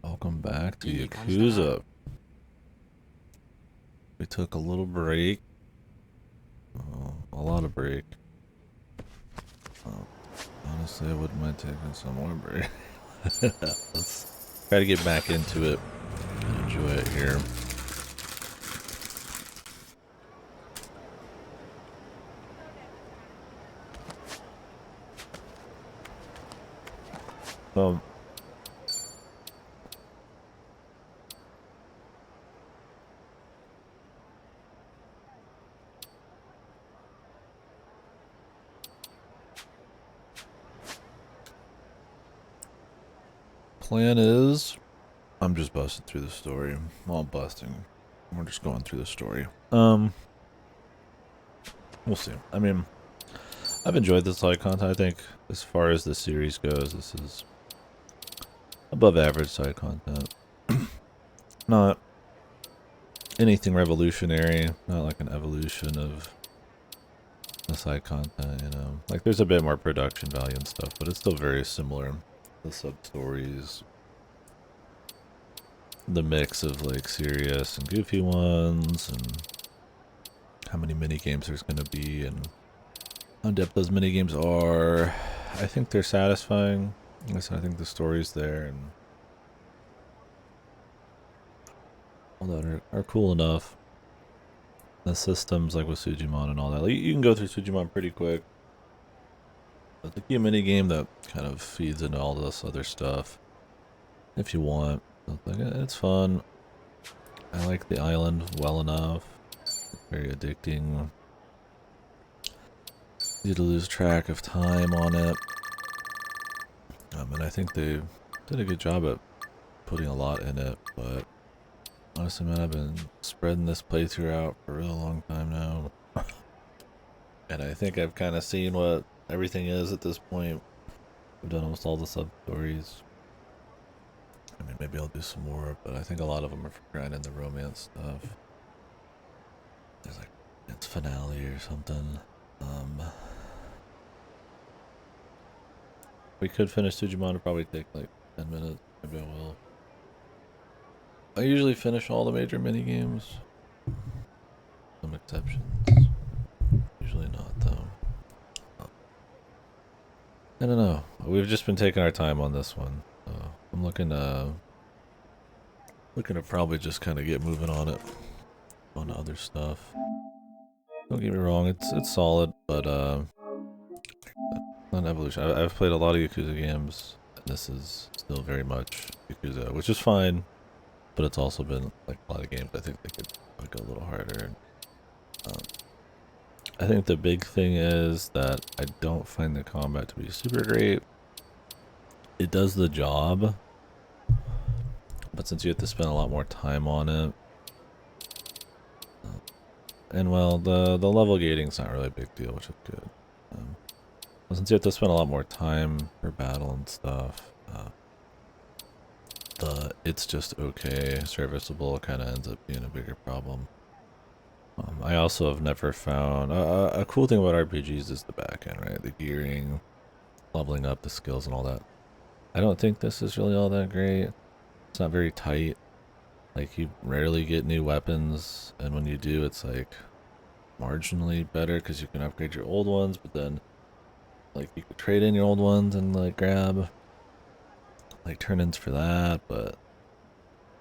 Welcome back to Yakuza. We took a little break. A lot of break. Honestly, I wouldn't mind taking some more break. Let's try to get back into it and enjoy it here. Plan is, I'm just busting through the story. Well, busting. We're just going through the story. We'll see. I mean, I've enjoyed this side content. I think as far as the series goes, this is above average side content. Not anything revolutionary, not like an evolution of the side content, you know. Like there's a bit more production value and stuff, but it's still very similar. The sub-stories, the mix of like serious and goofy ones, and how many mini games there's gonna be, and how in-depth those mini games are. I think they're satisfying. Like I said, I think the story's there, and all that are cool enough. The systems, like with Sujimon and all that, like you can go through Sujimon pretty quick. But the key mini game that kind of feeds into all this other stuff, if you want. It's fun. I like the island well enough. It's very addicting. Easy to lose track of time on it. And I think they did a good job at putting a lot in it, but honestly, man, I've been spreading this playthrough out for a real long time now. And I think I've kind of seen what everything is at this point. I've done almost all the sub-stories. I mean, maybe I'll do some more, but I think a lot of them are for grinding the romance stuff. There's like, it's finale or something. We could finish Sujimon, it'll probably take like 10 minutes, maybe I will. I usually finish all the major mini games. Some exceptions. Usually not, though. I don't know. We've just been taking our time on this one. I'm looking to probably just kind of get moving on it, on other stuff. Don't get me wrong, it's solid, but not an evolution. I've played a lot of Yakuza games, and this is still very much Yakuza, which is fine, but it's also been like a lot of games I think they could go a little harder. I think the big thing is that I don't find the combat to be super great. It does the job, but since you have to spend a lot more time on it, and well, the level gating's not really a big deal, which is good. Since you have to spend a lot more time per battle and stuff, it's just okay, serviceable kind of ends up being a bigger problem. I also have never found a cool thing about RPGs is the back end, right? The gearing, leveling up the skills and all that. I don't think this is really all that great. It's not very tight. Like, you rarely get new weapons, and when you do, it's like marginally better because you can upgrade your old ones, but then like you could trade in your old ones and like grab like turn-ins for that, but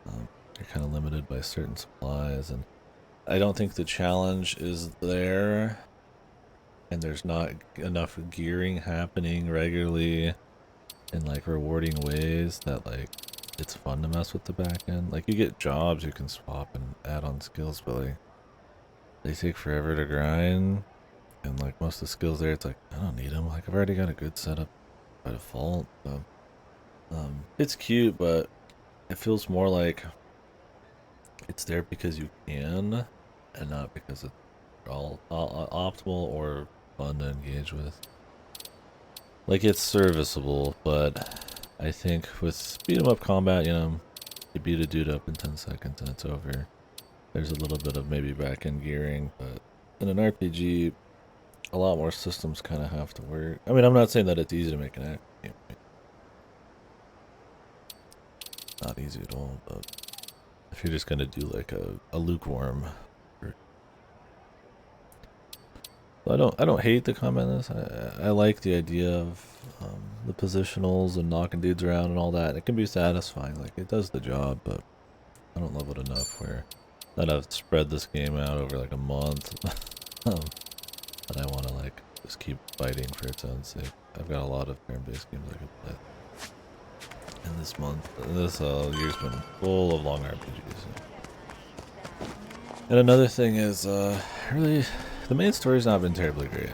you're kind of limited by certain supplies, and I don't think the challenge is there, and there's not enough gearing happening regularly in like rewarding ways that like it's fun to mess with the back end. Like, you get jobs you can swap and add on skills, but like they take forever to grind, and like most of the skills there, it's like I don't need them. Like, I've already got a good setup by default. So it's cute, but it feels more like it's there because you can, and not because it's all optimal or fun to engage with. Like, it's serviceable, but I think with beat 'em up combat, you know, you beat a dude up in 10 seconds and it's over. There's a little bit of maybe back end gearing, but in an RPG, a lot more systems kind of have to work. I mean, I'm not saying that it's easy to make an action game. Not easy at all, but if you're just gonna do like a lukewarm, I don't hate the combat in this. I like the idea of the positionals and knocking dudes around and all that. It can be satisfying, like it does the job, but I don't love it enough where that I've spread this game out over like a month. But I want to like just keep fighting for its own sake. I've got a lot of turn-based games I could play. And this month, this year's been full of long RPGs. And another thing is, really, the main story's not been terribly great.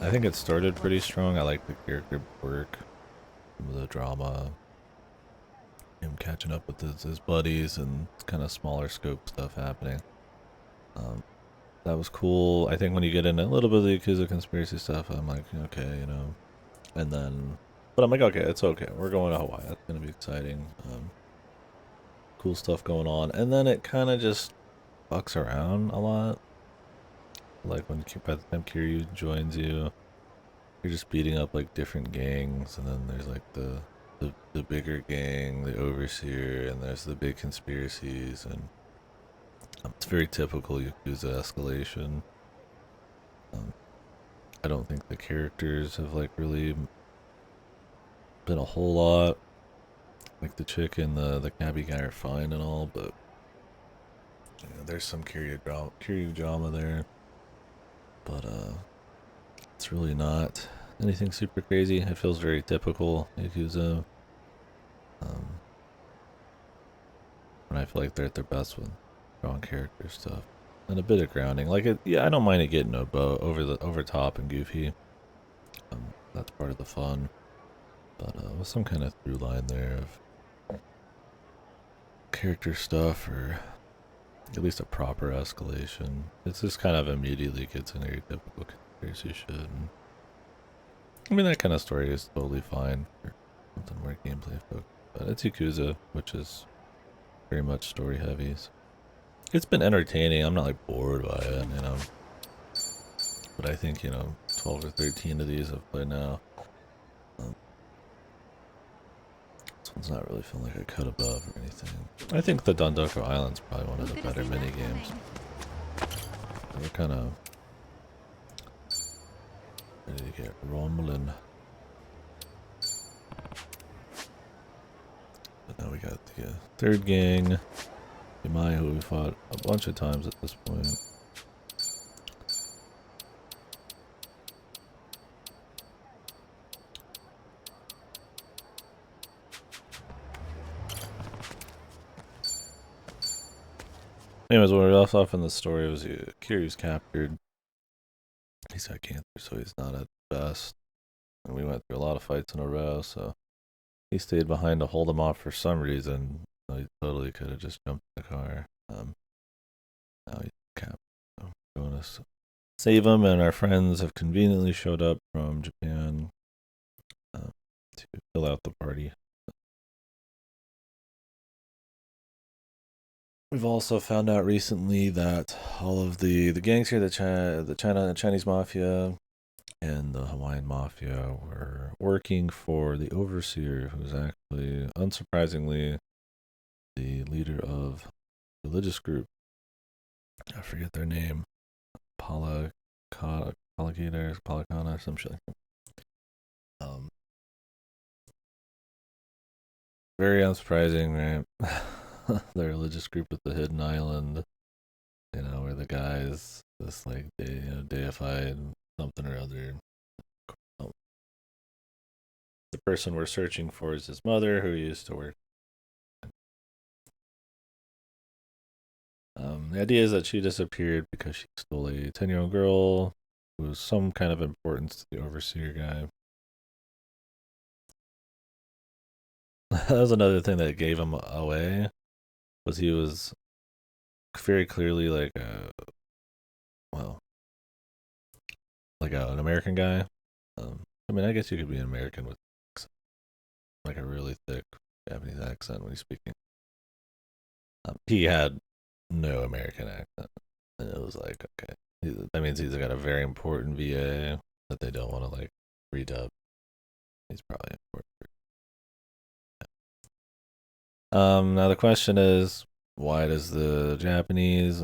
I think it started pretty strong. I like the character work, some of the drama, him catching up with his buddies, and kind of smaller scope stuff happening. That was cool. I think when you get into a little bit of the Yakuza conspiracy stuff, I'm like, okay, you know. And then, but I'm like, okay, it's okay. We're going to Hawaii. That's going to be exciting. Cool stuff going on. And then it kind of just fucks around a lot. Like when by the time Kiryu joins you, you're just beating up like different gangs, and then there's like the bigger gang, the overseer, and there's the big conspiracies, and it's very typical Yakuza escalation. I don't think the characters have like really been a whole lot. Like the chick and the cabbie guy are fine and all, but you know, there's some Kiryu drama there. But it's really not anything super crazy. It feels very typical Yakuza. And I feel like they're at their best with strong character stuff and a bit of grounding. Like it, yeah, I don't mind it getting over top and goofy. That's part of the fun. But with some kind of through line there of character stuff or at least a proper escalation. It's just kind of immediately gets into your typical conspiracy shit. And, I mean, that kind of story is totally fine for something more gameplay focused. But it's Yakuza, which is very much story heavy. So it's been entertaining. I'm not like bored by it, you know. But I think, you know, 12 or 13 of these I've played now. This one's not really feeling like a cut above or anything. I think the Dondoko Island's probably one of the better mini games. We're kind of ready to get rumbling. But now we got the third gang, Yamai, who we fought a bunch of times at this point. Anyways, when we left off in the story, was Kiryu's captured. He's got cancer, so he's not at best. And we went through a lot of fights in a row, so he stayed behind to hold him off for some reason. He totally could have just jumped in the car. Now he's captured, so going to save him, and our friends have conveniently showed up from Japan to fill out the party. We've also found out recently that all of the gangs here, the Chinese mafia and the Hawaiian mafia, were working for the overseer, who's actually, unsurprisingly, the leader of a religious group. I forget their name. Palakana, or some shit like that. Very unsurprising, right? The religious group at the hidden island, you know, where the guy's this like deified something or other. The person we're searching for is his mother, who used to work. The idea is that she disappeared because she stole a 10-year-old girl who was some kind of importance to the overseer guy. That was another thing that gave him away, was he was very clearly like an American guy. I mean, I guess you could be an American with like a really thick Japanese accent when he's speaking. He had no American accent, and it was like, okay, That means he's got a very important VA that they don't want to like redub. He's probably important. Now the question is, why does the Japanese,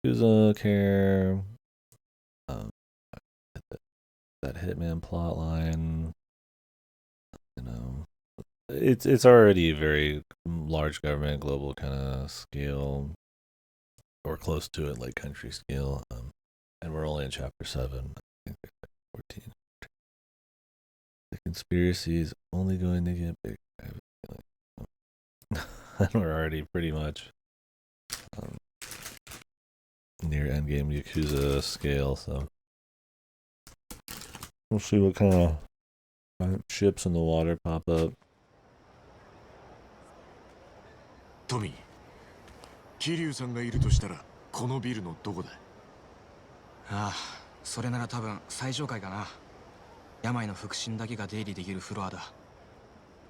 Yakuza care? That Hitman plotline, it's already very large government, global kind of scale, or close to it, like country scale. And we're only in chapter 7. I think there's like 14. The conspiracy is only going to get bigger. And we're already pretty much near endgame Yakuza scale, so we'll see what kind of ships in the water pop up. トミー、桐生さんがいるとしたらこのビルのどこだ？ああ、それなら多分最上階かな。病の腹心だけが出入りできるフロアだ。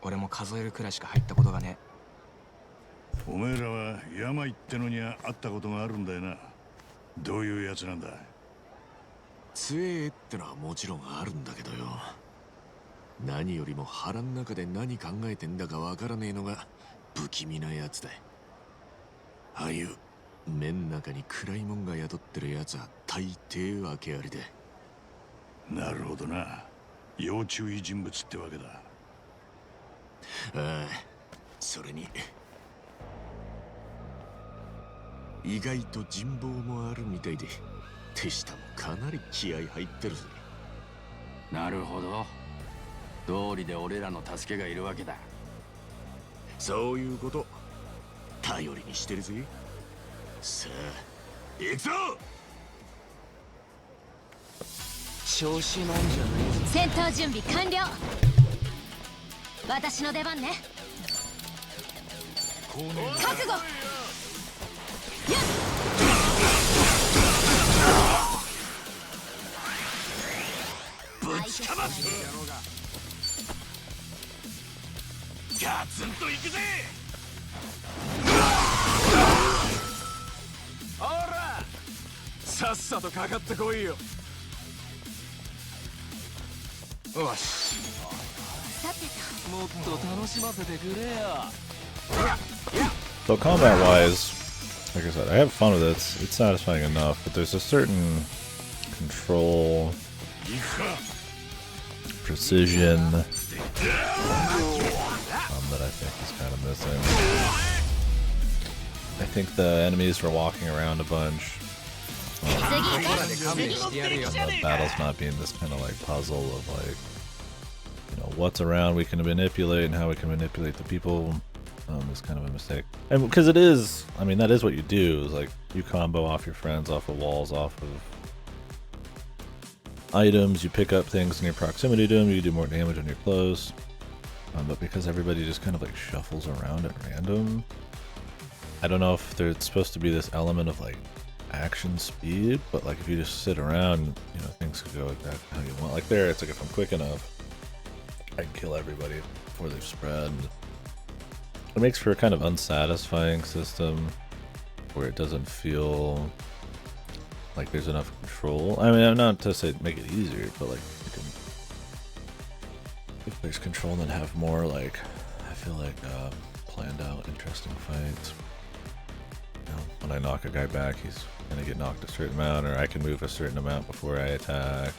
俺も数えるくらいしか入ったことがね。お前らは病ってのには会ったことがあるんだよな。どういうやつなんだ？強えってのはもちろんあるんだけどよ。何よりも腹ん中で何考えてんだかわからねえのが不気味なやつだ。ああいう目ん中に暗いもんが宿ってるやつは大抵訳ありで。なるほどな。要注意人物ってわけだ。ああ、それに意外と人望もあるみたいで、手下もかなり気合入ってるぜ。なるほど。道理で俺らの助けがいるわけだ。そういうこと。頼りにしてるぜ。さあ、行くぞ。調子なんじゃねえぞ。戦闘準備完了。私の出番ね。覚悟。ぶちかますガツンと行くぜ。ほら、さっさとかかってこいよ。よし。さてと。もっと楽しませてくれよ。So combat-wise, like I said, I have fun with it. It's satisfying enough, but there's a certain control, precision that I think is kind of missing. I think the enemies were walking around a bunch. The battle's not being this kind of like puzzle of like, what's around we can manipulate and how we can manipulate the people. Is kind of a mistake, and because it is, I mean, that is what you do, is like you combo off your friends, off of walls, off of items, you pick up things in your proximity to them, you do more damage when you're close, but because everybody just kind of like shuffles around at random, I don't know if there's supposed to be this element of like action speed, but like if you just sit around, things could go exactly how you want. Like there, it's like if I'm quick enough, I can kill everybody before they've spread. It makes for a kind of unsatisfying system where it doesn't feel like there's enough control. I mean, I'm not to say make it easier, but like you can, if there's control, then have more like, I feel like planned out interesting fights. When I knock a guy back, he's gonna get knocked a certain amount, or I can move a certain amount before I attack.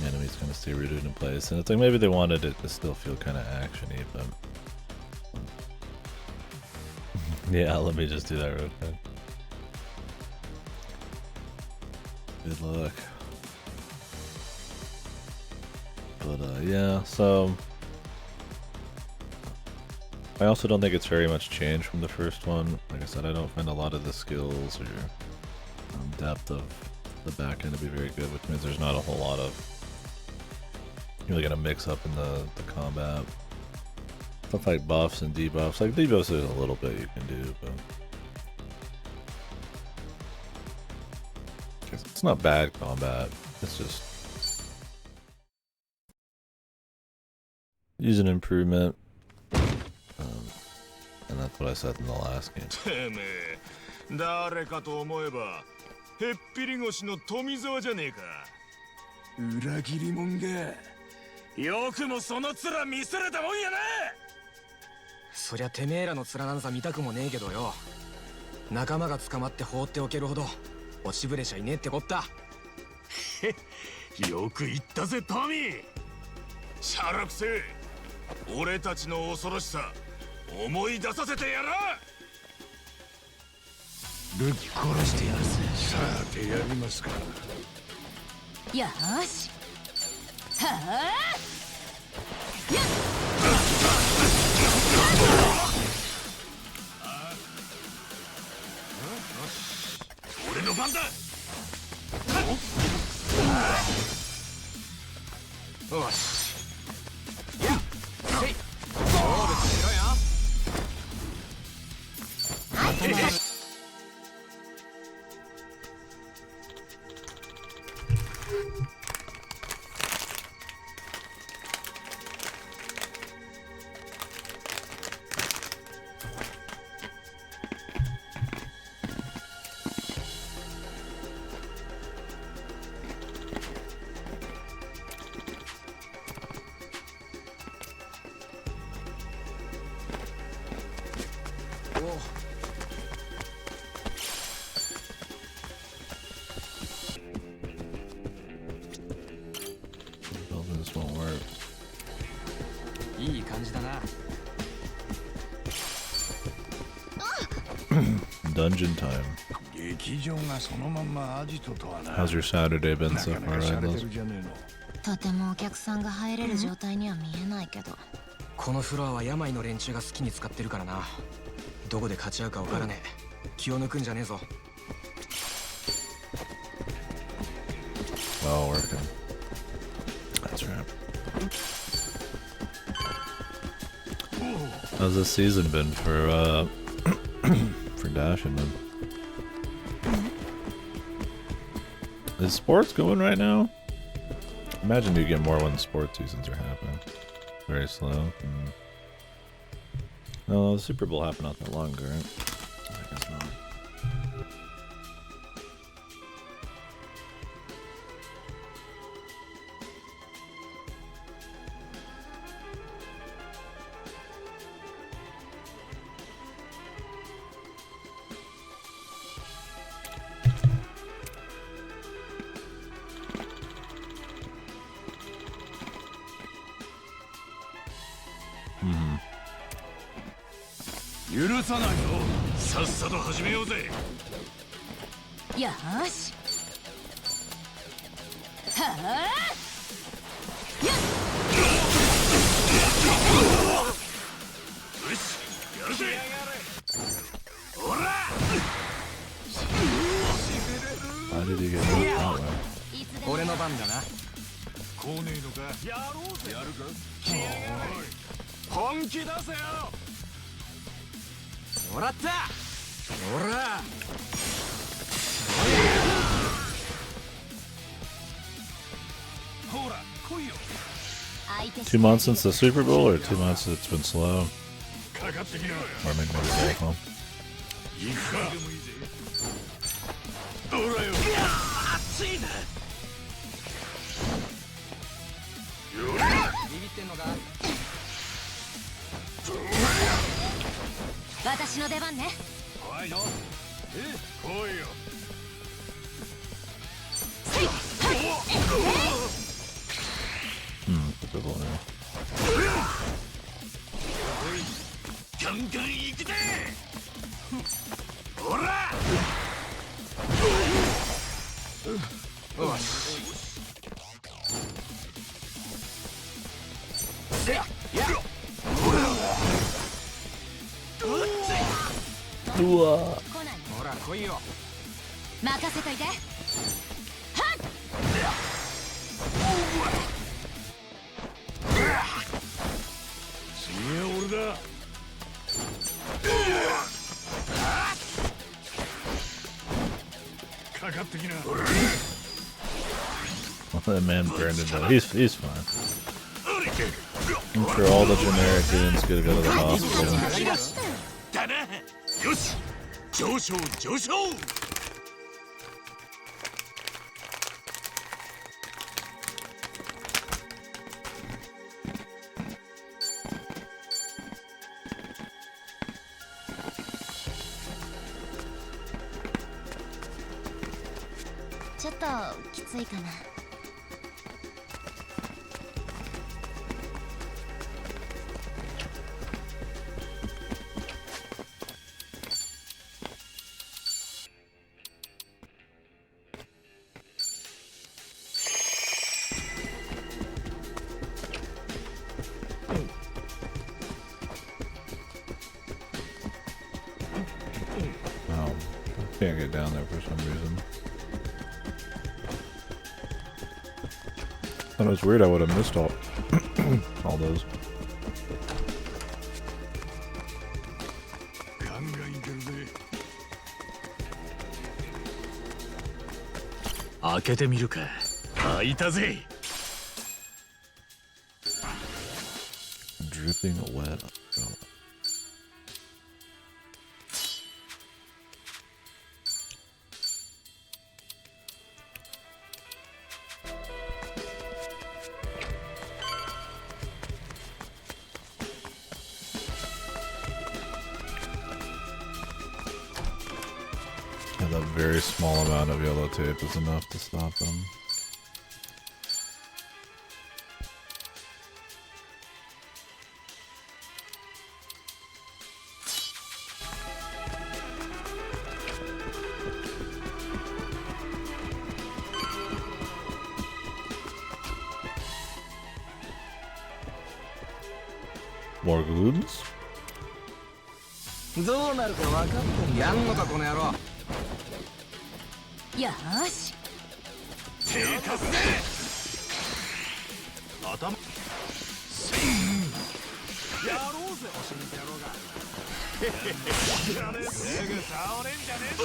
The enemy's gonna stay rooted in place, and it's like maybe they wanted it to still feel kind of actiony, but yeah, let me just do that real quick. Good luck. But yeah, so I also don't think it's very much changed from the first one. Like I said, I don't find a lot of the skills or depth of the back end to be very good, which means there's not a whole lot of really gonna mix up in the combat. Stuff like buffs and debuffs. Like debuffs, there's a little bit you can do, but it's not bad combat. It's just use an improvement, and that's what I said in the last game. 誰かと思えばへっぴり腰の富沢じゃねえか。裏切り者が。よくもその面見せれたもんやな。そりゃてめえらの面なんざ見たくもねえけどよ。仲間が捕まって放っておけるほど落ちぶれちゃいねえってこった。よく言ったぜトミー。シャラクセ、俺たちの恐ろしさ思い出させてやら。ぶっ殺してやるぜ。さてやりますか。よーし。はあ。やっ。俺の番だ。よし。やっ。せい。勝負しろよ。This won't work. いい感じだな。Dungeon time. 劇場がそのまんまアジトとはな。 How's your Saturday been な so かな far, か洒落て Randall? るじゃねえの。とてもお客さんが入れる状態には見えないけど。このフロアは病の連中が好きに使ってるからな。どこで勝ち合うか分からねえ。気を抜くんじゃねえぞ。 Oh, working. That's right. How's this season been for for Dashin? Is sports going right now? Imagine you get more when sports seasons are happening. Very slow. No, the Super Bowl happened not that long ago, right? I guess not. Mm-hmm. 許さないぞ。さっさと始めようぜ。よーし。はあ。やっ。よし、やるぜ。ほら。 Why did he get moved that way? 俺の番だな。来ねえのか。やろうぜ。やるか。本気出せよ。もらった。ほら。 2 months since the Super Bowl, or 2 months it's been slow? かかってきな。 Or maybe both, huh? 行くか。どらよ。熱いな。ビビってんのか。私の出番ね。来いよ。来いよ。 Super Bowl now. ガンガン行くぜ。ほら。よし。せや。うわ。ほら来いよ。任せといて。はっ。 次は俺だ。かかってきな。 That man turned into. He's fine. I'm sure all the generic goons could go to the hospital. だな。よし。上昇上昇。ときついかな。Oh, I can't get down there for some reason. Thought it was weird I would have missed all all those. ガンガンいけるぜ。開けてみるか。開いたぜ。 Dripping wet. Oh. Yeah, that very small amount of yellow tape is enough to stop them. More glutens? どうなるか分かってんやんのかこの野郎。よーし。手貸すぜ。頭。やろうぜ。教えてやろうが。すぐ倒れんじゃねえぞ。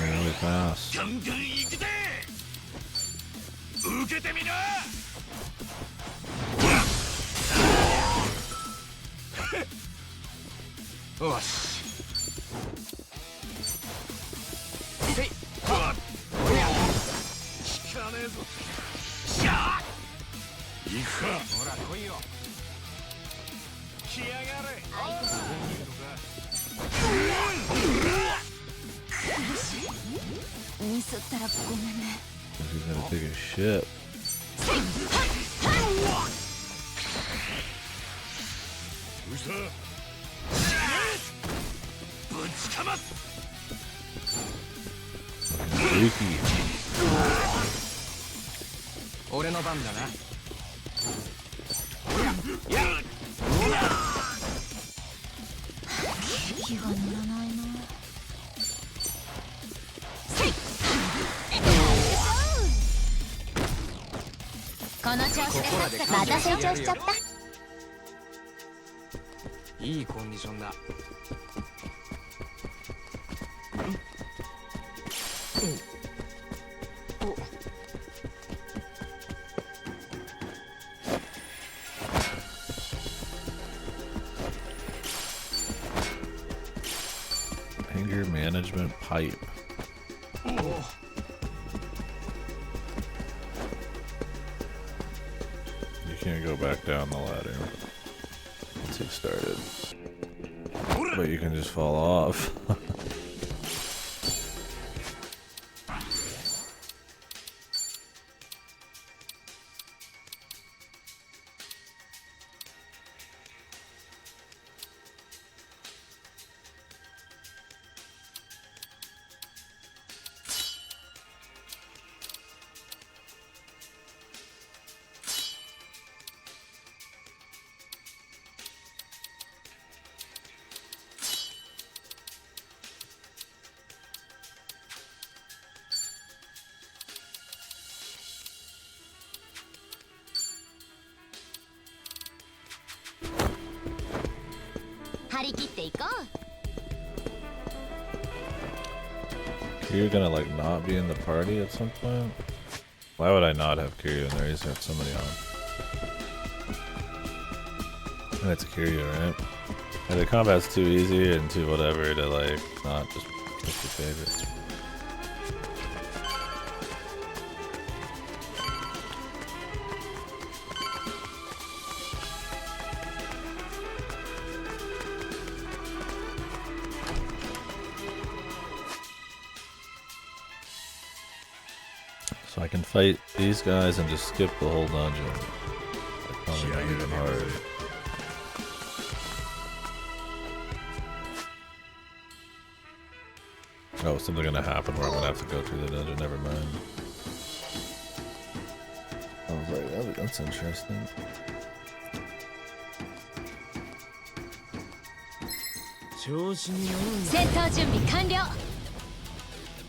Really fast. ガンガン行くぜ。受けてみな。 よし。せい。はっ。効かねえぞ。しゃあ。行くか。ほら来いよ。来やがれ。ミスったらごめんね。 He's gonna take a shit. どうした？ぶちかます。 Freaky. 俺の番だな。気が乗らないな。この調子で勝つか。また成長しちゃった。いいコンディションだ。Anger management pipe. You can't go back down the ladder once it started. But you can just fall off. You're gonna like not be in the party at some point? Why would I not have Kiryu in there? He's got somebody on. And it's Kiryu, right? And the combat's too easy and too whatever to like not just pick your favorites. So I can fight these guys and just skip the whole dungeon. Like, probably not even hard. Oh, something gonna happen where I'm gonna have to go through the dungeon, never mind. I was like, that's interesting. 調子に乗るんだ。戦闘準備完了。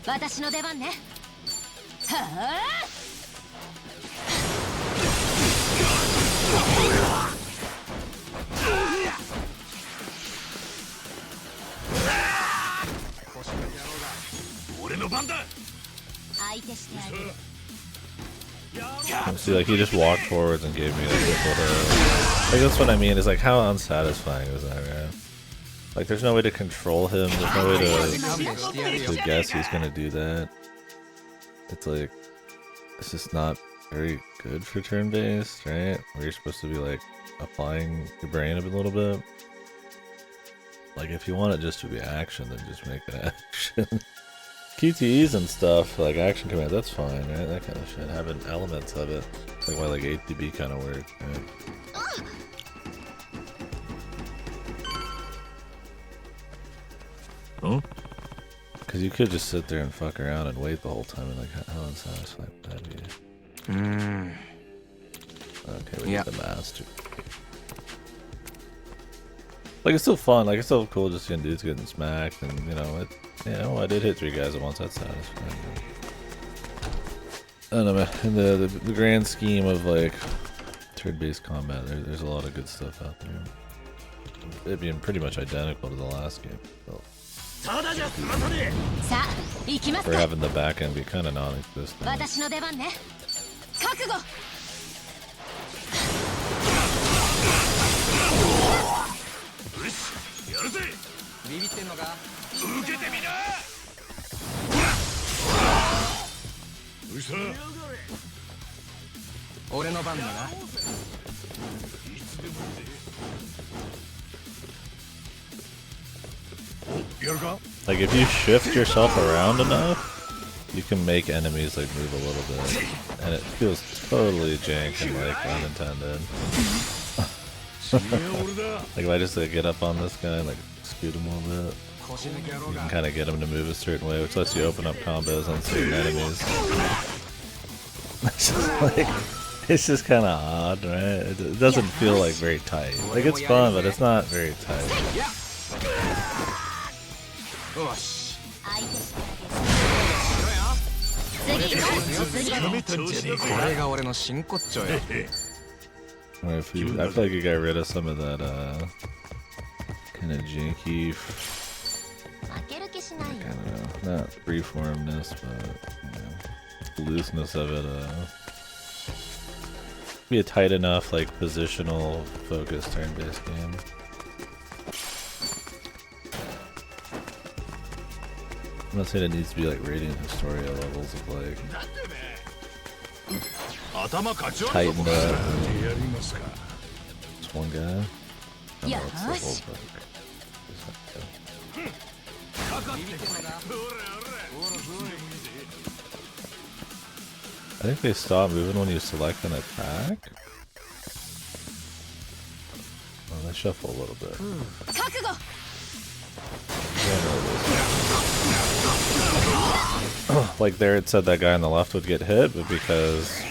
私の出番ね。はあ。俺の番だ。相手してあげる。 See, like, he just walked forwards and gave me like, like that's what I mean. Is like, how unsatisfying is that, right? Like, there's no way to control him. There's no way to guess he's gonna do that. It's like, it's just not very good for turn-based, right? Where you're supposed to be like applying your brain a little bit. Like, if you want it just to be action, then just make it action. QTEs and stuff, like action command, that's fine, right? That kind of shit. Having elements of it. Like why like 8DB kind of work, right? Huh? Because you could just sit there and fuck around and wait the whole time and like, how unsatisfying would that be? Okay, we Yeah. get the master. Like, it's still fun, like, it's still cool just seeing dudes getting smacked, and, you know, I did hit 3 guys at once, that's satisfying. I don't know, man, in the grand scheme of, like, turn-based combat, there's a lot of good stuff out there. It being pretty much identical to the last game, so. さあ行きます For か。 having the back end be kind of non-existent. 私の出番ね。覚悟。やるぜ。ビビってんのか。受けてみな。どうした？俺の番だな。 やるか？ Like, if you shift yourself around enough, you can make enemies, like, move a little bit. And it feels totally jank and, like, unintended. Like, if I just, like, get up on this guy and, like, scoot him a little bit, you can kind of get him to move a certain way, which lets you open up combos on certain enemies. It's just, like, it's just kind of odd, right? It doesn't feel, like, very tight. Like, it's fun, but it's not very tight. よし。相手してあげる。次行こう。次。これが俺の真骨頂よ。 Or if you, I feel like you got rid of some of that, kind of janky, 負ける気しないよ。 I don't know, not freeformness, but, you know, looseness of it, be a tight enough, like, positional, focused turn-based game. I'm not saying it needs to be, like, Radiant Historia levels of, like, 頭かち割る tightened ぞ。 up. やりますか。 This one guy. I don't know, it's the whole Yes. book. I think they stop moving when you select an attack. Oh, they shuffle a little bit. 覚悟。 Like there it said that guy on the left would get hit, but because,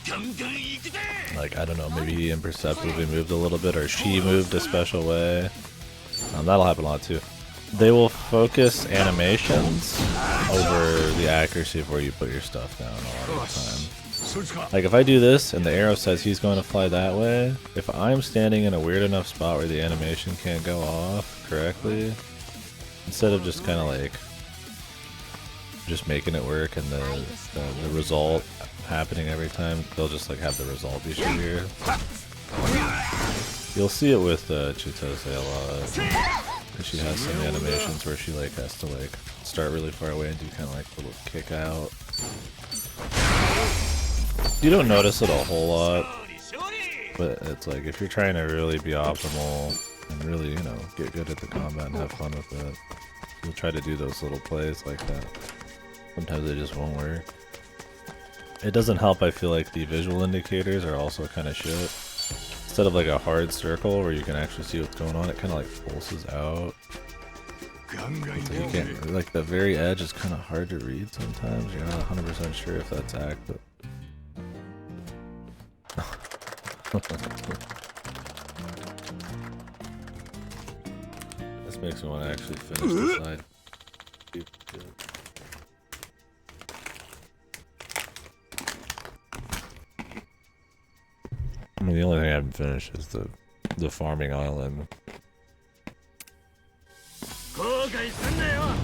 ガンガン行くぜ。 like, I don't know, maybe he imperceptibly moved a little bit or she moved a special way. That'll happen a lot too. They will focus animations over the accuracy of where you put your stuff down a lot of the time. そいつか。 Like if I do this and the arrow says he's going to fly that way, if I'm standing in a weird enough spot where the animation can't go off correctly, instead of just kind of like just making it work and the result happening every time, they'll just like have the result be shittier. You'll see it with Chitose a lot. 'Cause she has some animations where she like has to like start really far away and do kind of like a little kick out. You don't notice it a whole lot, but it's like if you're trying to really be optimal and really, you know, get good at the combat and have fun with it, you'll try to do those little plays like that. Sometimes they just won't work. It doesn't help, I feel like the visual indicators are also kind of shit. Instead of like a hard circle where you can actually see what's going on, it kind of like pulses out. So you can't, like the very edge is kind of hard to read sometimes. You're not 100% sure if that's active. This makes me want to actually finish the side. I mean, the only thing I haven't finished is the farming island.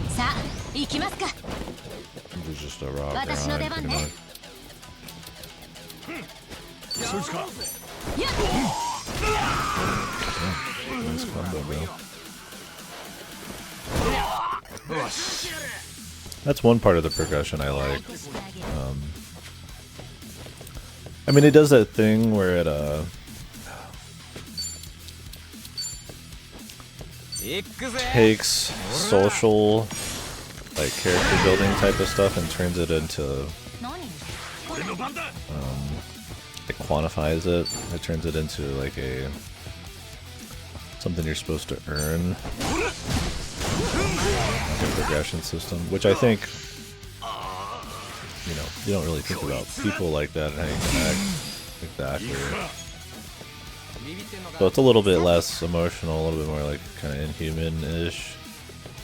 さあ行きますか。 It's just a raw 私の出 grind, 番 pretty ね。 much. そいつか。 やっ Nice combo, bro. That's one part of the progression I like. I mean, it does that thing where it takes social, like character building type of stuff and turns it into, it quantifies it. It turns it into like something you're supposed to earn, like a progression system, which I think, you know, you don't really think about people like that and how you can act exactly. So it's a little bit less emotional, a little bit more like kind of inhuman-ish.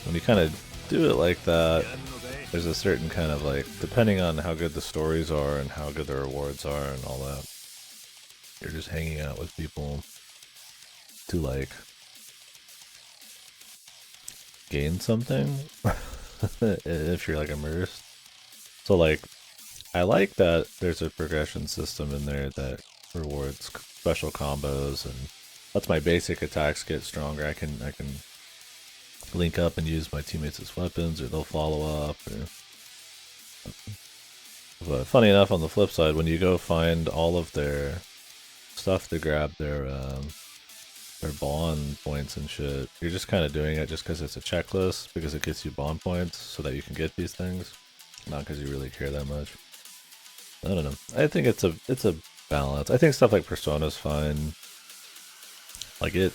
When you kind of do it like that, there's a certain kind of like, depending on how good the stories are and how good the rewards are and all that, you're just hanging out with people to like gain something if you're like immersed. So like, I like that there's a progression system in there that rewards special combos and lets my basic attacks get stronger. I can link up and use my teammates as weapons, or they'll follow up. But funny enough, on the flip side, when you go find all of their stuff to grab their bond points and shit, you're just kind of doing it just because it's a checklist, because it gets you bond points so that you can get these things, not because you really care that much. I don't know. I think it's a balance. I think stuff like Persona's fine. Like it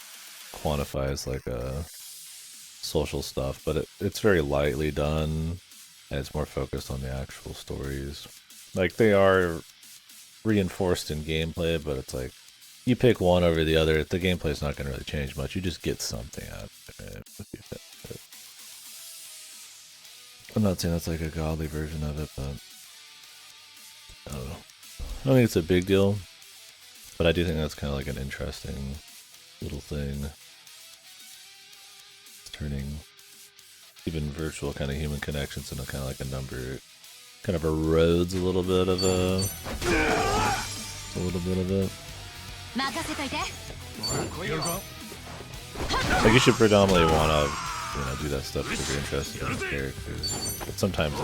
quantifies like social stuff, but it's very lightly done, and it's more focused on the actual stories. Like they are reinforced in gameplay, but it's like you pick one over the other, the gameplay's not going to really change much. You just get something out of it. I'm not saying that's like a godly version of it, but I don't know. I don't think it's a big deal, but I do think that's kind of like an interesting little thing. It's turning even virtual kind of human connections into kind of like a number, kind of erodes a little bit of it. Like you should predominantly want to, you know, do that stuff if you're interested in the characters. But sometimes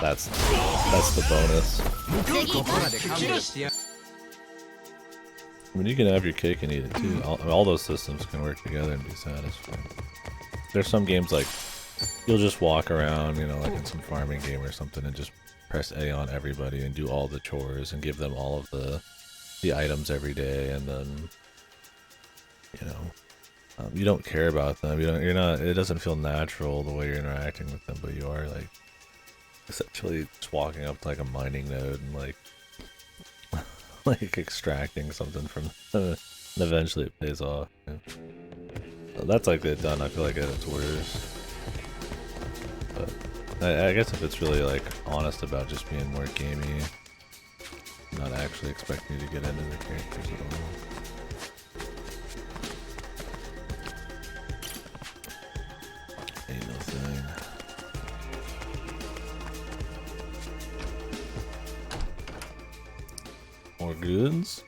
that's the bonus. I mean, you can have your cake and eat it too. All those systems can work together and be satisfying. There's some games like you'll just walk around, you know, like in some farming game or something, and just press A on everybody and do all the chores and give them all of the items every day, and then, you know, you don't care about them. You're not. It doesn't feel natural the way you're interacting with them, but you are like essentially just walking up to like a mining node and like like extracting something from them, and eventually it pays off. So that's like it done. I feel like at its worst. But I guess if it's really like honest about just being more gamey, not actually expecting you to get into the characters at all. Ain't no thing. More goods?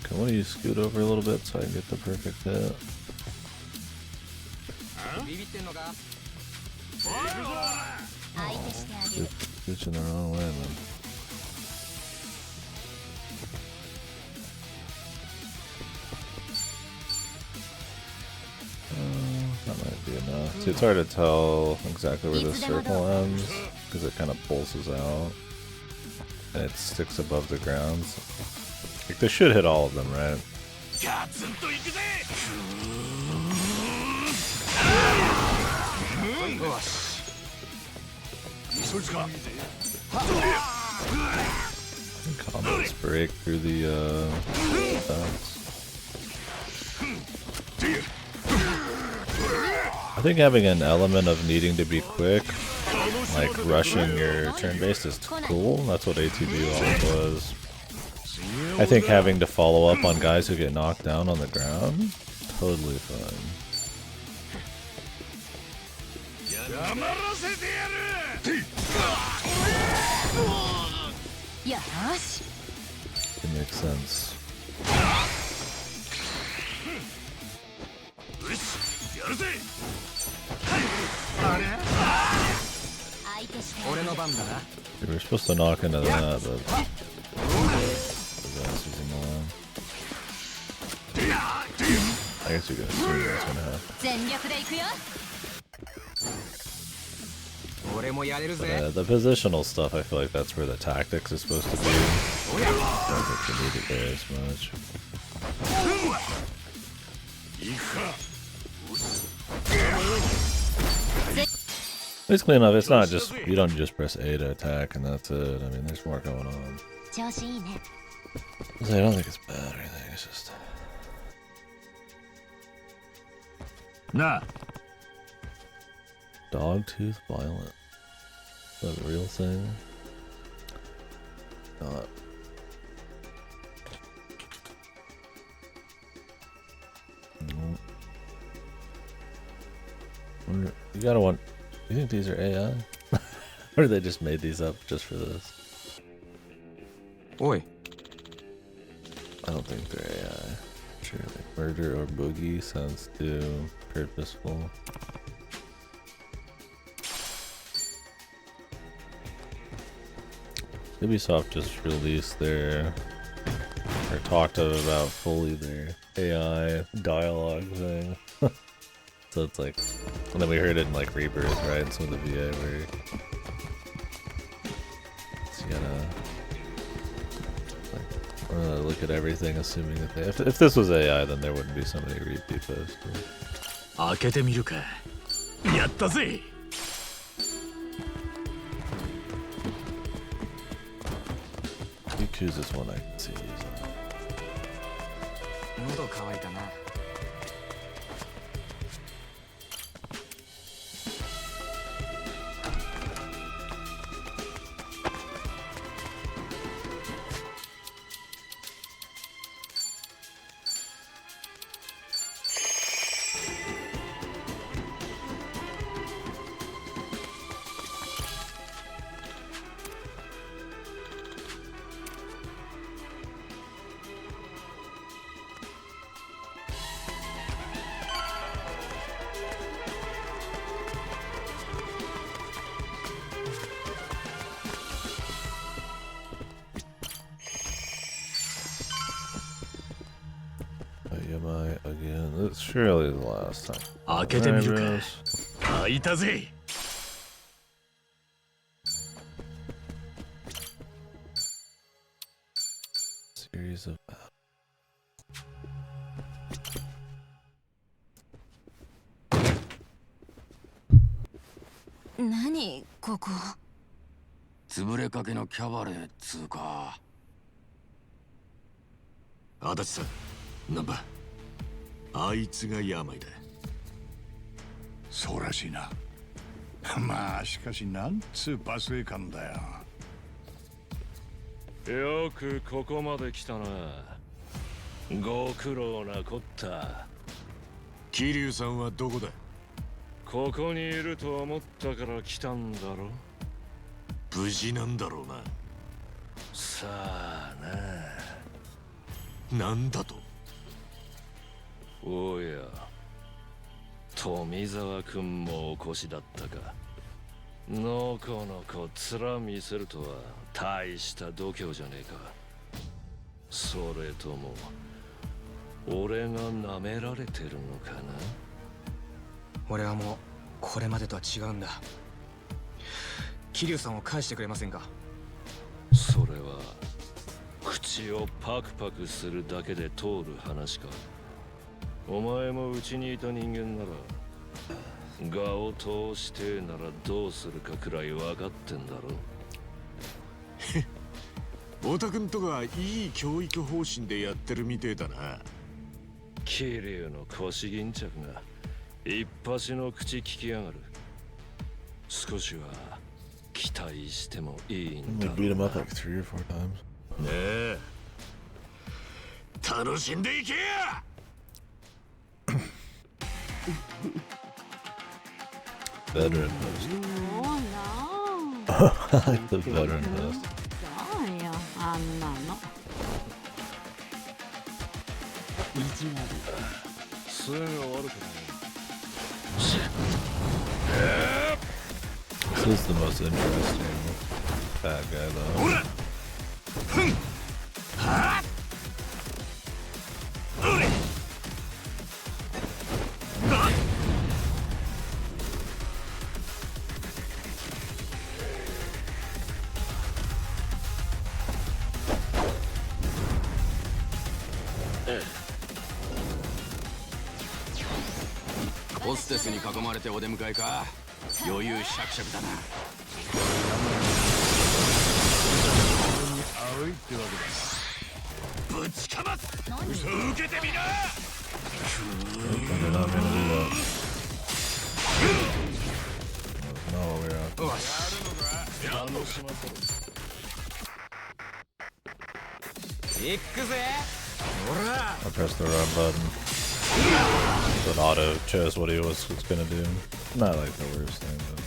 Can Why don't you scoot over a little bit so I can get the perfect hit? ビビってんのか 相手してあげる。 Switching the wrong way, man. That might be enough. See, it's hard to tell exactly where this circle ends because it kind of pulses out and it sticks above the ground. Like, this should hit all of them, right? ガツンといくぜ そいつか Combos break through the attacks. I think having an element of needing to be quick, like rushing your turn based, is cool. That's what ATB always was. I think having to follow up on guys who get knocked down on the ground, totally fine. 黙らせてやる よし。 It makes sense. よしやるぜ 相手してあげ俺る。の番だな We were supposed to knock into that, but disasters in the line. I guess you can assume that's gonna happen. 全力で行くよ。俺もやれる But, ぜ the positional stuff, I feel like that's where the tactics is supposed to be. I don't think you need it there as much. 行くか Basically enough, it's not just, you don't just press A to attack and that's it. I mean, there's more going on. 調子いいね。 I don't think it's bad or anything, it's just... なあ Dogtooth violent. Is that a real thing? Not. No. Wonder, you gotta want. You think these are AI? Or they just made these up just for this? おい I don't think they're AI. Sure, like murder or boogie sounds too purposeful. Ubisoft just released their, or talked about fully their AI dialogue thing. So it's like, and then we heard it in like Rebirth, right? And some of the VA where so you gotta look at everything, assuming that they. If this was AI, then there wouldn't be so many repeat posts. 開けてみるかやったぜ Yuku's is one I can see using. 喉乾いたな Yamai again. That's surely the last time. 開けてみるか Alright, 開いたぜ Series of. 何ここ。潰れかけのキャバレーっつうか。足立さんなんばあいつが病だそうらしいなまあしかしなんつうバスエ感だよよくここまで来たな。ご苦労なこった。桐生さんはどこだここにいると思ったから来たんだろ。無事なんだろうなさあな。なんだと。おや、富沢君もお越しだったか。のこのこ面見せるとは大した度胸じゃねえか。それとも俺が舐められてるのかな。俺はもうこれまでとは違うんだ。桐生さんを返してくれませんか。それは口をパクパクするだけで通る話か。お前もうちにいた人間なら画を通してならどうするかくらい分かってんだろ。太田君とかいい教育方針でやってるみてえだな。桐生の腰巾着が一発の口聞きやがる。少しは期待してもいいんだ We ろ beat う him な。 up like 3 or 4 times. ねえ、楽しんでいけや。Veteran host. Oh no. I like the veteran host. そうよ、あんなの。意地悪。すぐ終わるからね。This is the most interesting bad guy though. Yeah. ホステスに囲まれてお出迎えか。余裕しゃくしゃくだな。青いってわけだ。ぶちかます。受けてみな。 They're not gonna do that. No, we're out. 行くぜ。 I pressed the wrong button. So it auto chose what he was gonna do. Not like the worst thing, but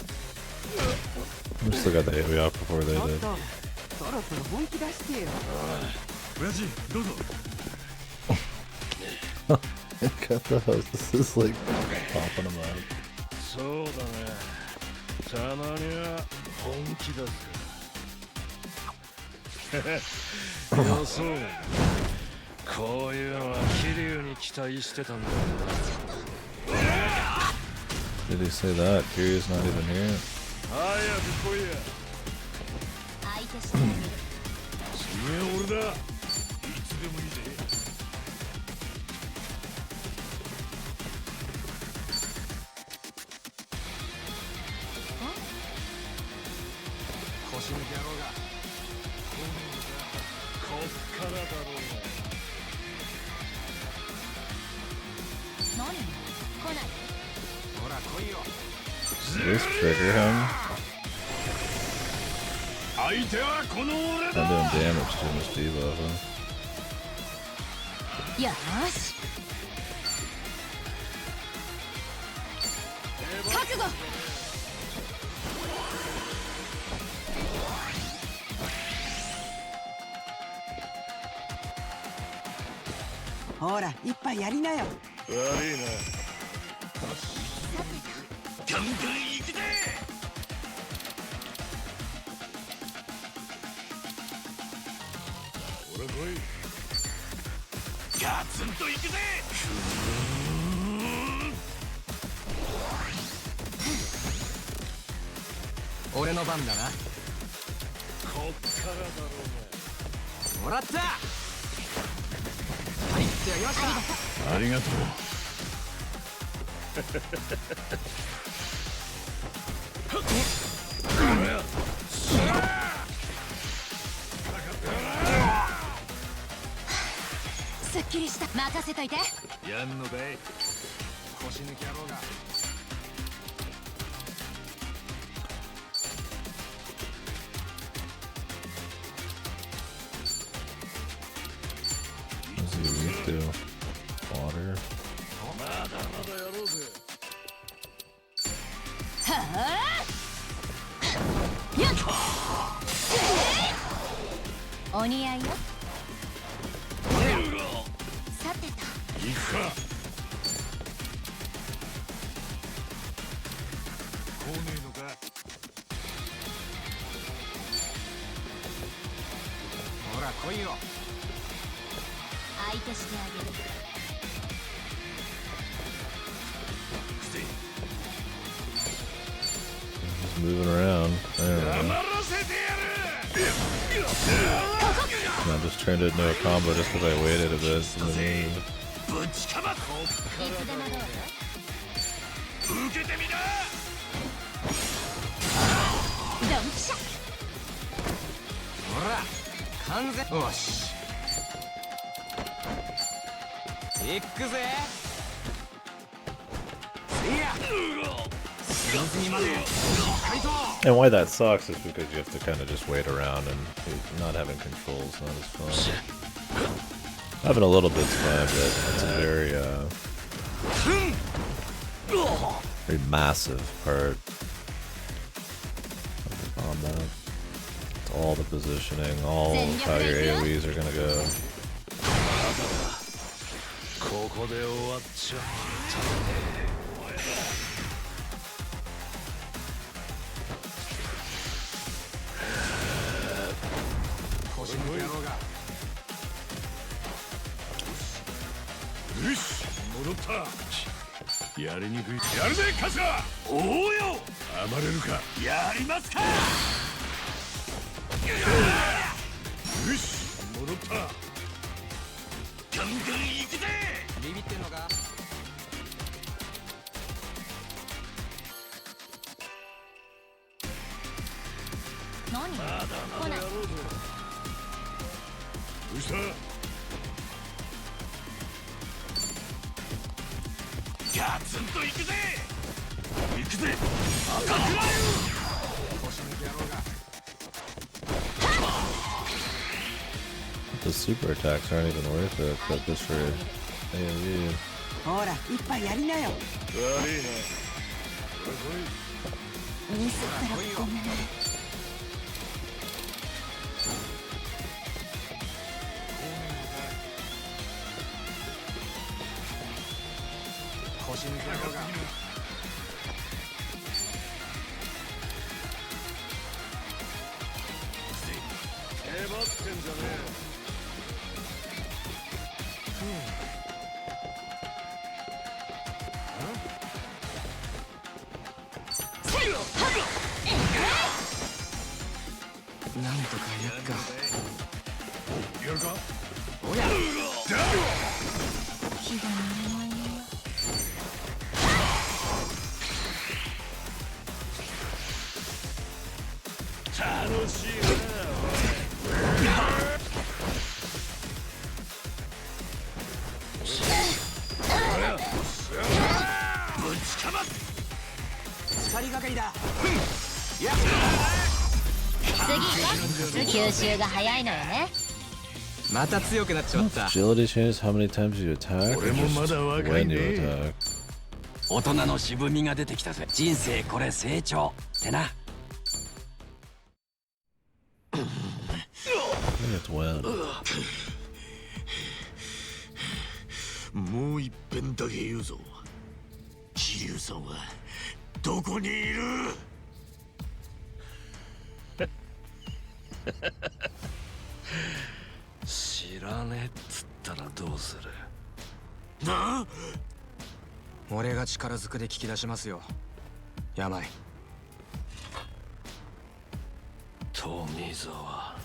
we still got the hit we off before they ちょっ did. と、そろそろ本気出してよ。親父どうぞ。 Got the host. This is like popping him out. そうだね。たまには本気だぜ。予想外だ。こういうのは桐生に期待してたんだよな。 Did he say that? Kiryu's not even here. 早く来いや。相手してあげる。次は俺だ。いつでもいいぜ。 腰抜け野郎が。こっからだろうが。何？来ない。ほら来いよ。 Did this trigger him? 相手はこの俺 Not だ。 doing damage to him with debuff, huh? よーし。覚悟。ほら、一杯やりなよ。悪いな。ガンガン行くぜ。俺来い。ガツンと行くぜ。俺の番だな。こっからだろうが。もらった。はいってやりました。ありがとう。すっきりした。任せといて。やんのかい。腰抜け野郎が。 What's he weak to? Water? まだまだやろうぜ。はあ。やっ。お似合いよ。くか。来ねえのか。ほら来いよ。相手してあげる。 He's moving around. There we go. 黙らせてやる。 I just turned it into a combo just because I waited a bit for the move. ぶちかまっ。いつでもどうぞ。受けてみな。ドンピシャ。ほら完全。よし行くぜ。いや水にまでしっかりと。 And why that sucks is because you have to kind of just wait around and not having controls not as fun. Having a little bit's fine, but it's a very massive part of the combat. It's all the positioning, all of how your AoEs are gonna go. ここで終わっちゃったね。腰抜け野郎が。よし戻った。やりにくい。やるぜカスラ。おおよ。暴れるか。やりますか。よし戻った。ガンガン行くぜ。ビビってんのか。 何？来ない。どうした。ガツンと行くぜ。行くぜ。アタックライン。腰抜け野郎が。 The super attacks aren't even worth it, but just for AoE. ほら一杯やりなよ。悪いな。ミスったらごめん。腰抜け野郎が。 えばってんじゃねなんとかやっか。やるか。おや。気が乗らないよ。楽しいな。ぶちかまっ。二人がかりだ。次吸収が早いのよね。また強くなっちまった。 Agility changes how many times you attack, or 俺もま just だ若い when you ね。 attack. 大人の渋みが出てきたぜ。人生これ成長ってな。 I think it's when. もう一遍だけ言うぞ。桐生さんはどこにいる？知らねえっつったらどうする。なあ？俺が力ずくで聞き出しますよ。病。富沢。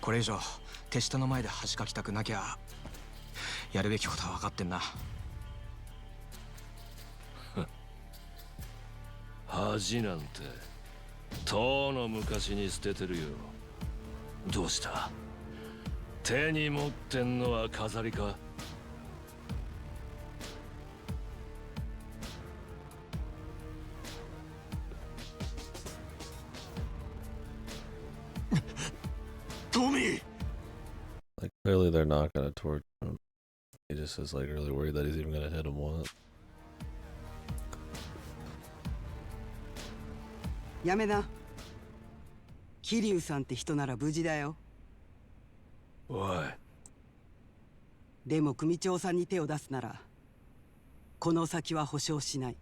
これ以上手下の前で恥かきたくなきゃやるべきことは分かってんな。恥なんてとうの昔に捨ててるよ。どうした？手に持ってんのは飾りか？トミー。 Like clearly they're not gonna torch him. He just is like really worried that he's even gonna hit him once. やめな。桐生さんって人なら無事だよ。おい。でも組長さんに手を出すならこの先は保証しない。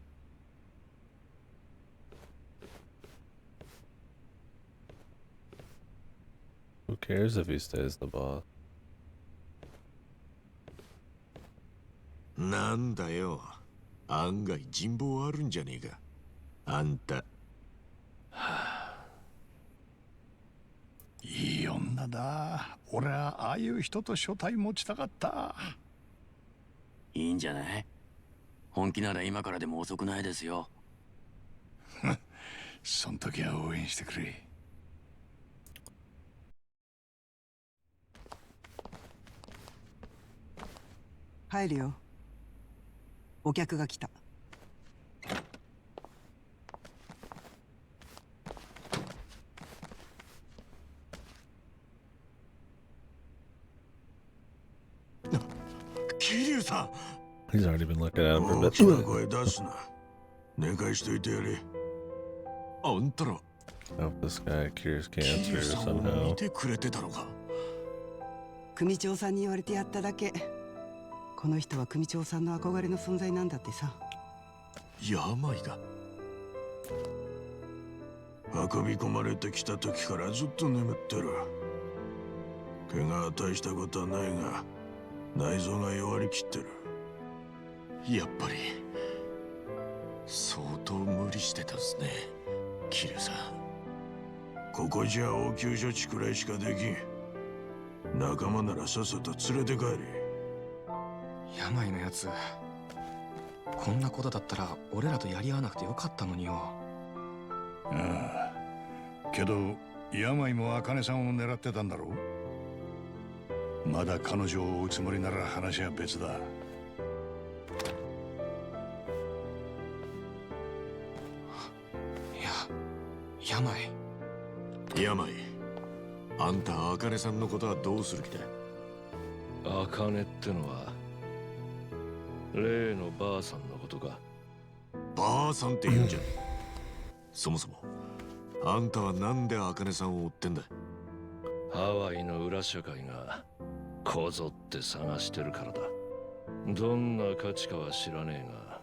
Who cares if he stays the boss? なんだよ、案外人望あるんじゃねえかあんた。いい女だ。俺はああいう人と所帯持ちたかった。いいんじゃない？本気なら今からでも遅くないですよ。そん時は応援してくれ。入るよ。お客が来た。桐生さん。 He's already been looking at him for a 大 bit. きな声出すな。寝かしといてやれ。あんたら I hope this guy cures 桐 cancer 生さんを somehow. 見てくれてたのか。組長さんに言われてやっただけ。この人は組長さんの憧れの存在なんだってさ。病が運び込まれてきた時からずっと眠ってる。怪我は大したことはないが内臓が弱りきってる。やっぱり相当無理してたんすね、桐生さん。ここじゃ応急処置くらいしかできん。仲間ならさっさと連れて帰れ。病のやつ、こんなことだったら俺らとやり合わなくてよかったのによ。ああ、けど病も茜さんを狙ってたんだろう。まだ彼女を追うつもりなら話は別だ。病。病、あんた茜さんのことはどうする気だ。茜ってのは例のばあさんのことか。ばあさんって言うんじゃん。そもそもあんたはなんで茜さんを追ってんだ。ハワイの裏社会がこぞって探してるからだ。どんな価値かは知らねえが、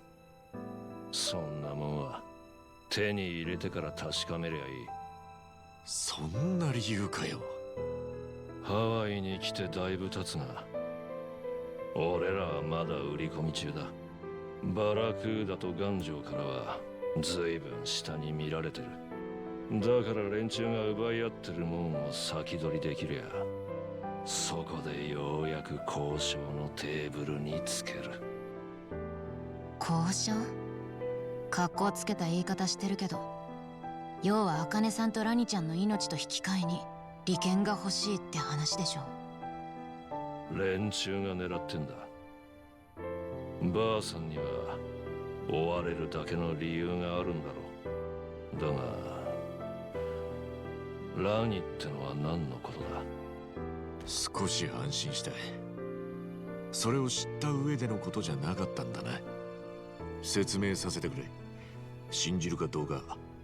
そんなもんは手に入れてから確かめりゃいい。そんな理由かよ。ハワイに来てだいぶ経つが、俺らはまだ売り込み中だ。バラクーダとガンジョーからは随分下に見られてる。だから連中が奪い合ってるもんを先取りできりゃ、そこでようやく交渉のテーブルにつける。交渉？格好つけた言い方してるけど、要は茜さんとラニちゃんの命と引き換えに利権が欲しいって話でしょ。連中が狙ってんだ。ばあさんには追われるだけの理由があるんだろう。だがラニってのは何のことだ。少し安心したい。それを知った上でのことじゃなかったんだな。説明させてくれ。信じるかどうか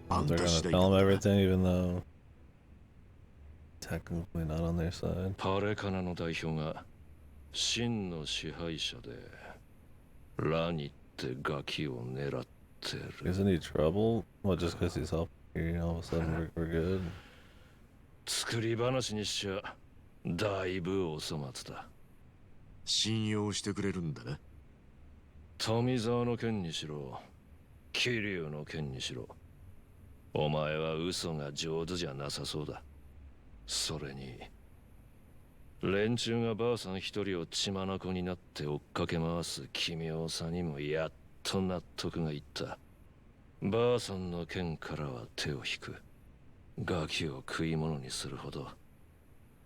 あん They're た gonna 次第 tell him だ。 everything even though technically not on their side. パレカナの代表が真の支配者でラニってガキを狙ってる。 Isn't he trouble? Well, just because he's helping here, all of a sudden we're good. 作り話にしちゃだいぶお粗末だ。信用してくれるんだな。富沢の件にしろ桐生の件にしろ、お前は嘘が上手じゃなさそうだ。それに連中がばあさん一人を血眼になって追っかけ回す奇妙さにもやっと納得がいった。ばあさんの件からは手を引く。ガキを食い物にするほど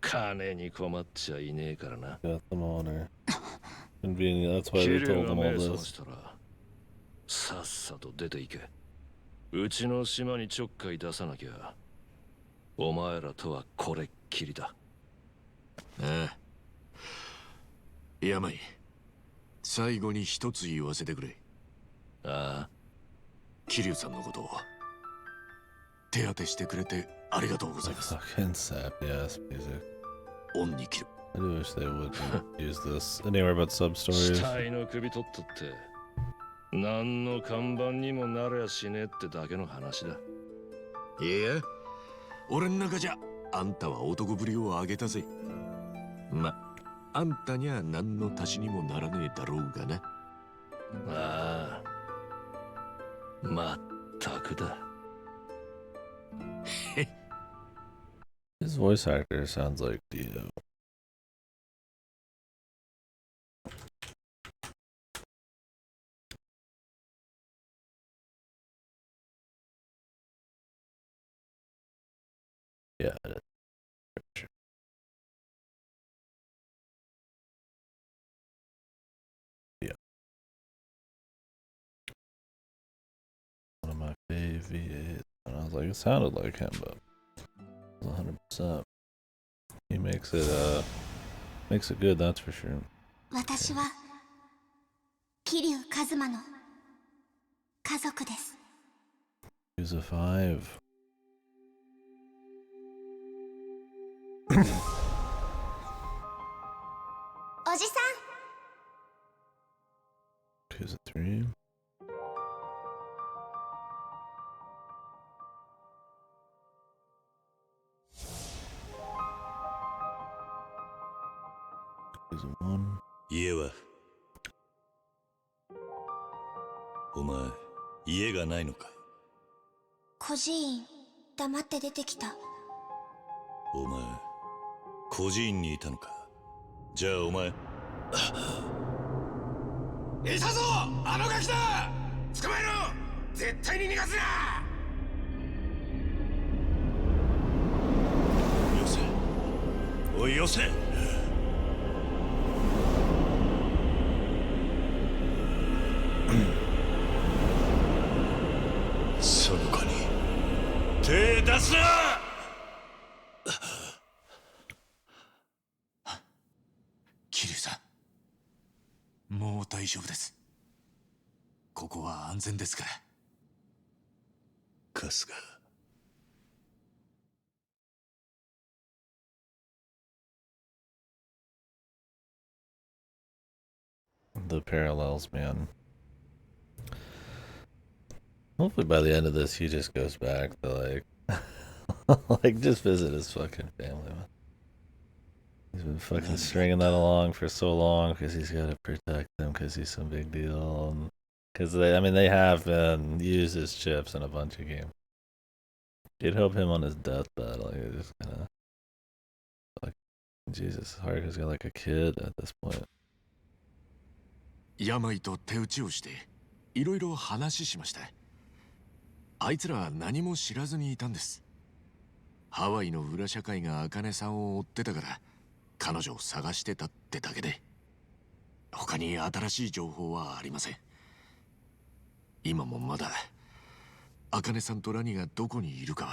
金に困っちゃいねえからな。 Got them on her. Convenient, that's why 桐 they 生 told が him 目 all 覚ま this. したらさっさと出て行け。うちの島にちょっかい出さなきゃお前らとはこれっきりだ。ああ。病、最後に一つ言わせてくれ。ああ、桐生さんのことを手当てしてくれてありがとうございます。 Fucking sappy ass music. 恩に切る。I do wish they would use this anywhere but sub 死 stories. 体の首取ったって何の看板にもなりゃしねえってだけの話だ。いや、俺ん中じゃあんたは男ぶりを上げたぜ。ま、あんたには何の足しにもならねえだろうがな。ああ、まったくだ。His voice actor sounds like Dio. Yeah, it is. Sure. Yeah. One of my favorite. And I was like, it sounded like him, but it was 100%. He makes it good, that's for sure. 私は桐生一馬の家族です。 He's a 5. おじさ He's a 3. He's a 1. 家はお前家がないのか。孤児院黙って出てきた。お前孤児院にいたのか。じゃあお前いたぞ、あのガキだ。捕まえろ、絶対に逃がすな。よせ、おいよせ。その子に手出すな。桐生さん、もう大丈夫です。ここは安全ですから。春日。The parallels, man. Hopefully by the end of this, he just goes back to like just visit his fucking family. Man. He's been fucking stringing that along for so long because he's got to protect them because he's some big deal. Because they have been used as chips in a bunch of games. You'd hope him on his deathbed, like it's just kind of like Jesus. Haruka's got like a kid at this point. 病と手打ちをしていろいろ話しました。あいつらは何も知らずにいたんです。ハワイの裏社会が茜さんを追ってたから彼女を探してたってだけで、他に新しい情報はありません。今もまだ茜さんとラニがどこにいるかは。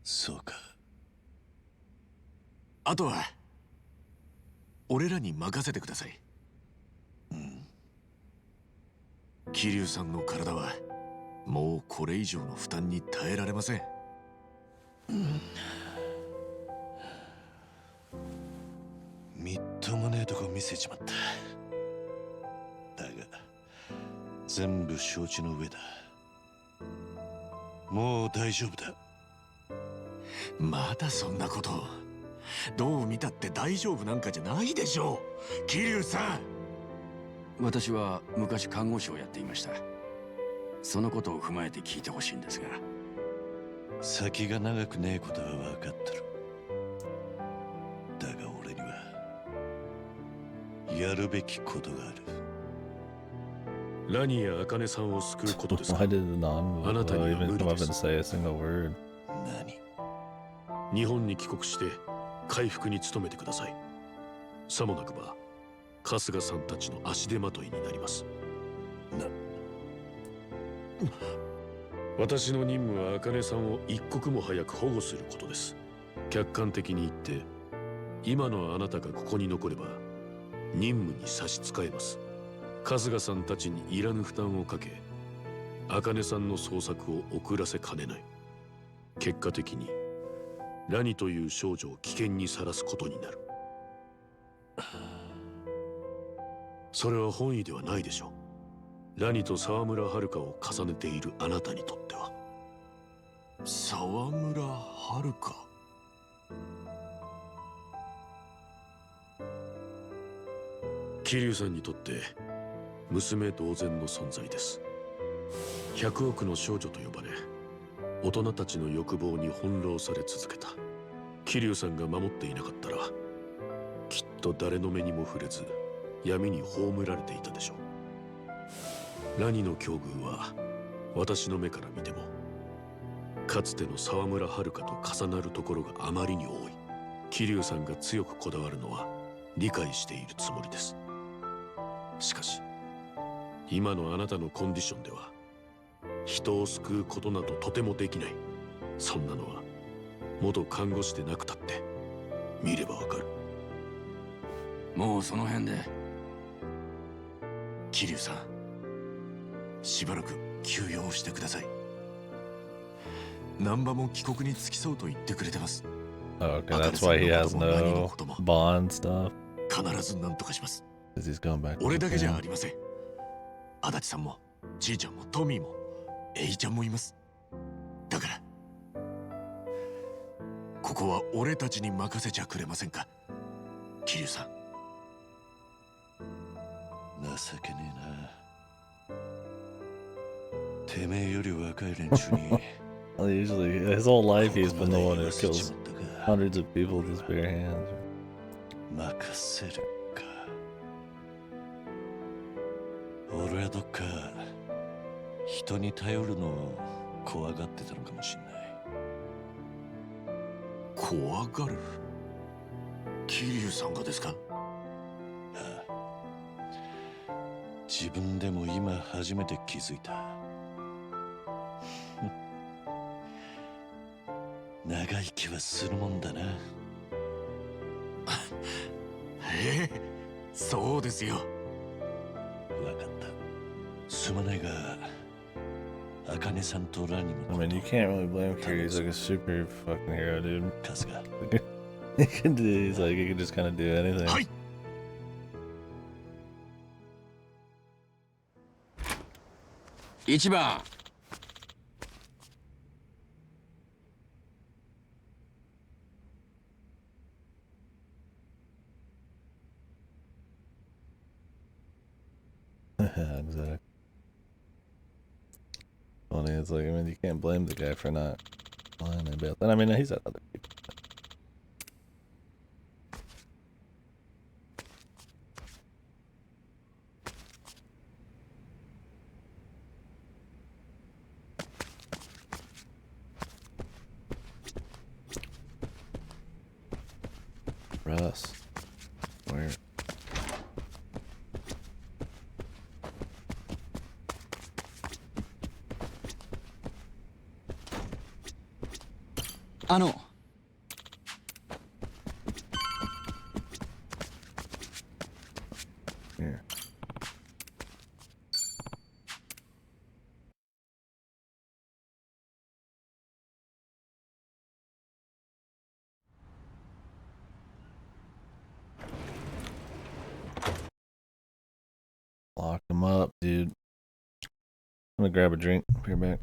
そうか。あとは俺らに任せてください。桐生さんの体はもうこれ以上の負担に耐えられません。みっともねえとこ見せちまった。だが全部承知の上だ。もう大丈夫だ。まだそんなことを。どう見たって大丈夫なんかじゃないでしょう、桐生さん。私は昔看護師をやっていました。そのことを踏まえて聞いてほしいんですが。先が長くねえことは分かってる。だが俺にはやるべきことがある。ラニや茜さんを救うことですか。 Why did the non あなたには even 無理 come で up and す。 say a single word? 何？日本に帰国して回復に努めてください。さもなくば春日さんたちの足手まといになります。私の任務は茜さんを一刻も早く保護することです。客観的に言って今のあなたがここに残れば任務に差し支えます。春日さんたちにいらぬ負担をかけ茜さんの捜索を遅らせかねない。結果的にラニという少女を危険にさらすことになる。それは本意ではないでしょう。ラニと沢村遥を重ねているあなたにとっては。沢村遥か。桐生さんにとって娘同然の存在です。100億の少女と呼ばれ、大人たちの欲望に翻弄され続けた。桐生さんが守っていなかったら、きっと誰の目にも触れず闇に葬られていたでしょう。ラニの境遇は私の目から見ても、かつての沢村遥と重なるところがあまりに多い。桐生さんが強くこだわるのは理解しているつもりです。しかし今のあなたのコンディションでは人を救うことなどとてもできない。そんなのは元看護師でなくたって見ればわかる。もうその辺で。桐生さん、しばらく休養してください。難波も帰国に着きそうと言ってくれてます。 Oh, okay, that's why he has no bond stuff. 必ず何とかします。 Because he's going back to 俺だけじゃあ Japan. りません。足立さんもちいちゃんもトミーもエイちゃんもいます。だからここは俺たちに任せちゃくれませんか、桐生さん。情けねえな。てめえより若い連中に Usually, his whole life, he's been the one who kills hundreds of people with his bare hands. 任せるか。俺はどっか人に頼るのを怖がってたのかもしんない。怖がる？桐生さんがですか？ああ、自分でも今初めて気づいた。長生きはするもんだな。そうですよ。わかった。すまないが、茜さんとラニの I mean, you can't really blame Kiri. He's like a super fucking hero, dude. 数が He can do, he's like, he can just kind of do anything. はい。1番。Exactly. Funny, it's like, I mean, you can't blame the guy for not lying about that. I mean, he's had other people. Russ. Where? Here. Lock him up, dude. I'm gonna grab a drink. Be right back.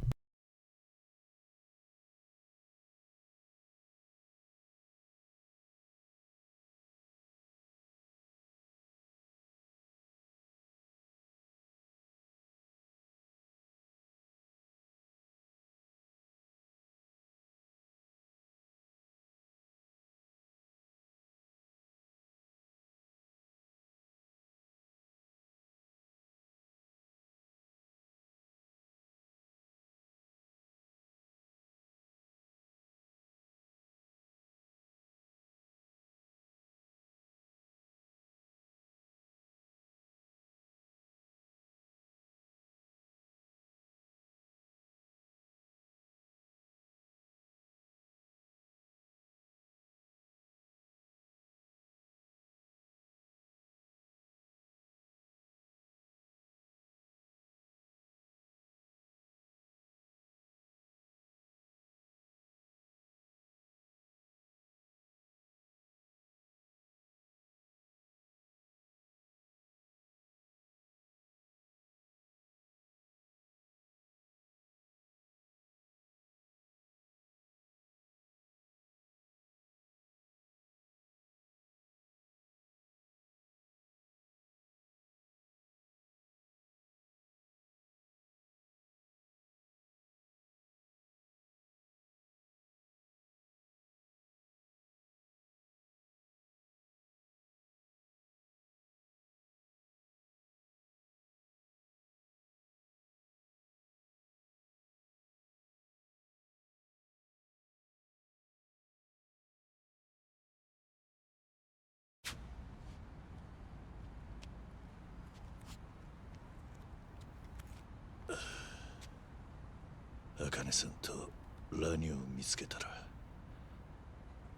茜さんとラニを見つけたら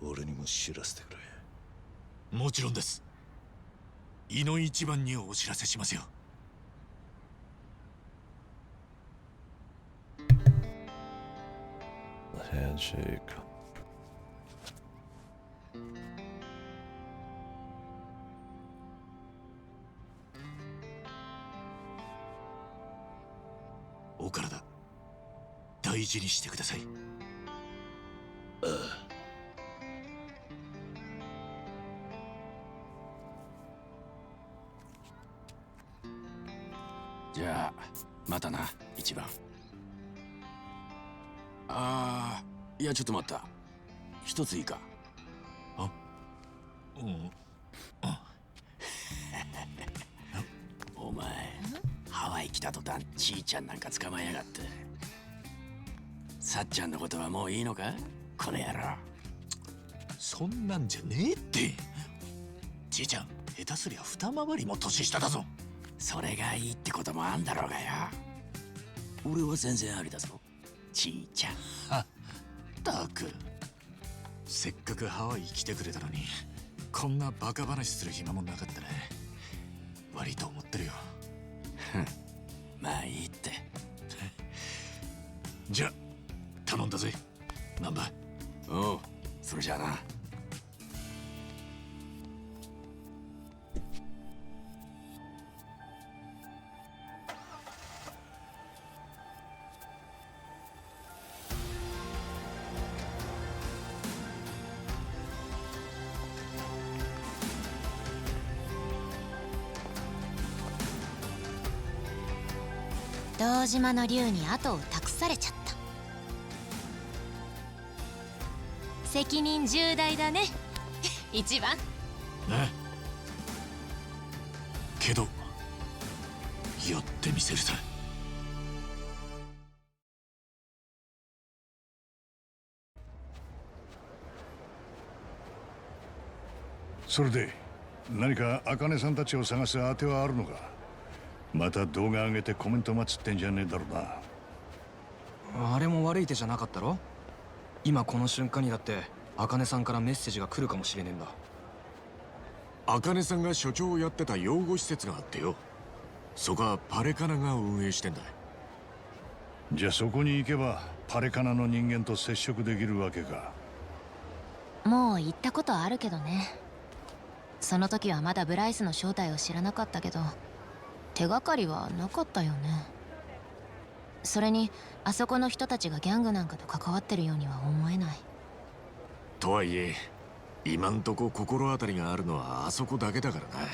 俺にも知らせてくれ。もちろんです。胃の一番にお知らせしますよ。Handshake. お体大事にしてください。じゃあまたな一番。いやちょっと待った。一ついいか。お前ハワイ来た途端ちーちゃんなんか捕まえやがって。さっちゃんのことはもういいのかこの野郎。そんなんじゃねえって。じいちゃん下手すりゃ二回りも年下だぞ。それがいいってこともあんだろうがよ。俺は全然ありだぞちーちゃん。ったくせっかくハワイ来てくれたのにこんなバカ話する暇もなかったね。悪いと思ってるよ。まあいいって。じゃあ頼んだぜナンバ。おうそれじゃあな。堂島の竜に後を託されちゃった。責任重大だね一番。ねけどやってみせるさ。それで何か茜さんたちを探す当てはあるのか。また動画上げてコメント待つってんじゃねえだろうな。あれも悪い手じゃなかったろ。今この瞬間にだって茜さんからメッセージが来るかもしれねえんだ。茜さんが所長をやってた養護施設があってよ。そこはパレカナが運営してんだ。じゃあそこに行けばパレカナの人間と接触できるわけか。もう行ったことあるけどね。その時はまだブライスの正体を知らなかったけど手がかりはなかったよね。それにあそこの人たちがギャングなんかと関わってるようには思えない。とはいえ今んとこ心当たりがあるのはあそこだけだからな。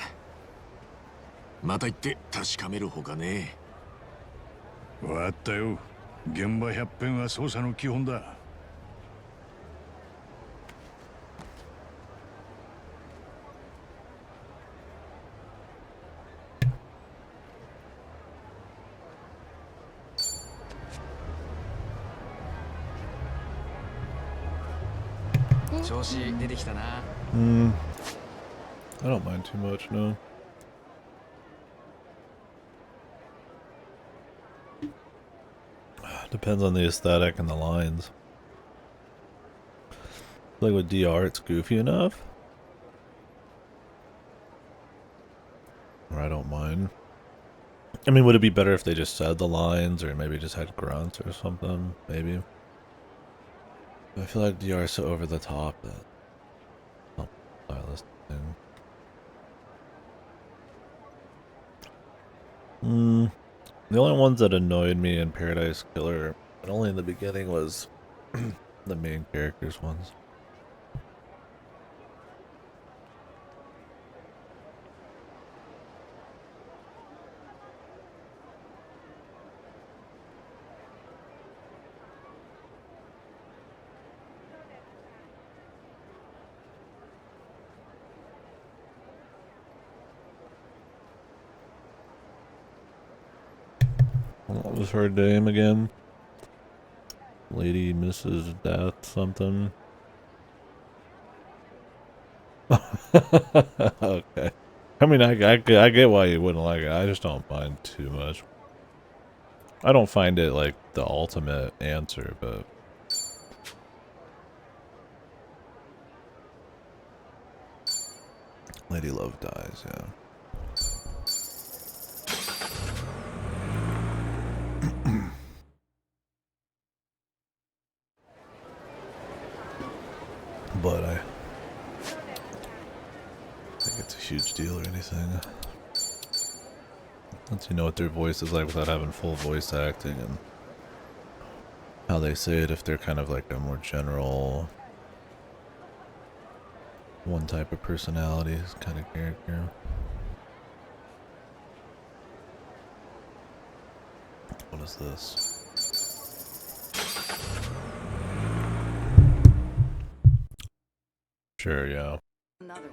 また行って確かめるほかねえ。わかったよ。現場百遍は捜査の基本だ。調子出てきたな。I don't mind too much, no. Depends on the aesthetic and the lines. Like with DR, it's goofy enough. Or I don't mind. I mean, would it be better if they just said the lines or maybe just had grunts or something? Maybe. I feel like DR is so over the top that it's not a stylistic thing. The only ones that annoyed me in Paradise Killer, and only in the beginning, was the main characters ones. What was her name again? Lady Mrs. Death something. Okay. I mean, I get why you wouldn't like it. I just don't mind too much. I don't find it like the ultimate answer, but Lady Love dies, yeah. But I think it's a huge deal or anything. Once you know what their voice is like without having full voice acting and how they say it, if they're kind of like a more general one type of personality kind of character. What is this? Sure, yeah. Another one.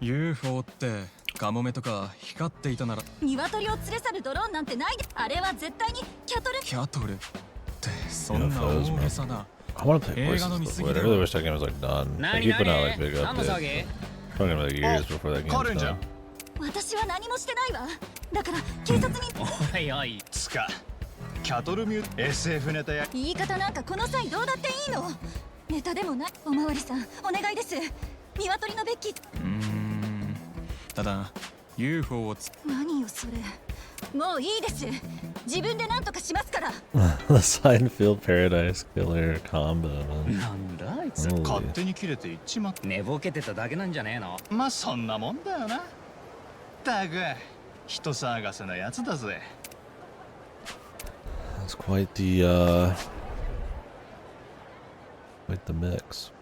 UFO ってガモメとか光っていたなら鶏を連れ去るドローンなんてないであれは絶対にキャトルキャトルってそんな大げさな I want to play voices though, but I really wish that game was like done. They keep putting out like big updates. Probably like years before that game's done. 私は何もしてないわだから警察においおいつかキャトルミュー SF ネタや言い方なんかこの際どうだっていいのネタでもないおまわりさんお願いです鶏のベッキーただ UFO を何よそれもういいです自分で何とかしますから The Seinfeld Paradise Killer combo, man. なんだあいつ勝手に切れていっちま寝ぼけてただけなんじゃねえのまあそんなもんだよなったく人騒がせなやつだぜ That's quite the mix. .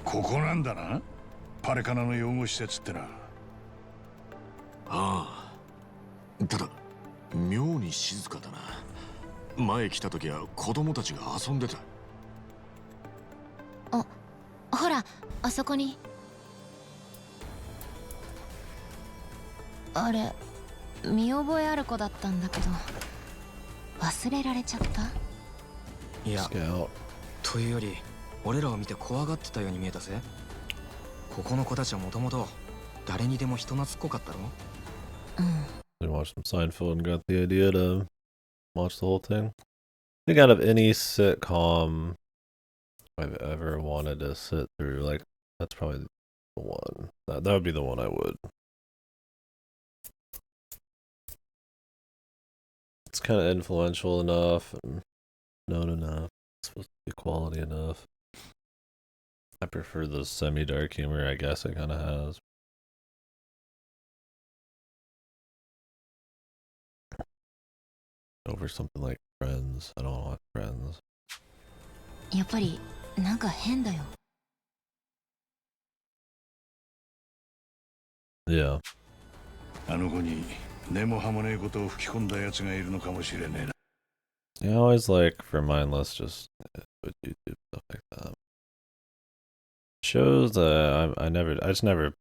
ここなんだなパレカナの養護施設ってなああただ妙に静かだな前来た時は子供たちが遊んでたほらあそこにあれ見覚えある子だったんだけど忘れられちゃったいやというより俺らを見て怖がってたように見えたぜここの子たちはもともと誰にでも人懐っこかったろWe watched some Seinfeld and got the idea to watch the whole thing. I think out of any sitcom I've ever wanted to sit through, like, that's probably the one. That would be the one I would. It's kind of influential enough and known enough. It's supposed to be quality enough. I prefer the semi-dark humor, I guess it kind of has. Over something like Friends. I don't watch Friends. やっぱりなんか変だよ Yeah. あの子に根も葉もねえことを吹き込んだやつがいるのかもしれねえな Yeah, I always like for mindless just put YouTube stuff like that. Shows I just never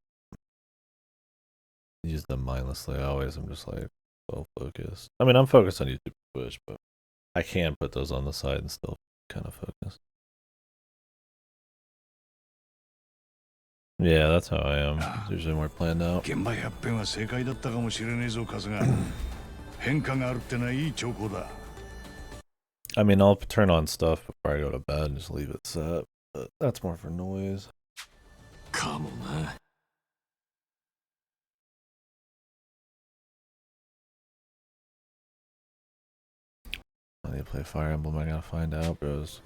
use them mindlessly. I always am just like so focused. I mean, I'm focused on YouTube and Twitch, but I can put those on the side and still kind of focus. Yeah, that's how I am. It's usually more planned out. 現場百遍は正解だったかもしれねえぞカズが変化があるってのはいい兆候だ I mean, I'll turn on stuff before I go to bed and just leave it set, but that's more for noise. かもな I need to play Fire Emblem. I gotta find out, bros.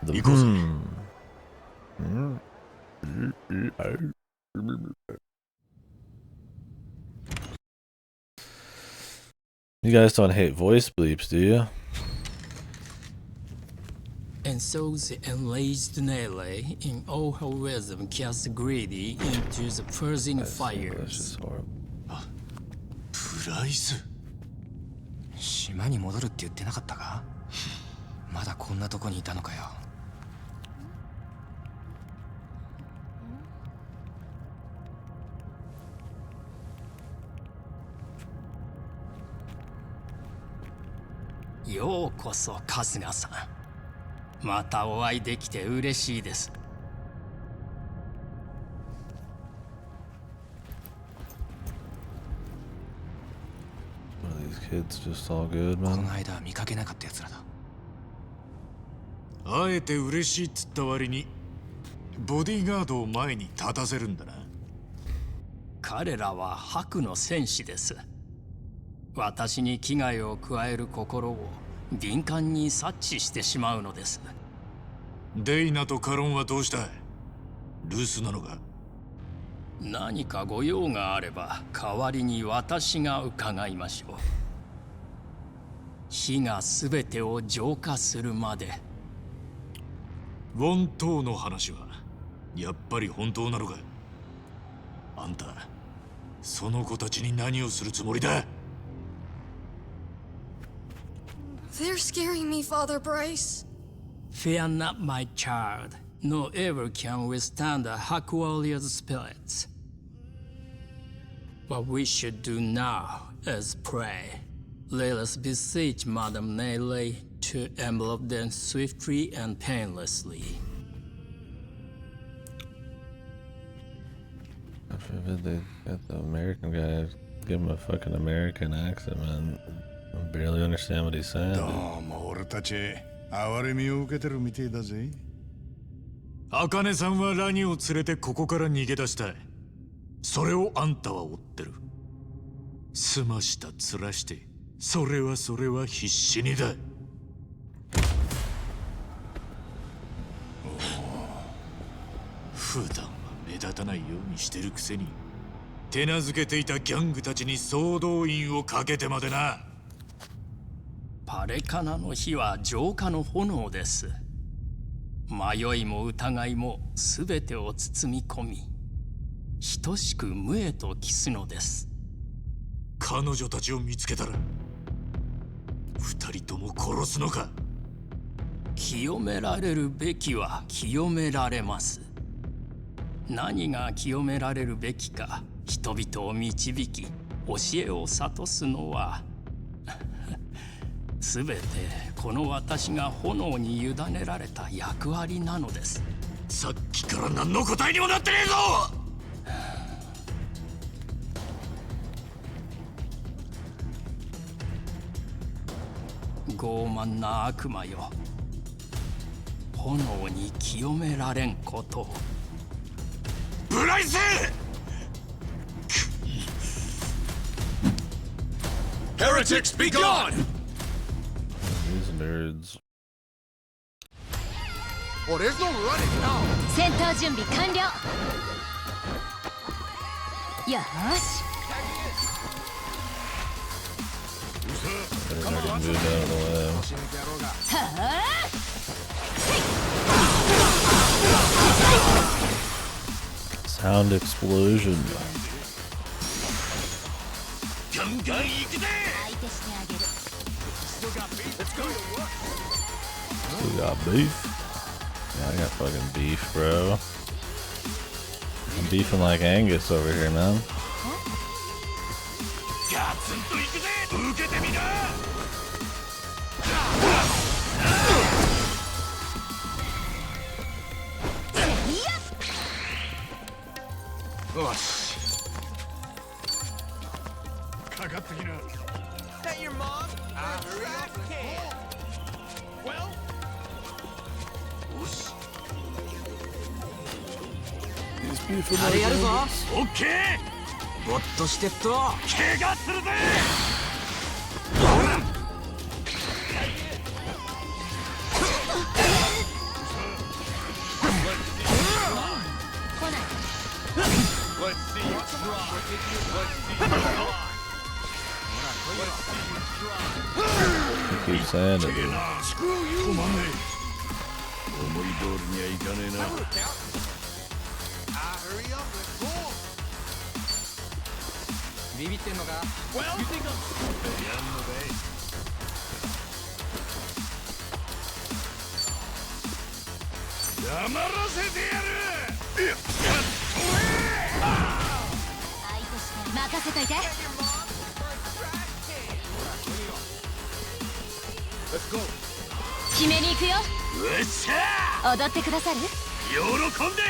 The You guys don't hate voice bleeps, do you? And so the enraged Nele in all her wisdom cast Greedy into the purging fires. プライス。島に戻るって言ってなかったか？まだこんなとこにいたのかよ。ようこそ春日さん。またお会いできて嬉しいです。These kids just all good, こ man. の間見かけなかった奴らだ。あえて嬉しいっつった割にボディーガードを前に立たせるんだな。彼らは白の戦士です。私に危害を加える心を敏感に察知してしまうのです。デイナとカロンはどうした？留守なのか？何かご用があれば代わりに私が伺いましょう。火が全てを浄化するまで。ウォン島の話はやっぱり本当なのか？あんたその子たちに何をするつもりだ？They're scaring me, Father Bryce. Fear not, my child. No evil can withstand the Hack Warrior's spirits. What we should do now is pray. Let us beseech Madame Nele to envelop them swiftly and painlessly. I forbid they got the American guy. Give him a fucking American accent, man. I barely understand what he's saying. どうも俺たち哀れみを受けてるみてえだぜ。茜さんはラニを連れてここから逃げ出したい。それをあんたは追ってる。すました面して、それは必死にだ。普段は目立たないようにしてるくせに、手なずけていたギャングたちに総動員をかけてまでな。パレカナの火は浄化の炎です。迷いも疑いも全てを包み込み、等しく無へと帰すのです。彼女たちを見つけたら二人とも殺すのか？清められるべきは清められます。何が清められるべきか、人々を導き教えを諭すのはすべてこの私が炎に委ねられた役割なのです。さっきから何の答えにもなってねえぞ。傲慢な悪魔よ、炎に清められんことを。ブライス！Heretics be gone! These nerds. 戦闘準備完了。よーし。Everybody move out of the way. はあ。 Sound explosion. ガンガン行くぜ。相手してあげる。We got beef. Yeah, I got fucking beef, bro. I'm beefing like Angus over here, man. ガツンと行くぜ。受けてみな。よし。かかってきな。Hey, your mom? I sure can. Well, よし。あれやるぞ。オッケー。ボットしてっと。怪我するぜ。He keeps saying it, dude. 止まんねえ。思い通りにはいかねえな。 Hurry up, let's go. ビビってんのか Well, you think I'm やんのかい。黙らせてやる。任せといて。 let's go. 決めに行くよ。うっしゃ踊ってくださる？喜んで。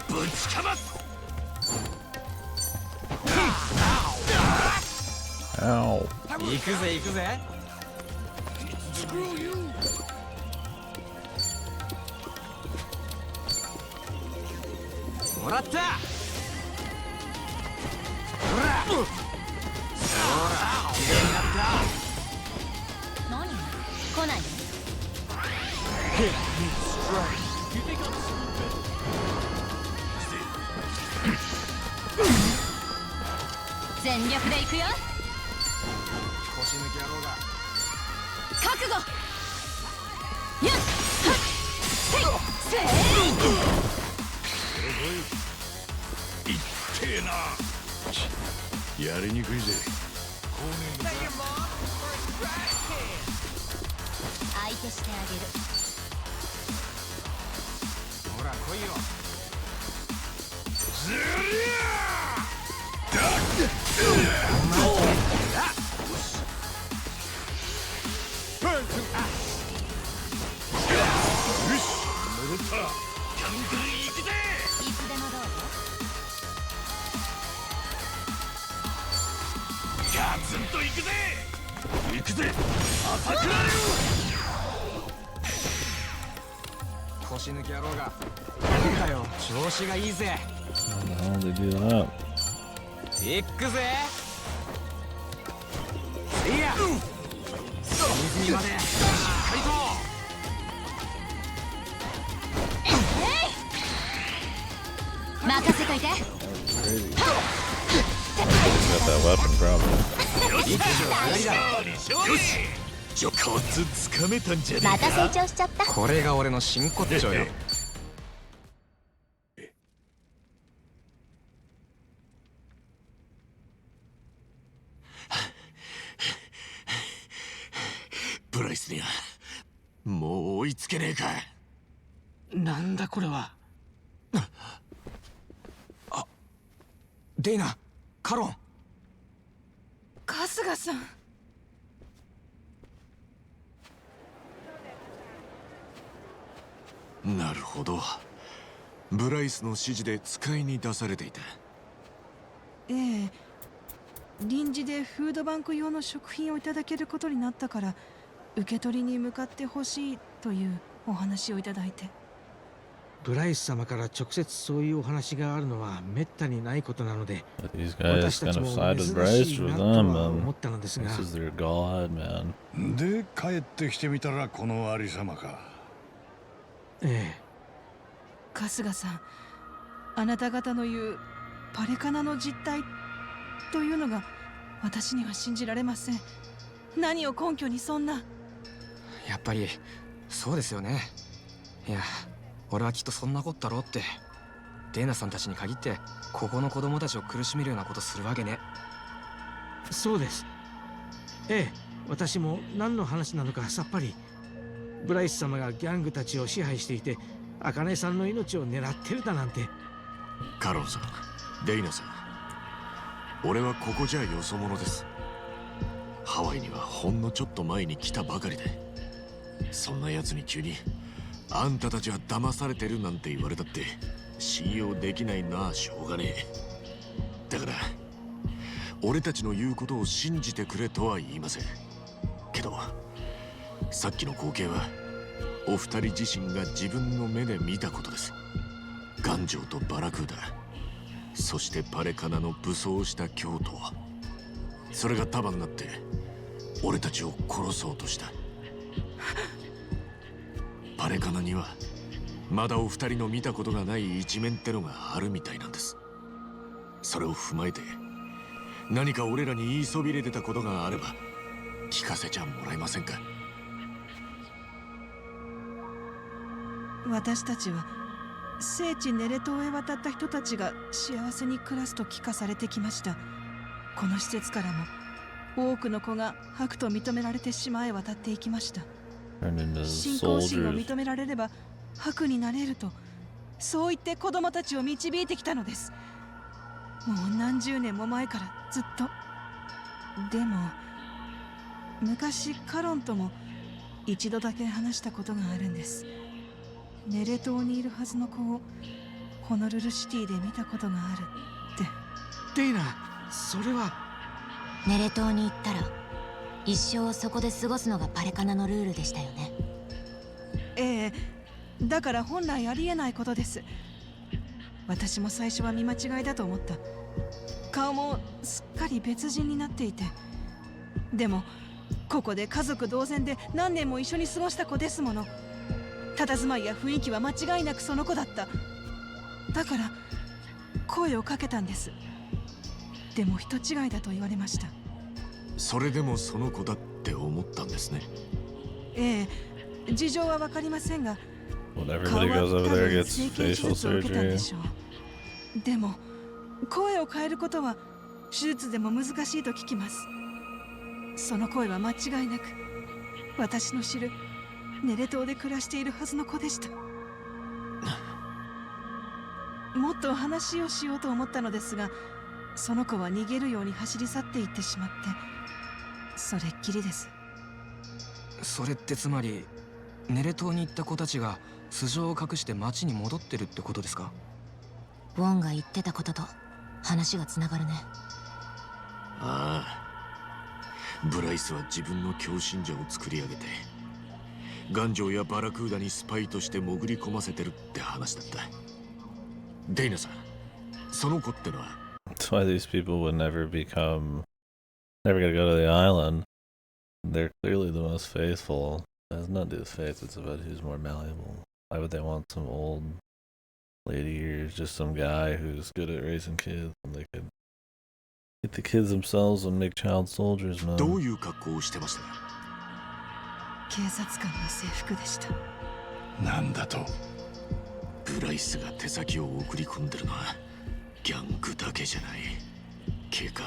ぶちかます。 Ow. 行くぜ行くぜ。もらった。ほら。ほら。綺麗になった。何？来ない。 You think I'm stupid? 全力で行くよ。腰抜き野郎が。覚悟。やっ。せい。せい。いってえな。やりにくいぜ。 Tell your mom for a trash can. 相手してあげる。ほら来いよ。ずりゃー。だっ。Burn to ash. よし、戻った。ガンガン行くぜ。いつでもどうぞ。ガツンと行くぜ。行くぜ。朝倉よ。腰抜き野郎が。なんだよ調子がいいぜ。 How do they do that? 行くぜ。いや。隅々まで。しっかりと。 任せといて。 Crazy. Got that weapon problem. 一丁上がりだ。よし。ちょコツつかめたんじゃねえか。また成長しちゃった。これが俺の真骨頂よ。ブライスにはもう追いつけねえか。なんだこれは。あ、デイナ、カロン。春日さん。なるほど。ブライスの指示で使いに出されていた。ええ、臨時でフードバンク用の食品をいただけることになったから受け取りに向かってほしいというお話をいただいて。ブライス様から直接そういうお話があるのはめったにないことなので、 These guys kind of side with Bryce with them, man. This is their god, man. で帰ってきてみたらこのありさまか。ええ。春日さん、あなた方の言うパレカナの実態というのが私には信じられません。何を根拠にそんな。やっぱりそうですよね。いや、俺はきっとそんなことだろうって。デーナさんたちに限ってここの子供たちを苦しめるようなことするわけね。そうです。ええ、私も何の話なのかさっぱり。ブライス様がギャングたちを支配していて、茜さんの命を狙ってるだなんて。カロンさん、デイナさん、俺はここじゃよそ者です。ハワイにはほんのちょっと前に来たばかりで、そんな奴に急にあんたたちは騙されてるなんて言われたって信用できないなあ。しょうがねえ。だから俺たちの言うことを信じてくれとは言いませんけど、さっきの光景はお二人自身が自分の目で見たことです。ガンジョーとバラクーダ、そしてパレカナの武装した京都、それが束になって俺たちを殺そうとした。パレカナにはまだお二人の見たことがない一面ってのがあるみたいなんです。それを踏まえて何か俺らに言いそびれてたことがあれば聞かせちゃもらえませんか。私たちは聖地ネレ島へ渡った人たちが幸せに暮らすと聞かされてきました。この施設からも多くの子が白と認められて島へ渡っていきました。信仰心を認められれば白になれると、そう言って子供たちを導いてきたのです。もう何十年も前からずっと。でも昔カロンとも一度だけ話したことがあるんです。ネレ島にいるはずの子をホノルルシティで見たことがあるって。デイナ、それは。ネレ島に行ったら一生をそこで過ごすのがパレカナのルールでしたよね。ええ、だから本来ありえないことです。私も最初は見間違いだと思った。顔もすっかり別人になっていて。でもここで家族同然で何年も一緒に過ごした子ですもの。佇まいや雰囲気は間違いなくその子だった。だから声をかけたんです。でも人違いだと言われました。それでもその子だって思ったんですね。ええ、事情はわかりませんが、 When 顔 everybody は goes 多 over there 分 gets 整形手 facial 術を受けたんで surgery. しょう。でも声を変えることは手術でも難しいと聞きます。その声は間違いなく私の知るネレ島で暮らしているはずの子でした。もっと話をしようと思ったのですが、その子は逃げるように走り去っていってしまって、それっきりです。それってつまりネレ島に行った子たちが素性を隠して町に戻ってるってことですか？ウォンが言ってたことと話がつながるね。ああ、ブライスは自分の強信者を作り上げてガンジョーやバラクーダにスパイとして潜り込ませてるって話だった。デイナさん、その子ってのは。 That's why these people would never never gonna go to the island. They're clearly the most faithful. It has nothing to do with faith, it's about who's more malleable. Why would they want some old lady or just some guy who's good at raising kids and they could get the kids themselves and make child soldiers, man? どういう格好をしてました？警察官の制服でした。なんだと？ブライスが手先を送り込んでるのはギャングだけじゃない。警官、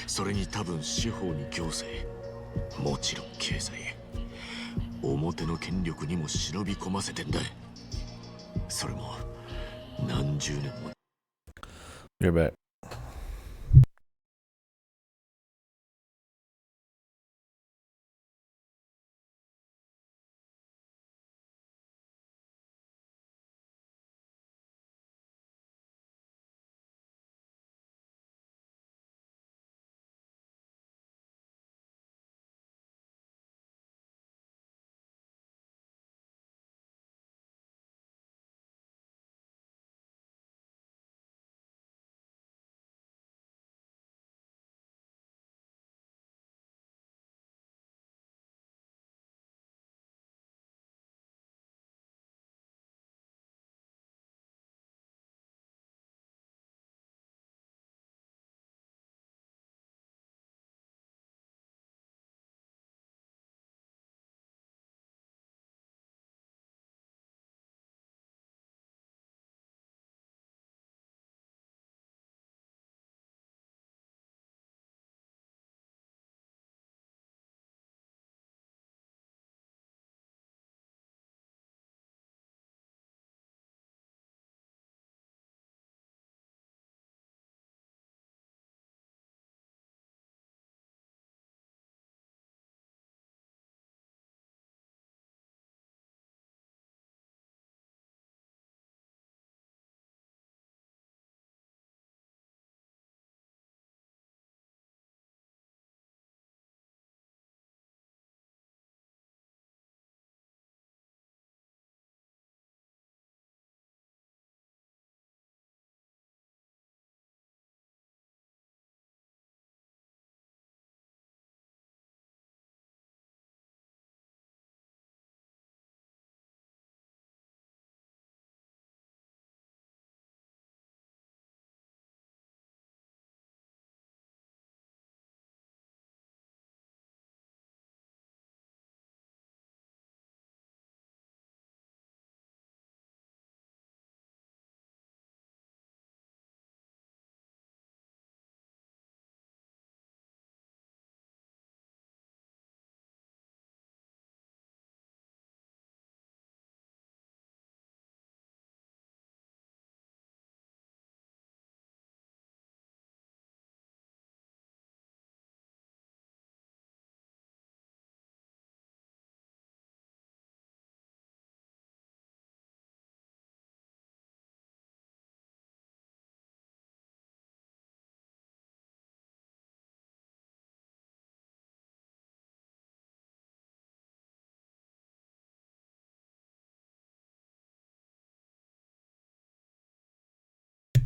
それに多分司法に行政、もちろん経済、表の権力にも忍び込ませてんだ。それも何十年も。 You're back.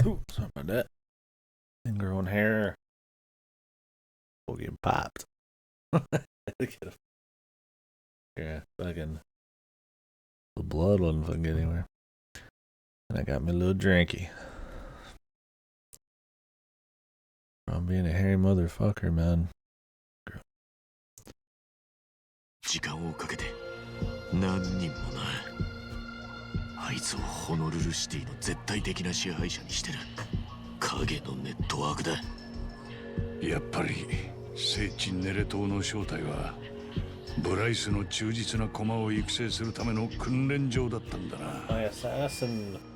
Sorry about that. Ingrown hair. We'll get popped. Yeah, fucking. The blood wouldn't fucking get anywhere. And I got me a little drinky. I'm being a hairy motherfucker, man. 時間をかけて何人もな。あいつをホノルルシティの絶対的な支配者にしてる影のネットワークだ。やっぱり聖地ネレ島の正体はブライスの忠実な駒を育成するための訓練場だったんだな。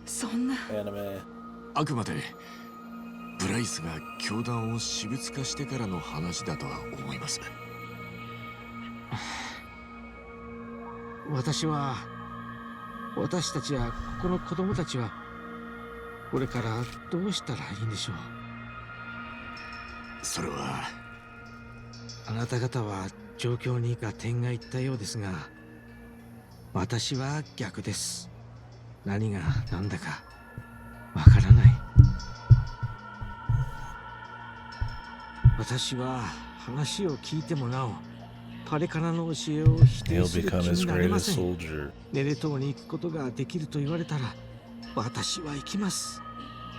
そんなあくまでブライスが教団を私物化してからの話だとは思います。私たちやここの子供たちはこれからどうしたらいいんでしょう。それはあなた方は状況に合点がいったようですが、私は逆です。何が何だかわからない。私は話を聞いてもなおパレカナの教えを否定する気になれません。ネレ島に行くことができると言われたら私は行きます。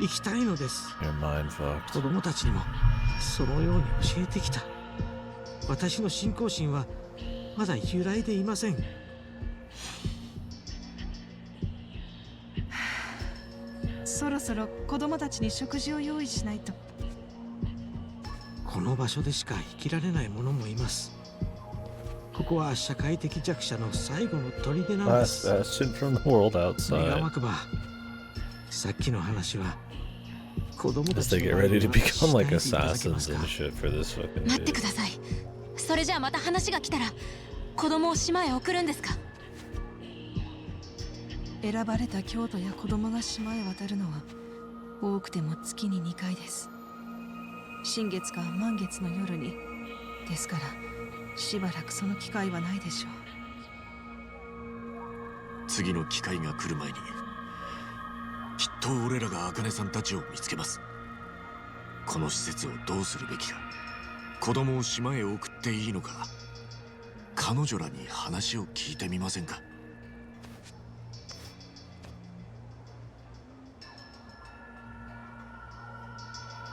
行きたいのです。子供たちにもそのように教えてきた。私の信仰心はまだ揺らいでいません。そろそろ子供たちに食事を用意しないと。この場所でしか生きられない者もいます。ここは社会的弱者の最後の砦なんです。願わくば、さっきの話は子供たちの待ってください。それじゃあまた話が来たら子供を島へ送るんですか？選ばれた教徒や子供が島へ渡るのは多くても月に2回です。新月か満月の夜に。ですからしばらくその機会はないでしょう。次の機会が来る前にきっと俺らが茜さんたちを見つけます。この施設をどうするべきか、子供を島へ送っていいのか、彼女らに話を聞いてみませんか？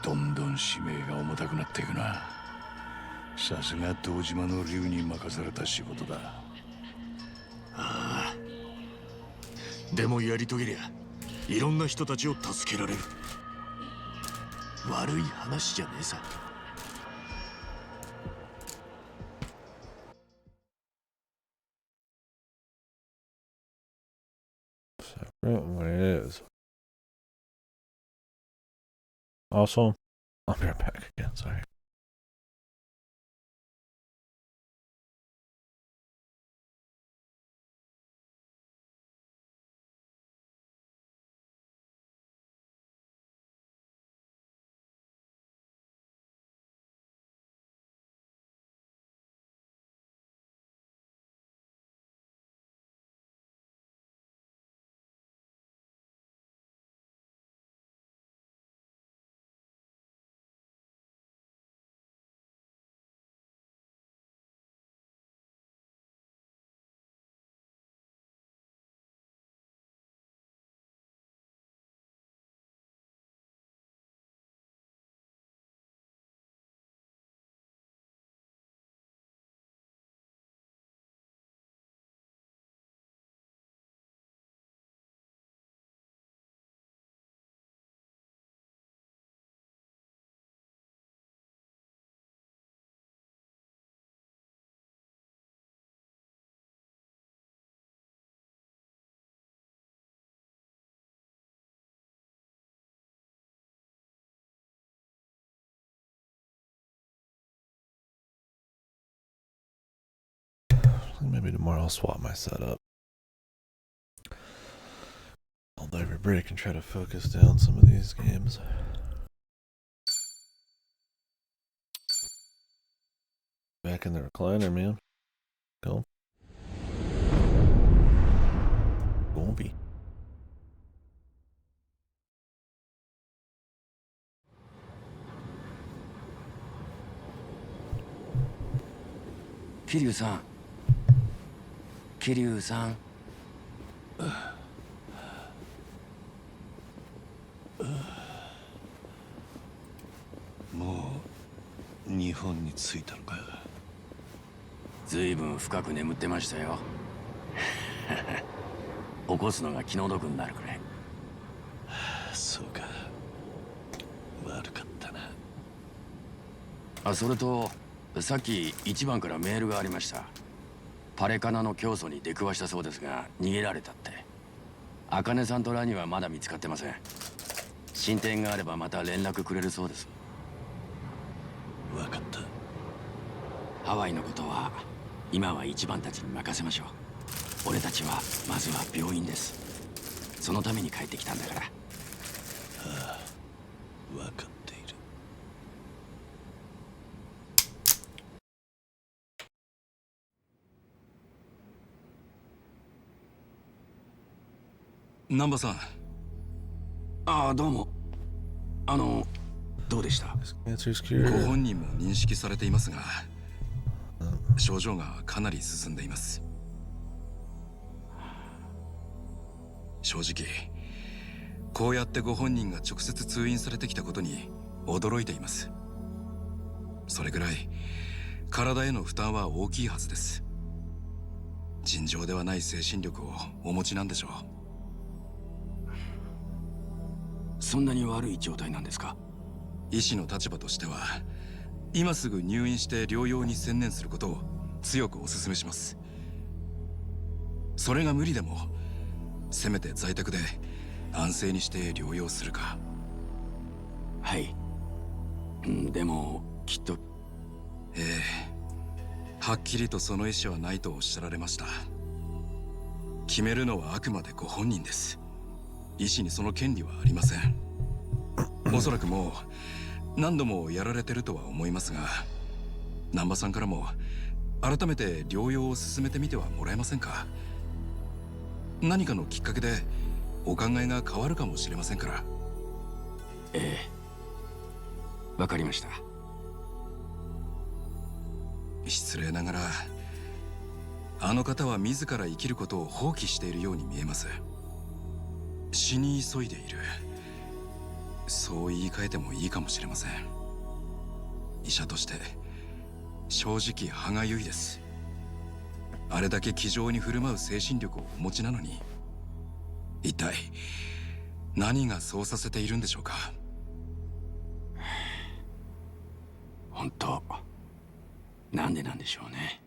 どんどん使命が重たくなっていくな。さすが堂島の竜に任された仕事だ。ああ、でもやり遂げりゃいろんな人たちを助けられる。悪い話じゃねえさ。What it is. Also, I'll be right back again. Sorry. Maybe tomorrow I'll swap my setup. I'll dive a break and try to focus down some of these games. Back in the recliner, man. Go. Won't be. 桐生さん。桐生さん。もう日本に着いたのか。ずいぶん深く眠ってましたよ。起こすのが気の毒になるくらい。そうか。悪かったな。あ、それとさっき一番からメールがありました。パレカナの教祖に出くわしたそうですが逃げられたって。茜さんとラニはまだ見つかってません。進展があればまた連絡くれるそうです。分かった。ハワイのことは今は一番たちに任せましょう。俺たちはまずは病院です。そのために帰ってきたんだから。ああ、分かっている。南波さん。ああ、どうも。どうでした？ご本人も認識されていますが、症状がかなり進んでいます。正直、こうやってご本人が直接通院されてきたことに驚いています。それぐらい体への負担は大きいはずです。尋常ではない精神力をお持ちなんでしょう。そんなに悪い状態なんですか？医師の立場としては、今すぐ入院して療養に専念することを強くお勧めします。それが無理でも、せめて在宅で安静にして療養するか。はい。でもきっと。ええ、はっきりとその意思はないとおっしゃられました。決めるのはあくまでご本人です。医師にその権利はありません。おそらくもう何度もやられてるとは思いますが、南波さんからも改めて療養を進めてみてはもらえませんか？何かのきっかけでお考えが変わるかもしれませんから。ええ、わかりました。失礼ながら、あの方は自ら生きることを放棄しているように見えます。死に急いでいる、そう言い換えてもいいかもしれません。医者として正直歯がゆいです。あれだけ気丈に振る舞う精神力をお持ちなのに、一体何がそうさせているんでしょうか。本当、なんでなんでしょうね。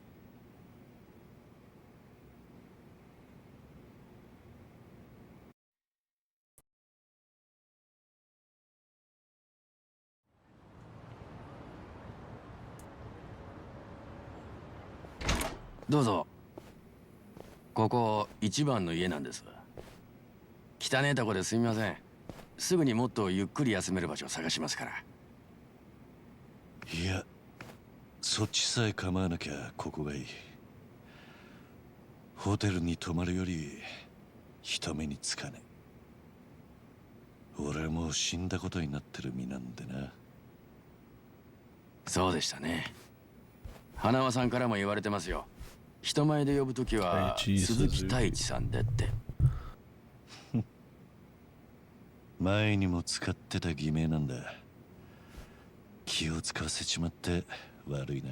どうぞ。ここ一番の家なんです。汚えとこですみません。すぐにもっとゆっくり休める場所を探しますから。いや、そっちさえ構わなきゃここがいい。ホテルに泊まるより人目につかねえ。俺はもう死んだことになってる身なんでな。そうでしたね。花輪さんからも言われてますよ。人前で呼ぶときは鈴木太一さんでって。前にも使ってた偽名なんだ。気を使わせちまって悪いな。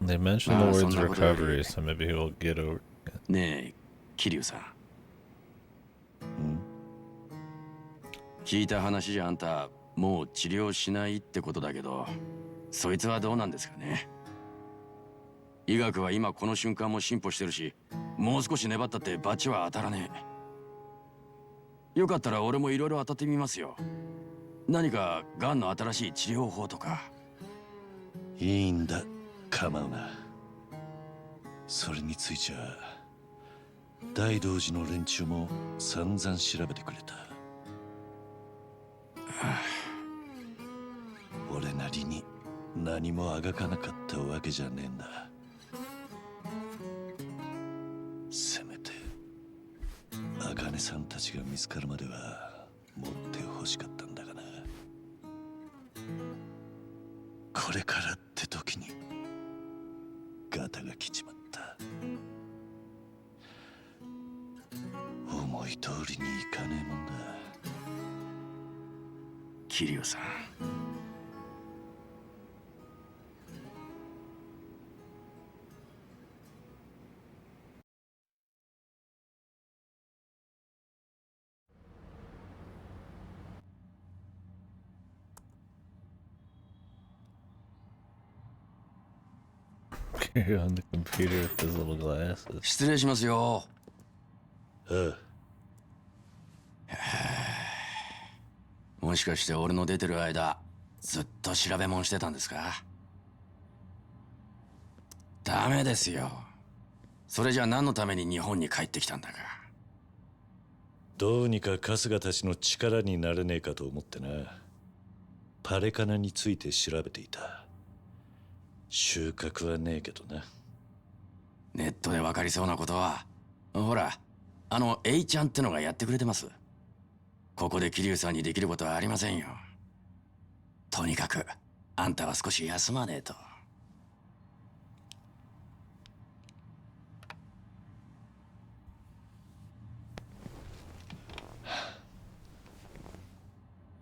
They mentioned the words recovery, so maybe he will get over. ねえ、桐生さん。聞いた話じゃあんたもう治療しないってことだけど、そいつはどうなんですかね。医学は今この瞬間も進歩してるし、もう少し粘ったってバチは当たらねえ。よかったら俺もいろいろ当たってみますよ。何か癌の新しい治療法とか。いいんだ、構うな。それについちゃ大道寺の連中も散々調べてくれた。俺なりに何もあがかなかったわけじゃねえんだ。せめて茜さんたちが見つかるまでは持ってほしかったんだがな。これからって時にガタが来ちまった。思い通りにいかねえもんだ。桐生さん。Carry on the computer with his little glasses. 失礼しますよ。もしかして俺の出てる間、ずっと調べ物してたんですか？ダメですよ。それじゃ何のために日本に帰ってきたんだか。どうにか春日たちの力になれねえかと思ってな。パレカナについて調べていた。収穫はねえけどな。ネットで分かりそうなことは、ほら、A ちゃんってのがやってくれてます。ここで桐生さんにできることはありませんよ。とにかく、あんたは少し休まねえと。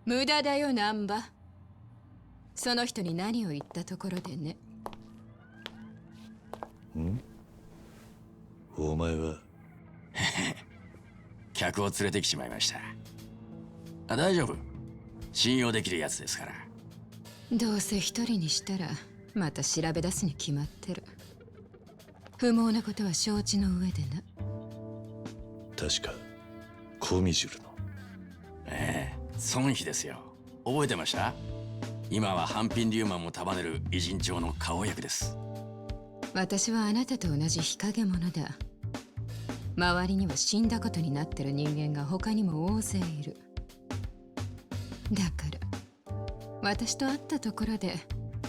無駄だよ、ナンバ。その人に何を言ったところでね。ん？お前は客を連れてきちまいました。大丈夫。信用できるやつですから。どうせ一人にしたらまた調べ出すに決まってる。不毛なことは承知の上でな。確かコミジュルの。ええ、孫妃ですよ。覚えてました？今はハンピンリューマンも束ねる偉人帳の顔役です。私はあなたと同じ日陰者だ。周りには死んだことになってる人間が他にも大勢いる。だから私と会ったところで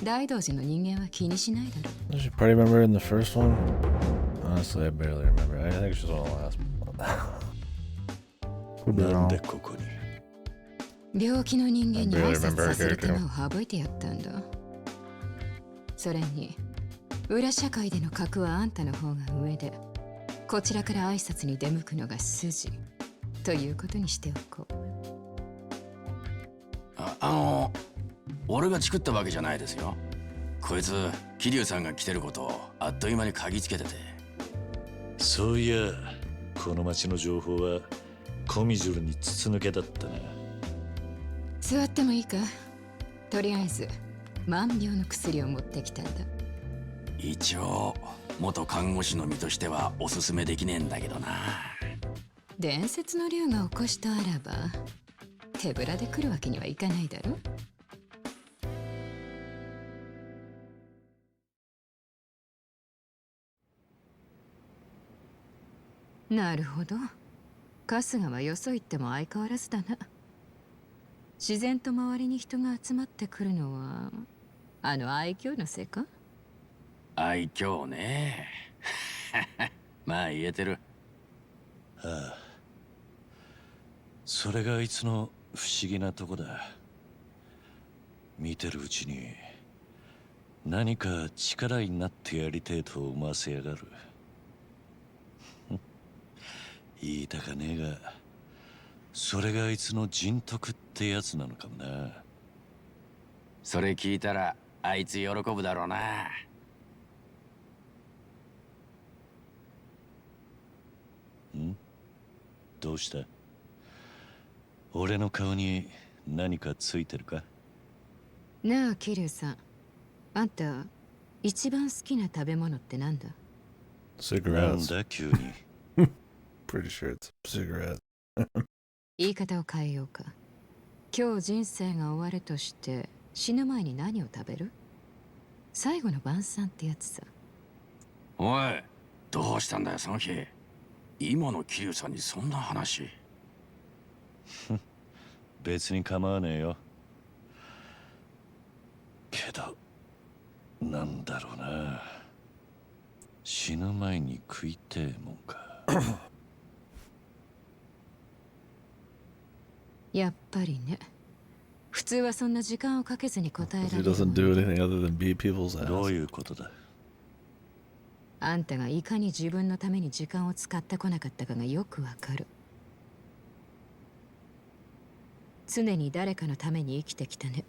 大道寺の人間は気にしないだろう。Was she party member in the first one? Honestly, I barely remember. I think she's one of the last one. なんでここに？病気の人間に挨拶させる手間を省いてやったんだ。それに裏社会での格はあんたの方が上で、こちらから挨拶に出向くのが筋ということにしておこう。俺がチクったわけじゃないですよ。こいつ桐生さんが来てることをあっという間に嗅ぎつけてて。そういや、この町の情報はコミジュルに筒抜けだったな。座ってもいいか？とりあえず万病の薬を持ってきたんだ。一応元看護師の身としてはおすすめできねえんだけどな。伝説の竜が起こしとあらば手ぶらで来るわけにはいかないだろ。なるほど。春日はよそ行っても相変わらずだな。自然と周りに人が集まってくるのは愛嬌のせいか？愛嬌ね。まあ言えてる。ああ、それがあいつの不思議なとこだ。見てるうちに何か力になってやりてえと思わせやがる。言いたかねえが、それがあいつの人徳ってやつなのかもな。それ聞いたらあいつ喜ぶだろうな。ん？どうした？俺の顔に何かついてるか？なあ、桐生さん。あんた、一番好きな食べ物ってなんだ？ Cigarettes. なんだ急に。Pretty sure it's cigarettes. 言い方を変えようか。今日人生が終わるとして死ぬ前に何を食べる？最後の晩餐ってやつさ。おい、どうしたんだよその日。今の桐生さんにそんな話。別に構わねえよ。けどなんだろうな、死ぬ前に食いてえもんか。やっぱりね。普通はそんな時間をかけずに答えられ He る。 doesn't do anything other than beat people's ass. どういうことだ？あんたがいかに自分のために時間を使ってこなかったかがよくわかる。常に誰かのために生きてきたね。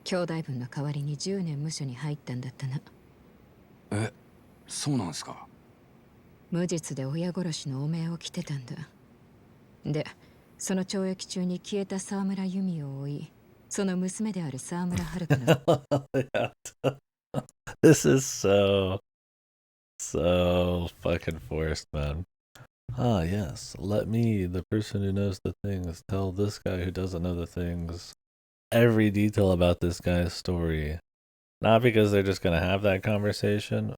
兄弟分の代わりに10年無所に入ったんだったな。え、そうなんすか。無実で親殺しの汚名を着てたんだ。で、その懲役中に消えた沢村由美を追い、その娘である沢村遥のThis is so fucking forced, man. Ah, yes. Let me, the person who knows the things, tell this guy who doesn't know the things every detail about this guy's story. Not because they're just gonna have that conversation,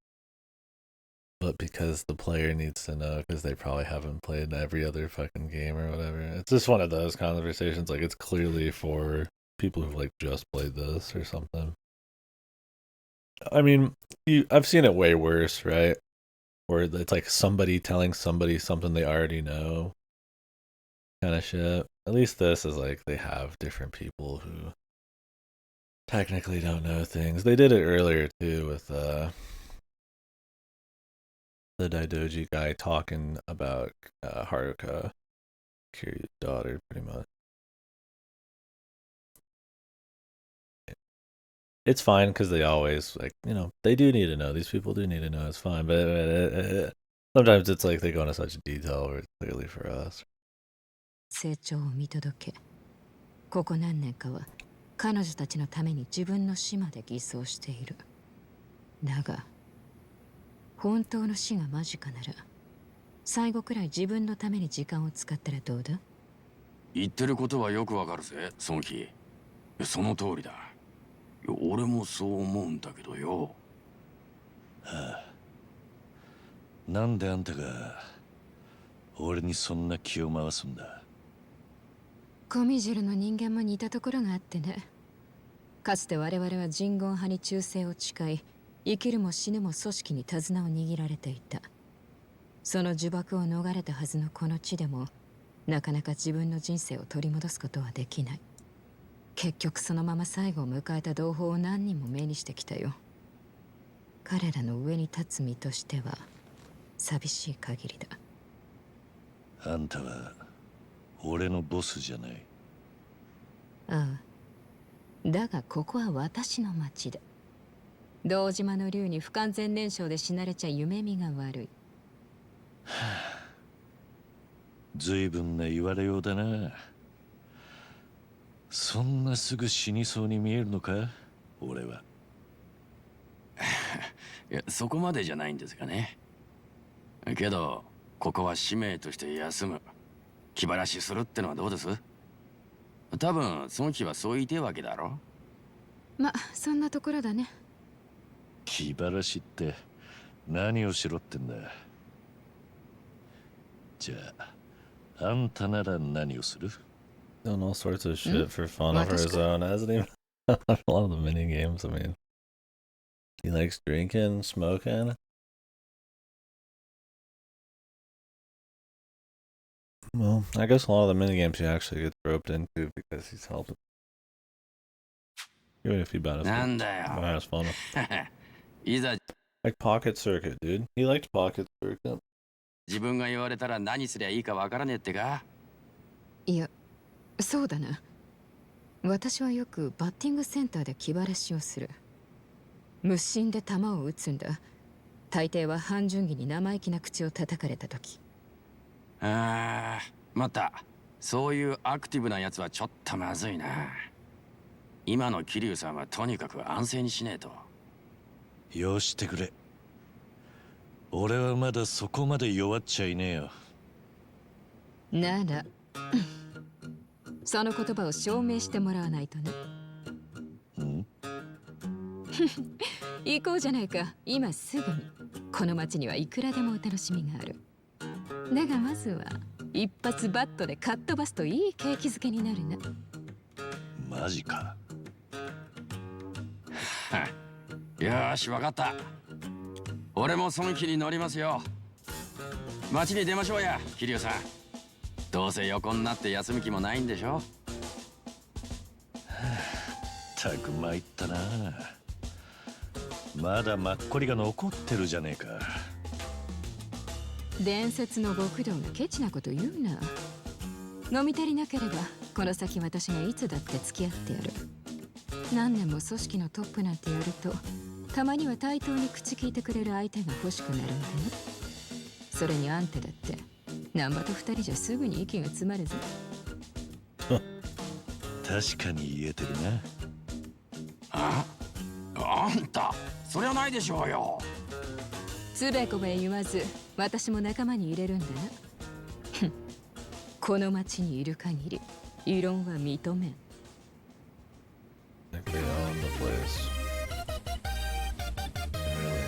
but because the player needs to know because they probably haven't played every other fucking game or whatever. It's just one of those conversations. Like, it's clearly for people who've like just played this or something. I mean, I've seen it way worse, right? Where it's like somebody telling somebody something they already know, kind of shit. At least this is like they have different people who technically don't know things. They did it earlier too with the Daidoji guy talking about Haruka, Kiryu's daughter, pretty much. It's fine because they always, like, you know, they do need to know. These people do need to know. It's fine. But sometimes it's like they go into such detail where it's clearly for us. 成長を見届け、ここ何年かは彼女たちのために自分の死まで偽装している。だが、本当の死が間近なら、最後くらい自分のために時間を使ったらどうだ？言ってることはよくわかるぜ、ソンキ。その通りだ。俺もそう思うんだけどよ。はあ、なんであんたが俺にそんな気を回すんだ？コミジルの人間も似たところがあってね。かつて我々は人言派に忠誠を誓い、生きるも死ぬも組織に手綱を握られていた。その呪縛を逃れたはずのこの地でも、なかなか自分の人生を取り戻すことはできない。結局そのまま最後を迎えた同胞を何人も目にしてきたよ。彼らの上に立つ身としては寂しい限りだ。あんたは俺のボスじゃない。ああ、だがここは私の町だ。堂島の竜に不完全燃焼で死なれちゃ夢見が悪い。ずいぶんな言われようだな。そんなすぐ死にそうに見えるのか、俺は。いや、そこまでじゃないんですがね。けど、ここは使命として休む。気晴らしするってのはどうです？多分、その日はそう言いてえわけだろ。ま、そんなところだね。気晴らしって何をしろってんだ。じゃあ、あんたなら何をするDoing all sorts of shit for fun of his own. Hasn't even a lot of the mini games. I mean, he likes drinking, smoking. Well, I guess a lot of the mini games he actually gets roped into because he's helping. Even if he has fun. Like Pocket Circuit, dude. He liked Pocket Circuit. 自分が言われたら何すりゃいいかわからねえってか？いや、そうだな。私はよくバッティングセンターで気晴らしをする。無心で球を打つんだ。大抵は半順義に生意気な口を叩かれた時。ああ、またそういうアクティブなやつはちょっとまずいな。今の桐生さんはとにかく安静にしねえと。よしてくれ。俺はまだそこまで弱っちゃいねえよ。ならその言葉を証明してもらわないとね。ん行こうじゃないか、今すぐに。この町にはいくらでもお楽しみがある。だがまずは一発バットでかっ飛ばすといい景気づけになるな。マジか。よーし、わかった。俺もその気に乗りますよ。町に出ましょうや、桐生さん。どうせ横になって休む気もないんでしょ。たく参ったな。まだマッコリが残ってるじゃねえか。伝説の極道がケチなこと言うな。飲み足りなければこの先私がいつだって付き合ってやる。何年も組織のトップなんてやるとたまには対等に口聞いてくれる相手が欲しくなるんでね。それにあんただって難波と二人じゃすぐに息が詰まるぞ。確かに言えてるな。あんたそりゃないでしょうよ。つべこべ言わず私も仲間に入れるんだな。この町にいる限り異論は認めん。Like they own the place. Really.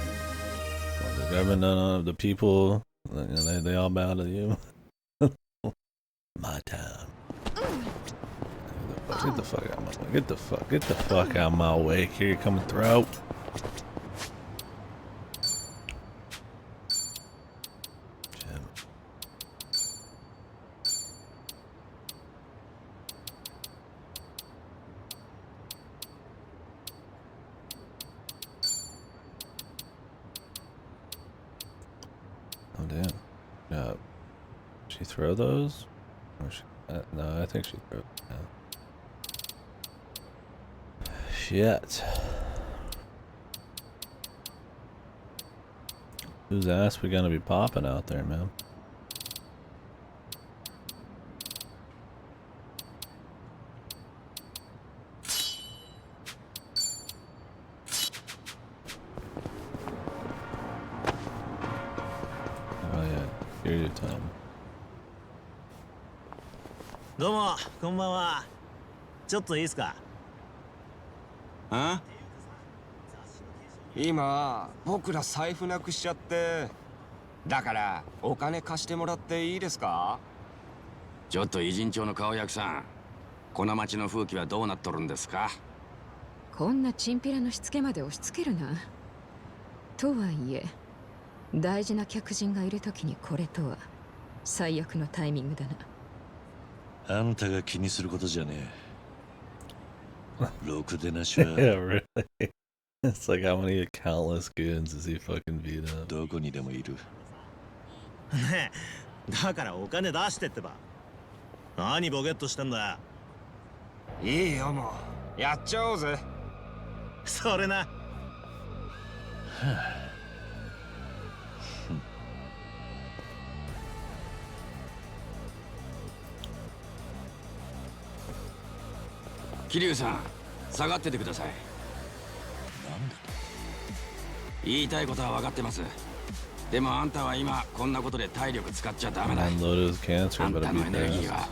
Well, the government don't own it, the people, they all bow to you. My town. Get the fuck out of my way. Get the fuck out of my way. Here you coming through. Oh damn. Yeah. She throw those? Or she, no, I think she threw it. Yeah. Shit. Whose ass we gonna be popping out there, man? Oh yeah, here you tell him. どうも、こんばんは。ちょっといいですか？あ？今、僕ら財布なくしちゃって。だから、お金貸してもらっていいですか？ちょっと偉人町の顔役さん、この町の風紀はどうなっとるんですか？こんなチンピラのしつけまで押し付けるな。とはいえ大事な客人がいる時にこれとは最悪のタイミングだな。あんたが気にすることじゃねえ。ろくでなしは。Yeah, really. It's like how many countless goons does he fucking beat up? どこにでもいる。ねえ、だからお金出してってば。何ボケっとしてんだ。いいよもう、やっちゃおうぜ。それな。はあ桐生さん、下がっててください。なんだと？言いたいことは分かってます。でもあんたは今こんなことで体力使っちゃダメだ。あんたのエネルギーは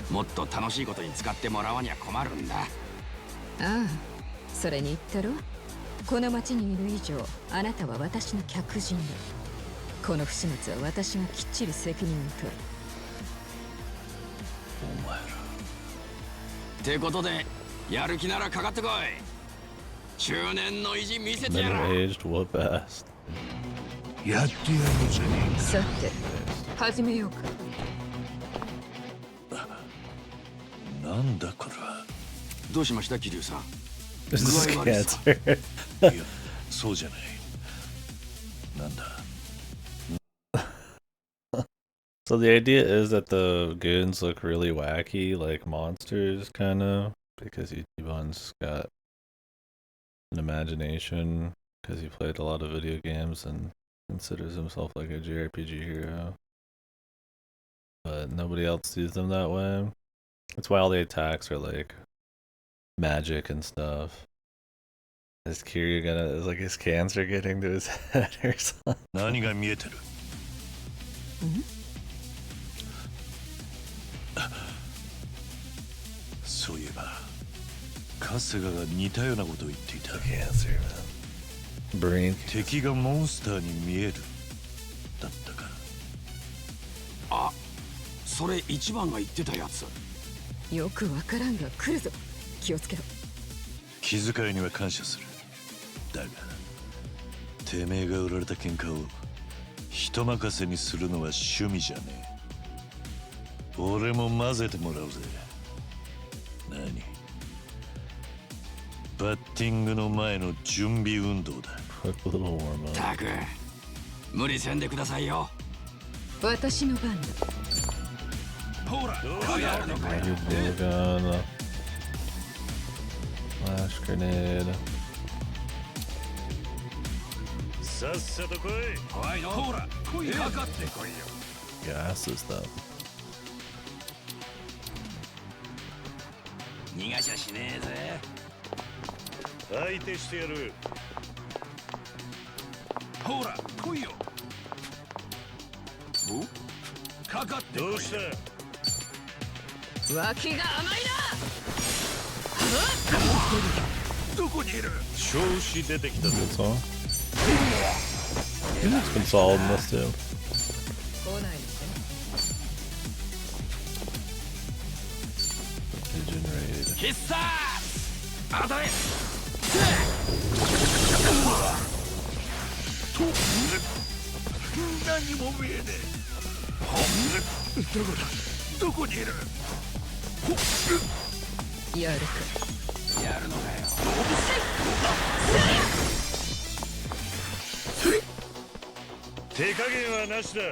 もっと楽しいことに使ってもらわにゃ困るんだ。ああ、それに言ったろ。この町にいる以上あなたは私の客人だ。この不始末は私がきっちり責任を取る。お前らってことでやる気ならかかってこい。中年の意地見せてやる。Middle-aged whoop ass. やってやるじゃねえか。さて始めようか。なんだこれは。どうしました桐生さん。This is cancer. いや、そうじゃない。なんだ。So the idea is that the goons look really wacky, like monsters, kind of, because Ichiban's got an imagination, because he played a lot of video games and considers himself like a JRPG hero. But nobody else sees them that way. That's why all the attacks are like magic and stuff. Is Kiryu is like his cancer getting to his head or something? 何が見えてる？そういえば春日が似たようなことを言っていた。敵がモンスターに見えるだったか。あ、それ一番が言ってたやつ。よくわからんが来るぞ。気をつけろ。気遣いには感謝する。だがてめえが売られた喧嘩を人任せにするのは趣味じゃねえ。俺も混ぜてもらうぜ。何？バッティングの前の準備運動だ。たく無理せんでくださいよ。私の番だ。ほら、どうやるのかよ。 Gun. Flash grenade. さっさと来い。怖いの。ほら、来い。かかってこいよ。 Gases though. 逃がしゃしねえぜ。相手してやる。ほら、来いよ。かかってこいよ。どうした？脇が甘いな。どこにいる？調子出てきたぞ。 Good song. He's been solid in this too. 来ないで。 Pigeon raid. 必殺。当たれ。と、何も見えねえ。どこだ？どこにいる？やるか。やるのかよ。手加減はなしだ。遊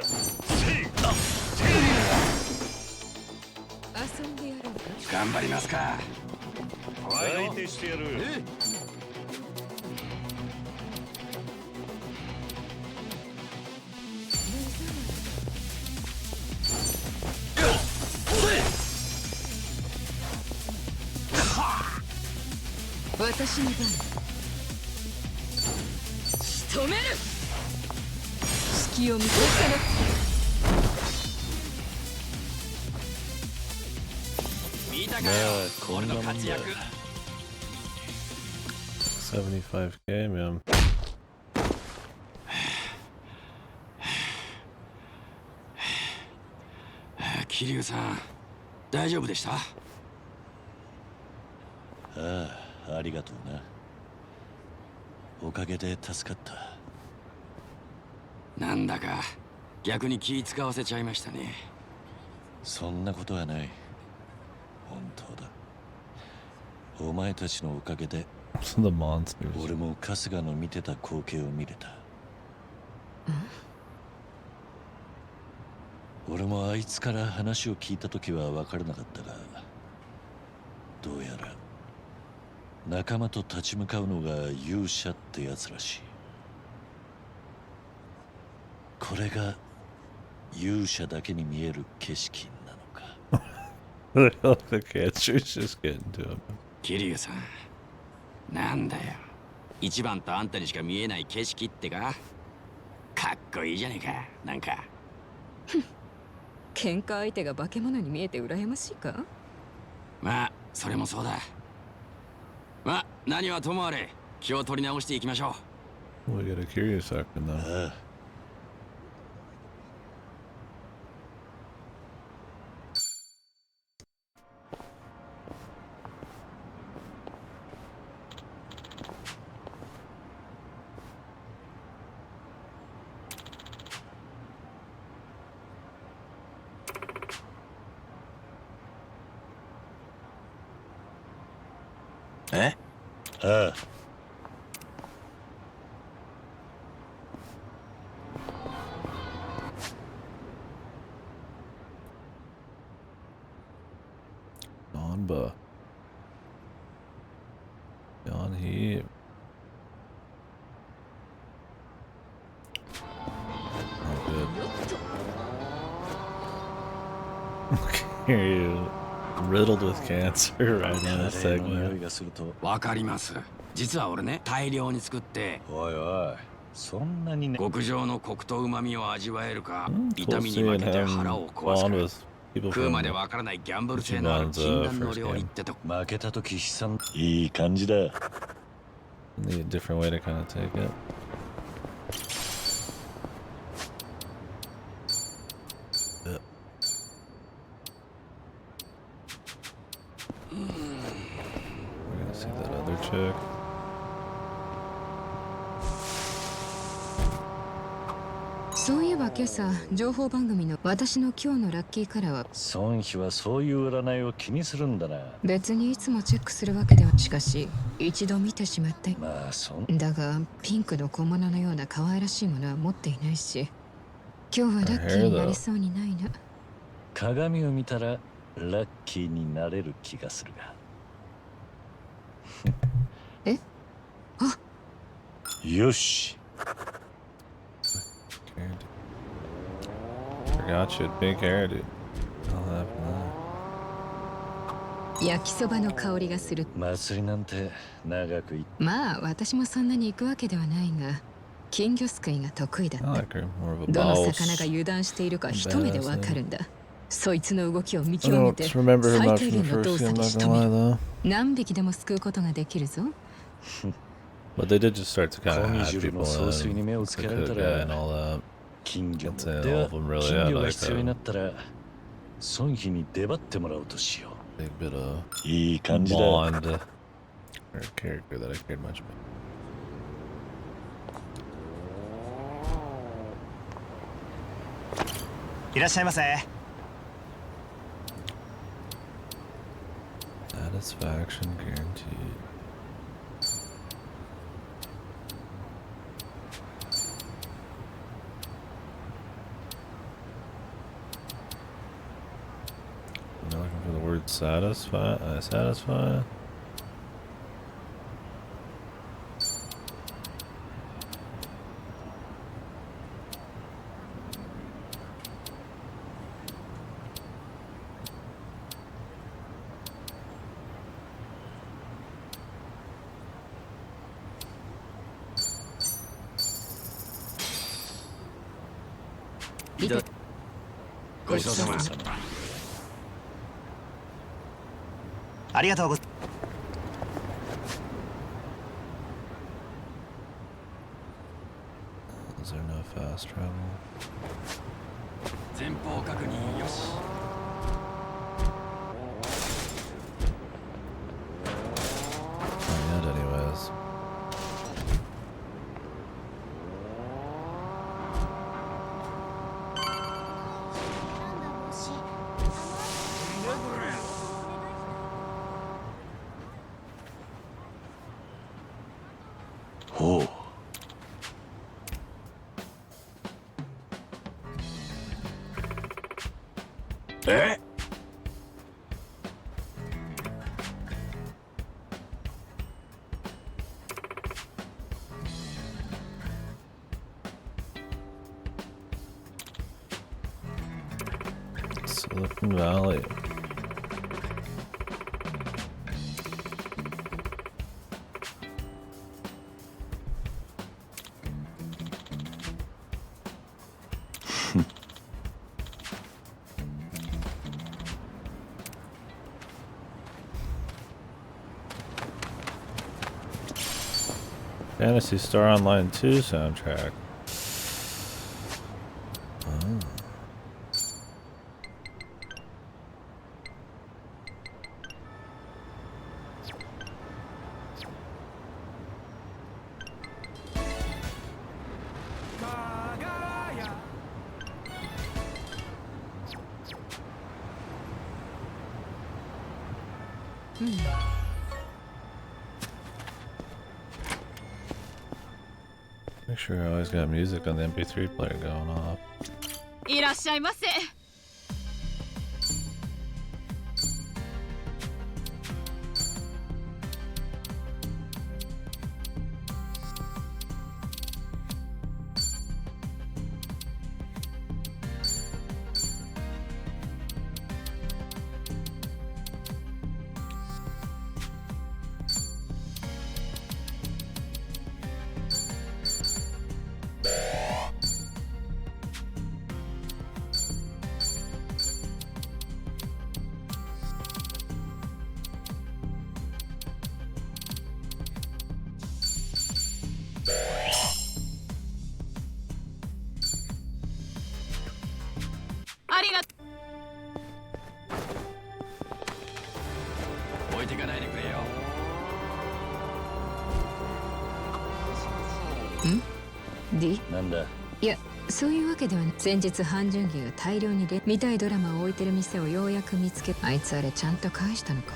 んでやろうか。頑張りますか。相手してやる。私の番だ。仕留める。隙を見せつけな。見たかよ。俺の活躍。 75k, man. 桐生さん、大丈夫でした？ああ、ありがとうな。おかげで助かった。なんだか逆に気使わせちゃいましたね。そんなことはない。本当だ。お前たちのおかげで The monsters. 俺も春日の見てた光景を見れた。俺もあいつから話を聞いた時は分からなかったが、どうやら仲間と立ち向かうのが勇者ってやつらしい。これが勇者だけに見える景色なのか。The catcher's just getting to him. 桐生さん、なんだよ。一番とあんたにしか見えない景色ってか。かっこいいじゃねえか、なんか。喧嘩相手が化け物に見えて羨ましいか。まあ、それもそうだ。まあ、何はともあれ、気を取り直していきましょう。We got a curious second though. Donba. Don Heap. Oh, good. You're riddled with cancer right on a segment. わかります。実は俺ね、大量に作って。おいおい、そんなにね。極上のコクと旨味を味わえるか、痛みに負けて腹を壊すか。食うまでわからないギャンブル性のある禁断の料理ってと。負けた時悲惨。いい感じだ。Need a different way to kind of take it. We're gonna see that other chick. そういえば今朝情報番組の私の今日のラッキーカラーは、孫妃はそういう占いを気にするんだな。別にいつもチェックするわけでは、しかし一度見てしまって。まあだがピンクの小物のような可愛らしいものは持っていないし、今日はラッキーになりそうにないな。鏡を見たらラッキーになれる気がするが。え？あ、よし。Forgot you had big hair, dude. I'll have that. 焼きそばの香りがする。祭りなんて長くい。まあ私もそんなに行くわけではないが、金魚すくいが得意だった。 I like her. More of a どの boss. 魚が油断しているか一目でわかるんだ。そいつの動きを見 I 極め don't て remember her 最 much 低 from 限 the の動 first 作 game, に not 仕 gonna 留め lie る。 though. 何匹でも救うことができるぞ。But they did just start to kind of コニ add ジュル people の総帥に in. 目を The つけられ cook た guy ら and all that. 金魚 I'd say で all は of them really 金 had 魚が like 必要にな a ったら孫妃に出張ってもらおうとしよ big bit of う。いい感じだ。bond or character that I cared much about. いらっしゃいませ。 Satisfaction guaranteed. You're looking for the word satisfy? Satisfy? Go ごちそうさま。ありがとうございます。 Is there no fast travel? 前方確認よし。 Not yet, anyways. Oh. え？ Silicon Valley. Fantasy Star Online 2 soundtrack. Oh. Make sure I always got music on the MP3 player going off. いらっしゃいませ。ありがと置いてかないでくれよ。ん？ D？ なんだ？いや、そういうわけではない。先日半純義が大量に見たいドラマを置いてる店をようやく見つけ、あいつあれちゃんと返したのか？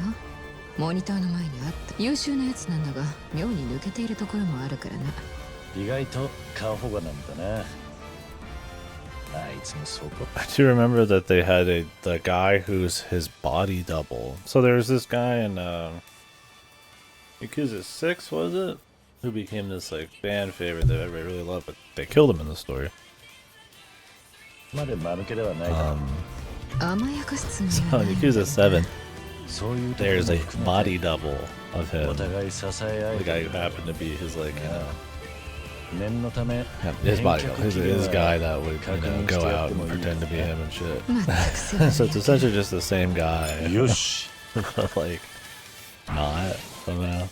モニターの前にあった。優秀なやつなんだが、妙に抜けているところもあるからな。意外と過保護なんだな。I do remember that they had the guy who's his body double. So there was this guy in Yakuza 6, was it? Who became this like fan favorite that everybody really loved, but they killed him in the story. So in Yakuza 7, there's a body double of him. The guy who happened to be his like his body double, his guy that would go out and pretend to be him and shit. So it's essentially just the same guy. But like not somehow.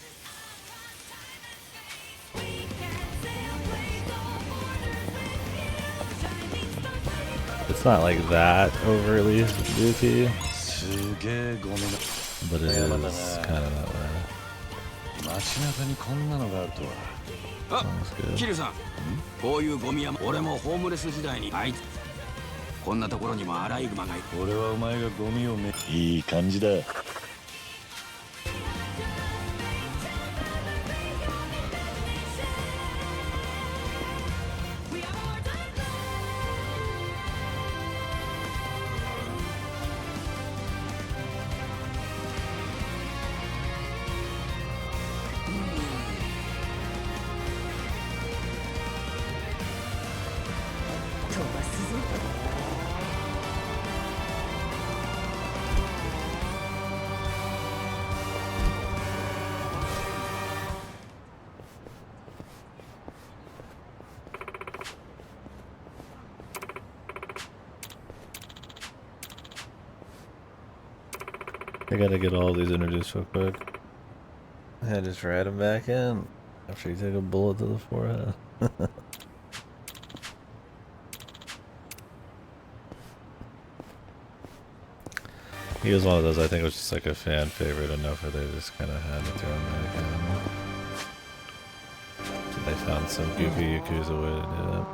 It's not like that overly goofy, but it is kind of that way. あ、キルさん。こういうゴミ山、俺もホームレス時代にあいつ。こんなところにもアライグマがいる。俺はお前がゴミをいい感じだ。I gotta get all these introduced real quick. I just write them back in after you take a bullet to the forehead. He was one of those, I think it was just like a fan favorite enough where they just kind of had to throw him back in. So they found some goofy Yakuza way to do that.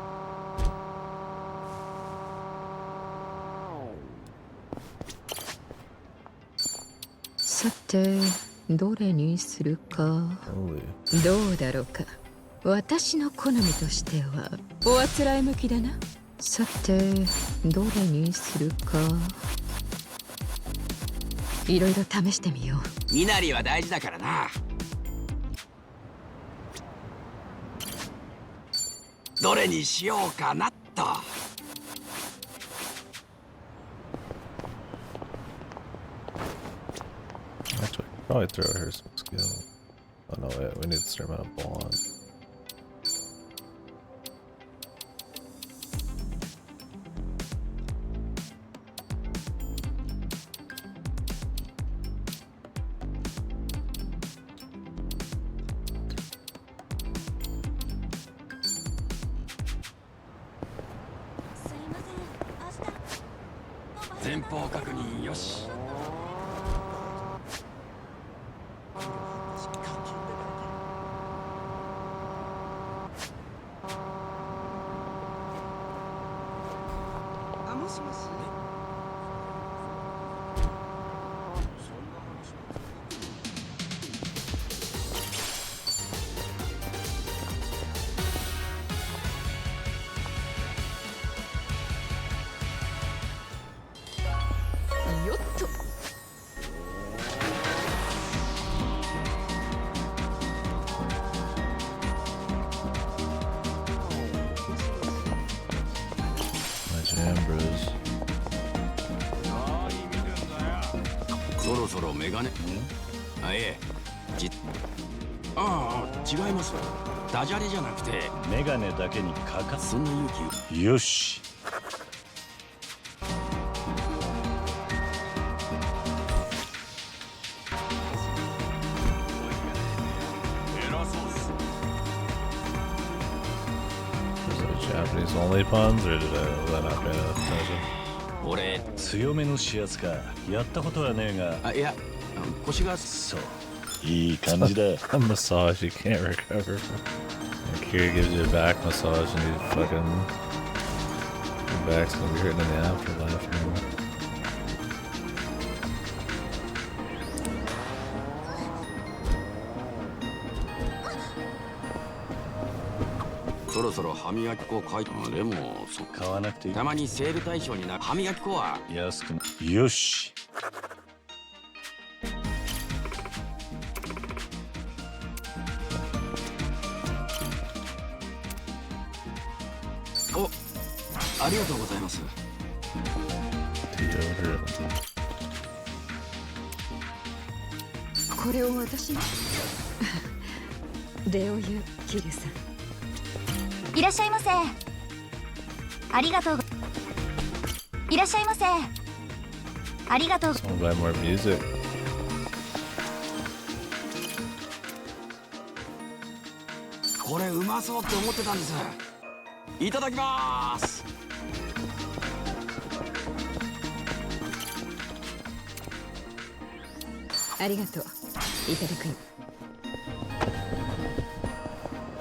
Sate, どれにするか。どうだろうか。私の好みとしてはおあつらい向きだな。さて、どれにするか。いろいろ試してみよう。身なりは大事だからな。どれにしようかなと。Actually, probably throw her some skill. Oh no, wait, we need to start out a bond.違います。ダジャレじゃなくてメガネだけにかかっそんな勇気。よし。Japanese only puns, or did I not pay attention? 俺強めの指圧かやったことはねえが。あ、いや、腰がそう。いい感じだ。A massage you can't recover from. Kira gives you a back massage and you fucking your back's gonna be hurting in the afterlife. そろそろ歯磨き粉買いでも買わなくていい。たまにセール対象になる歯磨き粉は安くな。よし。お、ありがとうございます。これを私に礼を言うキリュウさん。いらっしゃいませ。ありがとう。いらっしゃいませ。ありがとう。Someone buy more music. これうまそうって思ってたんです。いただきます。ありがとう。いただくよ。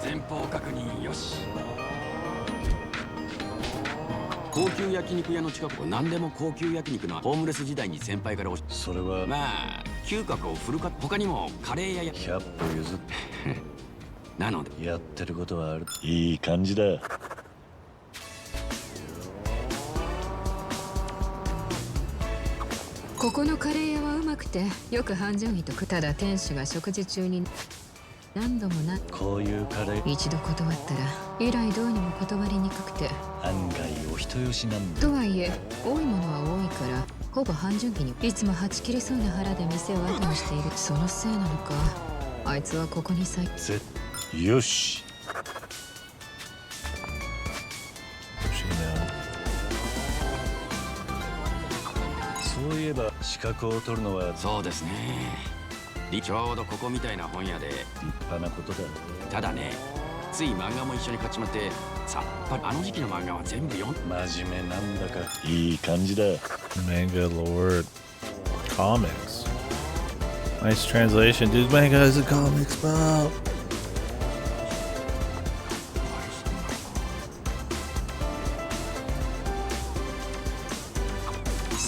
前方確認よし。高級焼肉屋の近く、何でも高級焼肉のホームレス時代に先輩からそれはまあ嗅覚をフルカット。他にもカレー屋や100歩譲ってなのでやってることはある。いい感じだ。ここのカレー屋はうまくてよく半純位とただ店主が食事中に何度もこういうカレー一度断ったら以来どうにも断りにくくて案外お人よしなんだ。とはいえ多いものは多いからほぼ半純期にいつもはち切れそうな腹で店を後にしている。そのせいなのかあいつはここによし。そういえば資格を取るのはそうですね。ちょうどここみたいな本屋で立派なことだ。ただね、つい漫画も一緒に買っちまってさっぱりあの時期の漫画は全部読ん真面目なんだかいい感じだ。 Manga Lord Comics. Nice translation, dude. Manga is a comics, bro.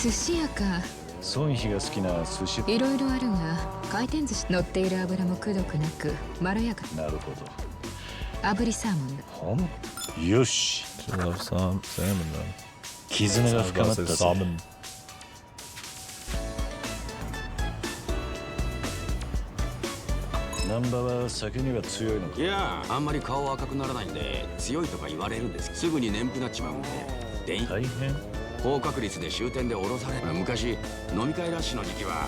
寿司屋か。孫妃が好きな寿司。いろいろあるが回転寿司乗っている油もくどくなくまろやか。なるほど。炙りサーモンだ。ほんよし。 I love salmon, though. 絆が深まったぜ。Salmon. ナンバは酒には強いのか。いやあんまり顔赤くならないんで強いとか言われるんです。すぐに眠くなっちまうんで大変。高確率で終点で降ろされる。昔飲み会ラッシュの時期は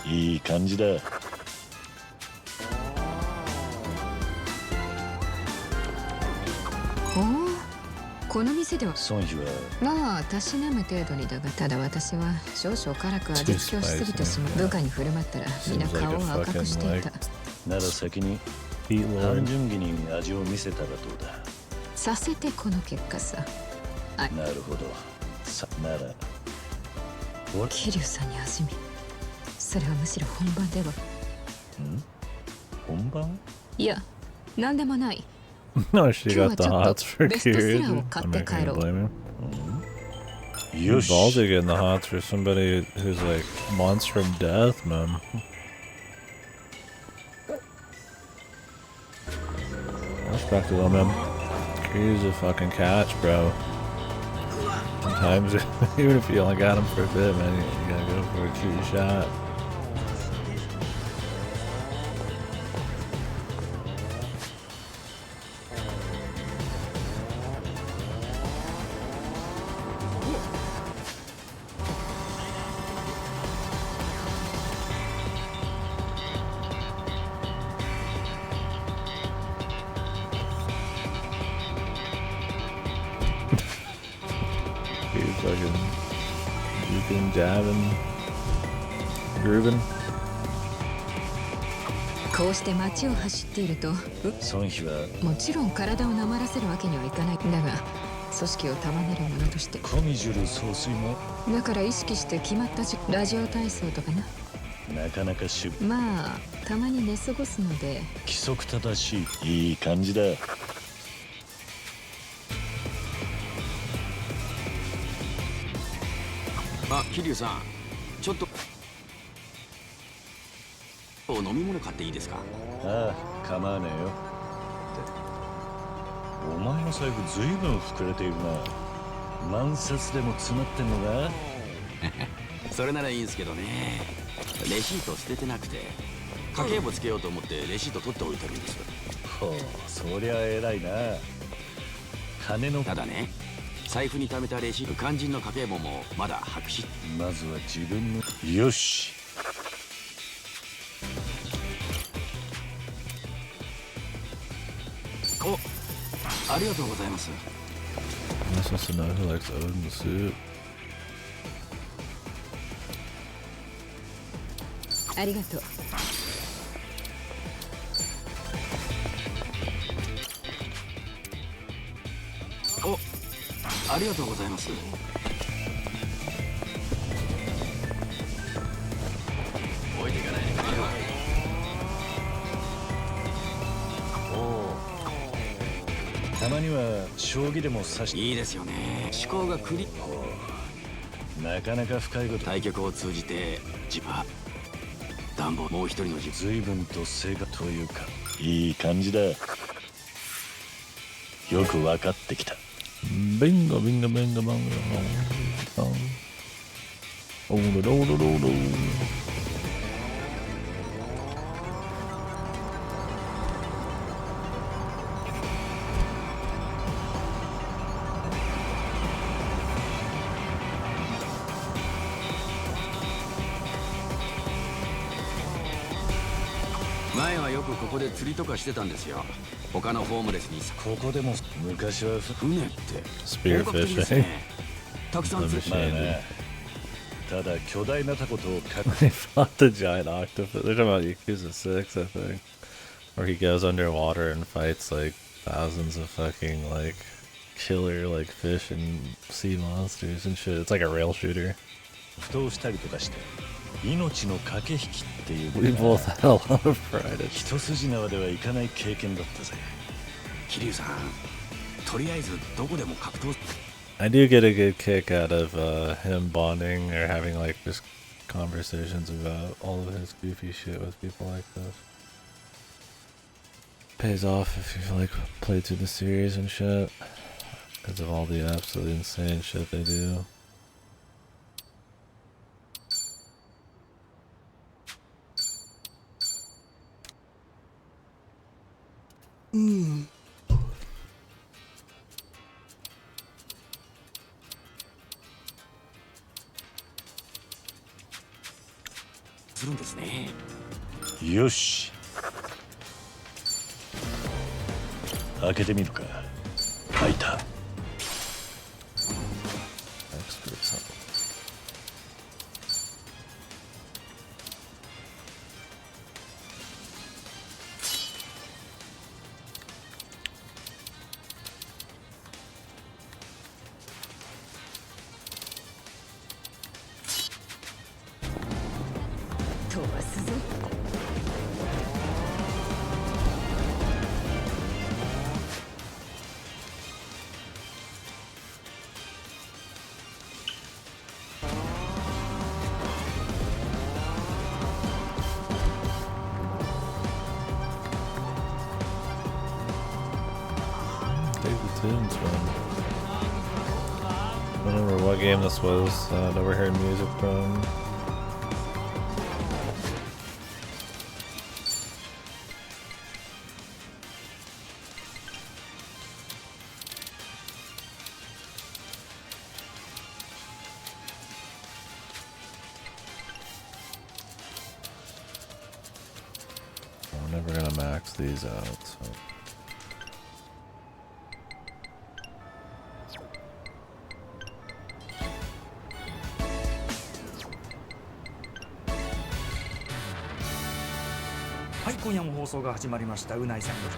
いい感じだ。おお、この店では孫妃はまあたしなむ程度にだが、ただ私は少々辛く味付けをしすぎてしまう。部下に振る舞ったらみんな顔を赤くしていた。なら先に半純義に味を見せたらどうだ。させてこの結果さ。なるほど。なら桐生さんに味見。それはむしろ本番では。本番？いや、なんでもない。No, she got the hots for ベストセ Kiryu. ラーを I'm 買って not 帰 gonna ろう。 blame him. Yo, Baldy getting the hots for somebody who's like months from death, man. Respect to them, man. Kiryu's a fucking catch, bro. Sometimes, even if you only got him for a bit, man, you gotta go for a cute shot. He's fucking juking, jabbing, grooving. こうして街を走っていると、孫妃はもちろん体をなまらせるわけにはいかない。だが組織を束ねる者としてコミジュル総帥もだから意識して決まったラジオ体操とかな。なかなかまあたまに寝過ごすので規則正しい。いい感じだ。あ、桐生さん、ちょっと飲み物買っていいですか？ああ、構わねえよ。お前の財布ずいぶん膨れているな。万札でも詰まってんのか？それならいいんすけどね。レシート捨ててなくて、家計簿つけようと思ってレシート取っておいてるんです。ほう、そりゃ偉いな。金のただね、財布に貯めたレシート、肝心の家計簿もまだ白紙。まずは自分の。よし。お、ありがとうございます。Am I supposed to know who likes Odin the suit? ありがとう。お、ありがとうございます。置いていかないでくれよ。おお。たまには将棋でも指して。いいですよね。思考がクリ。なかなか深いこと。対局を通じて自分は暖房もう一人の自分。随分と正確というかいい感じだ。よく分かってきた。Bingo, bingo, bingo, bingo, bingo. Oh, no, no, no, no, no. 前はよくここで釣りとかしてたんですよ。他のホームレスに。ここでも昔は船って Spear 本格的です fishing. ね。たくさん釣って。まあね。ただ巨大なタコと They fought the giant octopus. They're talking about Yakuza 6, I think. Where he goes underwater and fights like thousands of fucking like killer like fish and sea monsters and shit. It's like a rail shooter. ふとしたりとかして命の駆け引きっていう。 We both had a lot of pride. 一筋縄ではいかない経験だったぜ。桐生さん、とりあえずどこでも格闘。I do get a good kick out of him bonding or having like just conversations about all of his goofy shit with people like this. Pays off if you've like played through the series and shit because of all the absolutely insane shit they do. Mm. するんですね。よし。開けてみるか。開いた。飛ばすぞ。Tunes from. I don't remember what game this was. Never heard music from. I'm never gonna max these out, so.はい、今夜も放送が始まりました。うないさんより。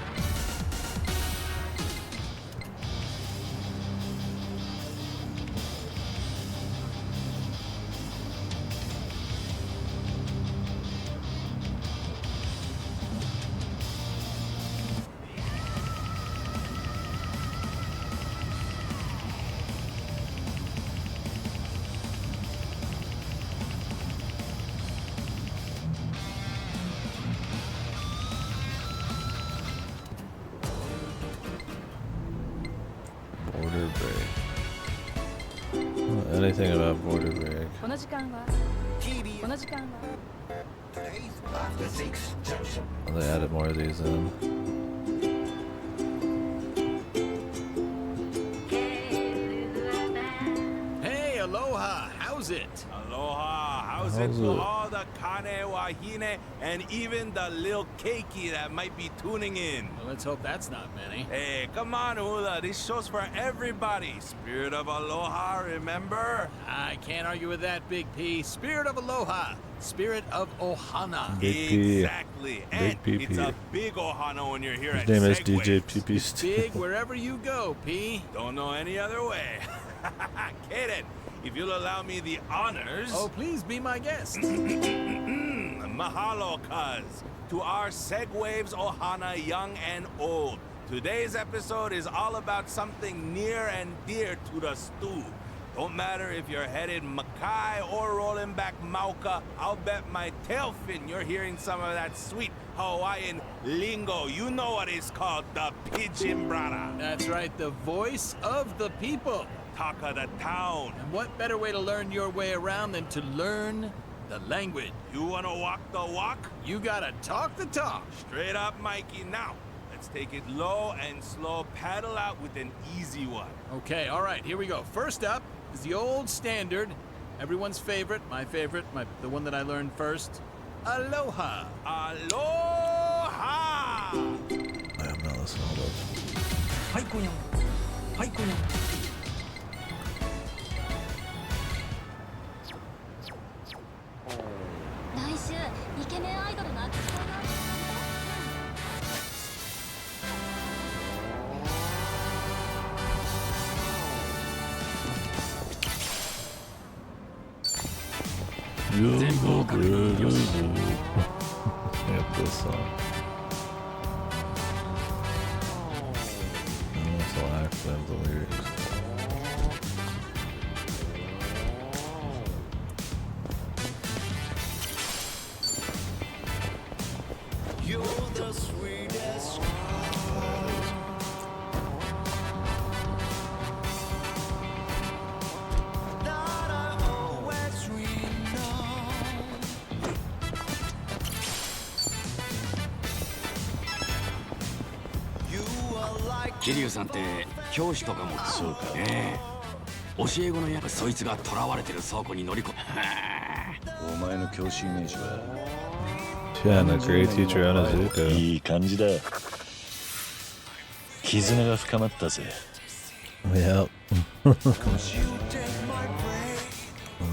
break. Anything about border break? この時間は Oh, they added more of these in. Hey, aloha. How's it? Aloha. How's it How's to it? all the Kane, Wahine, and even the lil keiki that might be tuning in? Well, let's hope that's not many. Hey, come on, Hula. This show's for everybody. Spirit of aloha, remember? I can't argue with that, Big P. Spirit of aloha. Spirit of ohana. Big P. Exactly. Big And P. it's a big ohana when you're here His at name is Segway. DJ PP It's Stu. big wherever you go, P. Don't know any other way. Kaden, if you'll allow me the honors... Oh, please be my guest. Mahalo, cuz. To our Segwaves Ohana, young and old. Today's episode is all about something near and dear to the stew. Don't matter if you're headed Mackay or rolling back Mauka, I'll bet my tail fin you're hearing some of that sweet Hawaiian lingo. You know what it's called, the Pidgin Brada. That's right, the voice of the people. Talk of the town. And what better way to learn your way around than to learn the language? You wanna walk the walk? You gotta talk the talk. Straight up, Mikey, now. Let's take it low and slow, paddle out with an easy one. Okay, all right, here we go. First up is the old standard, everyone's favorite, my favorite, the one that I learned first. Aloha. Aloha! I am not listening to this. はい今夜もはい今夜も 来週イケメンアイドルの握手会が I have this song. I also actually have the lyrics. You're the sweetest. That I always know. 桐生さんって教師とかもそうか教え子のやつそいつが囚われてる倉庫に乗り込むお前の教師イメージは Yeah, and a great teacher Anazuka. いい感じだ絆が深まったぜ Yep. The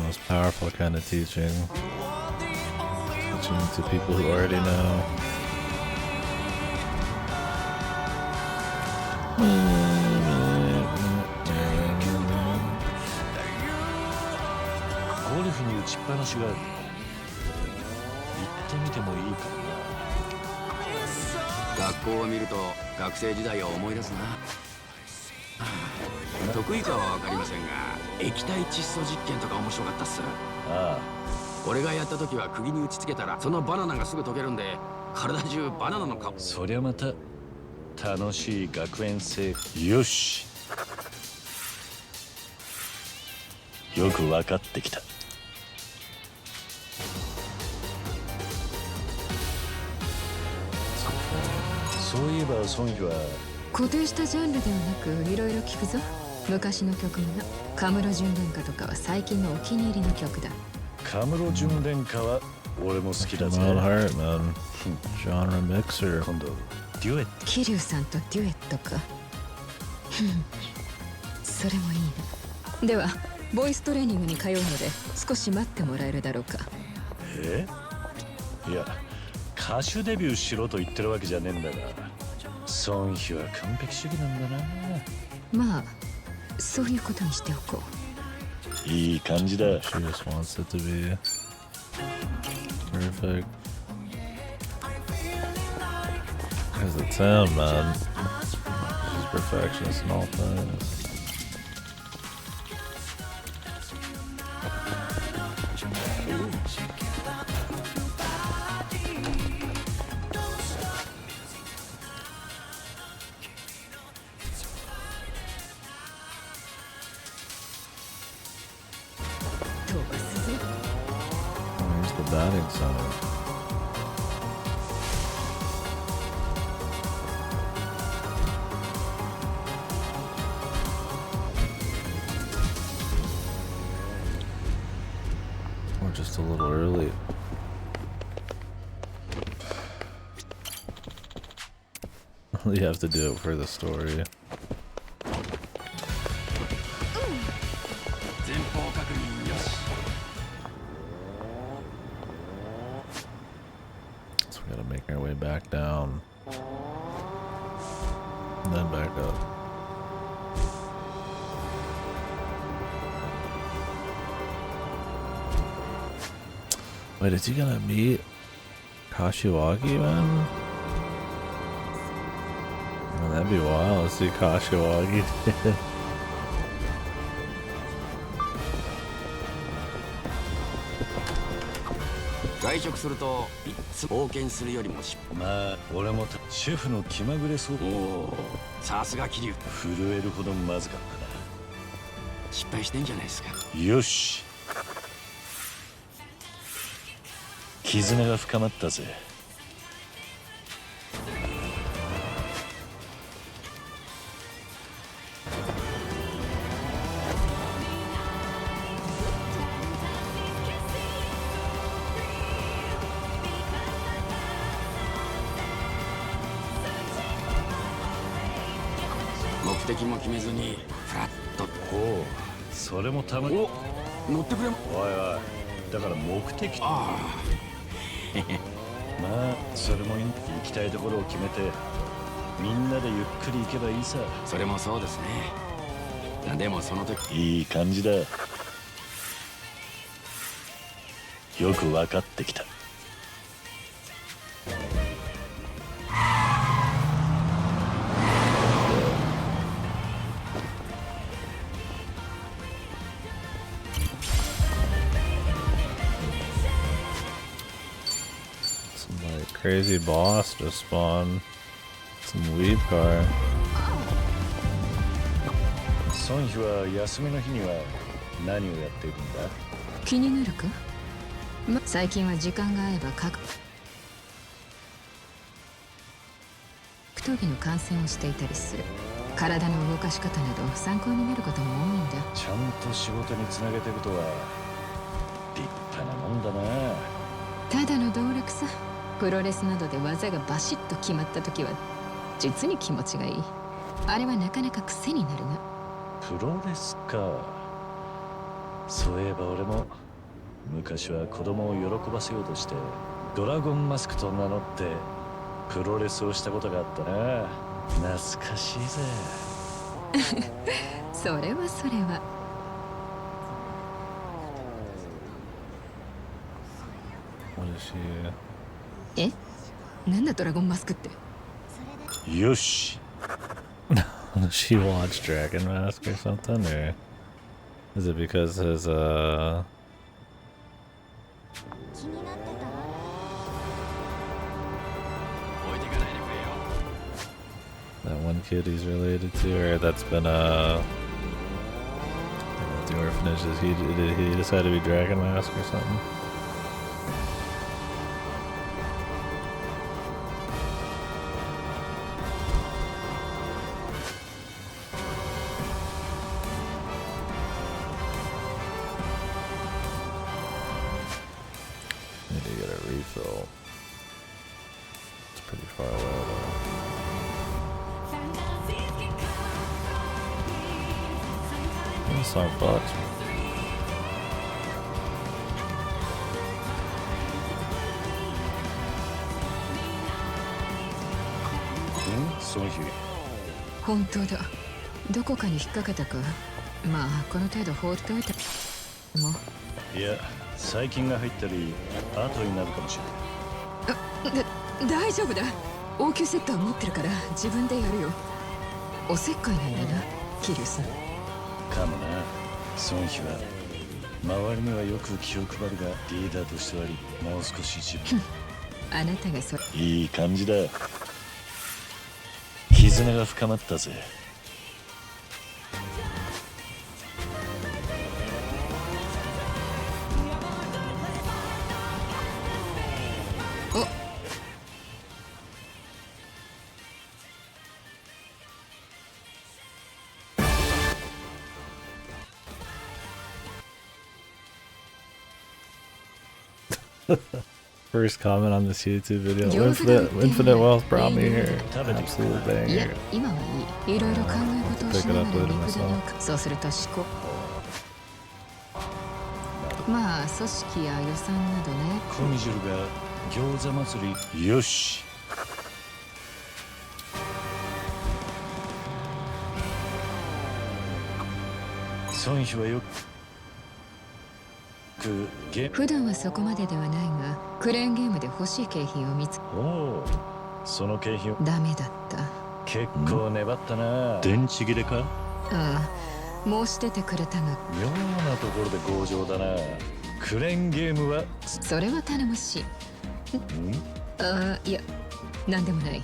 most powerful kind of teaching. Teaching to people who already know. ゴルフに打ちっぱなしがある行ってみてもいいか学校を見ると学生時代を思い出すな得意かは分かりませんが液体窒素実験とか面白かったっすああ俺がやった時は釘に打ちつけたらそのバナナがすぐ溶けるんで体中バナナの皮そりゃまた楽しい学園生よしよく分かってきたそういえばソンヒは固定したジャンルではなくいろいろ聞くぞ昔の曲もなカムロ純恋歌とかは最近のお気に入りの曲だカムロ純恋歌は俺も好きだぜ Wild Heart, man. Genre mixer. 今度デュエット桐生さんとデュエットかそれもいいなではボイストレーニングに通うので少し待ってもらえるだろうかいや歌手デビューしろと言ってるわけじゃねえんだがソンヒは完璧主義なんだなまあそういうことにしておこういい感じだ She just wants it to be perfect. Because it's him, man. She's perfectionist in all things. batting center. Or just a little early. You have to do it for the story. So we gotta make our way back down. And then back up. Wait, is he gonna meet Kashiwagi, man? Oh, that'd be wild to see Kashiwagi. 外食するといつ冒険するよりもまあ俺もシェフの気まぐれそう。おお、さすが桐生。震えるほどまずかったな。失敗してんじゃないですか。よし、絆が深まったぜ。目的も決めずにフラッと。おお、それもたまに。お、乗ってくれ。おいおい、だから目的。ああまあそれもいい。行きたいところを決めてみんなでゆっくり行けばいいさ。それもそうですね。でもその時いい感じだ。よく分かってきた。Crazy boss just spawned. Some weed car. ソンヒは休みの日には何をやっているんだ？気になるか？最近は時間が合えば格闘技の観戦をしていたりする。体の動かし方など参考になることも多いんだ。ちゃんと仕事につなげていくとは立派なもんだな。ただの動力さ。プロレスなどで技がバシッと決まった時は実に気持ちがいい。あれはなかなか癖になるな。プロレスか。そういえば俺も昔は子供を喜ばせようとしてドラゴンマスクと名乗ってプロレスをしたことがあったな。懐かしいぜ。それはそれは。え？なんだドラゴンマスクって。よし。Does she watch Dragon Mask or something, or is it because his that one kid he's related to, or that's been at the orphanage? Did he decide to be Dragon Mask or something? Need to get a refill. It's pretty far away though. This song bucks. その日。本当だ。どこかに引っ掛けたか。まあこの程度放っておいても。いや、細菌が入ったり後になるかもしれない。大丈夫だ。応急セットは持ってるから自分でやるよ。おせっかいなんだな、桐生さん。かもな。その日は周りにはよく気を配るがリーダーとしてはもう少し自分。あなたがそれ。いい感じだ。絆が深まったぜ。First comment on this YouTube video. Infinite Wealth brought me here. Absolute いや banger. 今はいい。いろいろ考え事をしながら肉だのそうすると思考まあ組織や予算などねコミジュルが餃子祭りよし孫妃はよく普段はそこまでではないがクレーンゲームで欲しい景品を見つけおおその景品をダメだった結構粘ったな電池切れかああ申し出てくれたが妙なところで強情だなクレーンゲームはそれは頼もしいああいやなんでもない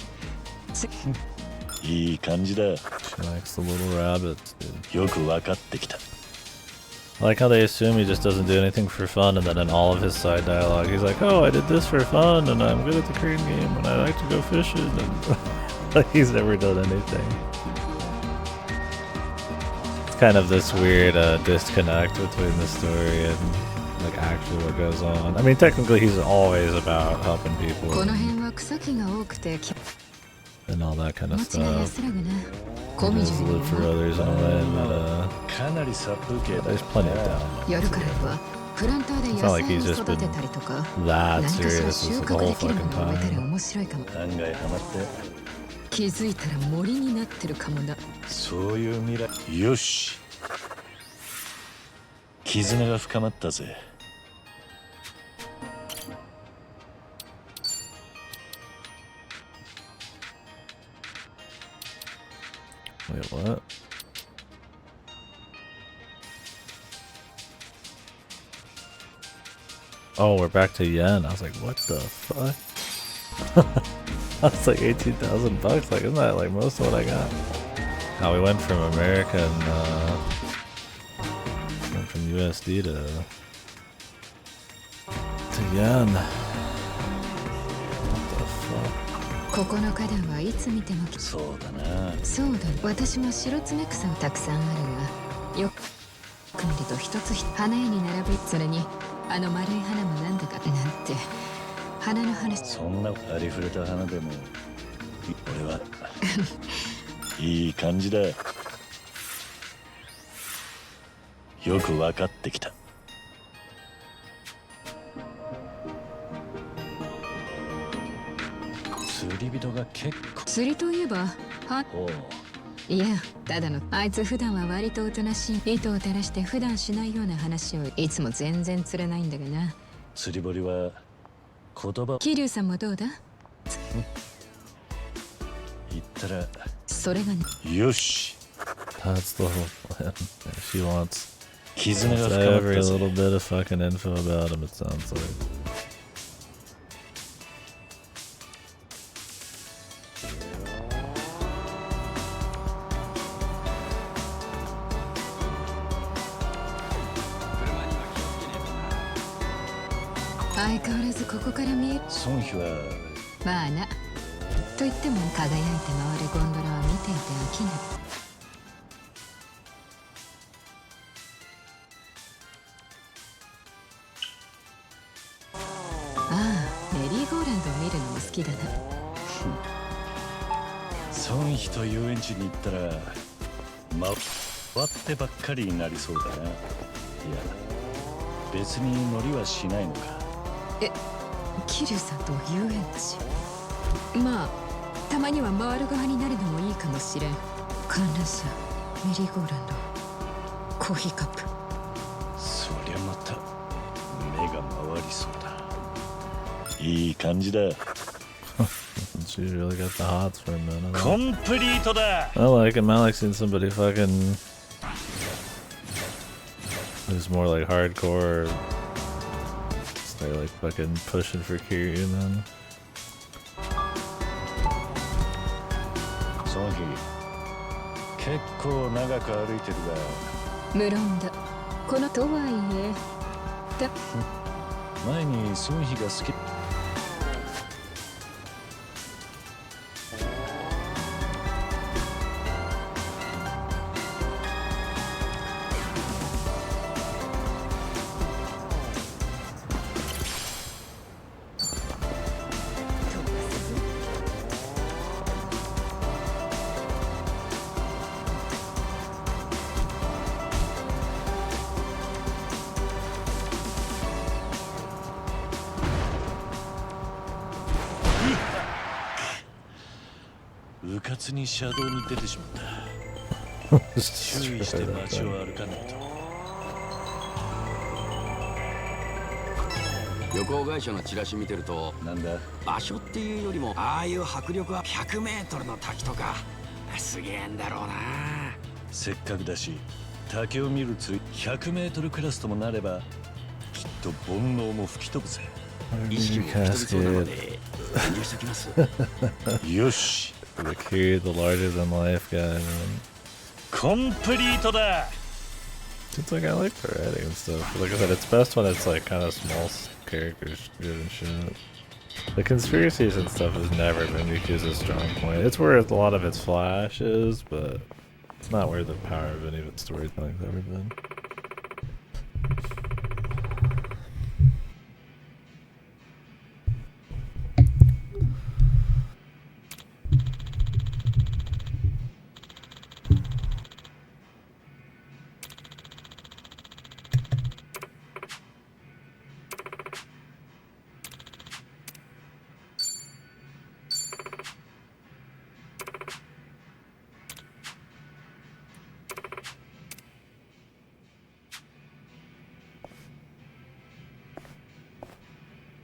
いい感じだ She likes the little rabbits, dude. よく分かってきた I like how they assume he just doesn't do anything for fun, and then in all of his side dialogue, he's like, "Oh, I did this for fun, and I'm good at the crane game, and I like to go fishing." And like he's never done anything. It's kind of this weird disconnect between the story and like actually what goes on. I mean, technically, he's always about helping people この辺は草木が多くて and all that kind of 持ちが stuff. 安らぐな He does live for others in a way, but かなり殺風景だ there's plenty of downtime. 夜からはプランターで It's 野 not like 菜 he's を just 育て been たりとか that 何かしら serious 収 this 穫 the whole できる fucking ものを植えたら time. 面白いかも案外ハマって気づいたら森になってるかもなそういう未来よし絆が深まったぜ Wait, what? Oh, we're back to yen. I was like, what the fuck? That's like 18,000 bucks. Like, isn't that like most of what I got? How we went from America and went from USD to yen. What the fuck? ここの花壇はいつ見てもそうだなそうだ私も白爪草がたくさんあるがよく見ると一つ花屋に並ぶそれにあの丸い花もなんだかなんて花の話そんなありふれた花でも俺はいい感じだよく分かってきた釣り人が結構釣りといえばはいやただのあいつ普段は割とおとなしい糸を垂らして普段しないような話をいつも全然釣れないんだがな釣り堀は言葉桐生さんもどうだ言ったらそれがねよし That's the whole plan. She wants 絆が深まったぜ every little bit of fucking info about him, it sounds like. 相変わらずここから見える孫妃はまあなと言っても輝いて回るゴンドラは見ていて飽きないああメリーゴーランドを見るのも好きだな孫妃と遊園地に行ったら回ってばっかりになりそうだないや別に乗りはしないのか桐生さんと遊園地まあたまには回る側になるのもいいかもしれん観覧車メリーゴーランドコーヒーカップそりゃまた目が回りそうだいい感じだ She really got the hots for a minute. コンプリートだ I like him. I like seeing somebody fucking who's more like hardcore. They're like fucking pushing for Kiryu, man. その日結構長く歩いてるが無論だこのとはいえだ前に孫妃が好き別に車道に出てしまった。注意して街を歩かないと。旅行会社のチラシ見てると、なんだ、場所っていうよりもああいう迫力は100メートルの滝とかすげえんだろうな。せっかくだし滝を見るつい100メートルクラスともなればきっと煩悩も吹き飛ぶぜ。意識も吹き飛びそうなので遠慮しときます。よし。 The key, the larger than life guy, man. コンプリートだ。 It's like I like the writing and stuff. But like I said, it's best when it's like kind of small characters and shit. The conspiracies and stuff has never been Miku's strong point. It's where a lot of its flash is, but it's not where the power of any of its storytelling's ever been.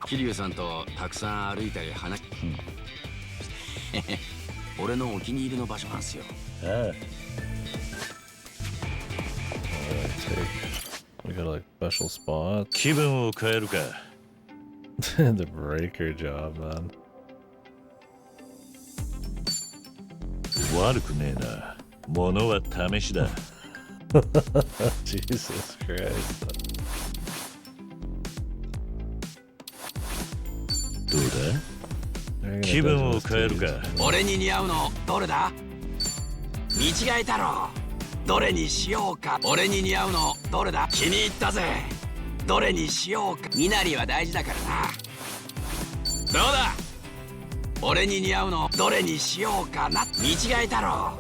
桐生さんとたくさん歩いたり話、俺のお気に入りの場所なんすよ。ああ。We got like special spots. 気分を変えるか。The breaker job, man. 悪くねえな。物は試しだ。Jesus Christ. どうだ？気分を変えるか。俺に似合うのどれだ？見違えたろ。どれにしようか。俺に似合うのどれだ？気に入ったぜ。どれにしようか。身なりは大事だからな。どうだ？俺に似合うのどれにしようかな。見違えたろ。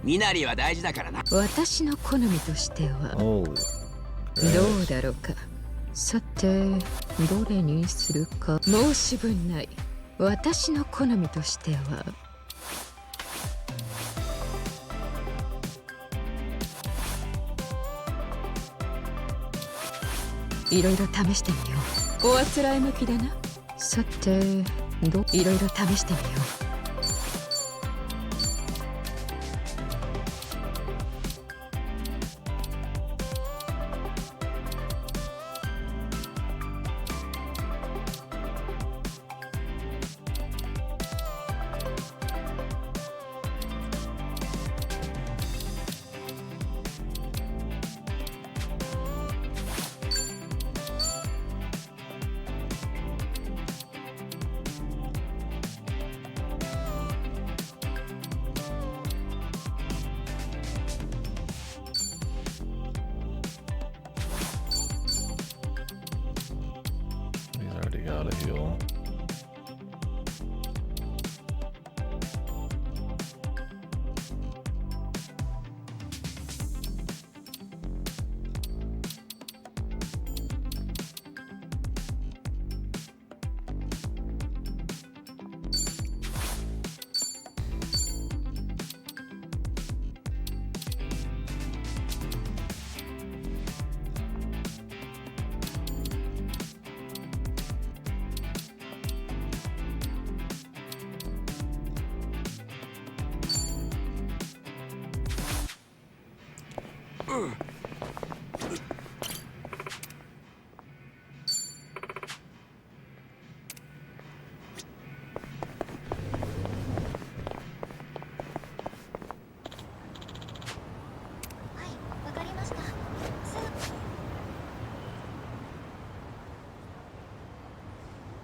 身なりは大事だからな。私の好みとしてはどうだろうか。さてどれにするか申し分ない。私の好みとしてはいろいろ試してみよう。おあつらい向きだな。さていろいろ試してみよう。Gotta heal.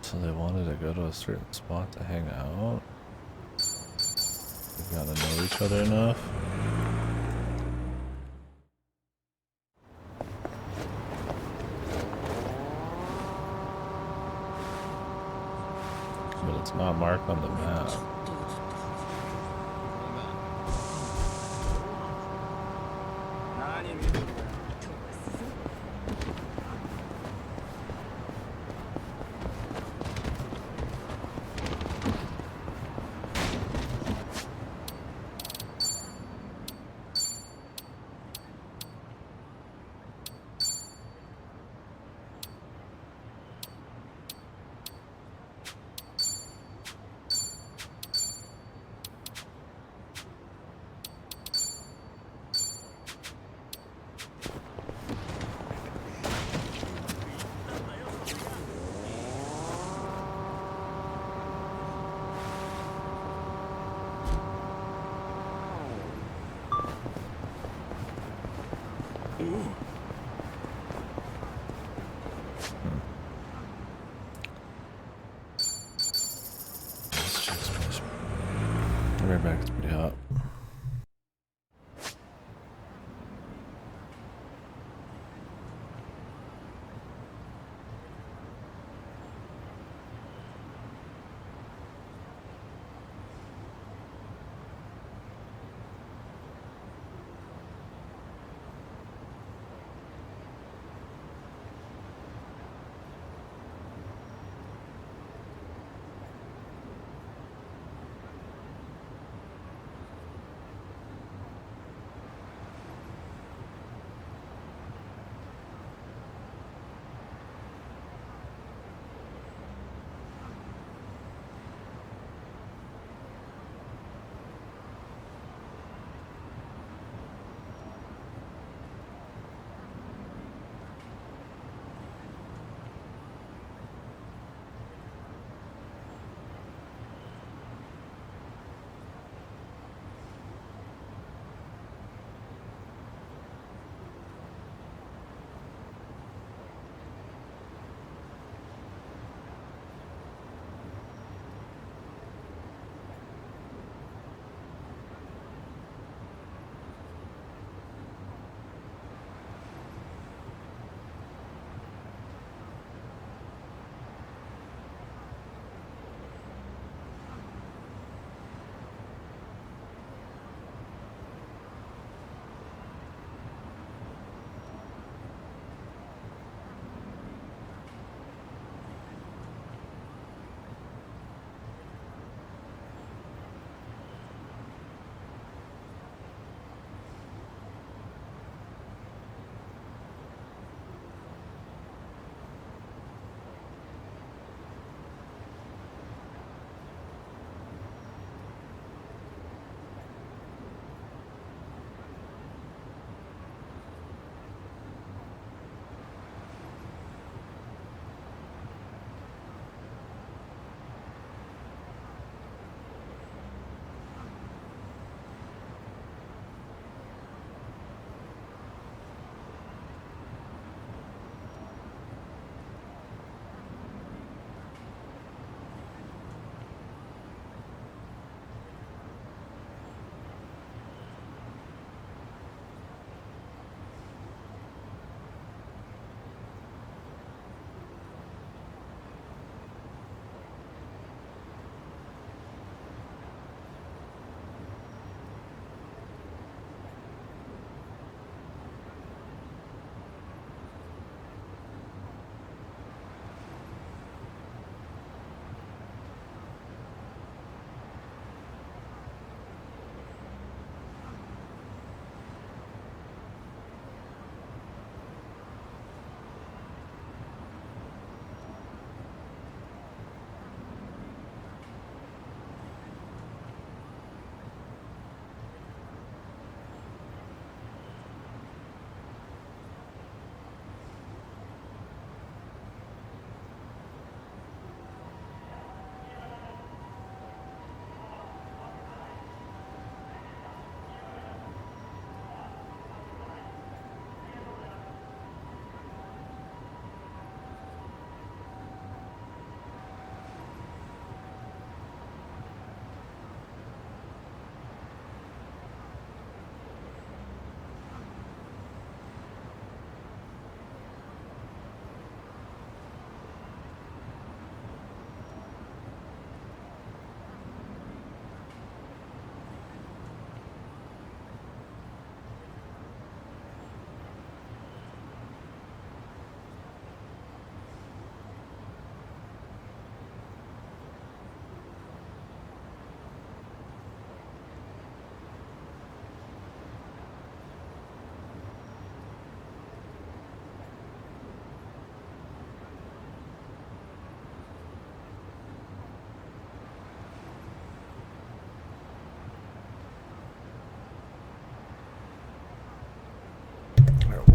So they wanted to go to a certain spot to hang out. They gotta know each other enough. But it's not marked on the map. Right back, it's pretty hot.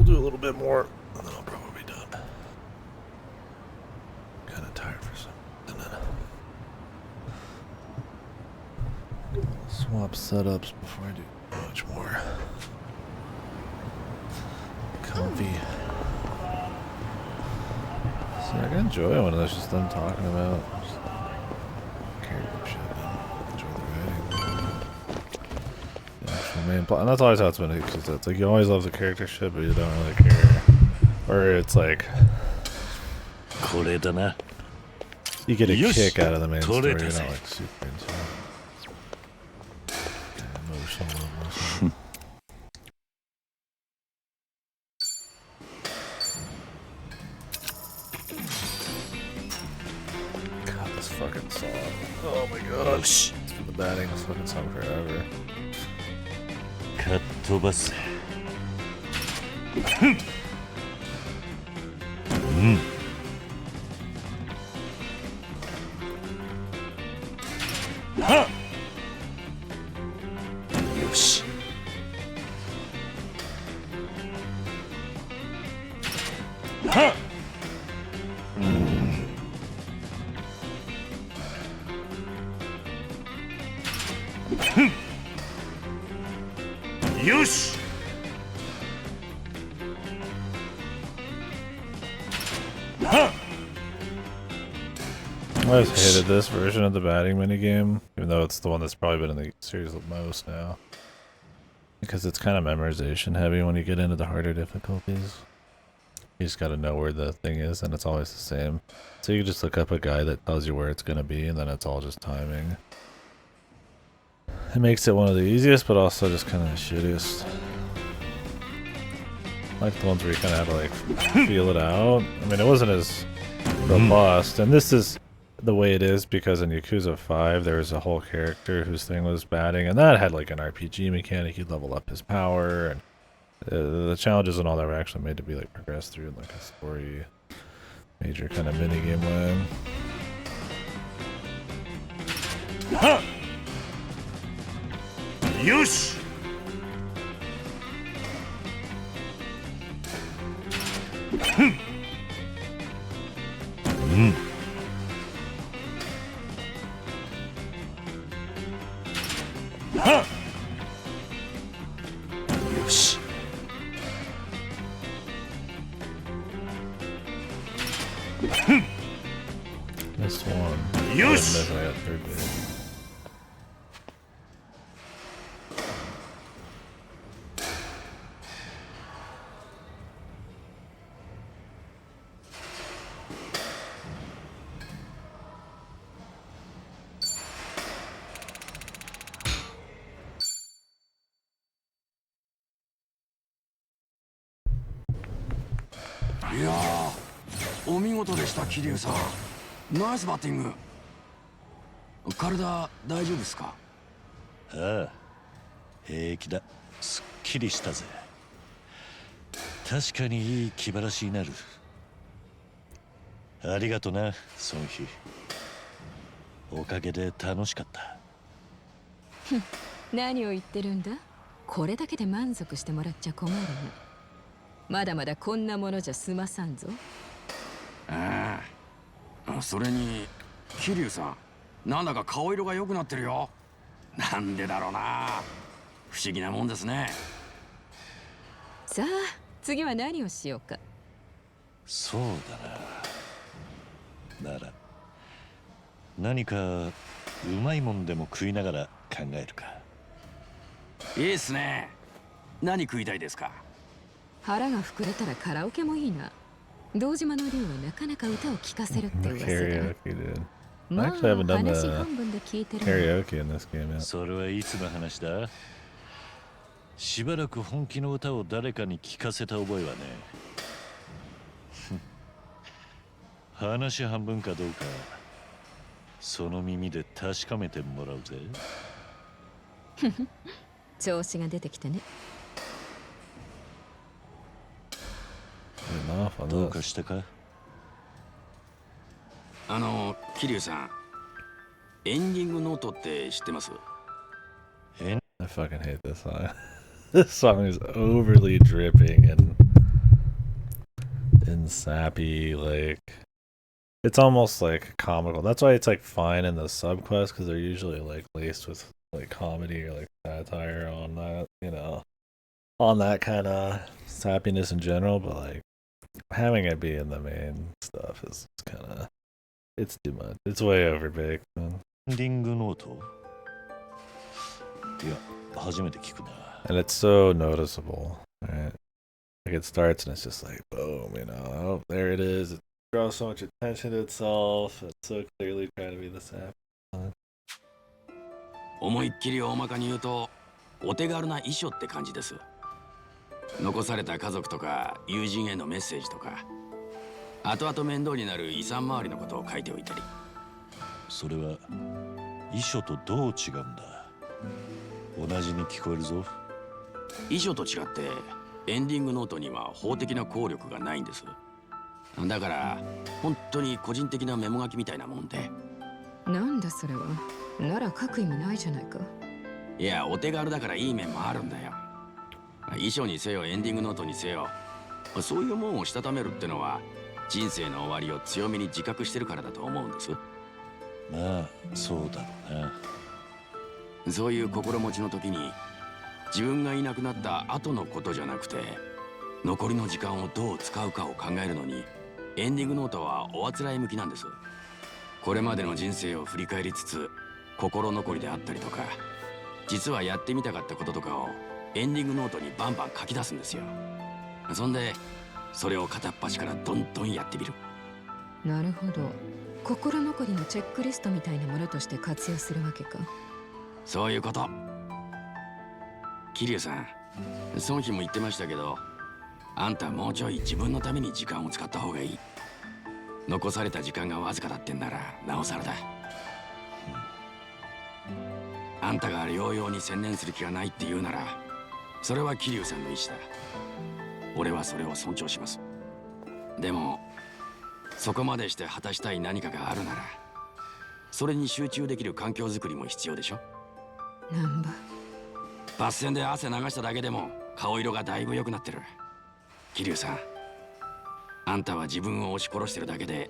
Do a little bit more, and then I'll probably be done. Kind of tired for some. And then swap setups before I do much more. God, I enjoy when it's just them talking about character shit. Enjoy the writing. The actual main plot. And that's always how it's been. It's like you always love the character shit, but you don't really care. Or it's like you get a kick out of the main story. You're not like super into it. Emotional. God, this fucking song. Oh my gosh. It's been the batting this fucking song forever. Cut to bus. Yoshi. Yoshi. I always hated this version of the batting minigame, even though it's the one that's probably been in the series the most now. Because it's kind of memorization heavy when you get into the harder difficulties. You just gotta know where the thing is, and it's always the same. So you can just look up a guy that tells you where it's gonna be, and then it's all just timing. It makes it one of the easiest, but also just kind of the shittiest. I like the ones where you kind of have to like feel it out. I mean, it wasn't as robust, and this is the way it is because in Yakuza 5 there was a whole character whose thing was batting, and that had like an RPG mechanic. He'd level up his power, and the challenges and all that were actually made to be like progressed through in like a story major kind of minigame way. Yoshi. Yoshi. Missed one. Yoshi. I got third base.いやー、お見事でした桐生さん。ナイスバッティング。体大丈夫ですか？ああ、平気だ。すっきりしたぜ。確かにいい気晴らしになる。ありがとな、その日。おかげで楽しかった。何を言ってるんだ？これだけで満足してもらっちゃ困るね。まだまだこんなものじゃ済まさんぞ。ああ、それに桐生さん、なんだか顔色が良くなってるよ。なんでだろうな。不思議なもんですね。さあ、次は何をしようか。そうだな。なら何かうまいもんでも食いながら考えるか。いいっすね。何食いたいですか？腹が膨れたらカラオケもいいな。堂島の竜はなかなか歌を聴かせるって噂だ。I actually haven't done the karaoke in this game yet. それはいつの話だ？しばらく本気の歌を誰かに聞かせた覚えはね。話半分かどうか、その耳で確かめてもらうぜ。調子が出てきてね。どうかしたか？桐生さん、エンディングノートって知ってます？ I fucking hate this song. This song is overly dripping and sappy, like it's almost like comical. That's why it's like fine in the subquests because they're usually like laced with like comedy or like satire on that, you know, on that kind of sappiness in general. But like having it be in the main stuff is kind of, it's too much. It's way overbaked. Man. エンディングノートいや、初めて聞くな。And it's so noticeable, right? Like it starts and it's just like boom, you know, oh, there it is. It draws so much attention to itself. It's so clearly trying to be the same. 思いっきり大まかに言うと、お手軽な遺書って感じです。残された家族とか友人へのメッセージとか、後々面倒になる遺産周りのことを書いておいたり。それは遺書とどう違うんだ。同じに聞こえるぞ。遺書と違ってエンディングノートには法的な効力がないんです。だから本当に個人的なメモ書きみたいなもんで。なんだそれは。なら書く意味ないじゃないか。いや、お手軽だからいい面もあるんだよ。遺書にせよエンディングノートにせよ、そういうもんをしたためるってのは人生の終わりを強めに自覚してるからだと思うんです。まあそうだろうな。そういう心持ちの時に自分がいなくなった後のことじゃなくて、残りの時間をどう使うかを考えるのにエンディングノートはおあつらい向きなんです。これまでの人生を振り返りつつ、心残りであったりとか、実はやってみたかったこととかをエンディングノートにバンバン書き出すんですよ。そんでそれを片っ端からどんどんやってみる。なるほど。心残りのチェックリストみたいなものとして活用するわけか。そういうこと。桐生さん、孫妃も言ってましたけど、あんたもうちょい自分のために時間を使った方がいい。残された時間がわずかだってんならなおさらだ。あんたが療養に専念する気がないって言うなら、それは桐生さんの意思だ。俺はそれを尊重します。でもそこまでして果たしたい何かがあるなら、それに集中できる環境づくりも必要でしょ。なんばバス戦で汗流しただけでも顔色がだいぶ良くなってる。桐生さん、あんたは自分を押し殺してるだけで、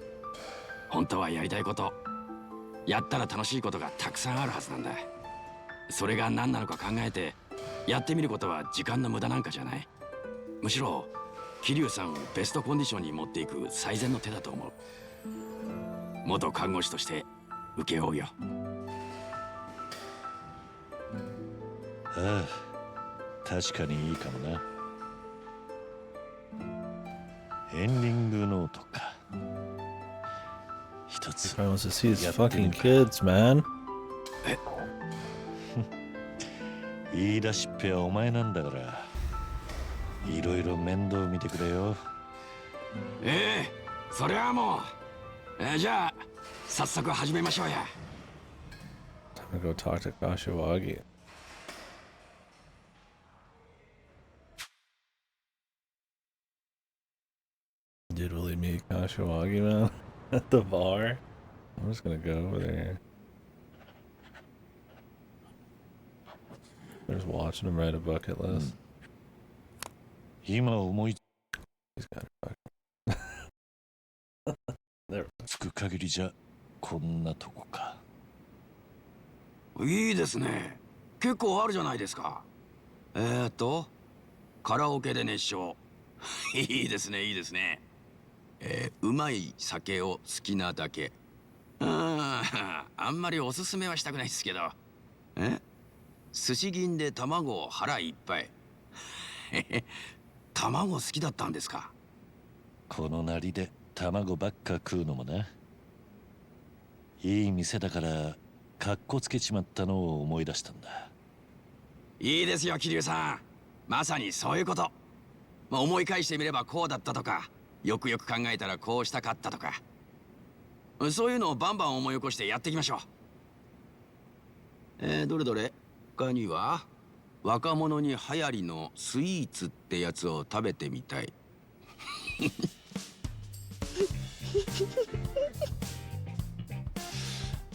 本当はやりたいこと、やったら楽しいことがたくさんあるはずなんだ。それが何なのか考えてやってみることは時間の無駄なんかじゃない。むしろ桐生さんをベストコンディションに持っていく最善の手だと思う。元看護師として請け負うよ。ああ、確かにいいかもな。エンディングノートか。一つ。If I wants to see his fucking kids, man. 言い出しっぺはお前なんだから、いろいろ面倒見てくれよ。それはもう、じゃあ早速始めましょうや。I'm gonna go talk to Kashiwagi. Did really meet Kashiwagi, man, at the bar? I'm just gonna go over there. Just watching him write a bucket list. 今思い He's got a bucket. つく限りじゃこんなとこか。いいですね。結構あるじゃないですか。カラオケで熱唱。いいですね、いいですね。うまい酒を好きなだけ。あんまりおすすめはしたくないですけど。寿司銀で卵を腹いっぱい。卵好きだったんですか。このなりで卵ばっか食うのもな。いい店だからかっこつけちまったのを思い出したんだ。いいですよ、桐生さん。まさにそういうこと。思い返してみればこうだったとか、よくよく考えたらこうしたかったとか、そういうのをバンバン思い起こしてやっていきましょう。どれどれ。他には若者に流行りのスイーツってやつを食べてみたい。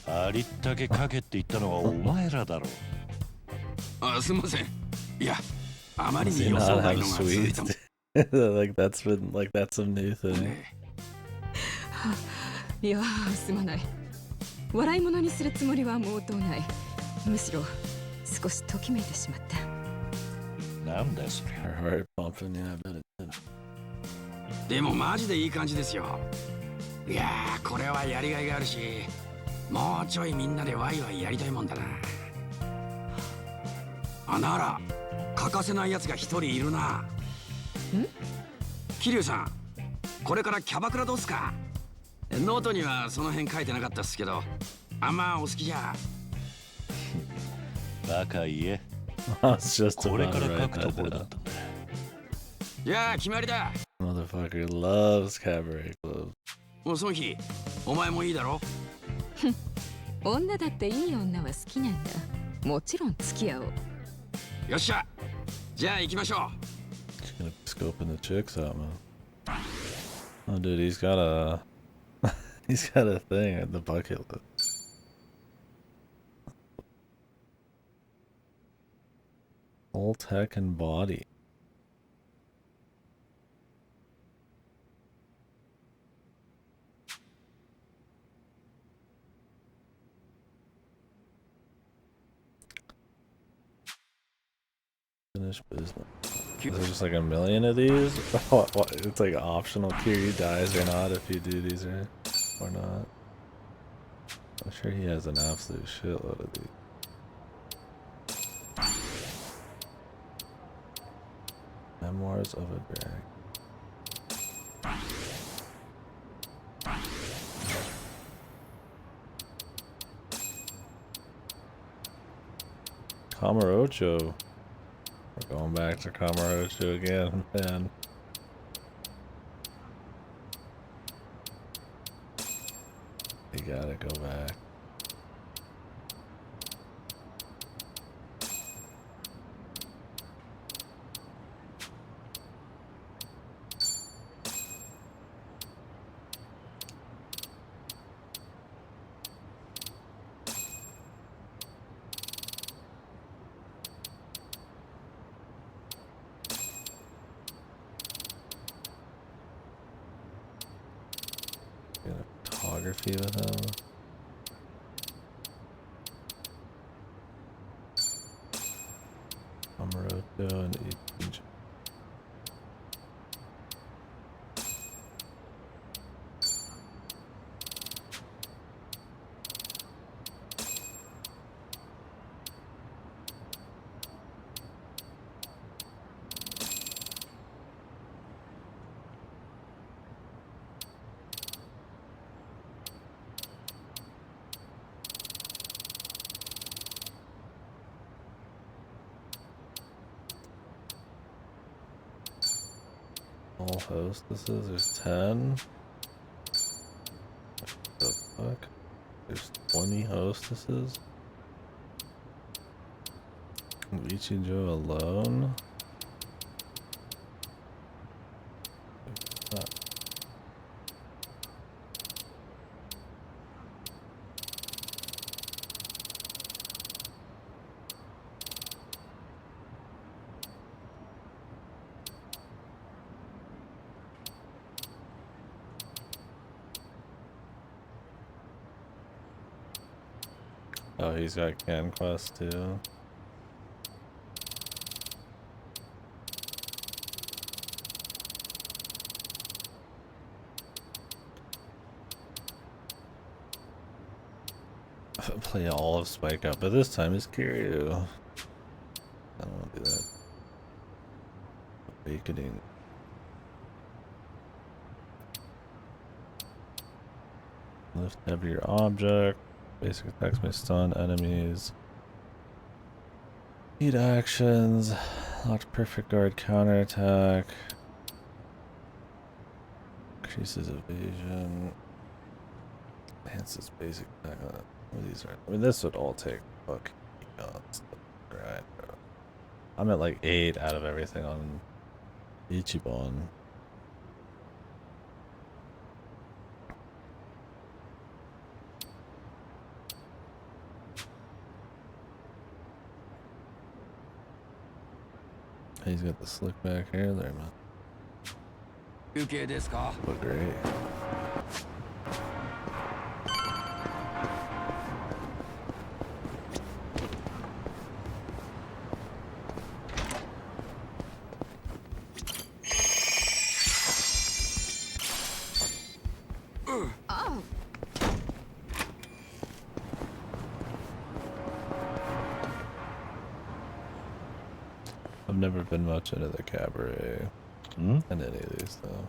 ありったけかけって言ったのはお前らだろう。すみません。いや、あまりに予想外のが続いたもん。like that's some new thing. いや、すまない。笑い物にするつもりは毛頭ない。むしろ少しときめいてしまった。なんだよそれ。Her heart pumping, yeah, I bet it でもマジでいい感じですよ。いやー、これはやりがいがあるし、もうちょいみんなでワイワイやりたいもんだな。あ、なら欠かせないやつが一人いるな。ん？桐生さん、これからキャバクラどうすか？ノートにはその辺書いてなかったっすけど、あんまお好きじゃ。バカ言え。It's just これ about から to 書 write くと that ころ down. だったんだ。じゃあ決まりだ。 Motherfucker loves cabaret clubs. もうその日、お前もいいだろ？女だっていい女は好きなんだ。もちろん付き合おう。よっしゃ。じゃあ行きましょう。 Just gonna be scoping the chicks out, man. Oh, dude, he's got a he's got a thing at the bucket list. Full tech and body. Finish business. Is there just like a million of these? What? It's like optional tier. You dies or not if you do these or not. I'm sure he has an absolute shitload of these. Memoirs of a Drag. Camarocho. We're going back to Camarocho again, man. You gotta go back. Get a photography with him. Camarocho and Egypt. All hostesses, there's 10. What the fuck? There's 20 hostesses? Ichijo alone? What's that? Oh, he's got Can Quest too. Play all of Spike Up, but this time it's Kiryu. I don't want to do that. Awakening. Lift heavier object. Basic attacks may stun enemies. Heat actions. Locked perfect guard counterattack. Increases evasion. Enhances basic attack. What these are? I mean, this would all take fucking guns. Right. I'm at like 8 out of everything on Ichiban. He's got the slick back hair there, man. Look great. never been much into the cabaret in any of these though.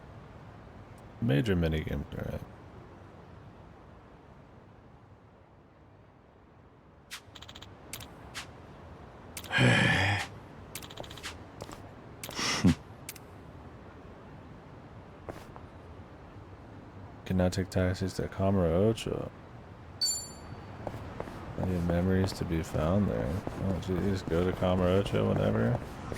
Major minigames, alright. Can now take taxis to Kamurocho. Plenty of memories to be found there. Oh geez, go to Kamurocho whenever. I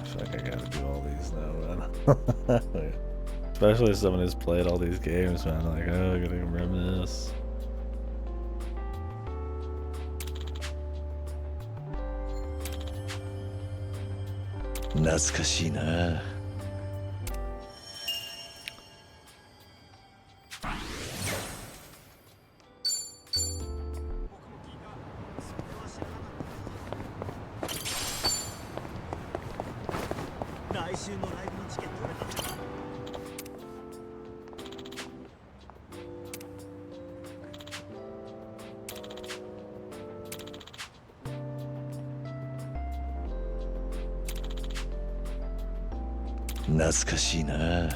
feel like I gotta do all these now, man. Especially as someone who's played all these games, man. Like, oh, I gotta reminisce. Natsukashii. 懐かしいな。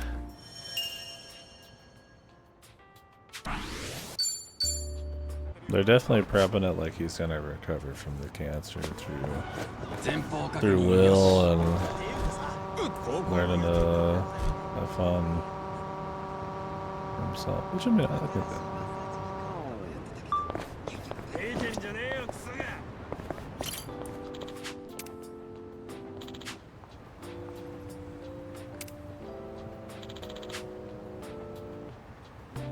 They're definitely prepping it like he's gonna recover from the cancer through will and learning to have fun for himself. Which I mean, I think that.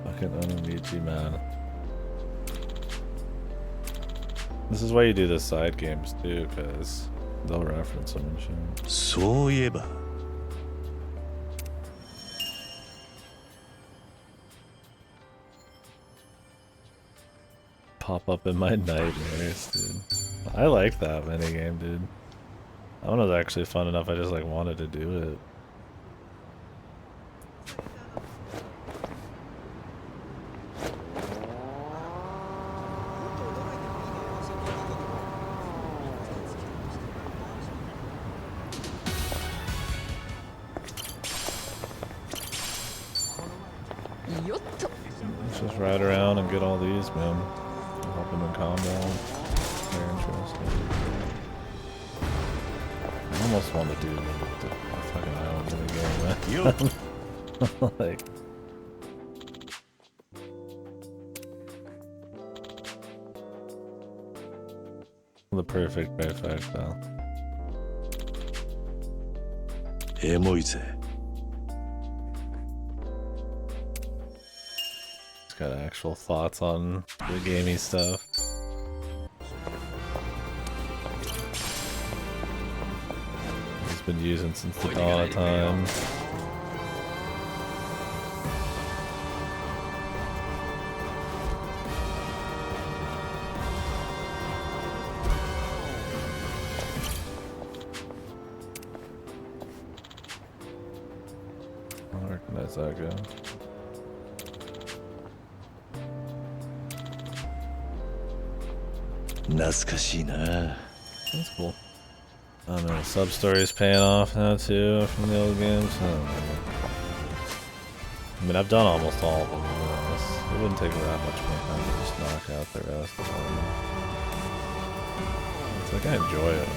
Fucking Onomichi, man. This is why you do the side games too, because they'll reference them and shit. そういえば Pop up in my nightmares, dude. I like that minigame, dude. That one was actually fun enough, I just like wanted to do it. Let's just ride around and get all these, man. Help them in combat. Very interesting. I almost want to do the fucking island in the game, man. Like, the perfect trifecta. エモいぜ。 Got actual thoughts on the gamey stuff. He's been using since the dawn of time. I recognize that guy. That's cool. I don't know, sub story is paying off now too from the old games. I mean, I've done almost all of them. It wouldn't take that much more time to just knock out the rest of them. It's like I enjoy it.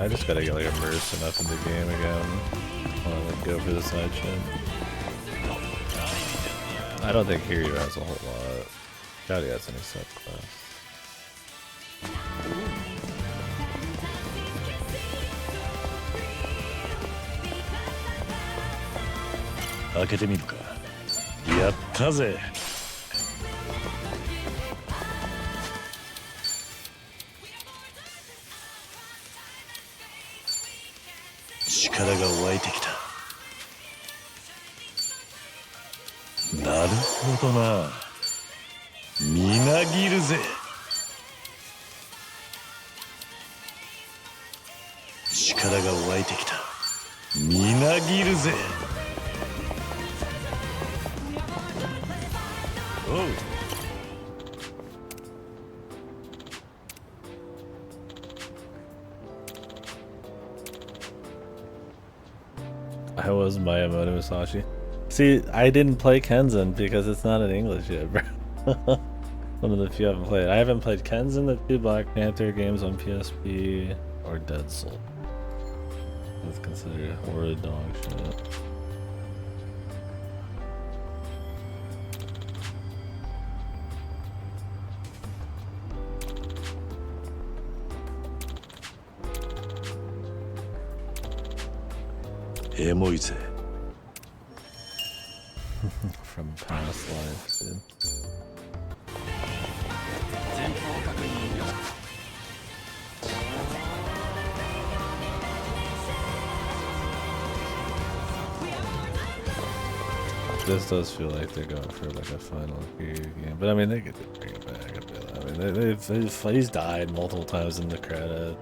I just gotta get like immersed enough in the game again. While I like go for the side shit. I don't think Kiryu has a whole lot. Doubt he has any subclass. 開けてみるか。やったぜ。力が湧いてきた。なるほどな。みなぎるぜ。力が湧いてきた。みなぎるぜ。I was Miyamoto Musashi. See, I didn't play Kenzan because it's not in English yet, bro. One of the few I haven't played. I haven't played Kenzan, the 2 Black Panther games on PSP, or Dead Soul. That's considered horrid dog shit. From past life, dude. This does feel like they're going for like a final period game, but I mean they could bring it back a bit. I mean he's died multiple times in the credit.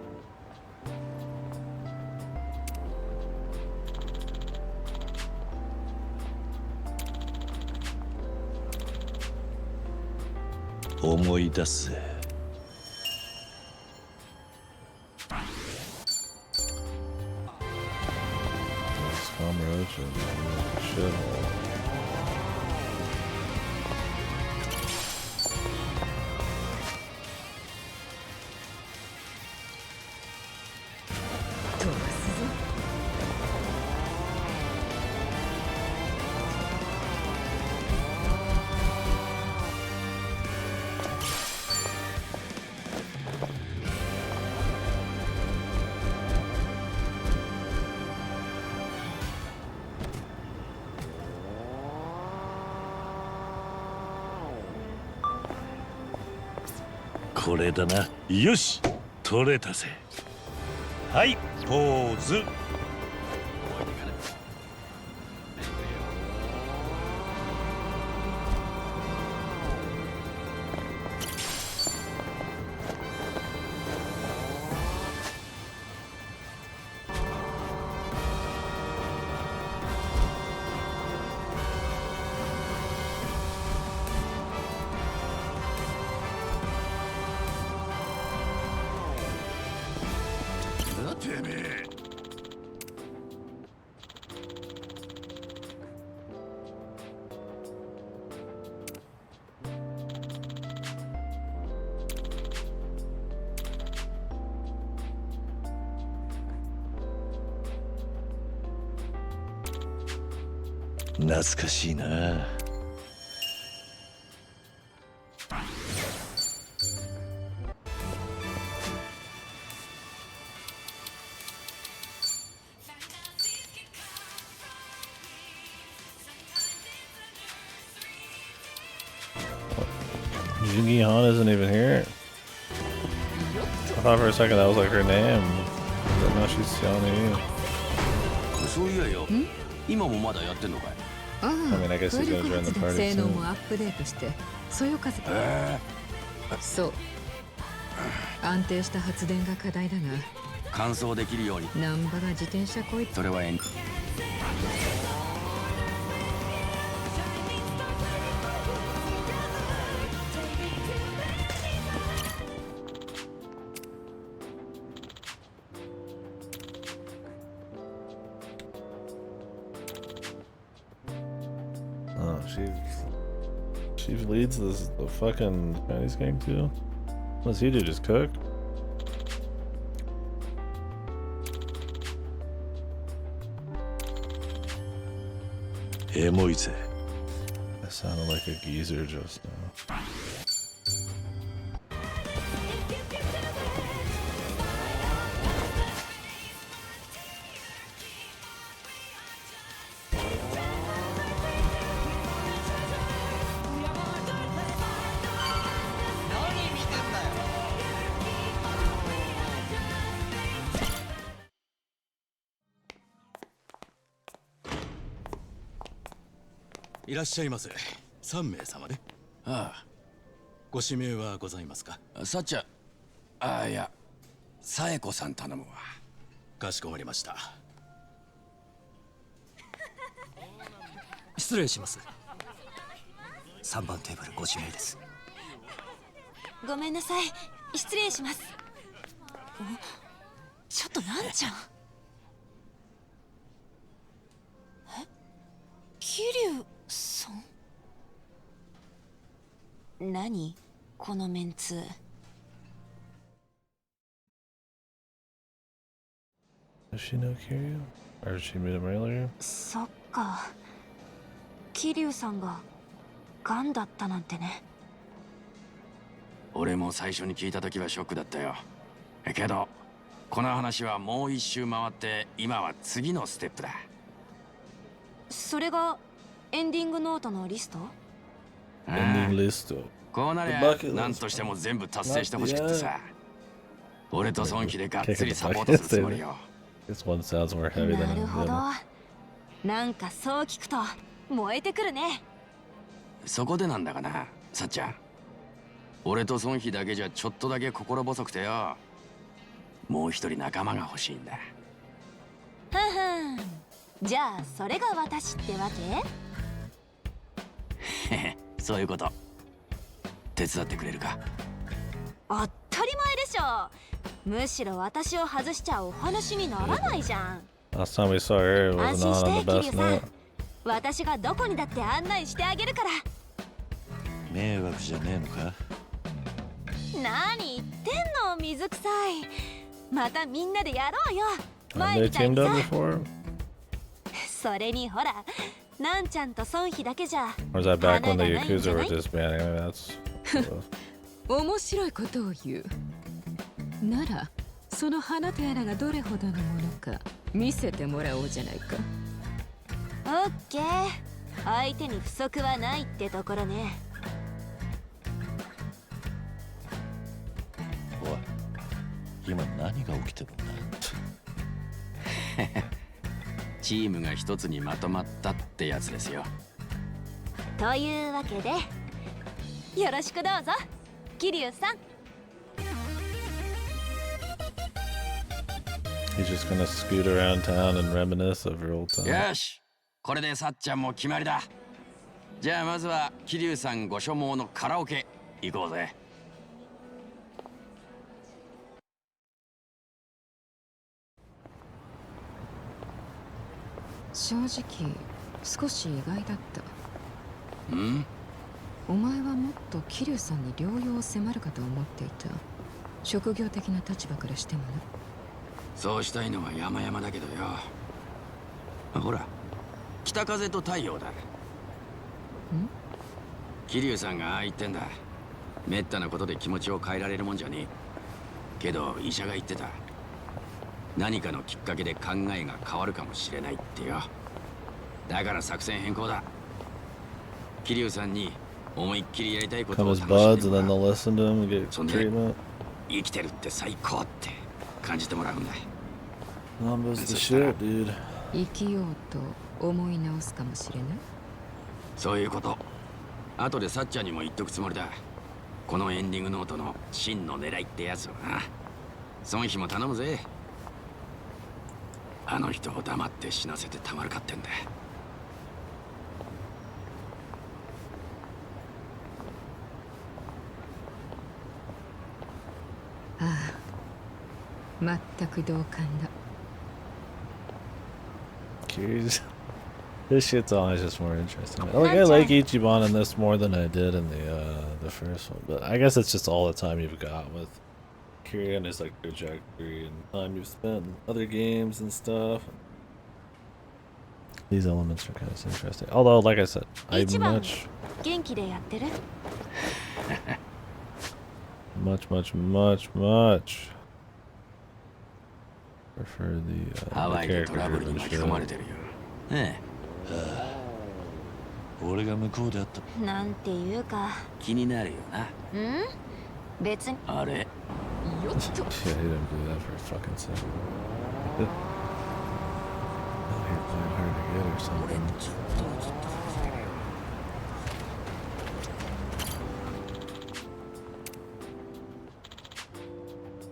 これだな。よし、取れたぜ。はい、ポーズ。懐かしいな。Jungi Han isn't even here. I thought for a second that was like her name. But now she's Xiaomi. そういやよ。今もまだやってんのかい？ああ、 I mean, I guess he's gonna join the party 性能 soon. もアップデートしてそよ風そう安定した発電が課題だが乾燥できるように難波が自転車こいそれはShe leads the fucking Chinese gang too. What does he do? Just cook? That sounded like a geezer just now.「いらっしゃいませ。3名様で。ああ。ご指名はございますか？さっちゃん。ああいや、さえこさん頼むわ。かしこまりました。失礼します。3番テーブルご指名です。ごめんなさい、失礼します。ちょっとなんちゃん。桐生さん。何このメンツ。Does she know Kiryu? Or did she meet him earlier? そっか、桐生さんがガンだったなんてね。俺も最初に聞いた時はショックだったよ。けどこの話はもう一周回って今は次のステップだ。それがエンディングノートのリスト？ああ、Ending list. こうなりゃ何としても全部達成してほしくってさ。俺と孫妃でがっつりサポートするつもりよ。This one sounds more heavy than なるほど。 the なんかそう聞くと燃えてくるね。そこでなんだがな、さっちゃん。俺と孫妃だけじゃちょっとだけ心細くてよ。もう一人仲間が欲しいんだ。はんはん。じゃあそれが私ってわけ？へへ、そういうこと。手伝ってくれるか？当たり前でしょ。むしろ私を外しちゃお話にならないじゃん。 Last time we saw her, it 安 was 心 not し on て the 桐 best 生さん。 note. 私がどこにだって案内してあげるから。迷惑じゃねえのか？何言ってんの、水臭い。またみんなでやろうよ。 Have 前 they みたいに teamed さ。 up before? それにほら、なんちゃんと孫妃だけじゃ。 Or is that back when the 花がないん Yakuza じゃな were い？ disbanding? That's. 面白いことを言う。ならその花とやらがどれほどのものか見せてもらおうじゃないか。オッケー。相手に不足はないってところね。おい、今何が起きてるんだ？チームが一つにまとまったってやつですよ。というわけでよろしくどうぞ、桐生さん。 He's just gonna scoot around town and reminisce of her old time. よし、これでさっちゃんも決まりだ。じゃあまずは桐生さんご所望のカラオケ行こうぜ。正直少し意外だった。ん？お前はもっと桐生さんに療養を迫るかと思っていた。職業的な立場からしてもね。そうしたいのは山々だけどよ。ほら、北風と太陽だ。桐生さんがああ言ってんだ。めったなことで気持ちを変えられるもんじゃねえ。けど医者が言ってた。何かのきっかけで考えが変わるかもしれないってよ。だから作戦変更だ。桐生さんに思いっきりやりたいことを Come 楽 as しんで buds も and ら then う。 they'll listen to him and get そんで treatment. 生きてるって最高って感じてもらうんだ。Mamba's the shit, dude. 生きようと思い直すかもしれない。そういうこと。後でさっちゃんにも言っとくつもりだ。このエンディングノートの真の狙いってやつをな。孫妃も頼むぜ。あの人を黙って死なせてたまるかってんだ。ああ、全く同感だ。 Curious. This shit's always just more interesting. I like Ichiban in this more than I did in the first one, but I guess it's just all the time you've got with Kiryu and his like trajectory and time you've spent in other games and stuff. These elements are kind of interesting. Although, like I said, I much 元気でやってる？ much prefer the ハワイで character トラブルに driven 巻き込まれ show. てるよ。ええ。俺が向こうであった。なんていうか。気になるよな。別に。あれ。よっと。 Yeah, he didn't do that for a fucking second. Oh, you're playing hard to get or something.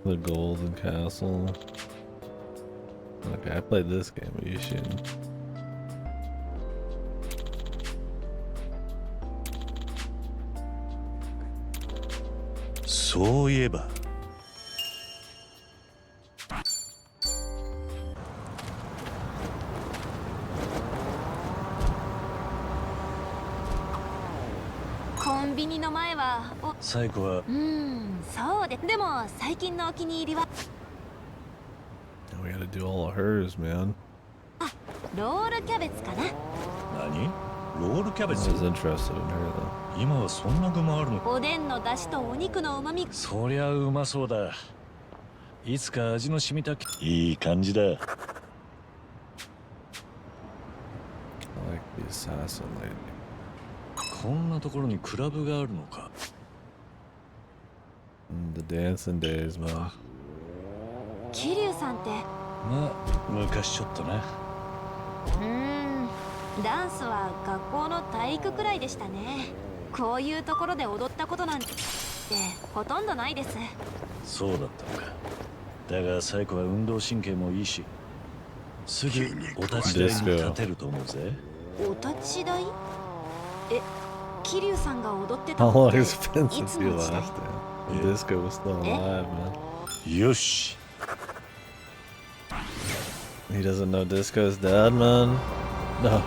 The Golden Castle. Okay, I played this game. What are you shooting? そういえばコンビニの前は最後はそうでも最近のお気に入りは We gotta do all of hers, man. ロールキャベツかな。何？ロールキャベ I ツ was interested in her though. 今はそんな具もあるの？おでんの出汁とお肉の旨味。そりゃうまそうだ。いつか味の染みたいい感じだ。 I like the assassin lady. こんなところにクラブがあるのか。The dancing days, man. 桐生さんってまあ昔ちょっとな。ダンスは学校の体育くらいでしたね。こういうところで踊ったことなんてほとんどないです。そうだったのか。だがサイコは運動神経もいいし、すぐお立ち台に立てると思うぜ。お立ち台？え、桐生さんが踊ってた How のっ long て has it been い since つ you の時代？ left? The disco was still alive, man. よし。 He doesn't know disco's dead, man. No.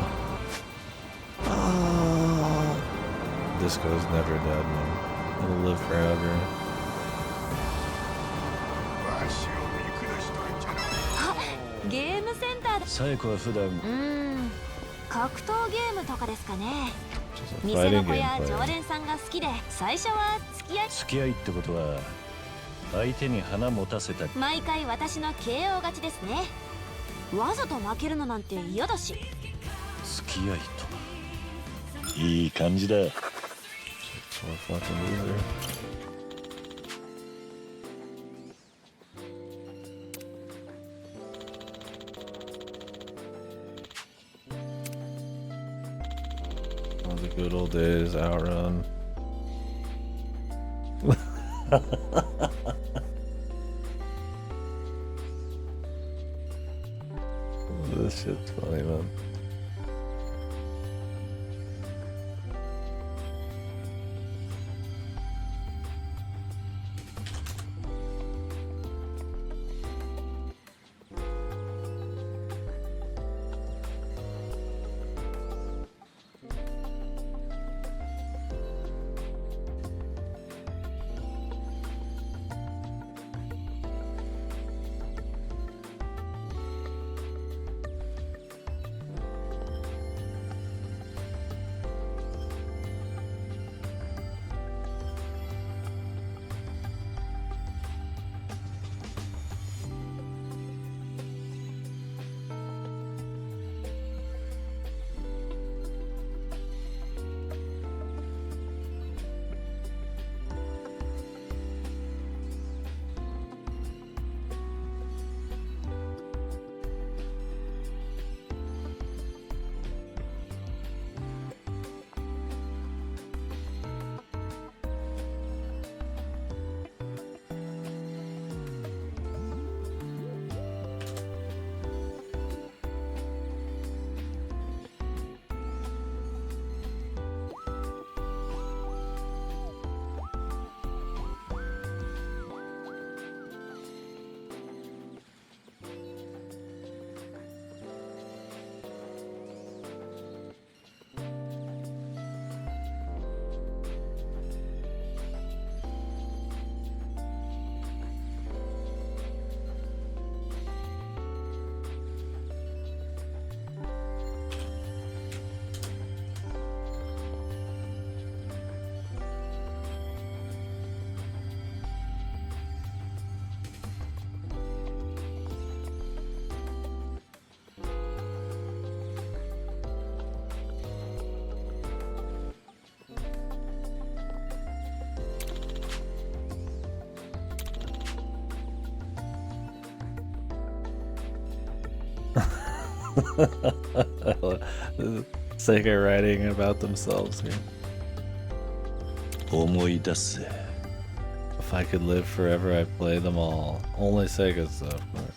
Disco's never dead, man. It'll live forever. あ、ゲームセンターだ。サイコは普段格闘ゲームとかですかね。 a 店の fighting 子 game や player. 常連さんが好きで、最初は付き合いってことは相手に花持たせたり。毎回私の KO 勝ちですね。わざと負けるのなんて嫌だし。付き合いといい感じだ。 What a fucking loser. Oh, the good old days, outrun. This shit's funny, man. Sega writing about themselves here. 思い出せ。 If I could live forever, I'd play them all. Only Sega stuff. But...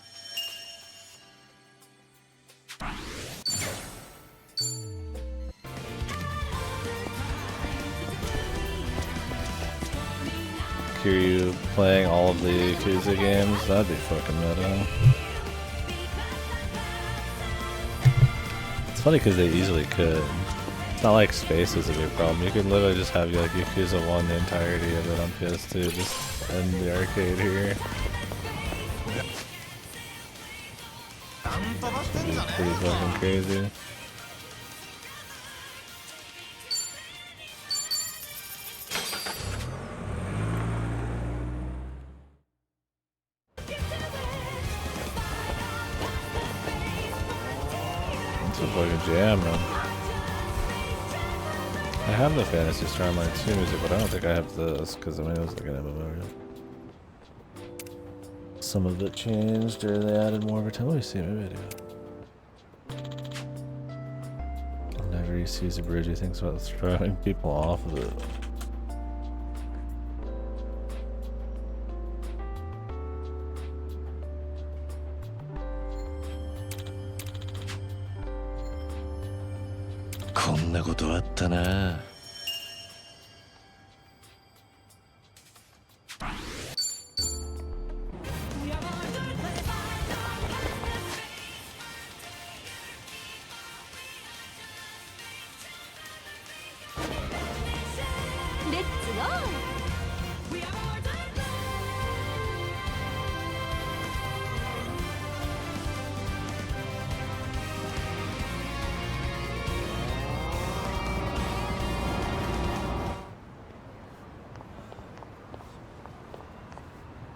Kiryu playing all of the Yakuza games. That'd be fucking meta. It's funny because they easily could. It's not like space is a big problem. You could literally just have like Yakuza 1 the entirety of it on PS2, just end the arcade here. It's pretty fucking crazy. It's a fucking jam, man. I have the Fantasy Star Online 2 music, but I don't think I have this, because I mean, it was like an MMO. Some of it changed, or they added more over time. Let me see, maybe I do. Whenever he sees a bridge, he thinks about throwing people off of it.レッツゴー。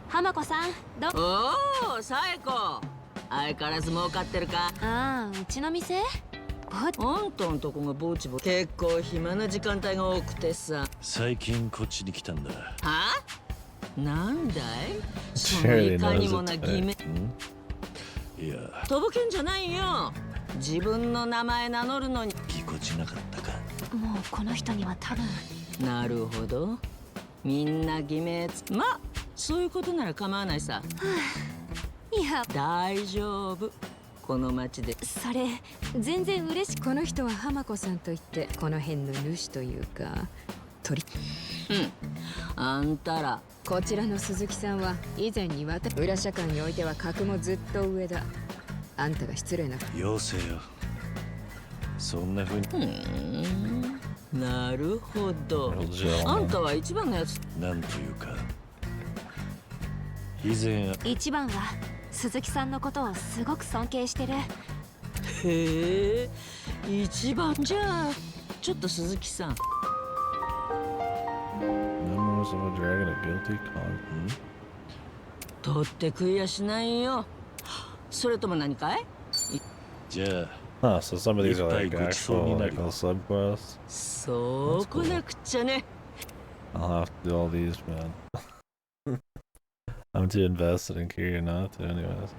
浜子さん、おお、サエコ。相変わらず儲かってるか。ああ、うちの店？あんたんとこがぼちぼち結構暇な時間帯が多くてさ。最近こっちに来たんだ。は？なんだい？そのいかにもな偽名。いや、とぼけんじゃないよ。自分の名前名乗るのにぎこちなかったか。もうこの人には多分。なるほど。みんな偽名まあそういうことなら構わないさ。いや大丈夫。この町でそれ全然嬉しく。この人は浜子さんといってこの辺の主というか鳥。あんたらこちらの鈴木さんは以前に裏社会においては格もずっと上だ。あんたが失礼な妖精よ。そんな風に。なるほど。あんたは一番のやつ。なんというか以前一番は鈴木さんのことをすごく尊敬してる。へえ、一番じゃあちょっと鈴木さん。取って食いやしないよ。それとも何かい？じゃあ。So some of these are like actual like little subquests. そうこなくちゃね。 I'll have to do all these, man. I'm too invested in Kiryu not to, anyways.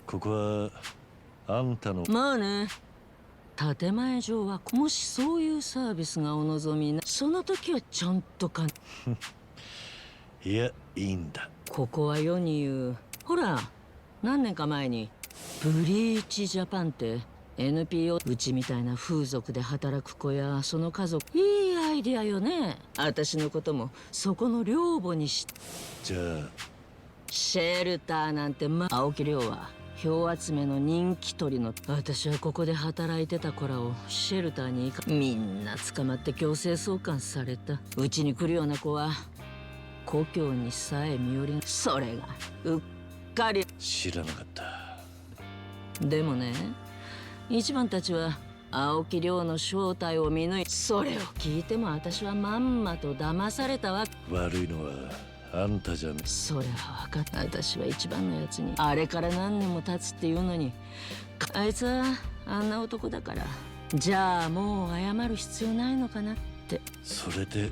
ここはあんたの。まあね。建前上はもしそういうサービスがお望みなその時はちゃんとかいやいいんだ。ここは世に言うほら何年か前にブリーチジャパンって NPO うちみたいな風俗で働く子やその家族いいアイディアよね。私のこともそこの寮母にしじゃあシェルターなんて青木寮は票集めの人気取りの私はここで働いてた子らをシェルターにみんな捕まって強制送還された。うちに来るような子は故郷にさえ身寄りそれがうっかり知らなかった。でもね一番たちは青木亮の正体を見抜いそれを聞いても私はまんまと騙されたわ。悪いのはあんたじゃね。それは分かった。私は一番のやつにあれから何年も経つっていうのにあいつはあんな男だからじゃあもう謝る必要ないのかなって。それで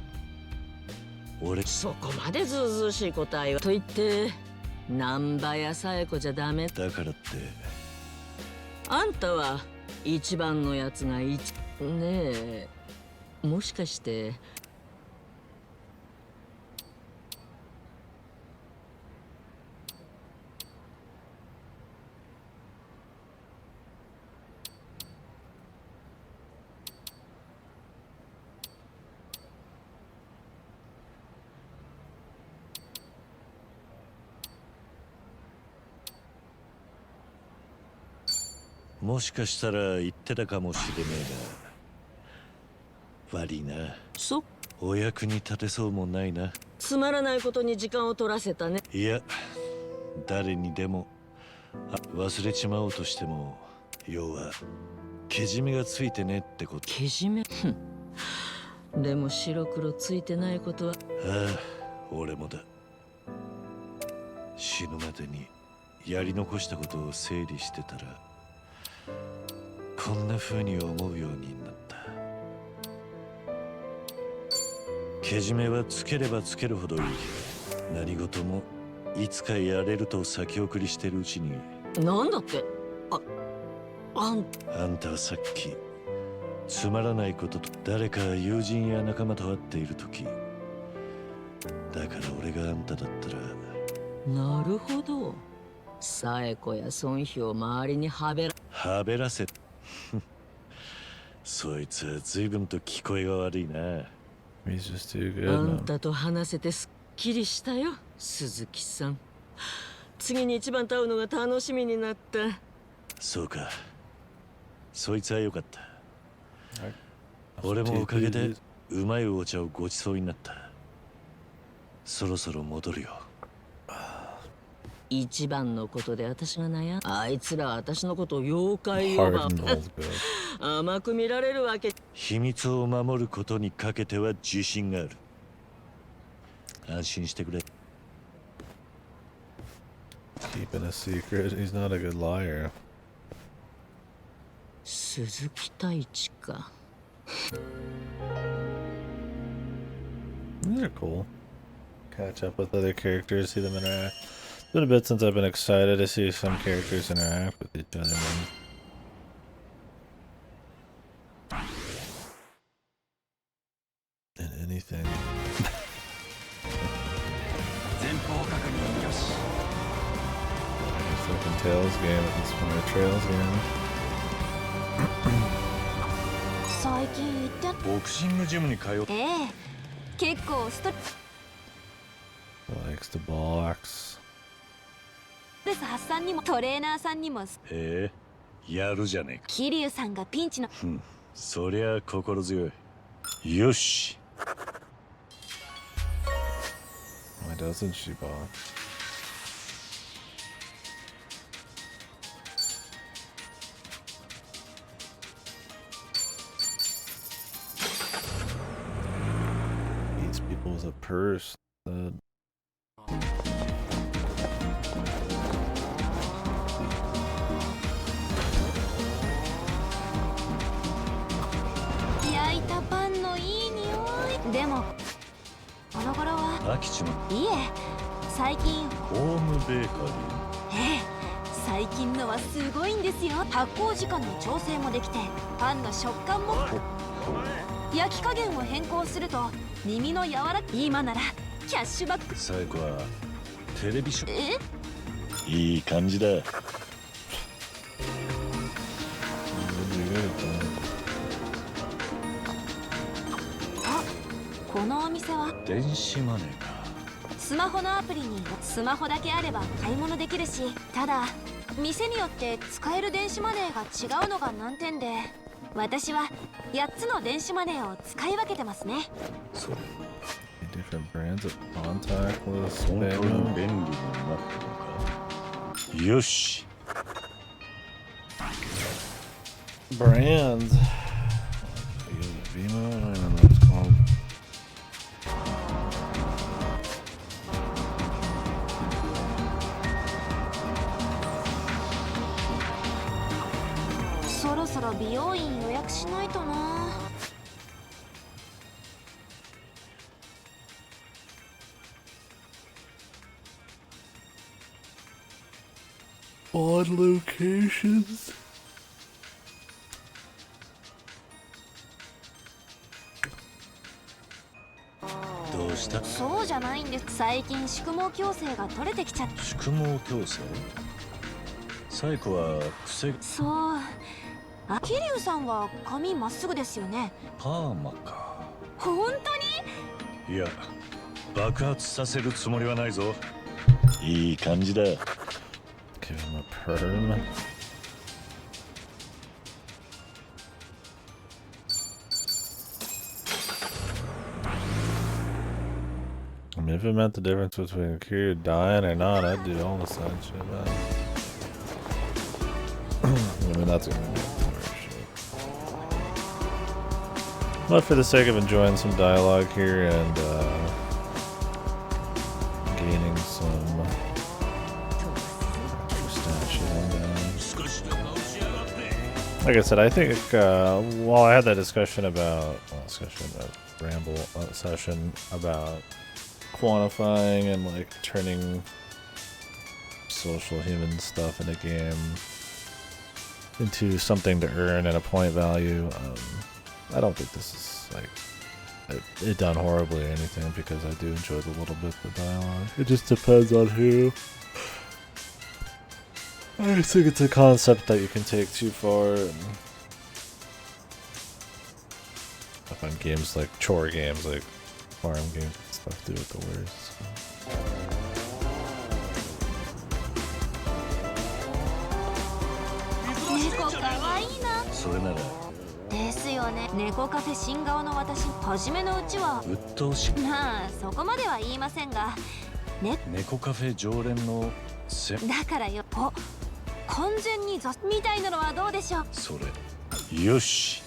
俺そこまでずうずうしい答えをと言って難波やさえ子じゃダメだからってあんたは一番のやつがねえもしかしてもしかしたら言ってたかもしれねえが、悪いな。そお役に立てそうもないな。つまらないことに時間を取らせたね。いや、誰にでも忘れちまおうとしても、要はけじめがついてねってこと。けじめでも白黒ついてないことは。ああ、俺もだ。死ぬまでにやり残したことを整理してたら、こんな風に思うようになった。けじめはつければつけるほどいい。何事もいつかやれると先送りしてるうちに。なんだって。あんたはさっきつまらないことと誰か友人や仲間と会っている時、だから俺があんただったら。なるほど。サエコや孫妃を周りにはべらせそいつは随分と聞こえが悪いな。あんたと話せてすっきりしたよ、鈴木さん。次に一番と会うのが楽しみになった。そうか、そいつはよかった。俺もおかげでうまいお茶をごちそうになった。そろそろ戻るよ。一番のことで私が悩ん、あいつら私のことを妖怪呼ば甘く見られるわけ。秘密を守ることにかけては自信がある。安心してくれ。 Keeping a secret. He's not a good liar. 鈴木太一か。These are cool. Catch up with other characters, see them interact. It's been a bit since I've been excited to see some characters interact with each other. In anything. It's like a Tails game, it's more a Trails game. 最近行ってボクシングジムに通う。結構スト Likes to box. レス発散にもトレーナーさんにも。やるじゃねえか。桐生さんがピンチの。そりゃ心強い。よし。Why doesn't she box? These people with a purse.でもこの頃は飽きちまう。いえ、最近ホームベーカリー。最近のはすごいんですよ。発酵時間の調整もできて、パンの食感も焼き加減を変更すると耳の柔らかい。今ならキャッシュバック。最後はテレビショー。いい感じだ。このお店は電子マネーか。スマホのアプリにスマホだけあれば買い物できるし、ただ店によって使える電子マネーが違うのが難点で、私は8つの電子マネーを使い分けてますね。それ Different brands of contactless 本当に便利になってるのか。よし。Brands. Vimo, I don't know what it's called. So ろそろ美容院予約しないとな。Odd locations. どうした？そうじゃないんです。最近宿毛矯正が取れてきちゃって。宿毛矯正？サイコは癖。そう。桐生さんは髪まっすぐですよね。パーマか。本当に？いや、爆発させるつもりはないぞ。いい感じだ。Give him a perm. if it meant the difference between Kiryu dying or not, I'd do all the side shit, man. I mean, that's gonna be shit. But for the sake of enjoying some dialogue here and gaining some stat shit on down. Like I said, I think while I had that discussion about ramble session about quantifying and like turning social human stuff in a game into something to earn and a point value, I don't think this is like it done horribly or anything, because I do enjoy the little bit of dialogue. It just depends on who. I just think it's a concept that you can take too far, and I find games like chore games, like farm games and stuff, do it the worst. So. ですよね。猫カフェ新顔の私、初めのうちは鬱陶しい。まあそこまでは言いませんが、ね。猫カフェ常連のだからよ、完全に雑みたいなのはどうでしょう。それ、よし。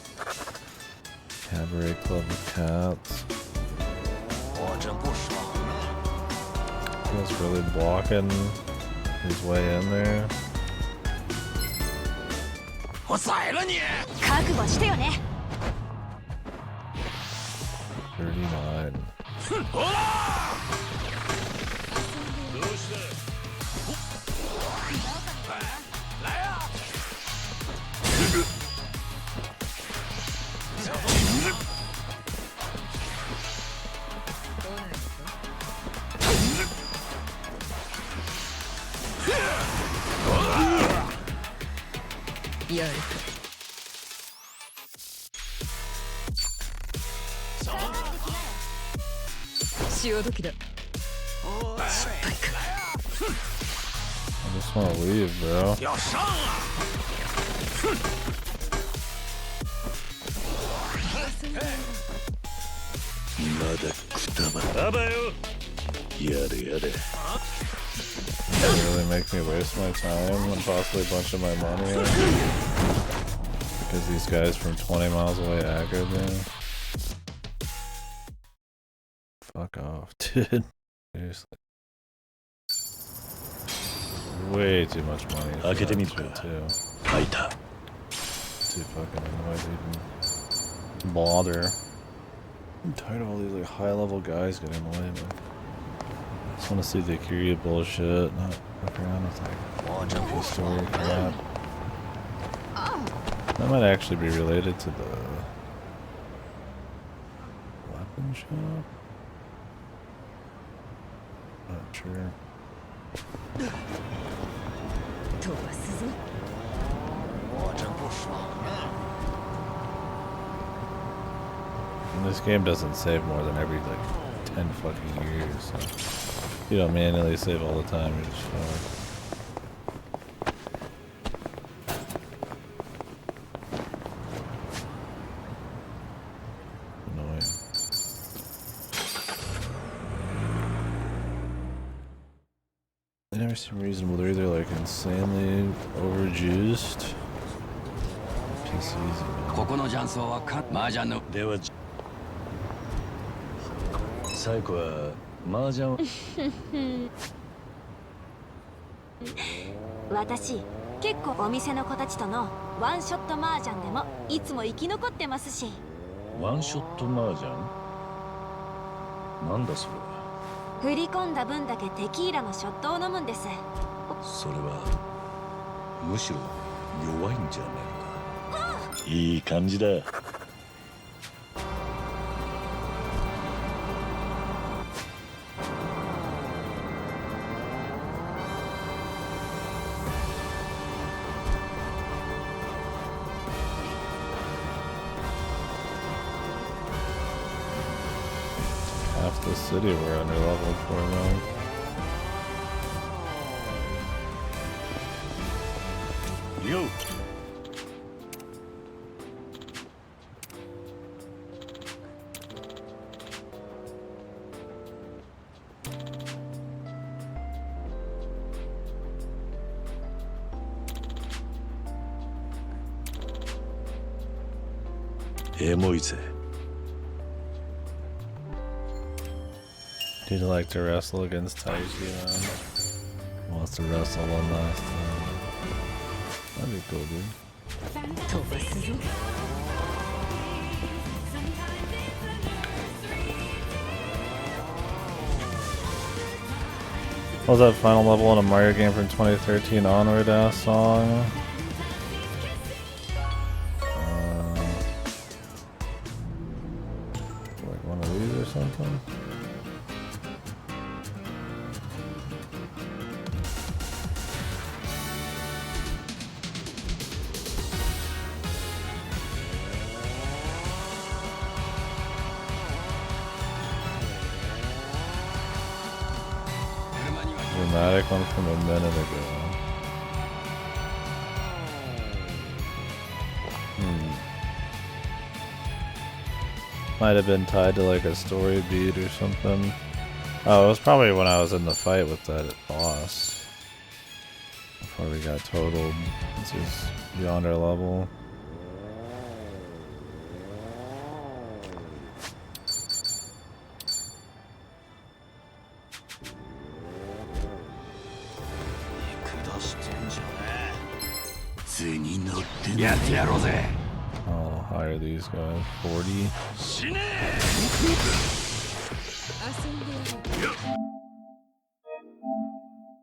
Cabaret Club of Cats. 我真不爽了。 He's really blocking his way in there. 我宰了你！覚悟してよね。39. ほら！どうした？来呀！やる。潮時だ。失敗か。I just want to leave, bro. 要上啊！まだくたば。あばよ。やれやれ。Really make me waste my time and possibly a bunch of my money because these guys from 20 miles away aggroed me. Fuck off, dude. Seriously. Way too much money for that shit, too. Too fucking annoyed to even bother. I'm tired of all these like high level guys getting in the way, man. I just want to see the Kiryu bullshit, not fuck around with like junkie story crap. That might actually be related to the weapon shop. Not sure. 飛ばすぞ。我真不爽了。 And this game doesn't save more than every like 10 fucking years, so you don't manually save all the time, you're just fucked. Annoying. They never seem reasonable. They're either like insanely overjuiced. PCs, man. ここの雀荘は麻雀のでは最後は麻雀私結構お店の子たちとのワンショット麻雀でもいつも生き残ってますし。ワンショット麻雀なんだそれは。振り込んだ分だけテキーラのショットを飲むんです。それはむしろ弱いんじゃないのか。いい感じだ。Half the city we're under leveled for now. Yo. エモいぜ。 He'd like to wrestle against Taiji. Wants to wrestle one last time. That'd be cool, dude. What was that final level in a Mario game from 2013 onward song? Like one of these or something? Dramatic one from a minute ago. Might have been tied to like a story beat or something. Oh, it was probably when I was in the fight with that boss. Before we got totaled. This is beyond our level. Oh, hire these guys. 40?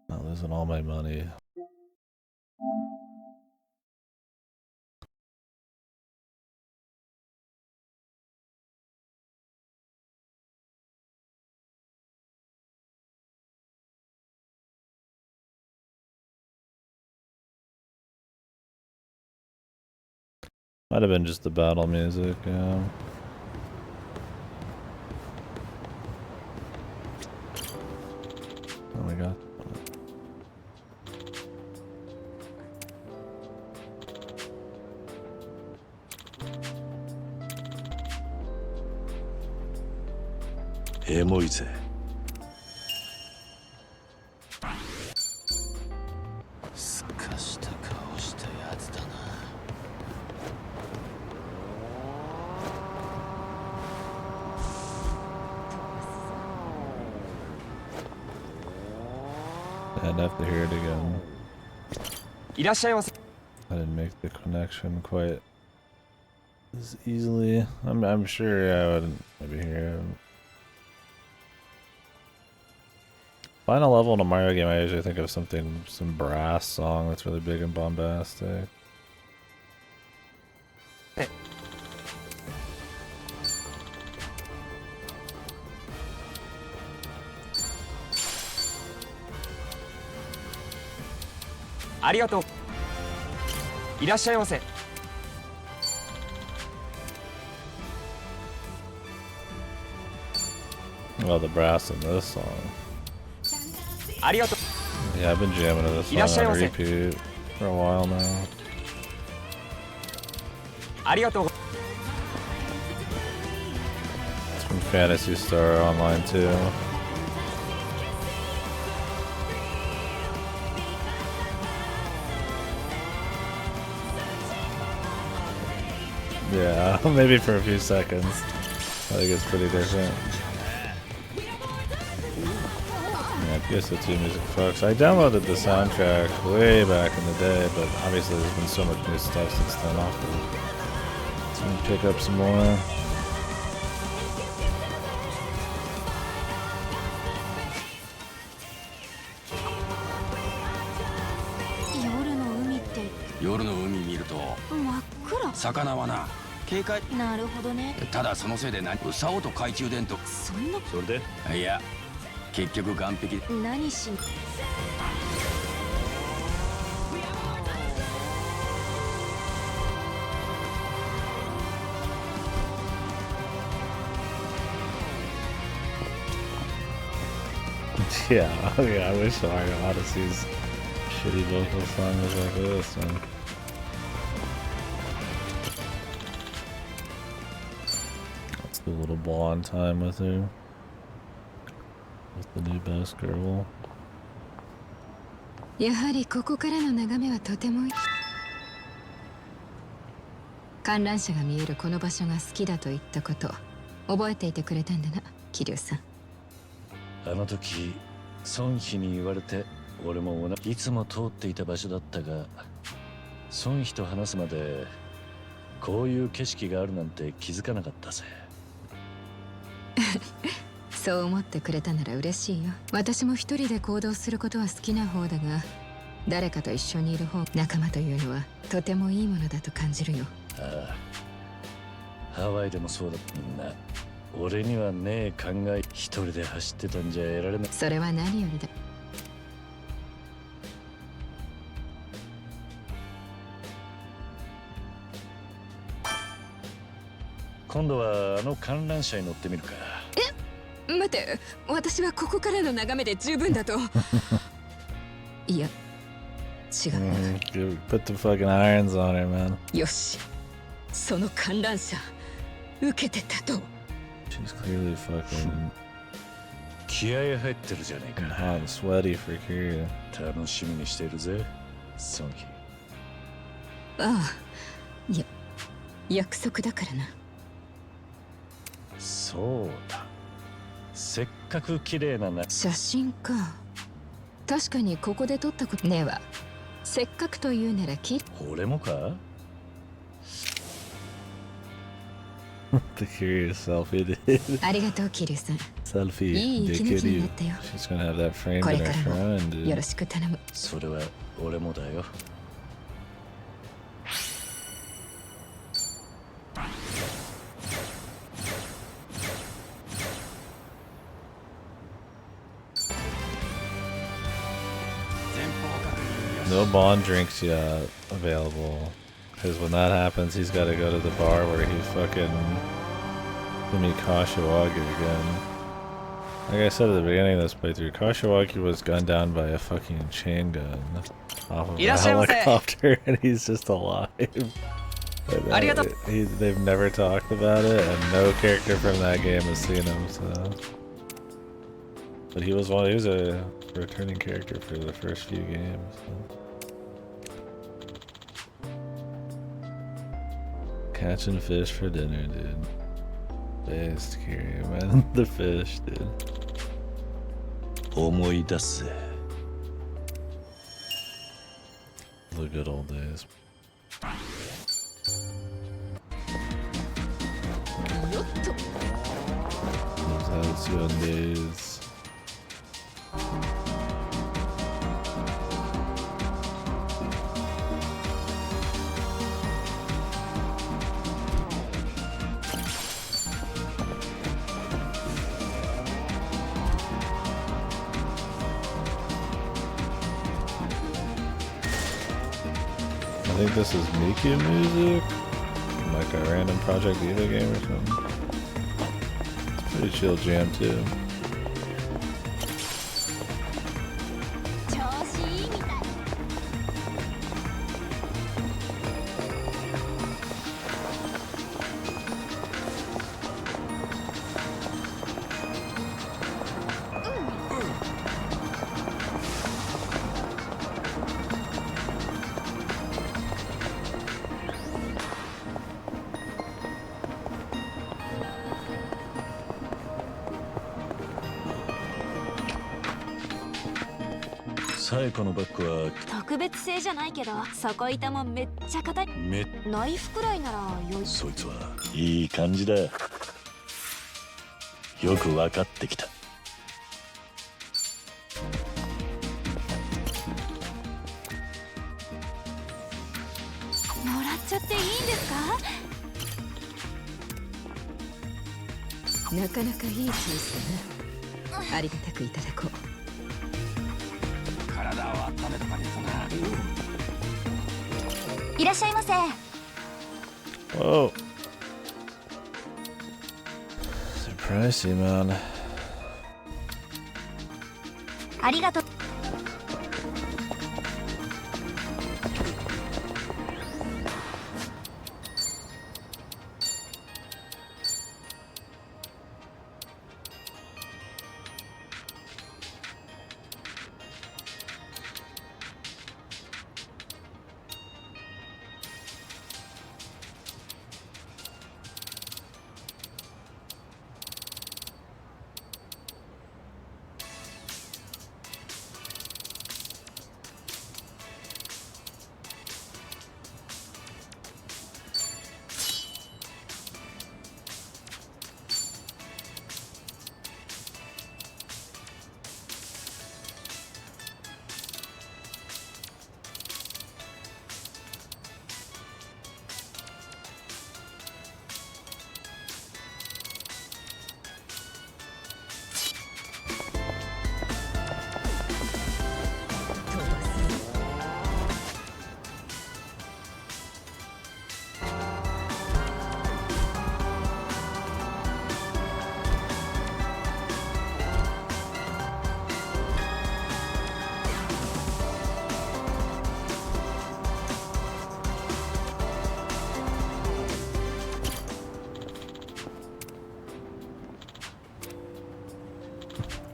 Not losing all my money. Might have been just the battle music, yeah. Oh my god. Emoyぜ。 I'd have to hear it again. いらっしゃいませ。 I didn't make the connection quite as easily. I'm sure I would maybe hear it. Final level in a Mario game, I usually think of some brass song that's really big and bombastic. Well, the brass in this song. Yeah, I've been jamming to this song on repeat for a while now. It's from Phantasy Star Online too. Yeah, maybe for a few seconds. I think it's pretty different. Yeah, PS2 music fucks. I downloaded the soundtrack way back in the day, but obviously there's been so much new stuff since then. I'll have to pick up some more. Sakana wa na警戒。なるほどね。ただそのせいで竿と懐中電灯。そんな。それで？いや、結局岸壁。何しに。Yeah, I wish Mario Odyssey's shitty vocal song was like this, man. Let's do a little blonde time with her. With the new best girl. やはりここからの眺めはとてもいい。観覧車が見えるこの場所が好きだと言ったこと覚えていてくれたんだな、桐生さん。あの時孫妃に言われて俺もいつも通っていた場所だったが、孫妃と話すまでこういう景色があるなんて気づかなかったぜ。そう思ってくれたなら嬉しいよ。私も一人で行動することは好きな方だが、誰かと一緒にいる方、仲間というのはとてもいいものだと感じるよ。ああ、ハワイでもそうだ。みんな俺にはねえ考え、一人で走ってたんじゃ得られない。それは何よりだ。今度はあの観覧車に乗ってみるか。待って、私はここからの眺めで十分だと。いや、違う。Put the fucking irons on her, man. よし、その観覧車受けてたと。She's clearly fucking 気合入ってるじゃねえか。 hot and sweaty for Kiryu. 楽しみにしているぜ、孫妃。ああ、いや、約束だからな。そうだ、せっかく綺麗な写真か。確かにここで撮ったことねえわ。せっかくと言うなら俺もか。The Kiryu selfie, dude. ありがとう、桐生さん。 Selfie. いい息抜きになったよ。 She's gonna have that framed これ in か her らも front, dude. よろしく頼む。それは俺もだよ。No bond drinks yet available. Because when that happens, he's got to go to the bar where he fucking meet Kashiwagi again. Like I said at the beginning of this playthrough, Kashiwagi was gunned down by a fucking chain gun off of a helicopter, and he's just alive. They've never talked about it, and no character from that game has seen him. So, but he was a returning character for the first few games. So. Catching fish for dinner, dude. Best Kiryu, man. The fish, dude. 思い出すぜ。 The good old days. よっと。 Those Halcyon days. I think this is Miku music, from like a random Project Diva game or something. It's a pretty chill jam too. 調子いいみたい。最後のバッグは特別製じゃないけど、底板もめっちゃ硬い。ナイフくらいならよい。そいつはいい感じだ。よく分かってきた。もらっちゃっていいんですか？なかなかいいチョイスだな。ありがたくいただこう。体を温めとかねえとな。いらっしゃいませ。 Whoa. They're pricey, man. ありがとう。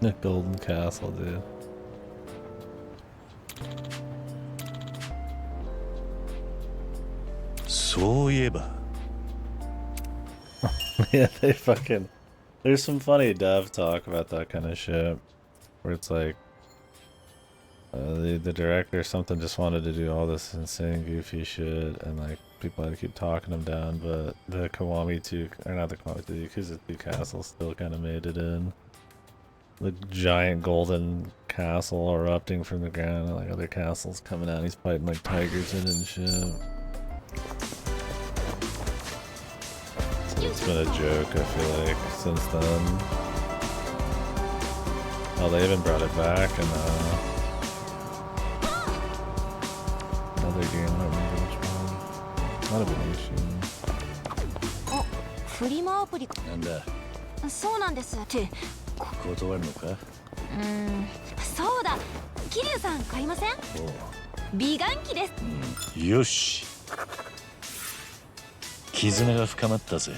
The golden castle, dude. Yeah, they fucking... There's some funny dev talk about that kind of shit. Where it's like... the director or something just wanted to do all this insane goofy shit, and like people had to keep talking him down, but the Kiwami 2, or not the Kiwami 2, the Yakuza 2 castle still kind of made it in. The giant golden castle erupting from the ground, and like other castles coming out. He's fighting like tigers in it and shit. So it's been a joke, I feel like, since then. Oh, they even brought it back, and another game, I don't remember which one. Not a Venetian. お、フリマアプリ。なんだ。そうなんですって。断るのか？そうだ。桐生さん買いません？美顔器です。よし。絆が深まったぜ。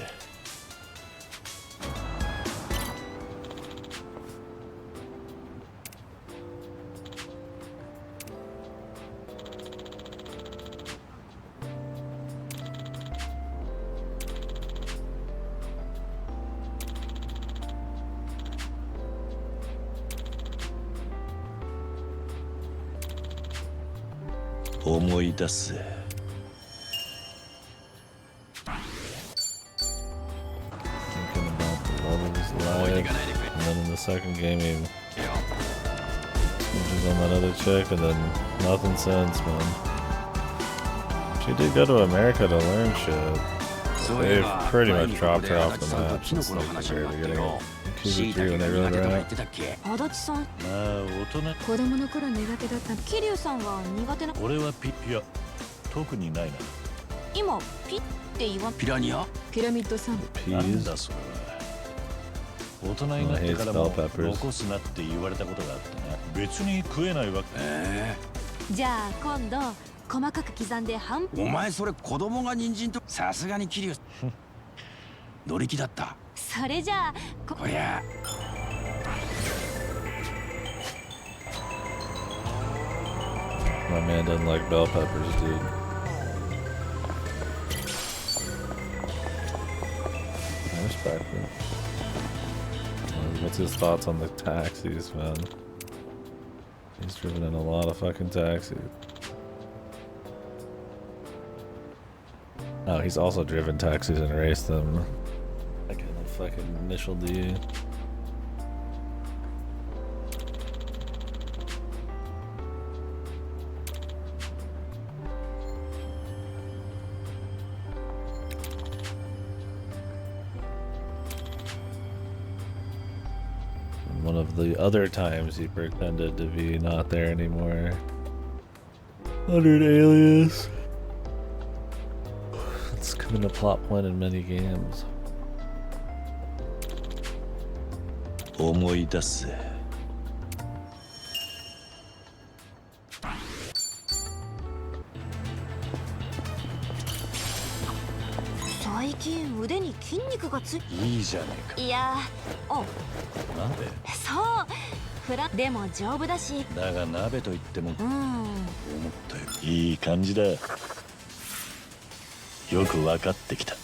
思い出すぜ。Thinking about the love of his life, and then in the second game he switches on that other chick, and then nothing since, man. She did go to America to learn shit. They've pretty much dropped her off the map since like the very beginning of Yakuza 3 when they wrote her out. 足立さん。まあ大人。子供の頃苦手だった。桐生さんは苦手な。俺はピいや特にないな。今ピって言わ。ピラニア？ピラミッドさん。なんだそれは。大人になってからも残すなって言われたことがあってな。別に食えないわけ。じゃあ今度細かく刻んで半分。お前それ子供が人参とさすがに桐生乗り気だった。それじゃあこりゃ。My man doesn't like bell peppers, dude. I respect it. What's his thoughts on the taxis, man? He's driven in a lot of fucking taxis. Oh, he's also driven taxis and raced them. Like in the fucking initial D. One of the other times he pretended to be not there anymore. Under an alias. It's been a plot point in many games. 思い出すぜ。最近腕に筋肉がつい。いいじゃねえか。いや、お。なんで？そう。でも丈夫だし。だが鍋と言っても。思ったよ。いい感じだ。よく分かってきた。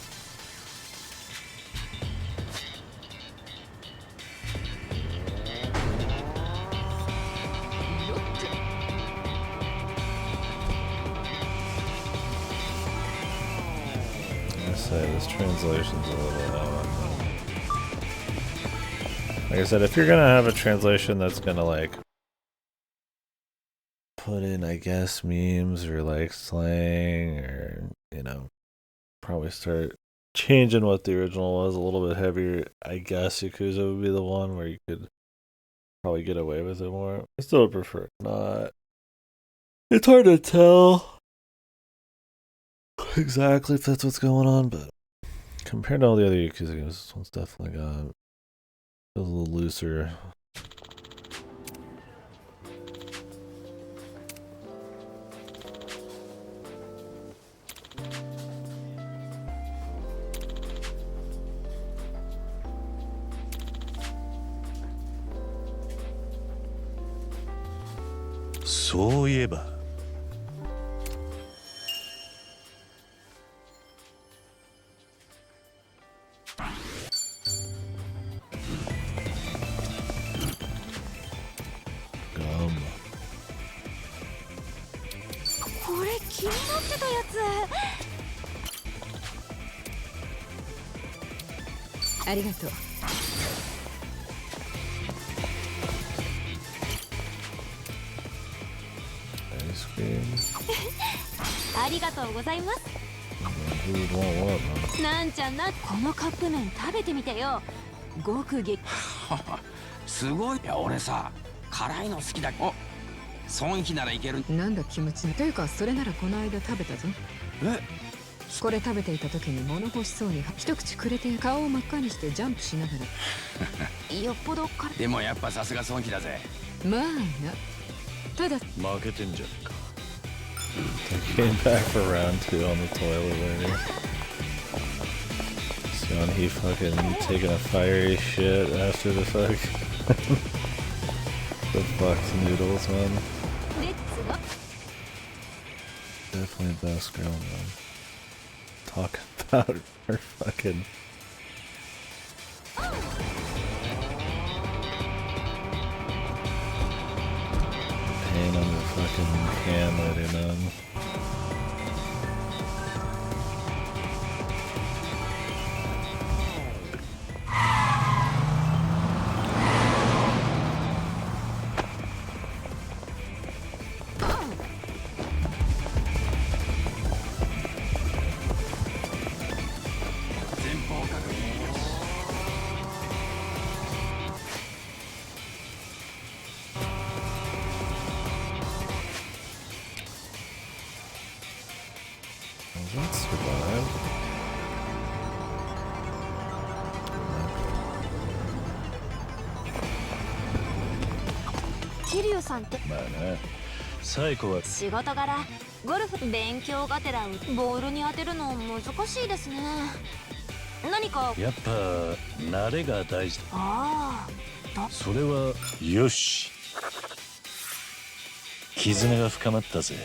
This translation's a little out. Like I said, if you're gonna have a translation that's gonna like put in, I guess, memes or like slang, or you know, probably start changing what the original was a little bit heavier, I guess Yakuza would be the one where you could probably get away with it more. I still prefer not. It's hard to tell exactly if that's what's going on, but compared to all the other Yakuza games, this one's definitely got a little looser. そういえばこれ気になってたやつ。ありがとう。ありがとうございます。なんちゃんな、このカップ麺食べてみてよ。ごく激すごい。いや俺さ辛いの好きだ。お孫妃ならいける。なんだ気持ちいい。というかそれならこの間食べたぞ。これ食べていた時に物欲しそうに一口くれて顔を真っ赤にしてジャンプしながらよっぽど辛い。でもやっぱさすが孫妃だぜ。まあな。ただ負けてんじゃねえか。They came back for round 2 on the toilet later. So he fucking taking a fiery shit after the fuck. The fucked noodles, man. Definitely best girl, man. Talk about her fucking. Pain on the fucking can later, man. That survived. 桐生さんってまあな、最後は仕事柄ゴルフ勉強がてらボールに当てるの難しいですね。何かやっぱ慣れが大事だ。ああそれはよし。絆が深まったぜ。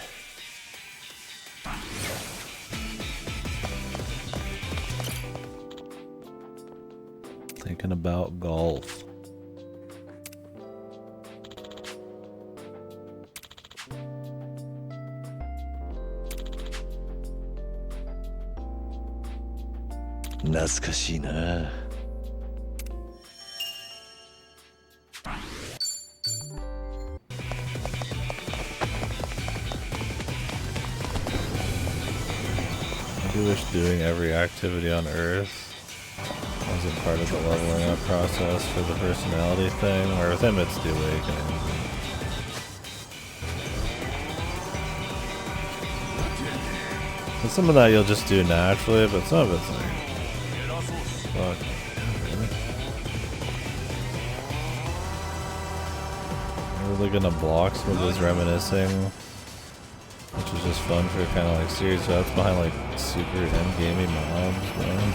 Thinking about golf.懐かしいな。I wish doing every activity on Earth wasn't part of the leveling up process for the personality thing, or with him it's the awakening. But some of that you'll just do naturally, but some of it's like, fuck. We're looking at blocks with his reminiscing, which is just fun for kind of like series. So that's behind like super endgamey mobs, man.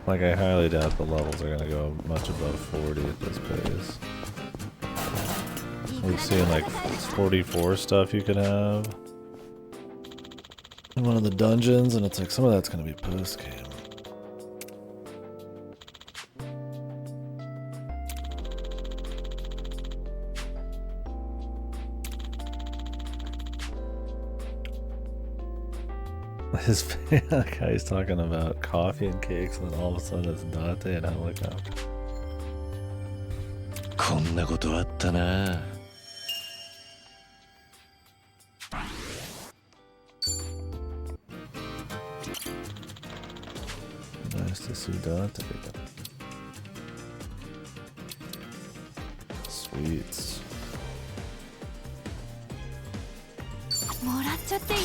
Like, I highly doubt the levels are gonna go much above 40 at this pace. We've seen like 44 stuff you can have in one of the dungeons, and it's like some of that's gonna be post-game. His guy's talking about coffee and cakes, and then all of a sudden it's Dante and helicopter. こんなことあったな。Nice to see Dante. Sweets. もらっちゃっていい？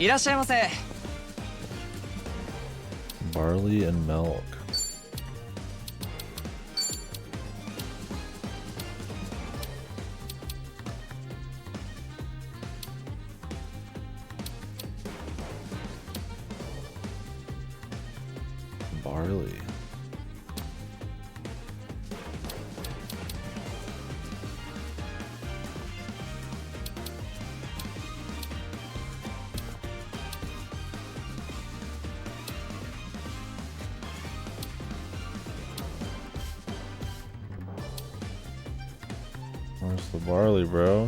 いらっしゃいませ。 Barley and milk. Where's the barley, bro?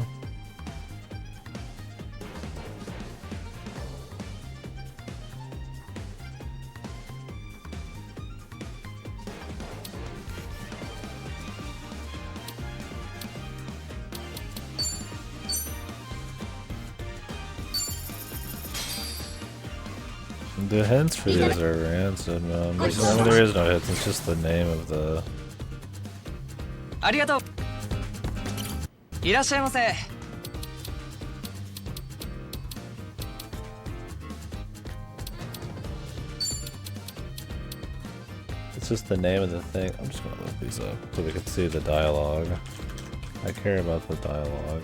The hints for these are rancid, man. I mean, there is no hints, it's just the name of the... ありがとう。いらっしゃいませ。It's just the name of the thing. I'm just gonna look these up so we can see the dialogue. I care about the dialogue.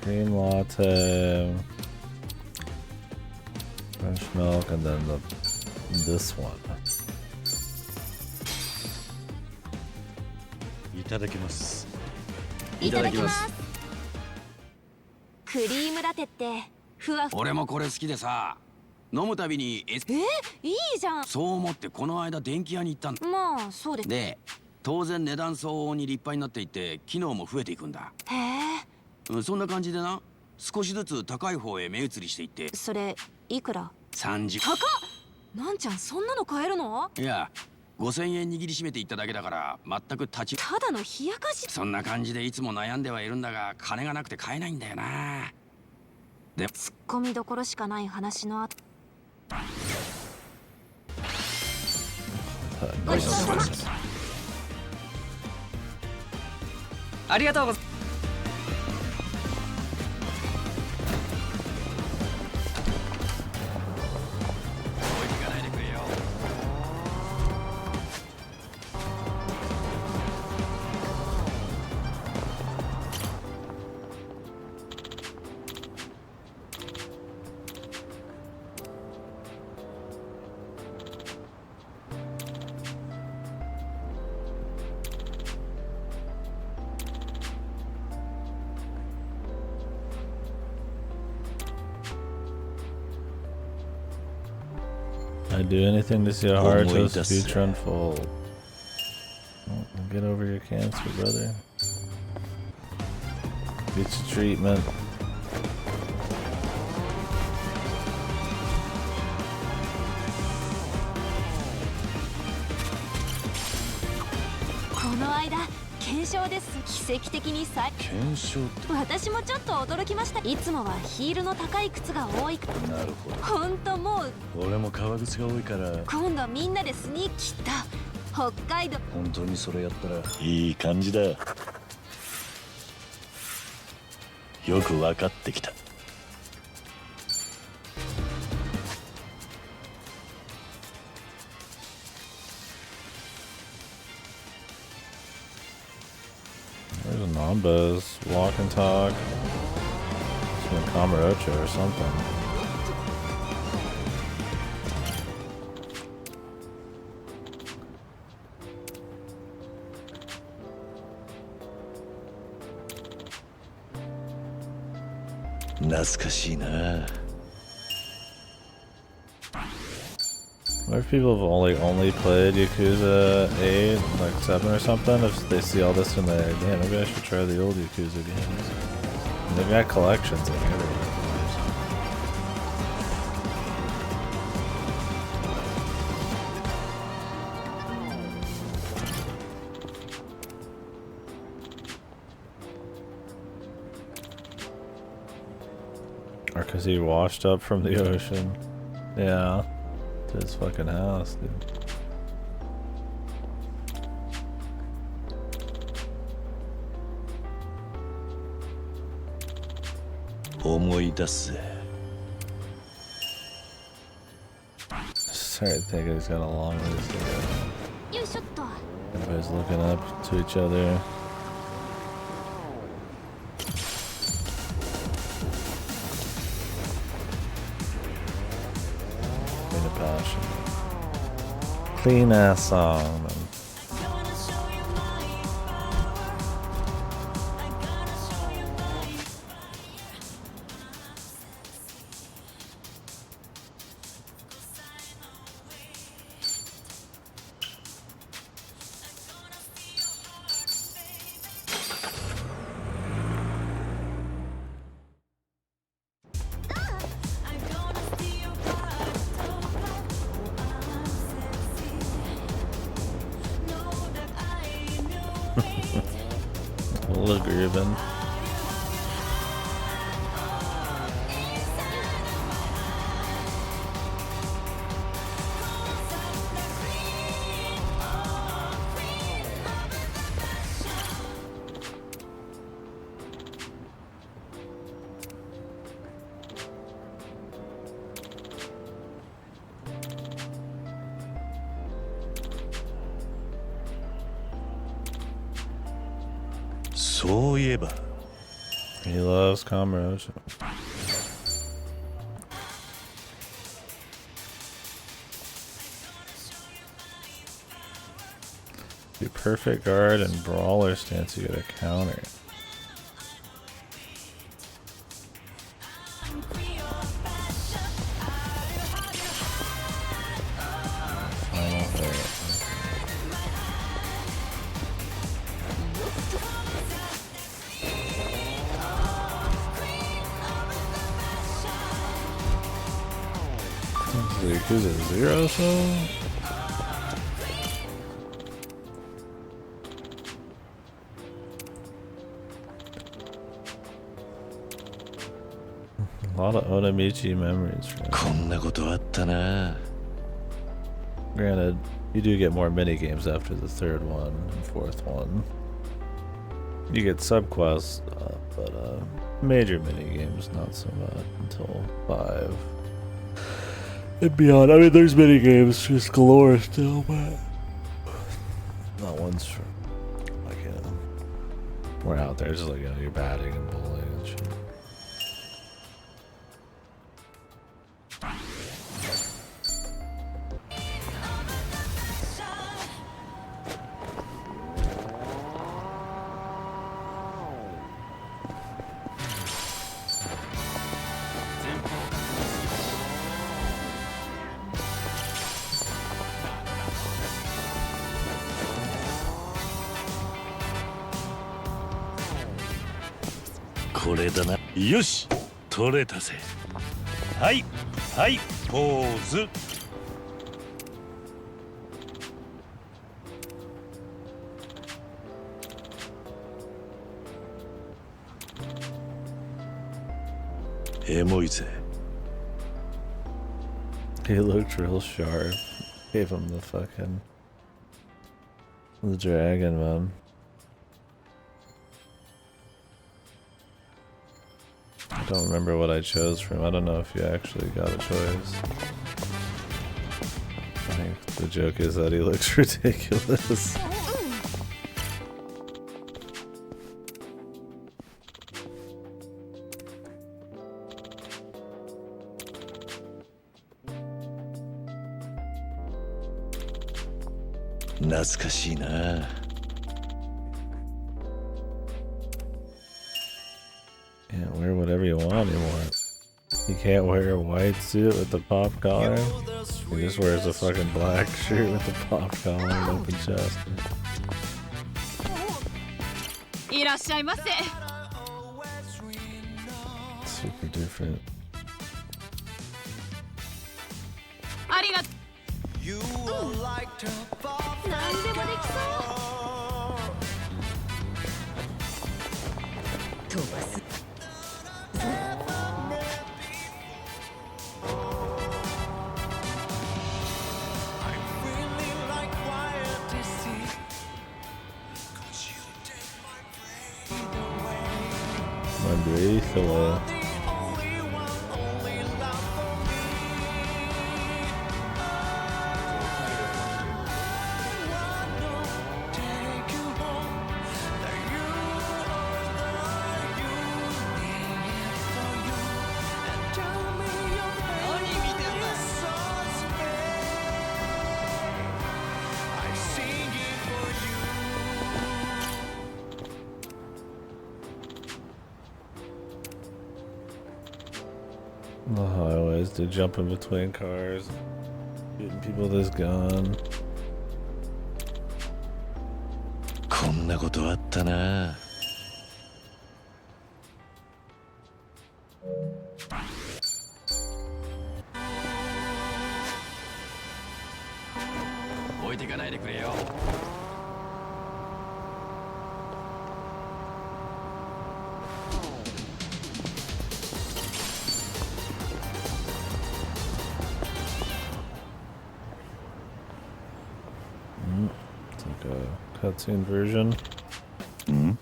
Cream latte, fresh milk, and then this one. いただきます。いただきます。クリームラテってふわふわ。俺もこれ好きでさ、飲むたびにいいじゃん。そう思ってこの間電気屋に行ったんだ。まあそうです。で、当然値段相応に立派になっていって機能も増えていくんだ。へえ。そんな感じでな、少しずつ高い方へ目移りしていって。それいくら？30。高っ。なんちゃんそんなの買えるの？いや、5000円握りしめていっただけだから全く立ち。ただの冷やかし。そんな感じでいつも悩んではいるんだが、金がなくて買えないんだよな。で、ツッコミどころしかない話の後。ごちそうさま。ありがとうございます。I'd do anything to see a Haruto's future unfold. Oh, get over your cancer, brother. Get your treatment.検証です。奇跡的に検証って。私もちょっと驚きました。いつもはヒールの高い靴が多いから。なるほど。本当もう。俺も革靴が多いから。今度みんなでスニーキーだ。北海道。本当にそれやったらいい感じだ。よく分かってきた。There's a Nambas, walk and talk. Some Kamarocha or something. What if people have only played Yakuza 8, like 7 or something? If they see all this and they're like, yeah, maybe I should try the old Yakuza games. And they've got collections like everything. Or because he washed up from the ocean. Yeah. To his fucking house, dude. Started thinking he's got a long ways to go. Everybody's looking up to each other. Passion. Clean ass song. little grooving. He loves comradeship. Your perfect guard and brawler stance, you get a counter. Final hit. Who's it, 0 so? A lot of Onamichi memories from Granted, you do get more mini games after the third one and fourth one. You get subquests, but major mini games not so much until 5. And beyond. I mean, there's mini games just galore still, but not ones for like we're out there just like you're batting and bowling and shit.よし取れたぜ。はいはいポーズ。エモいぜ。 He looked real sharp. Gave him the fucking the dragon, man. I don't remember what I chose from. I don't know if you actually got a choice. I think the joke is that he looks ridiculous. Can't wear whatever you want anymore. You can't wear a white suit with the pop collar. He just wears a fucking black shirt with the pop collar and open chest. Super different. My breath away. The highways, to jump in between cars, shooting people with his gun. こんなことあったな。置いていかないでくれよ。like a cutscene version. Hmm.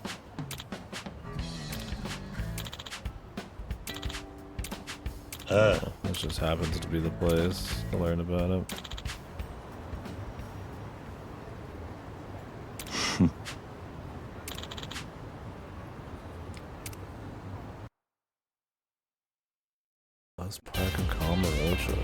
This just happens to be the place to learn about it. Let's park in Camarocho.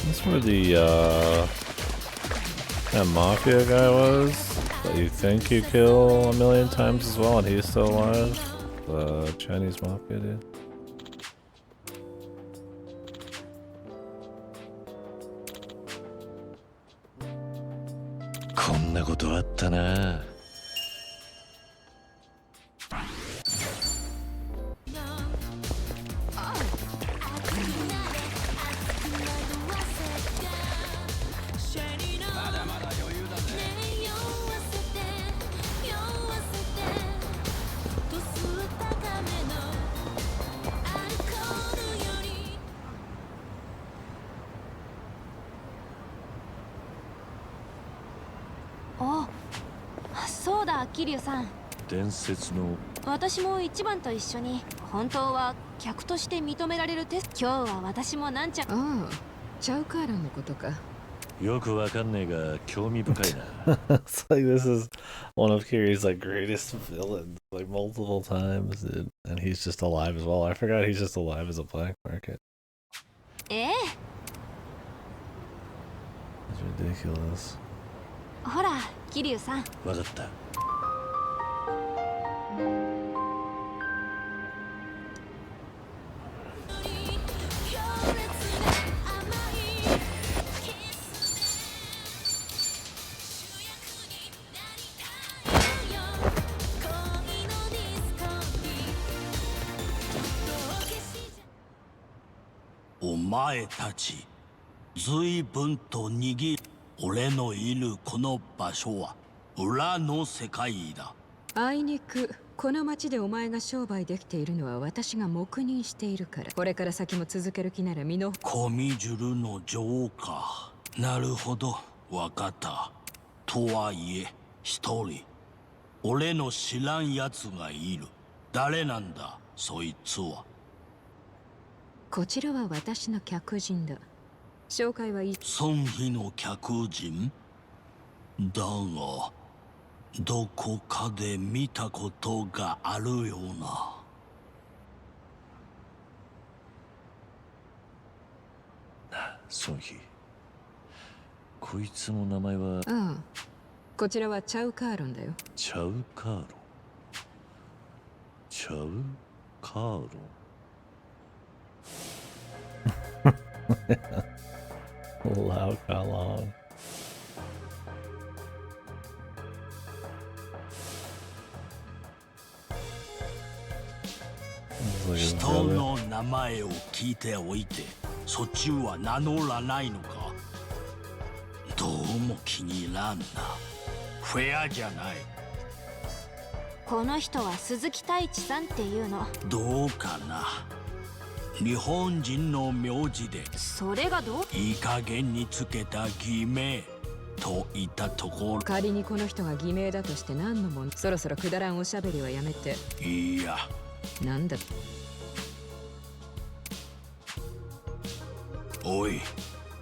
That's where the that mafia guy was that you think you kill a million times as well and he's still alive. The Chinese mafia dude.こんなことあったな。あ、そうだ、桐生さん。伝説の私も一番と一緒に本当は客として認められるテスト。今日は私もなんちゃ。ああ、チャウカーランのことか。よくわかんねえが興味深いな。It's like this is one of Kiri's like greatest villains, like multiple times, dude. And he's just alive as well. I forgot he's just alive as a black market. ええ。It's ridiculous. ほら、桐生さん。わかった。お前たち、随分と逃げ。俺のいるこの場所は裏の世界だ。あいにくこの町でお前が商売できているのは私が黙認しているから。これから先も続ける気なら身の。コミジュルの女王か。なるほど、わかった。とはいえ一人俺の知らん奴がいる。誰なんだそいつは。こちらは私の客人だ。紹介はいい。孫妃の客人だがどこかで見たことがあるような。孫妃。こいつの名前は。ああ、こちらはチャウカーロンだよ。チャウカーロン。チャウカーロン。Loud how long? 人の名前を聞いておいてそっちは名乗らないのか。どうも気に入らんな。フェアじゃない。この人は鈴木太一さんっていうの。どうかな。日本人の名字でそれがどう。いい加減につけた偽名といったところ。仮にこの人が偽名だとして何のもん。そろそろくだらんおしゃべりはやめて。いやなんだ。おい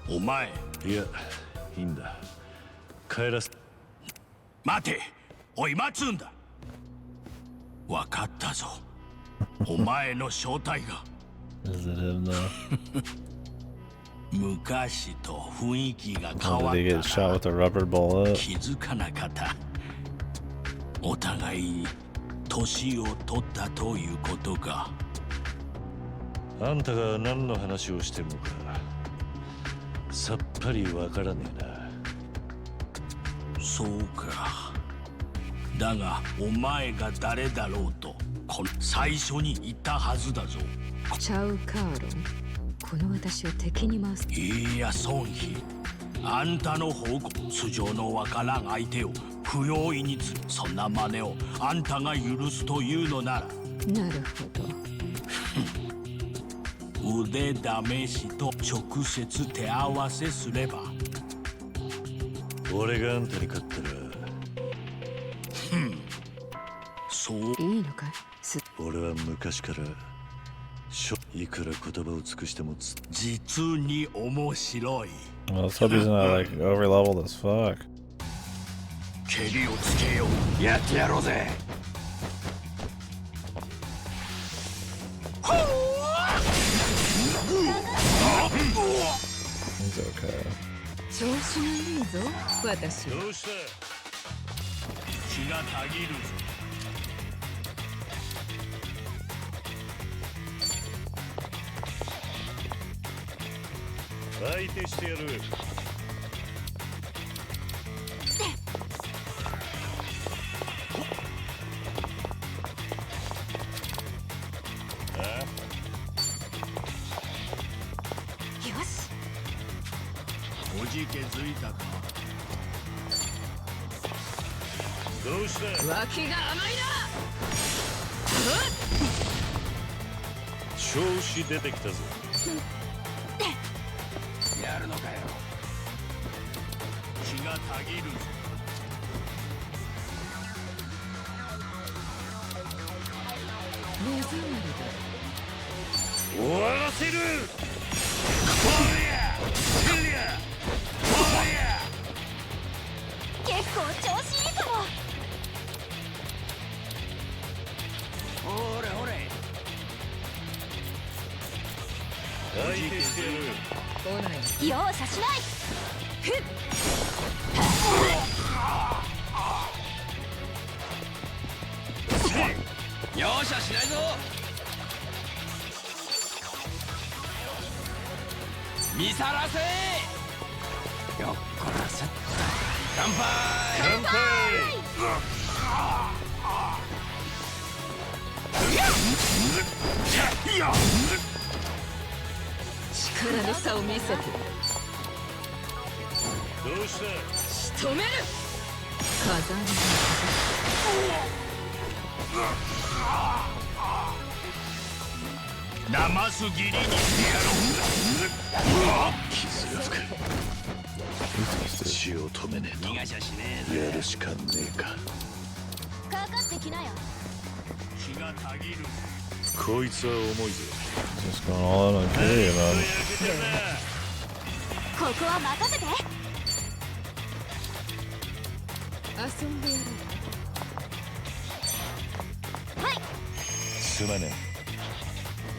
お前。いやいいんだ。帰らせ。待て。おい待つんだ。わかったぞ。お前の正体が。Is it him though? 昔と雰囲気が変 Oh, わ did he っ get た shot な。 with a rubber bullet? 気づかなかった。お互いに年を取ったということか。あんたが何の話をしてるのかさっぱりわからねえな。そうか。だがお前が誰だろうと最初に言ったはずだぞ。チャウカーロン。この私を敵に回す。いや孫妃、あんたの報告素性のわからん相手を不用意にそんな真似をあんたが許すというのなら。なるほど。腕試しと直接手合わせすれば。俺があんたに勝ったらそういいのかい？俺は昔からいくら言葉を尽くしても実に面白い。 Well, let's hope he's not like over leveled as fuck. 蹴りをつけよう。やってやろうぜ。He's okay. 調子がいいぞ、私。どうした？気がたぎるぞ。相手してやる。よし。おじけづいたか。どうした？脇が甘いな。調子出てきたぞ。やるのかよ。気がたぎるぞ。目障りだ。終わらせる。結構調子いいかも。ほれほれ。相手してやる。来ない。容赦しない。ふっ。容赦しないぞ。見さらせ。よっこらせ。乾杯。乾杯。力の差を見せて。どうした？仕留める。風にナマス切りにしてやろう。傷が深い。血を止めねえと。逃がしゃしねえぜ。やるしかねえか。かかってきなよ。気がたぎる。こいつは重いぞ。Just going all in on K, man. ここは任せて。遊んでやろう。はい。すまね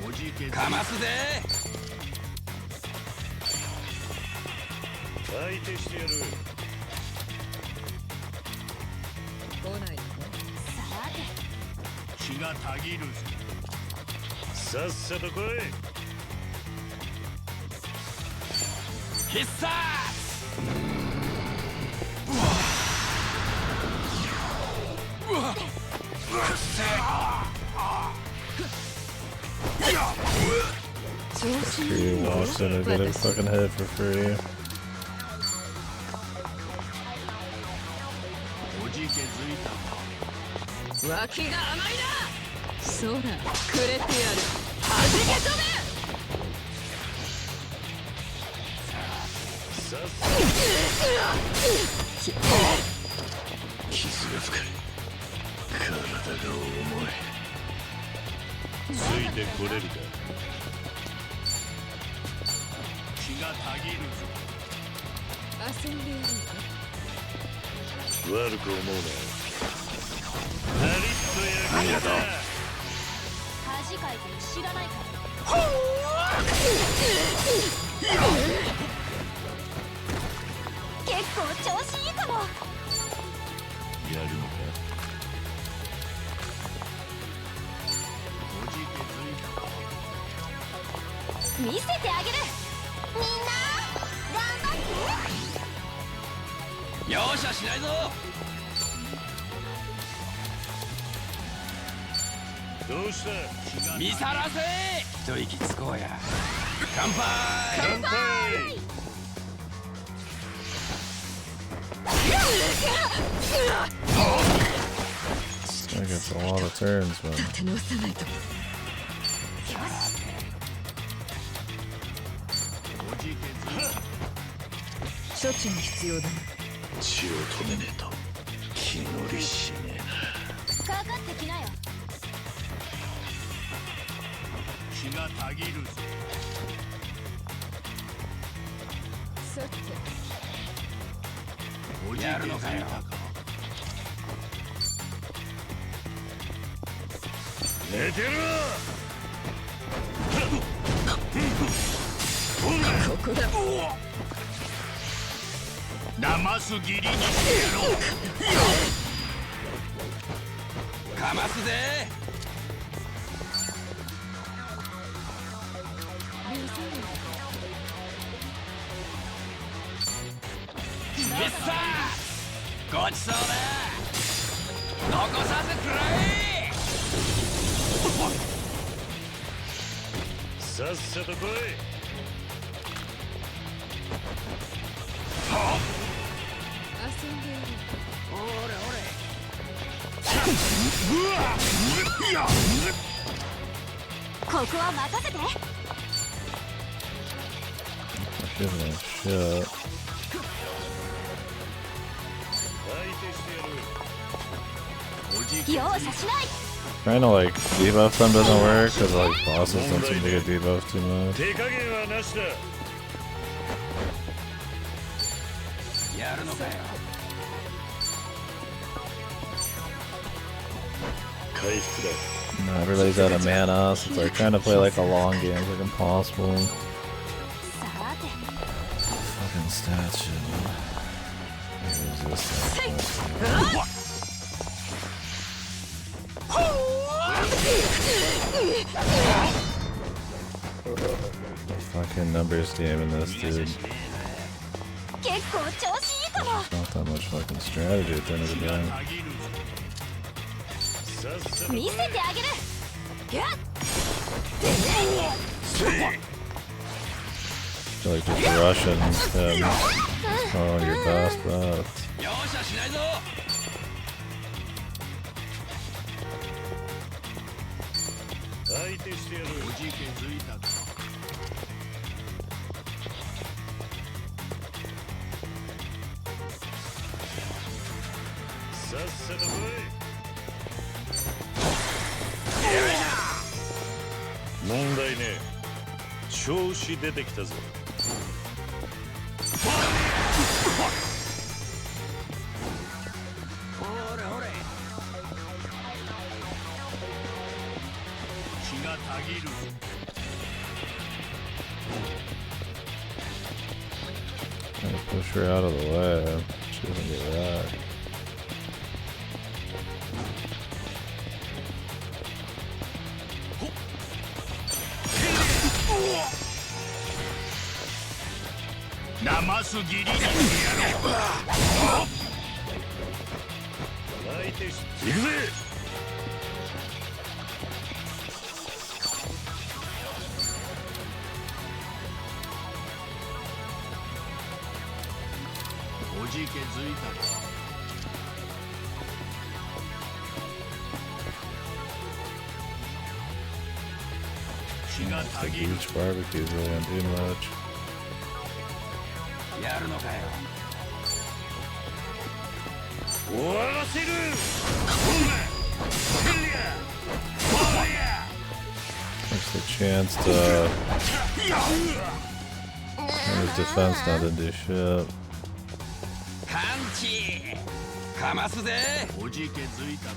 おじけかますぜ。相手してやる。来ない。さて。気がたぎるぞ。さっさと来い。必殺。He walks in and get his fucking head for free. おじけづいた。脇が甘いな。そら、くれてやる。はじけ飛べ。傷が深い。体が重い。ついてこれるか。気がたぎるぞ。遊んでやろうか。悪く思うな。パリッと焼きだ。恥かいて知らないか。結構調子いいかも。やるのか。おじけづいた。見せてあげる。みんな頑張って。容赦しないぞ。どうした？見さらせ。一息つこうや。乾杯。乾杯。That gets a lot of turns, man. 立て直さないと。処置が必要だ。血を止めねえと気乗りしねえな。かかってきなよ。気がたぎるぞ。さてやるのかよ。寝てる。ここだ。騙す義理にしてやろう。かますぜ。ミッサーごちそうだ。残さずくらえ。さっさと来い。遊んでいる。ここは任せて。 Give me shit. 容赦しない。 Trying to like debuff them doesn't work because like bosses don't seem to get debuffed too much. 手加減はなしだ。やるのかよ。回復だ。No, everybody's out of mana, so it's like trying to play like a long game is like impossible. Fucking stats shit, man. Maybe it's this stat. Fucking numbers game in this, dude. 結構調子いいかも。 Not that much fucking strategy at the end of the game. 見せてあげる。やっ。 feel like just rushing him. Oh, your best bet. 容赦しないぞ。相手してやる。おじけづいたか。さっさと来い。問題ねえ。調子出てきたぞ。ほれほれ。気がたぎる。 Trying to push her out of the way. She doesn't get that. Namasu giri ni yaro. 相手し行くぜ。おじけづいたか。 The beach barbecue really don't do much. やるのかよ。終わらせる。 There's the chance to and his defense not to do shit. パンチかますぜ。おじけづいたか。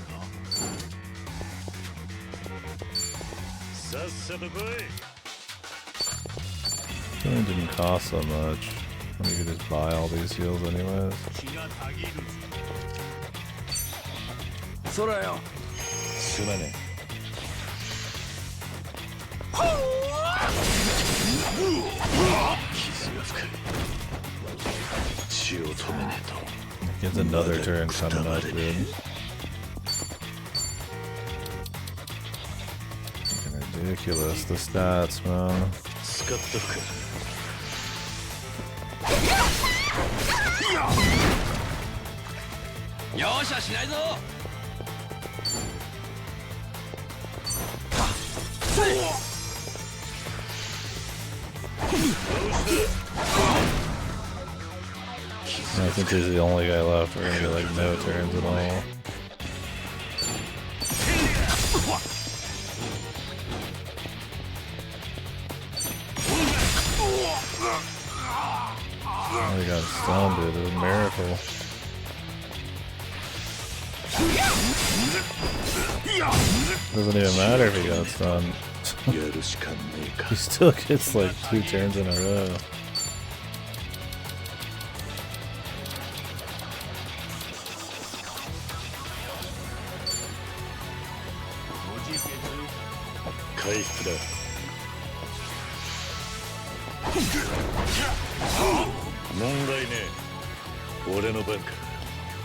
さっさと来い。 Really didn't cost so much. I mean, you could just buy all these heals anyways. 気がたぎる。そらよ。すまねえ。傷が深い。血を止めねえと。 Gets another turn coming up, dude. Fucking ridiculous, the stats, man. 使っとくか。 容赦しないぞ。 どうし I think he's the only guy left. We're gonna get like no turns at all. Oh, he got stunned, dude. It was a miracle. Doesn't even matter if he got stunned. He still gets like 2 turns in a row.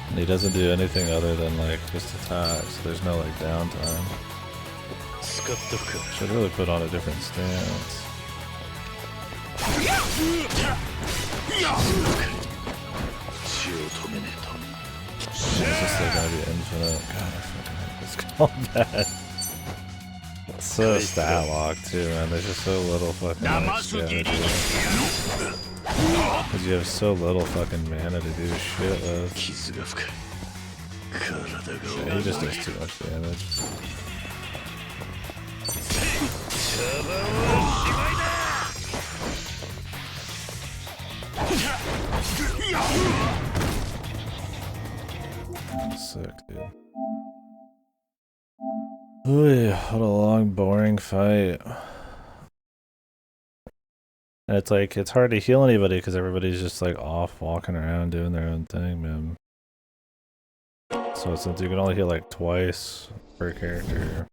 And he doesn't do anything other than like just attack, so there's no like downtime. Should really put on a different stance. It's just like gonna be infinite. God, I fucking hate this combat. It's so stat locked too, man. There's just so little fucking like, strategy. Because you have so little fucking mana to do shit with. Yeah, he just does too much damage. Sick, dude. Ooh, what a long, boring fight. And it's like, it's hard to heal anybody because everybody's just like off walking around doing their own thing, man. So since you can only heal like twice per character,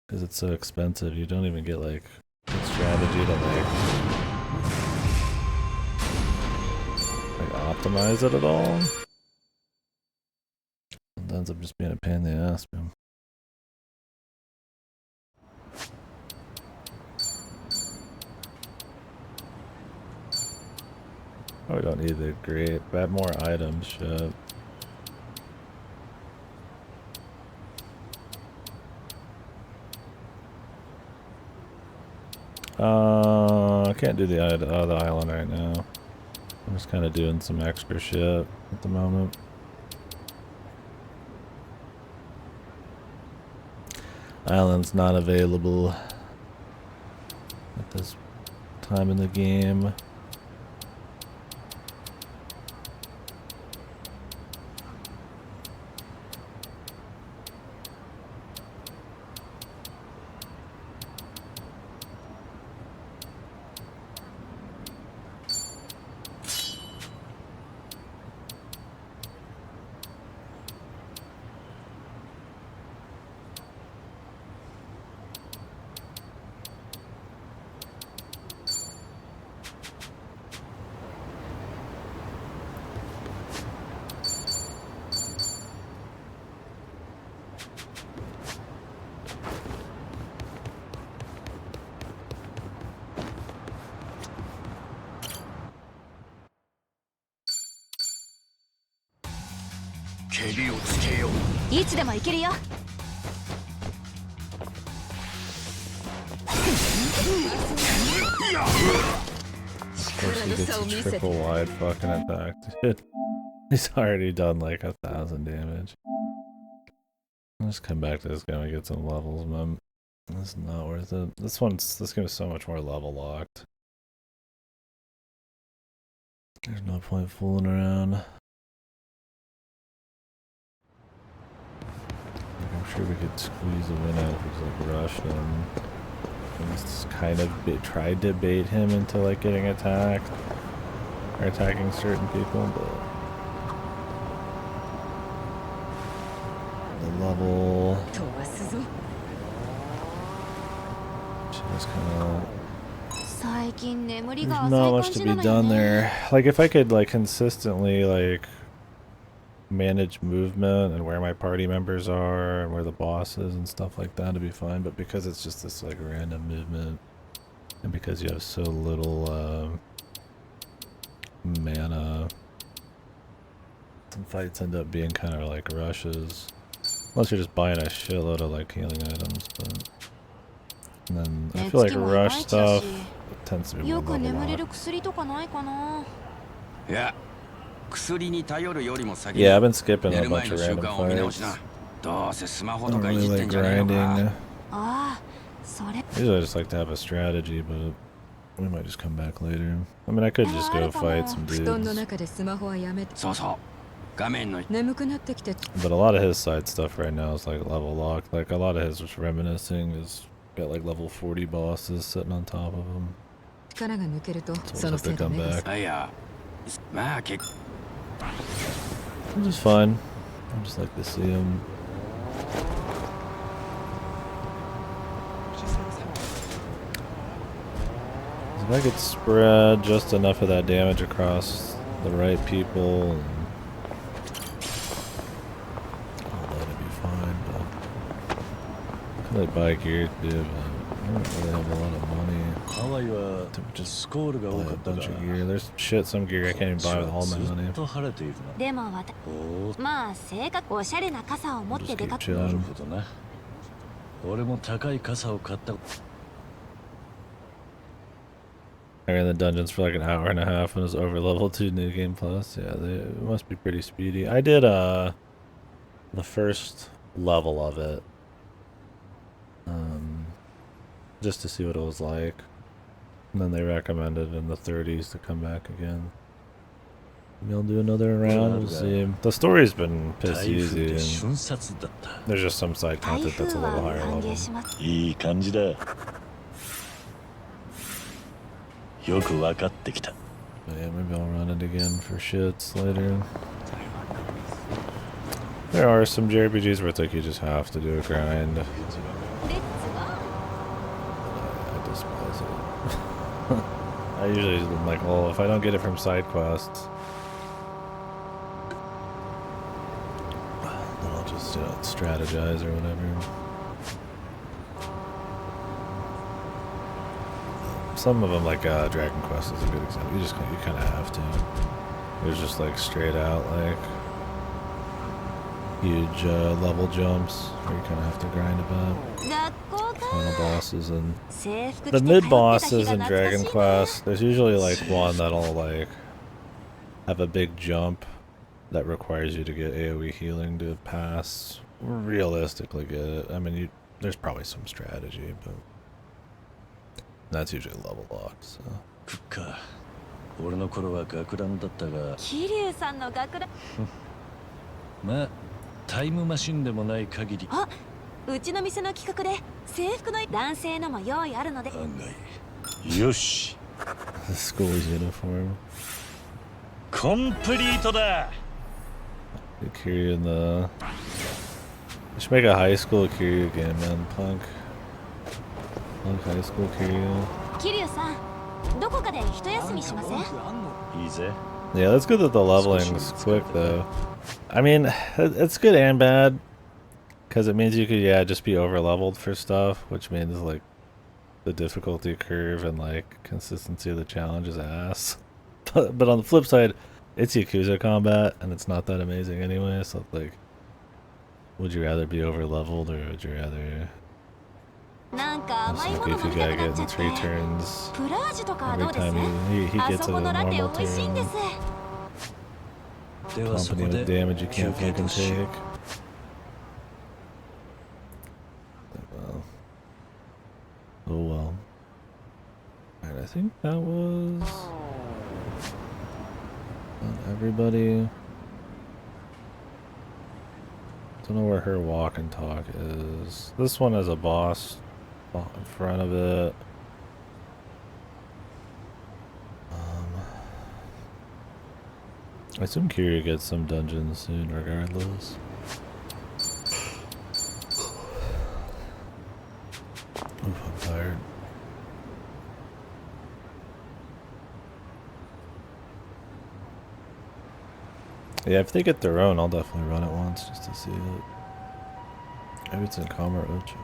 because it's so expensive, you don't even get like a strategy to like optimize it at all. It ends up just being a pain in the ass, man. Oh, we don't need the great. Add more items, shit. I can't do the island right now. I'm just kind of doing some extra shit at the moment. Island's not available at this time in the game.いつでも行けるよ。Of course he gets a triple wide fucking attack, dude. He's already done like 1,000 damage. I'll just come back to this guy and get some levels, man. This is not worth it. This game is so much more level locked. There's no point fooling around. I'm sure we could squeeze a win out if we just like rushed him. And just kind of tried to bait him into like getting attacked or attacking certain people, but the level just kind of. There's not much to be done there. Like if I could like consistently like manage movement and where my party members are and where the boss is and stuff like that, to be fine. But because it's just this like random movement, and because you have so little mana, some fights end up being kind of like rushes, unless you're just buying a shitload of like healing items. But and then I feel like rush stuff tends to be よ more く level 眠れ locked. る薬とかないかな。いや、薬に頼るよりも先に Yeah, I've been skipping 寝 a る前 bunch の of 習 random 慣を見直し fights. な。どうせスマホ I と don't かい really じってん like じゃねえのか。 grinding. ああ、それ。 Usually I just like to have a strategy, but we might just come back later. I mean, I could just go fight some 布団の dudes. 中でスマホはやめて。そうそう。画面の。眠くなってきて。 But a lot of his side stuff right now is like level locked. Like a lot of his just reminiscing is got like level 40 bosses sitting on top of him. 力が抜けると、 So そ we'll の have せ to いで come 目が back. いや、まあ結構。 Which is fine. I just like to see him. If I could spread just enough of that damage across the right people, and all that'd be fine. But I could buy gear too, but I don't really have a lot of money to just buy a bunch of gear. There's shit, some gear I can't even buy with all my money. でもまあ性格おしゃれな傘を持って出かけ。なるほどな。俺も高い傘を買った。 I ran the dungeons for like an hour and a half and was over level 2 New Game Plus. Yeah, they must be pretty speedy. I did the first level of it. Just to see what it was like. And then they recommended in the 30s to come back again. Maybe I'll do another round, we'll see. The story's been piss easy, and there's just some side content that's a little higher level. いい感じだ。よく分かってきた。 But yeah, maybe I'll run it again for shits later. There are some JRPGs where it's like you just have to do a grind. I despise it. I usually am like, well, if I don't get it from side quests, then I'll just strategize or whatever. Some of them, like Dragon Quest, is a good example. You kind of have to. There's just like straight out like huge level jumps where you kind of have to grind about. Final bosses and the mid bosses in Dragon Quest. There's usually like one that'll like have a big jump that requires you to get AoE healing to pass. Realistically, get it. I mean, there's probably some strategy, but. That's usually level locked, so. 俺の頃は学ランだったが。桐生さんの学ラン。まあ、タイムマシンでもない限り。あ、うちの店の企画で制服の男性のも用意あるので。案外。よし。The school's uniform. コンプリートだ。Kiryu in the. You should make a high school Kiryu game, man. Punk high school Kiryu. 桐生さん、どこかで一休みしません？いいぜ。 Yeah, that's good that the leveling's quick though. I mean, it's good and bad. Because it means you could, just be over leveled for stuff, which means like the difficulty curve and like consistency of the challenge is ass. But on the flip side, it's Yakuza combat and it's not that amazing anyway, so like, would you rather be over leveled or would you rather some goofy guy getting 3 turns every time he gets a normal turn? Company with damage you can't fucking take. Oh well. Alright, I think that was everybody. Don't know where her walk and talk is. This one has a boss in front of it. I assume Kiryu gets some dungeons soon regardless. Oof, I'm tired. Yeah, if they get their own, I'll definitely run it once just to see it. Maybe it's in Kama or Ochi.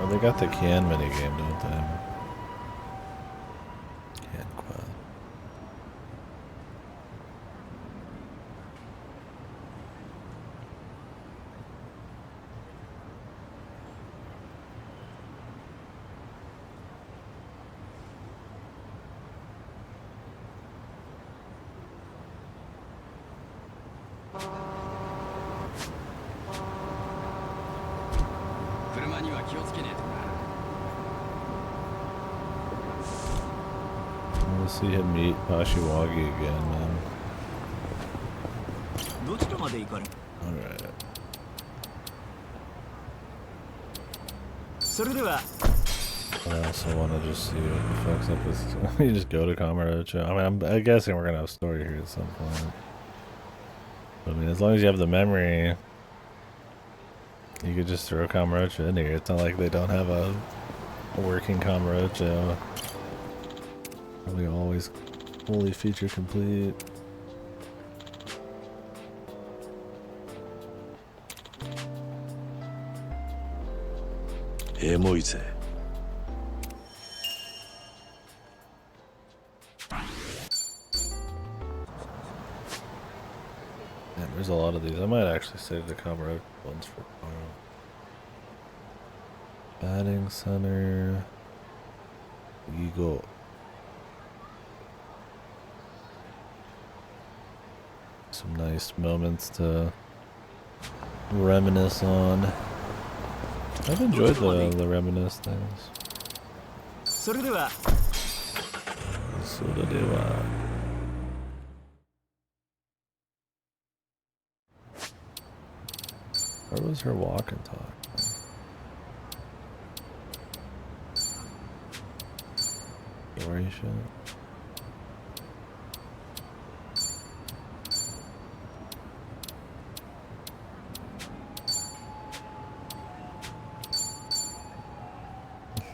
Oh, they got the can minigame, don't they? Can quad. は気をつけねえとな。 We'll see him meet Kashiwagi again, man. どちらまで行かれ Alright. それでは I also want to just see what the fuck's up with. You just go to Kamurocho. I mean, I'm guessing we're gonna have a story here at some point. But, I mean, as long as you have the memory, you could just throw Kamurocho in here. It's not like they don't have a working Kamurocho. Probably always fully feature complete. Emoise. Man, there's a lot of these. I might actually save the Kamurocho ones for tomorrow. Batting center. Eagle. Some nice moments to reminisce on. I've enjoyed the reminisce things. それでは Where was her walk and talk? Duration.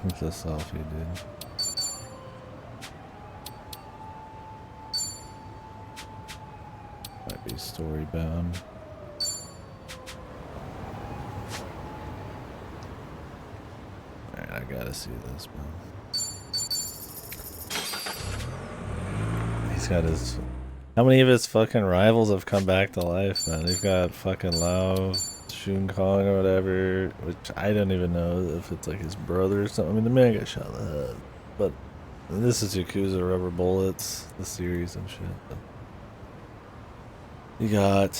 It's a selfie, dude. Might be story bound. Alright, I gotta see this, man. He's got his... How many of his fucking rivals have come back to life, man? They've got fucking Lao, Shun Kong or whatever, which I don't even know if it's like his brother or something. I mean, the man got shot in the head. But this is Yakuza Rubber Bullets, the series and shit. But you got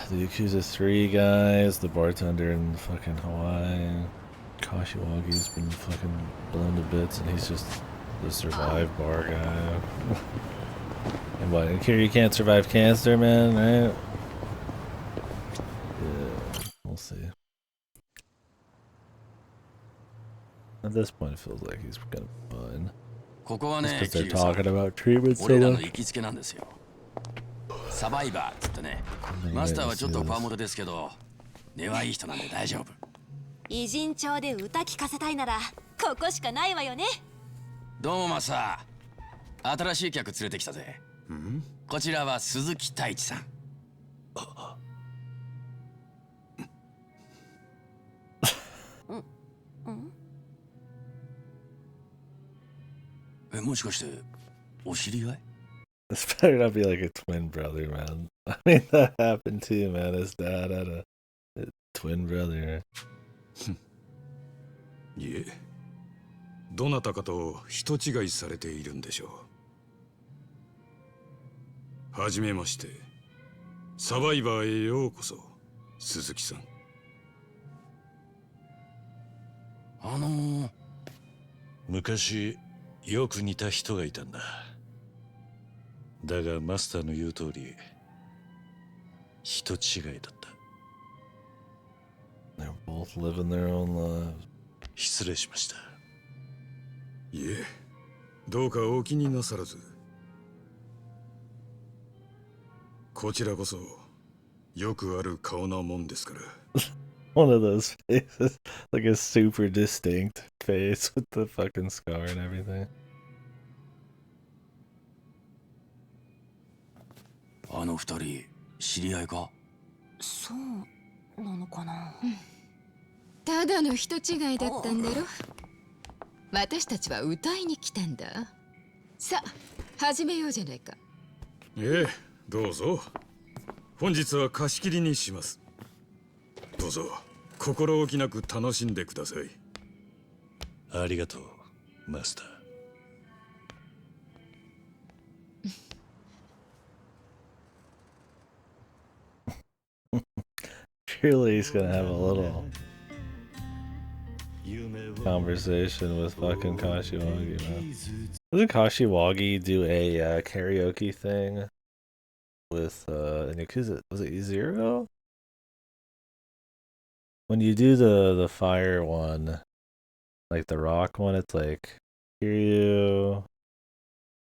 the Yakuza 3 guys, the bartender in fucking Hawaii. Kashiwagi's been fucking blown to bits and he's just the survive bar guy. And what, here you can't survive cancer, man, right? Yeah, we'll see. At this point, it feels like he's gonna be fine. ここはね、 Just 'cause they're 桐生さん talking about treatment so 俺らの much. 行きつけなんですよ。サバイバーっつってね。マスターはちょっとパワモテですけど、根はいい人なんで大丈夫。偉人帳で歌聞かせたいならここしかないわよね。どうもマスター。新しい客連れてきたぜ。こちらは鈴木太一さん。え、もしかしてお知り合い？ This better not be like a twin brother, man. I mean, that happened too, man. His dad had a twin brother. いえ、どなたかと人違いされているんでしょう。はじめまして。サバイバーへようこそ、鈴木さん。昔よく似た人がいたんだ。だがマスターの言う通り人違いだった。 They're both living their own lives. 失礼しました。いえ、どうかお気になさらず。こちらこそよくある顔なもんですから。One of those faces, like a super distinct face with the fucking scar and everything. あの二人知り合いか？そうなのかな。ただの人違いだったんだろ。私たちは歌いに来たんだ。さあ始めようじゃないか。ええ、どうぞ。本日は貸し切りにします。どうぞ心置きなく楽しんでください。ありがとう、マスター。Surely he's gonna have a little conversation with fucking Kashiwagi, man. Doesn't Kashiwagi do a karaoke thing with in Yakuza? Was it Zero? When you do the fire one, like the rock one, it's like Kiryu,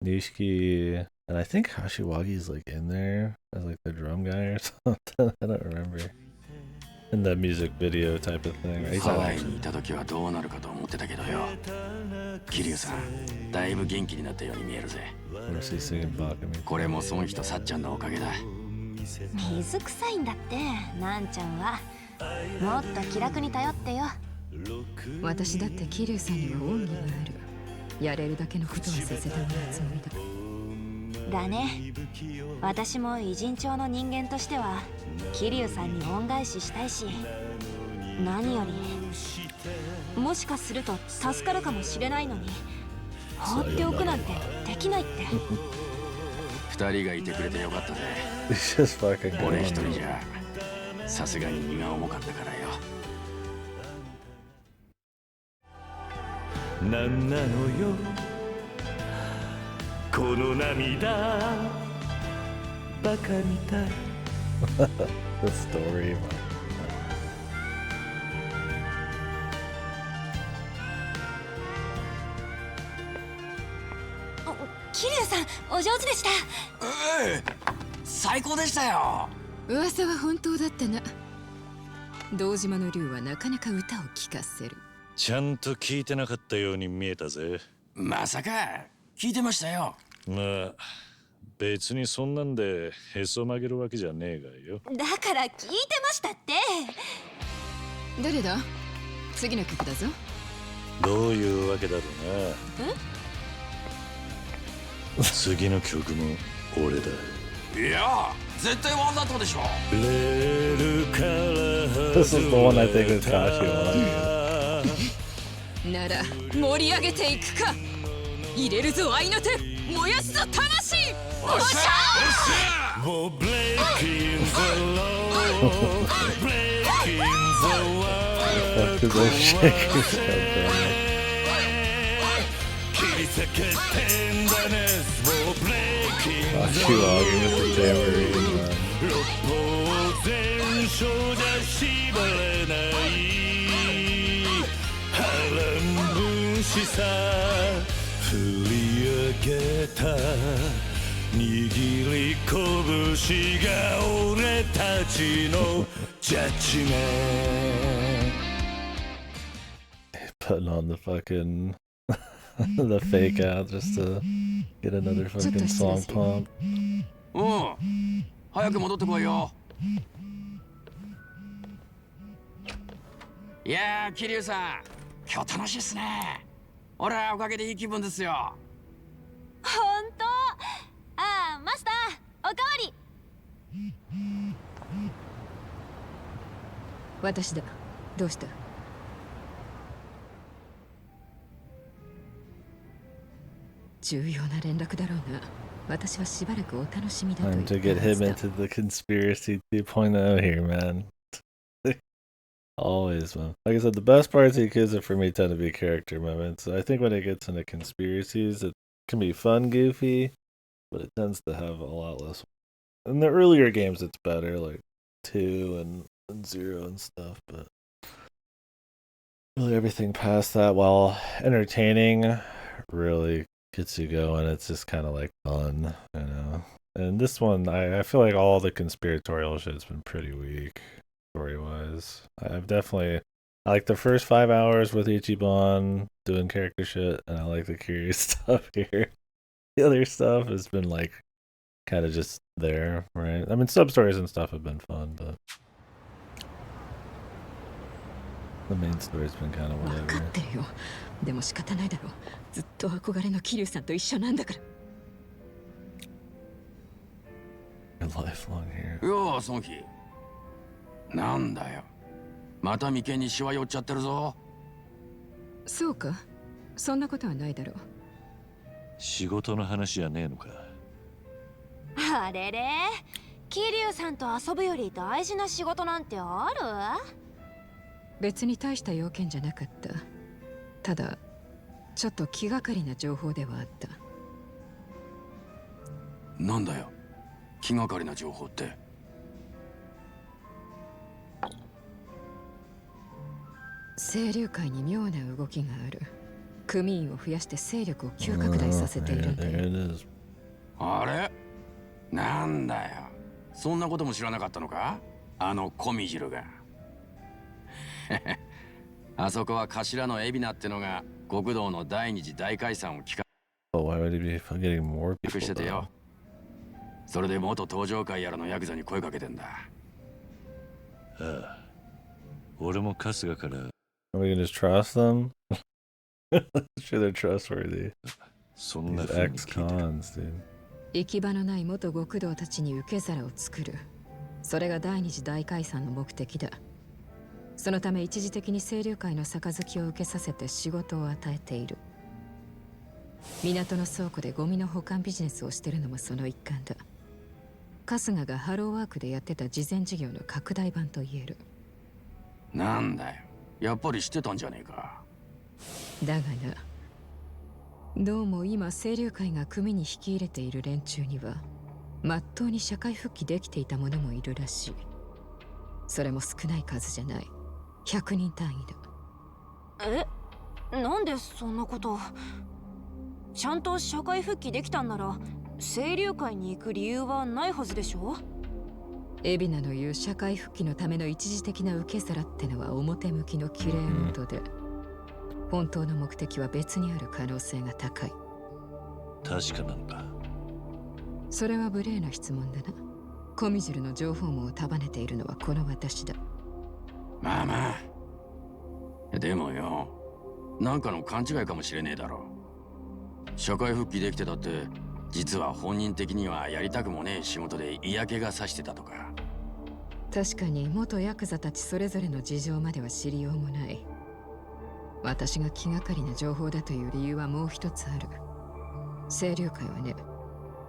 Nishiki, and I think Kashiwagi's like in there as like the drum guy or something. I don't remember. In the music video type of thing, right? ハワイにいた時はどうなるかと思ってたけどよ。桐生さん、だいぶ元気になったように見えるぜ。これもその人さっちゃんのおかげだ。水臭いんだって、なんちゃんは。もっと気楽に頼ってよ。私だって桐生さんには恩義がある。やれるだけのことはさせてもらうつもりだ。だね。私も偉人帳の人間としては桐生さんに恩返ししたいし、何よりもしかすると助かるかもしれないのに放っておくなんてできないって。二人がいてくれてよかったぜ。俺一人じゃさすがに荷が重かったからよ。なんなのよこの涙バカみたい。The story. 桐生さん、お上手でした。最高でしたよ。噂は本当だったな。堂島の竜はなかなか歌を聴かせる。ちゃんと聞いてなかったように見えたぜ。まさか聞いてましたよ。まあ別にそんなんでへそ曲げるわけじゃねえがよ。だから聞いてましたって。誰だ？次の曲だぞ。どういうわけだろうな。次の曲も俺だ。いや絶対わざとでしょ。レールから This is the one I think is Kashiwagi. なら盛り上げていくか。入れるぞ愛の手、燃やすぞ魂。おっしゃー。Breaking the law, breaking the world. 切り裂けてんだね。Kashiwagi with the tambourine, man. 六法全書じゃ縛れない波乱分子さ振り上げた握り拳が俺たちのジャッジメント。 Putting on the fucking the fake out just to get another fucking song pump. 早く戻ってこいよ。いやー、桐生さん、今日楽しいっすね。俺はおかげでいい気分ですよ。本当？ああ、マスター、おかわり。私だ。どうした？重要な連絡だろうな。私はしばらくお楽しみだと言 Time った to get はず him だ。 into the conspiracy 2.0 here, man. Always, man. Like I said, the best parts of Yakuza for me tend to be character moments. I think when it gets into conspiracies, it can be fun, goofy, but it tends to have a lot less. In the earlier games, it's better, like 2 and 0 and stuff, but really everything past that, while entertaining, really gets you going. It's just kind of like fun, you know. And this one, I feel like all the conspiratorial shit's been pretty weak. Story-wise, I like the first 5 hours with Ichiban doing character shit, and I like the curious stuff here. The other stuff has been like kind of just there, right? I mean, sub-stories and stuff have been fun, but the main story's been kind of 分か whatever. ってるよ。でも仕方ないだろう。ずっと憧れの桐生さんと一緒なんだから。Your lifelong hero. よう、ソンキ。なんだよ。また眉間にシワ寄っちゃってるぞ。そうか。そんなことはないだろう。仕事の話じゃねえのか。あれれ、桐生さんと遊ぶより大事な仕事なんてある？別に大した要件じゃなかった。ただちょっと気がかりな情報ではあった。なんだよ、気がかりな情報って。清流会に妙な動きがある。組員を増やして勢力を急拡大させているんだよ。あれ、なんだよ、そんなことも知らなかったのか、あの小見汁が。あそこは頭の海老名ってのが極道の第二次大解散を企画しててよ。それで元登場会やらのヤクザに声かけてんだ。ああ、俺も春日から。Are we gonna just trust them? Sure, they're trustworthy. These ex-cons, dude. 行き場のない元極道たちに受け皿を作る。それが第二次大解散の目的だ。そのため一時的に清流会の杯を受けさせて仕事を与えている。港の倉庫でゴミの保管ビジネスをしてるのもその一環だ。春日がハローワークでやってた慈善事業の拡大版と言える。なんだよ、やっぱり知ってたんじゃねえか。だがな、どうも今清流会が組に引き入れている連中にはまっとうに社会復帰できていた者もいるらしい。それも少ない数じゃない。100人単位だ。なんでそんなこと。ちゃんと社会復帰できたんなら清流会に行く理由はないはずでしょ。海老名の言う社会復帰のための一時的な受け皿ってのは表向きの綺麗事で、本当の目的は別にある可能性が高い。確かなのか。それは無礼な質問だな。小見汁の情報網を束ねているのはこの私だ。まあまあ、でもよ、なんかの勘違いかもしれねえだろ。社会復帰できてたって実は本人的にはやりたくもねえ仕事で嫌気がさしてたとか。確かに元ヤクザたちそれぞれの事情までは知りようもない。私が気がかりな情報だという理由はもう一つある。清流会はね、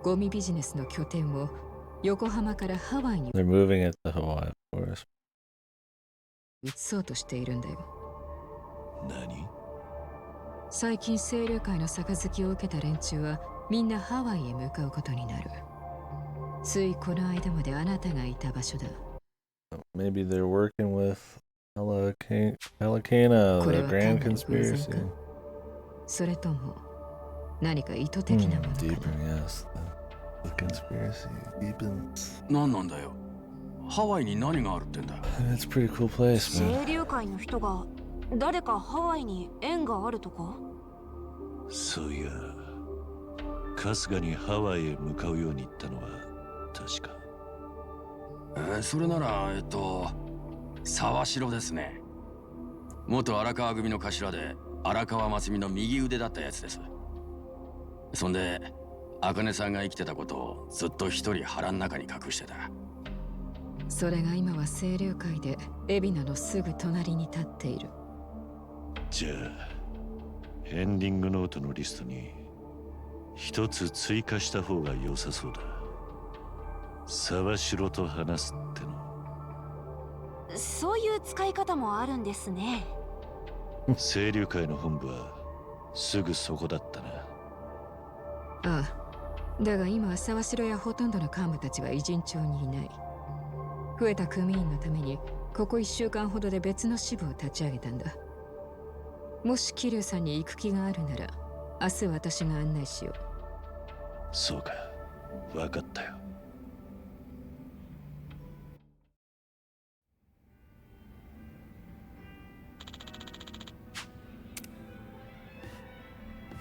ゴミビジネスの拠点を横浜からハワイに They're moving it to Hawaii, of course. 移そうとしているんだよ。何？最近清流会の杯を受けた連中はみんなハワイへ向かうことになる。ついこの間まであなたがいた場所だ。Maybe they're working with Pelicana, the Grand Conspiracy. それとも何か意図的なものかな。Deeper, yes. The conspiracy deepens. 何なんだよ。ハワイに何があるってんだ。It's a pretty cool place, man. 清流会の人が誰かハワイに縁があるとか。そういや、春日にハワイへ向かうように言ったのは確か。それなら沢城ですね。元荒川組の頭で荒川真澄の右腕だったやつです。そんで茜さんが生きてたことをずっと一人腹の中に隠してた。それが今は清流会で海老名のすぐ隣に立っている。じゃあエンディングノートのリストに一つ追加した方が良さそうだ。沢城と話すっての。そういう使い方もあるんですね。清流会の本部はすぐそこだったな。ああ、だが今は沢城やほとんどの幹部たちは偉人町にいない。増えた組員のためにここ1週間ほどで別の支部を立ち上げたんだ。もし桐生さんに行く気があるなら明日私が案内しよう。そうか、分かったよ。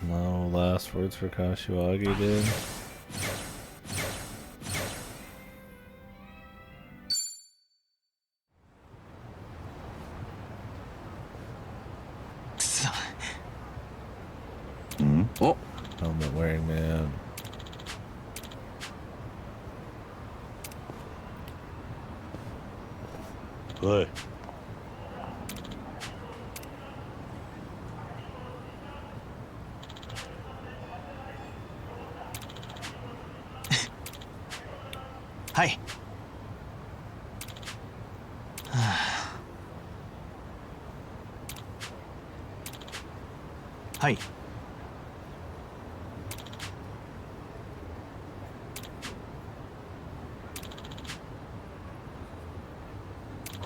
No last words for Kashiwagi, dude. Oh, helmet wearing man. Oi. はい。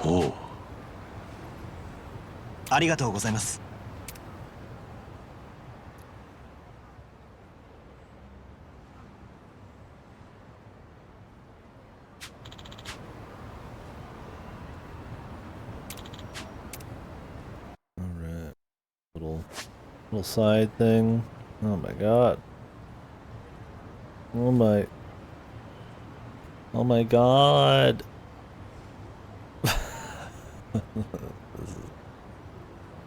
おう。ありがとうございます。Alright. Little side thing. Oh my god. Oh my. Oh my god.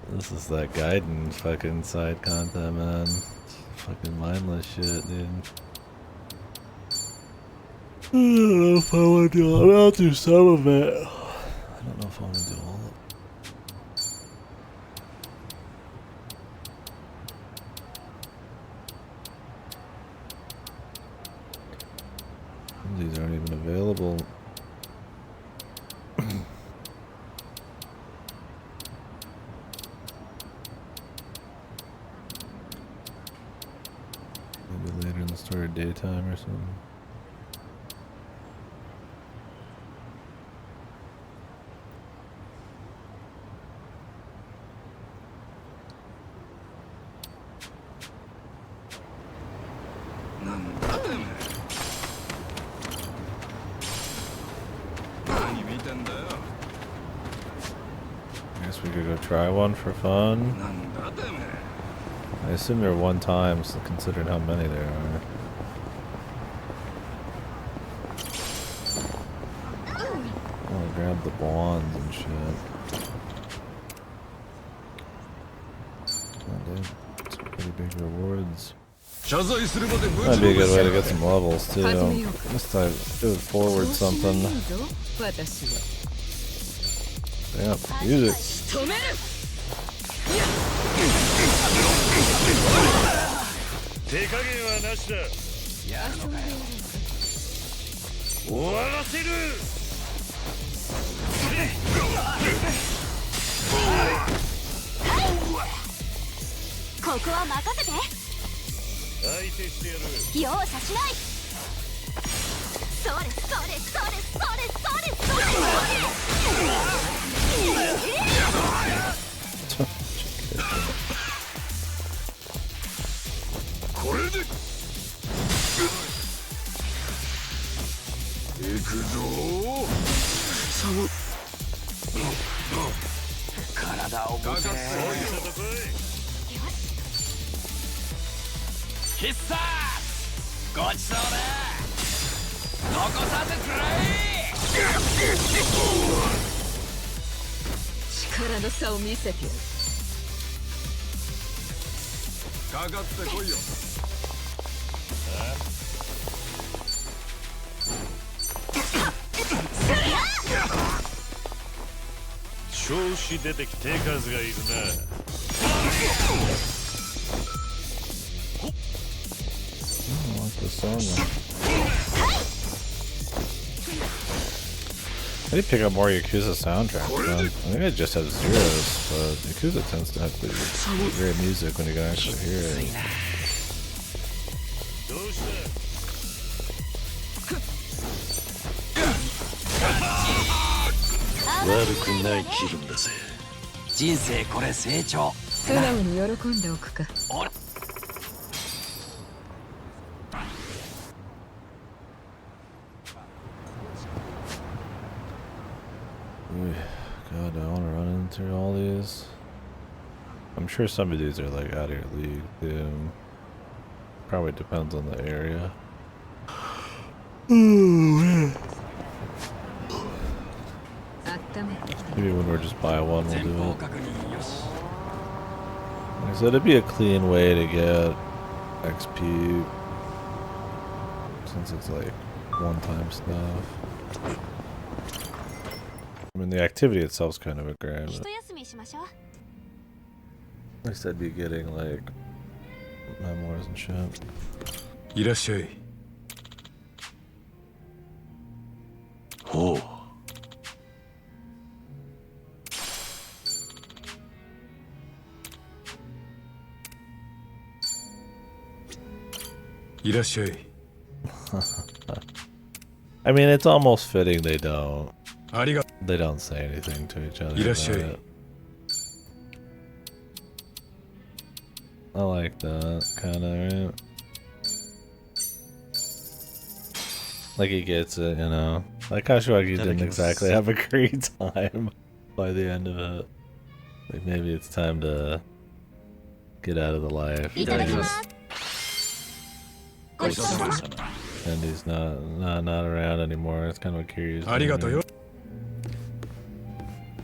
This is that Gaiden fucking side content, man. It's fucking mindless shit, dude. I don't know if I want to do it. I'll do some of it. I don't know if I want to do all of it. These aren't even available. Maybe later in the story, daytime or something. I guess we could go try one for fun. I assume they're one time, so considering how many there are. I want to grab the bonds and shit. Oh, dude. It's pretty big rewards. That'd be a good way to get some levels too. This time, do it forward something. Damn, music. 手加減はなしだ。やるのかよ。終わらせる。ここは任せて。相手してやる。容赦しない。それそれそれそれそれそれそれ。これで行くぞ。体を持て。必殺ごちそうだ。残させくれ。力の差を見せてやる。かかってこいよ。調子出てきて数がいるな。I like this song though. I need to pick up more Yakuza soundtracks, man. I think I just have zeros, but Yakuza tends to have pretty great music when you can actually hear it. God, I want to run into all these. I'm sure some of these are like out of your league too. Probably depends on the area. Maybe when we're just buy one, we'll do it. Like I said, it'd be a clean way to get XP since it's like one-time stuff. I mean, the activity itself is kind of a grind. At least I'd be getting like memoirs and shit. いらっしゃい。ほう。いらっしゃい。I mean, it's almost fitting they don't. ありが They don't say anything to each other. いらっしゃい。 about it. I like that kind of. Like he gets it, you know. Like Kashiwagi didn't exactly have a great time by the end of it. Like maybe it's time to get out of the life. And he's not around anymore. It's kind of a curious.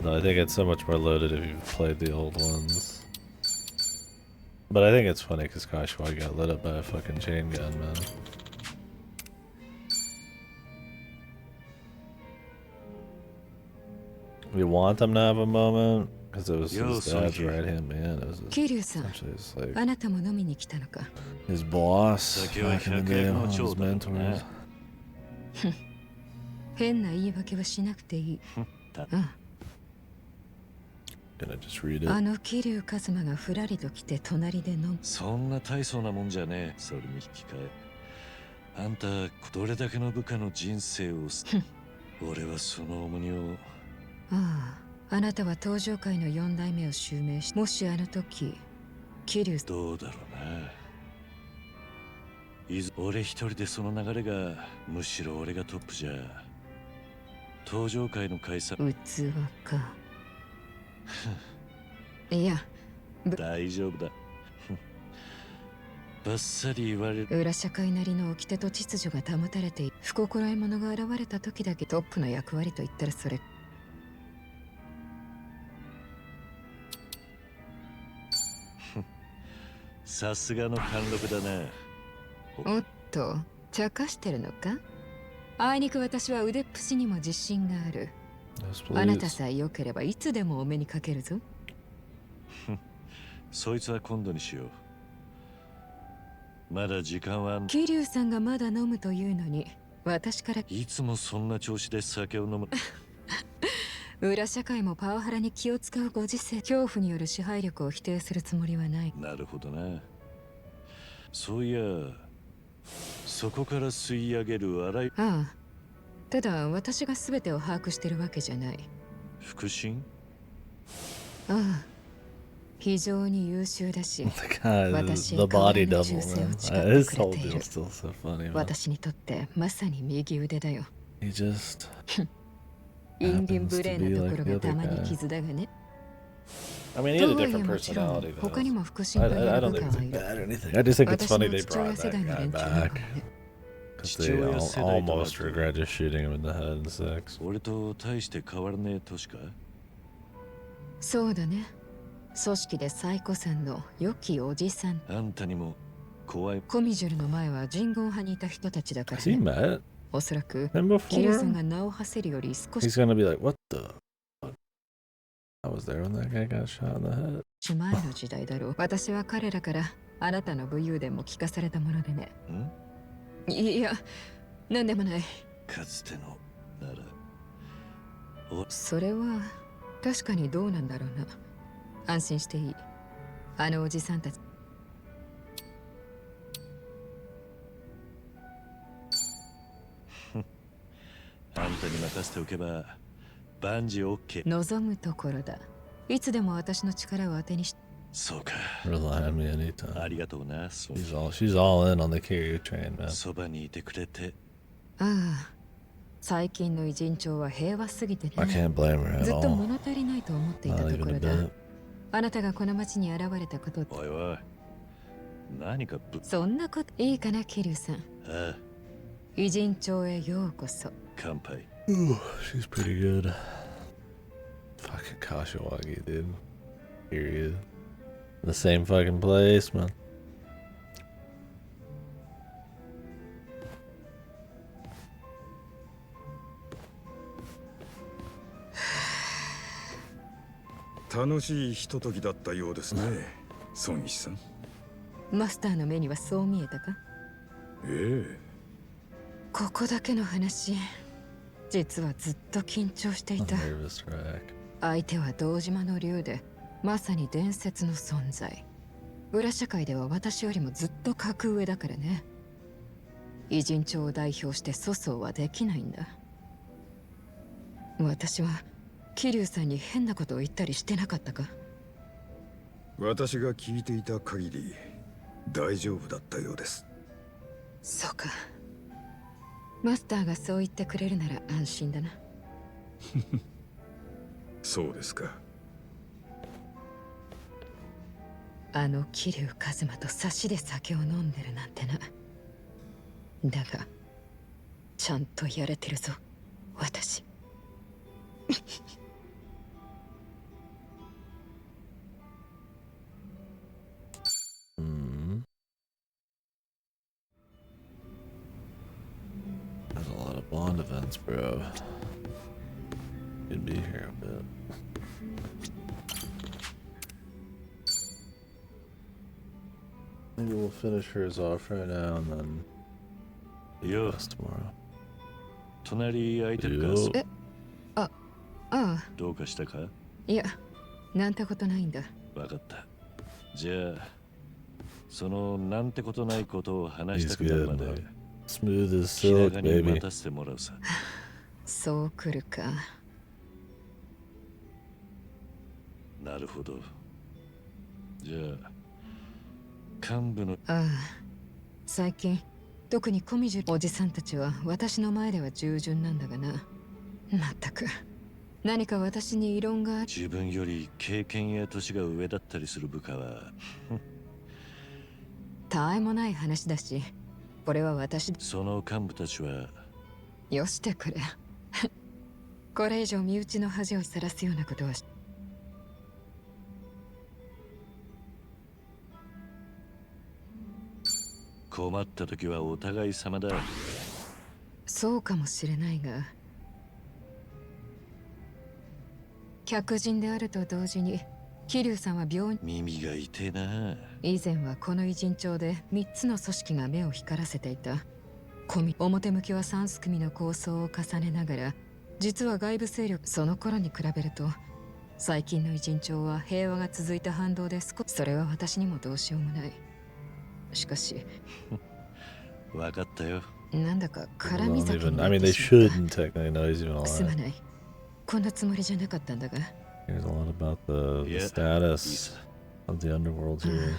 Though I think it's so much more loaded if you've played the old ones. But I think it's funny because Kashiwagi got lit up by a fucking chain gun, man. We want them to have a moment because it was his dad's right hand man. It was essentially just like his boss back in the day, one of his mentors. 変な言い訳はしなくていい。Gonna just read it. あの桐生一馬がふらりと来て隣で飲む。そんな大層なもんじゃねえ。それに引き換え、あんたどれだけの部下の人生を俺はその重荷を。ああ、あなたは登場界の4代目を襲名し、もしあの時桐生どうだろうな。俺一人でその流れが、むしろ俺がトップじゃ。登場界の解散。器か。いや、大丈夫だ。バッサリ言われる。裏社会なりの掟と秩序が保たれている。不心得者が現れた時だけトップの役割と言ったらそれ。さすがの貫禄だな。おっと、茶化してるのか？あいにく私は腕っぷしにも自信がある。あなたさえ良ければいつでもお目にかけるぞ。そいつは今度にしよう。まだ時間は。桐生さんがまだ飲むというのに、私から。いつもそんな調子で酒を飲む。裏社会もパワハラに気を使うご時世、恐怖による支配力を否定するつもりはない。なるほどな。そういや、そこから吸い上げる笑い。ああ、ただ私が全てを把握してるわけじゃない。腹心？ああ、非常に優秀だし、私の代わりの忠誠を誓ってくれている。私にとってまさに右腕だよ。インディン無礼なところがたまに傷だがね。I mean, he had a different personality, though. 他にも腹心という部下はいる。 I just think it's funny they brought that guy back. Because they almost regret just shooting him in the head in 6. 俺と大して変わらねえ年か？そうだね。組織で最古参の良きおじさん。あんたにも怖い。コミジュルの前は人言派にいた人たちだからね。 Has he met? おそらく、 him キル before? さんが名を馳せるより少し。 He's gonna be like, what the fuck? I was there when that guy got shot in the head. 前の時代だろう。私は彼らからあなたの武勇伝も聞かされたものでね。いや、なんでもない。かつてのなら。それは確かにどうなんだろうな。安心していい。あのおじさんたち。あんたに任せておけば万事 OK。 望むところだ。いつでも私の力を当てにし。そうか。 Rely on me anytime. ありがとうな。She's all in on the Kiryu train, man. そばにいてくれて。ああ、最近の偉人帳は平和すぎてね。 I can't blame her at all. ずっと物足りないと思っていたところ Not even a だ bit.。あなたがこの町に現れたこと。おいおい。何かそんなこといいかな、桐生さん。ああ。偉人帳へようこそ。乾杯。Ooh, she's pretty good. Fucking Kashiwagi, dude. Period. The same fucking place, man. Fun 楽しいひとときだったようですね、孫一さん。マスターの目にはそう見えたか？ええ。ここだけの話、実はずっと緊張していた。相手は堂島の竜で、まさに伝説の存在。裏社会では私よりもずっと格上だからね。偉人帳を代表して粗相はできないんだ。私は桐生さんに変なことを言ったりしてなかったか？私が聞いていた限り大丈夫だったようです。そうか。マスターがそう言ってくれるなら安心だな。そうですか。あの桐生一馬と差しで酒を飲んでるなんてな。だがちゃんとやれてるぞ私。There's a lot of Bond events, bro. Could be here a bit. Maybe we'll finish hers off right now and then rest tomorrow. 隣空いてるか？え、ああ。どうかしたか？いや、なんてことないんだ。わかった。じゃあ、そのなんてことないことを話したくなるまで Smooth as 気 silk, 長に baby. 待たせてもらうさ。そう来るか。なるほど。じゃあ、幹部のああ、最近特にコミジュおじさんたちは私の前では従順なんだがな。まったく何か私に異論がある。自分より経験や年が上だったりする部下はたわいもない話だし、これは私。その幹部たちはよしてくれ。これ以上身内の恥をさらすようなことは困った時はお互い様だ。そうかもしれないが、客人であると同時に桐生さんは病院。耳が痛えな。以前はこの偉人帳で3つの組織が目を光らせていた。表向きは3組の構想を重ねながら、実は外部勢力。その頃に比べると最近の偉人帳は平和が続いた反動でそれは私にもどうしようもない。しかしわかったよ。なんだか絡み Don't 酒 even, にな I っ mean, て they しまっ shouldn't technically know he's even た。すま alive. ない。こんなつもりじゃなかったんだが。Here's a lot about the Yeah. status of the underworld here.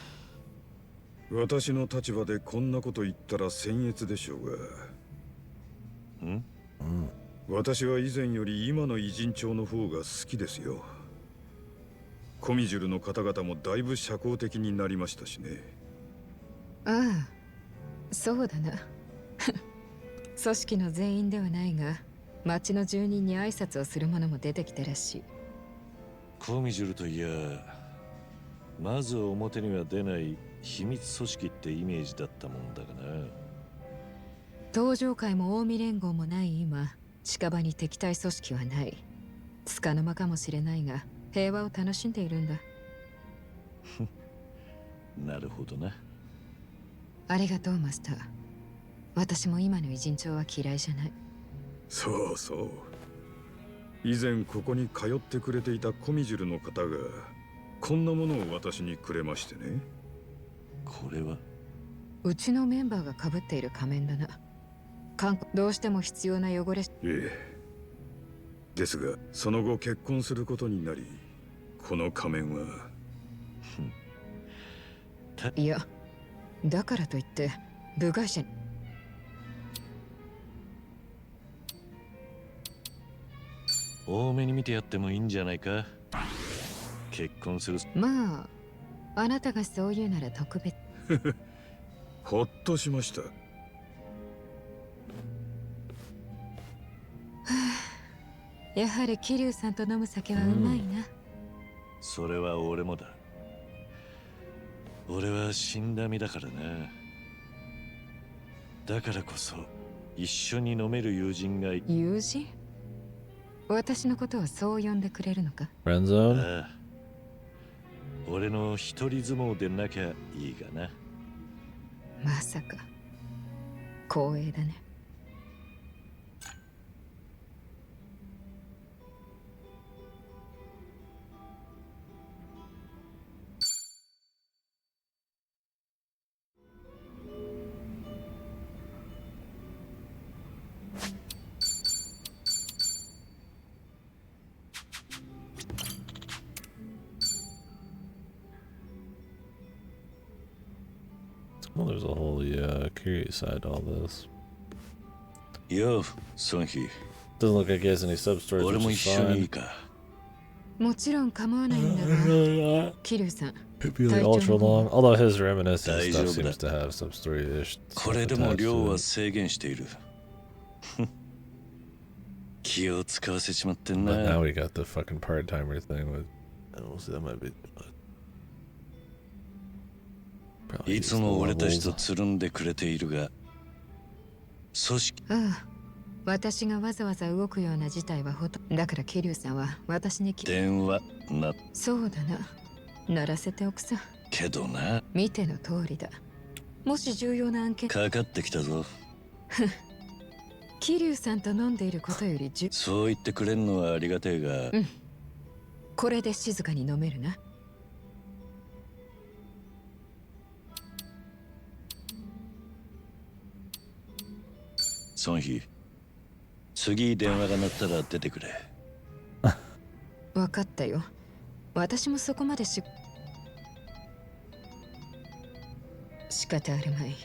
私の立場でこんなこと言ったら僭越でしょうが、私は以前より今の偉人帳の方が好きですよ。コミジュルの方々もだいぶ社交的になりましたしね。ああ、そうだな。組織の全員ではないが、町の住人に挨拶をする者も出てきたらしい。コミジュルといや、まず表には出ない秘密組織ってイメージだったもんだがな。登場会も近江連合もない今、近場に敵対組織はない。束の間かもしれないが、平和を楽しんでいるんだ。なるほどな。ありがとうマスター。私も今の偉人帳は嫌いじゃない。そうそう。以前ここに通ってくれていたコミジュルの方がこんなものを私にくれましてね。これはうちのメンバーが被っている仮面だな。どうしても必要な汚れ。ええ。ですがその後結婚することになり、この仮面は。いや、だからといって部外者に。多めに見てやってもいいんじゃないか。結婚する。まあ、あなたがそう言うなら特別。ほっとしました。やはり桐生さんと飲む酒はうまいな。それは俺もだ。俺は死んだ身だからな。だからこそ一緒に飲める友人がい。友人？私のことはそう呼んでくれるのか？ Friend zone? ああ、俺の一人相撲でなきゃいいがな。まさか光栄だね。Well, there's a whole curious side to all this. Yo, Sonhi. Doesn't look like he has any sub-stories, which is fine. もちろん構わないんだが、キリュウさん。 Could be like ultra long, although his reminiscing stuff seems to have sub-story-ish. これでも量は制限している。気を使わせちまってんな。But now we got the fucking part-timer thing with. We'll see, that might be. いつも俺たちとつるんでくれているが、組織。ああ、私がわざわざ動くような事態はほとんど。だからキリュウさんは私に電話な。そうだな。鳴らせておくさ。けどな。見ての通りだ。もし重要な案件。かかってきたぞ。キリュウさんと飲んでいることよりそう言ってくれんのはありがてえが。うん。これで静かに飲めるな。ソンヒ、次電話が鳴ったら出てくれ。わかったよ。私もそこまで仕方あるまい。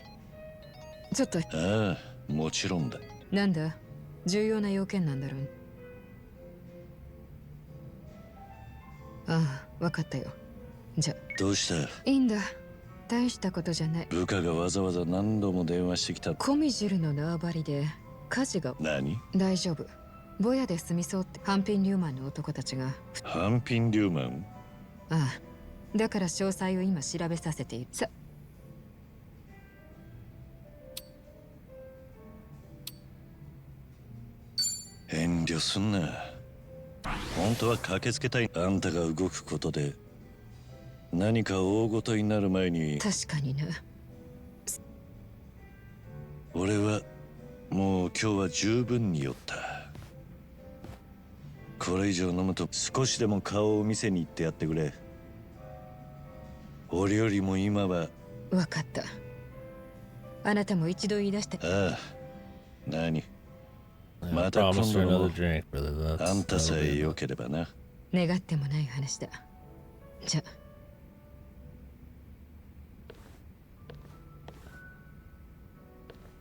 ちょっと。ああ、もちろんだ。なんだ、重要な要件なんだろう。ああ、わかったよ。じゃ。どうした？いいんだ。大したことじゃない。部下がわざわざ何度も電話してきた。コミジルの縄張りで火事が。何？大丈夫。ボヤで住みそうってハンピンリューマンの男たちが。ハンピンリューマン？ああ、だから詳細を今調べさせている。さ。遠慮すんな。本当は駆けつけたい。あんたが動くことで何か大ごとになる前に。確かにな。俺はもう今日は十分に酔った。これ以上飲むと少しでも顔を見せに行ってやってくれ。俺よりも今は。分かった。あなたも一度言い出した。ああ、何？また今度のあんたさえ良ければな。願ってもない話だ。じゃ。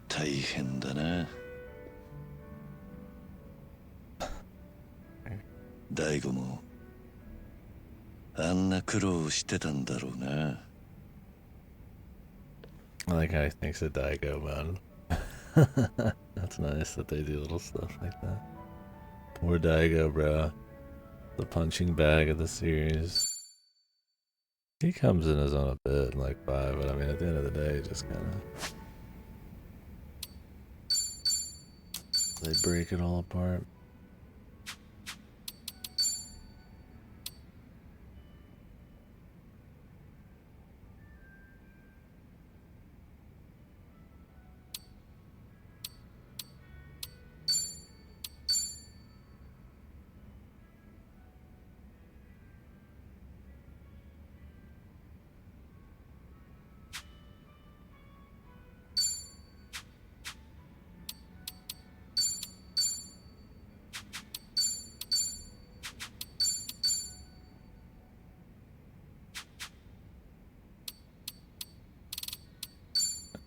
大変だな。大悟もあんな苦労してたんだろうな。I like how he thinks of Daigo, man. That's nice that they do little stuff like that. Poor Daigo, bro. The punching bag of the series. He comes in his own a bit in like 5, but I mean at the end of the day, just kind of... They break it all apart.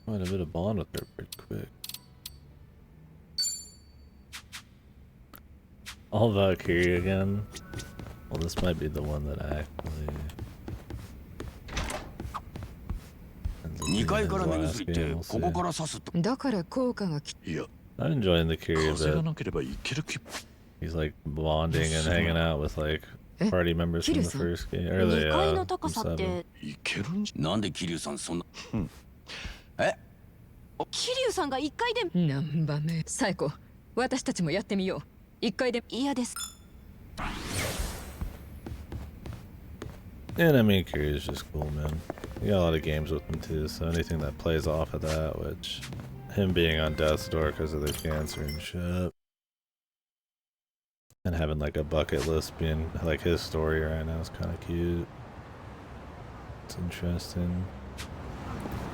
Quite a bit of bond with her pretty quick. All Valkyrie again. Well, this might be the one that I actually. 2階から目薬ってここから刺すって。だから効果が。いや。I'm enjoying the Kyrie bit. なければいける気。He's like bonding and hanging out with like party members from the first game. Or the 2階の高さって。いけるんじゃ。なんで桐生さんそんな。桐生さんが1階で。何番目。最高。私たちもやってみよう。1階で。嫌です。 And I mean, Kyrie is just cool, man. You got a lot of games with him too, so anything that plays off of that, which him being on death's door because of the cancer and shit, and having like a bucket list being like his story right now is kind of cute. It's interesting.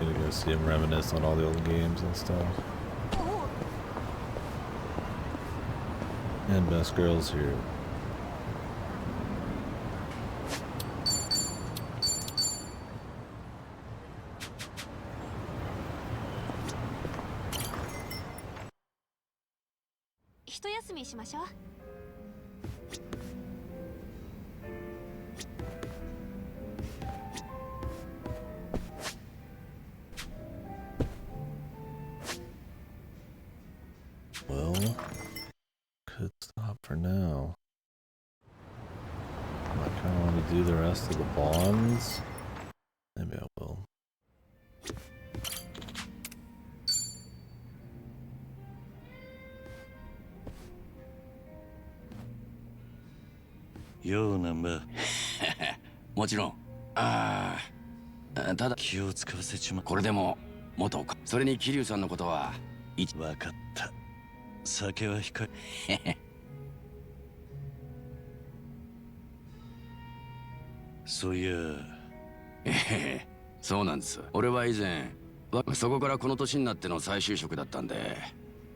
Gonna go see him reminisce on all the old games and stuff. And best girls here. 一休みしましょう。Well, could stop for now. I kind of want to do the rest of the bonds. Maybe I will. Yo, number. もちろん。ああ、ただ気を使わせちま。これでも元か。それに桐生さんのことはわかった。酒は控え。そういや。そうなんです。俺は以前そこからこの年になっての再就職だったんで、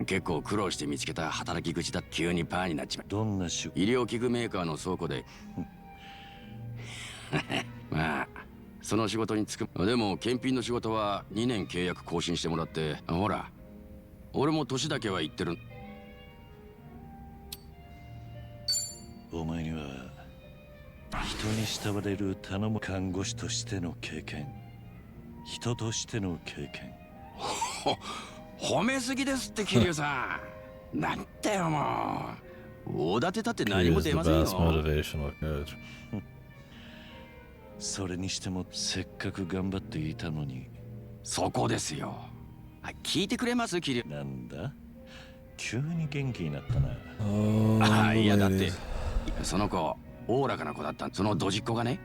結構苦労して見つけた働き口だ。急にパーになっちまう。どんな仕事？医療器具メーカーの倉庫でまあその仕事に就く。でも検品の仕事は2年契約更新してもらって、ほら俺も年だけは言ってる。お前には人に慕われる頼む看護師としての経験、人としての経験。褒めすぎですって桐生さん。なんだよもう。大立てたって何も出ませんよ。それにしてもせっかく頑張っていたのに。そこですよ。聞いてくれます桐生。なんだ急に元気になったな。あ、いやだってその子おおらかな子だった。そのドジっ子がね、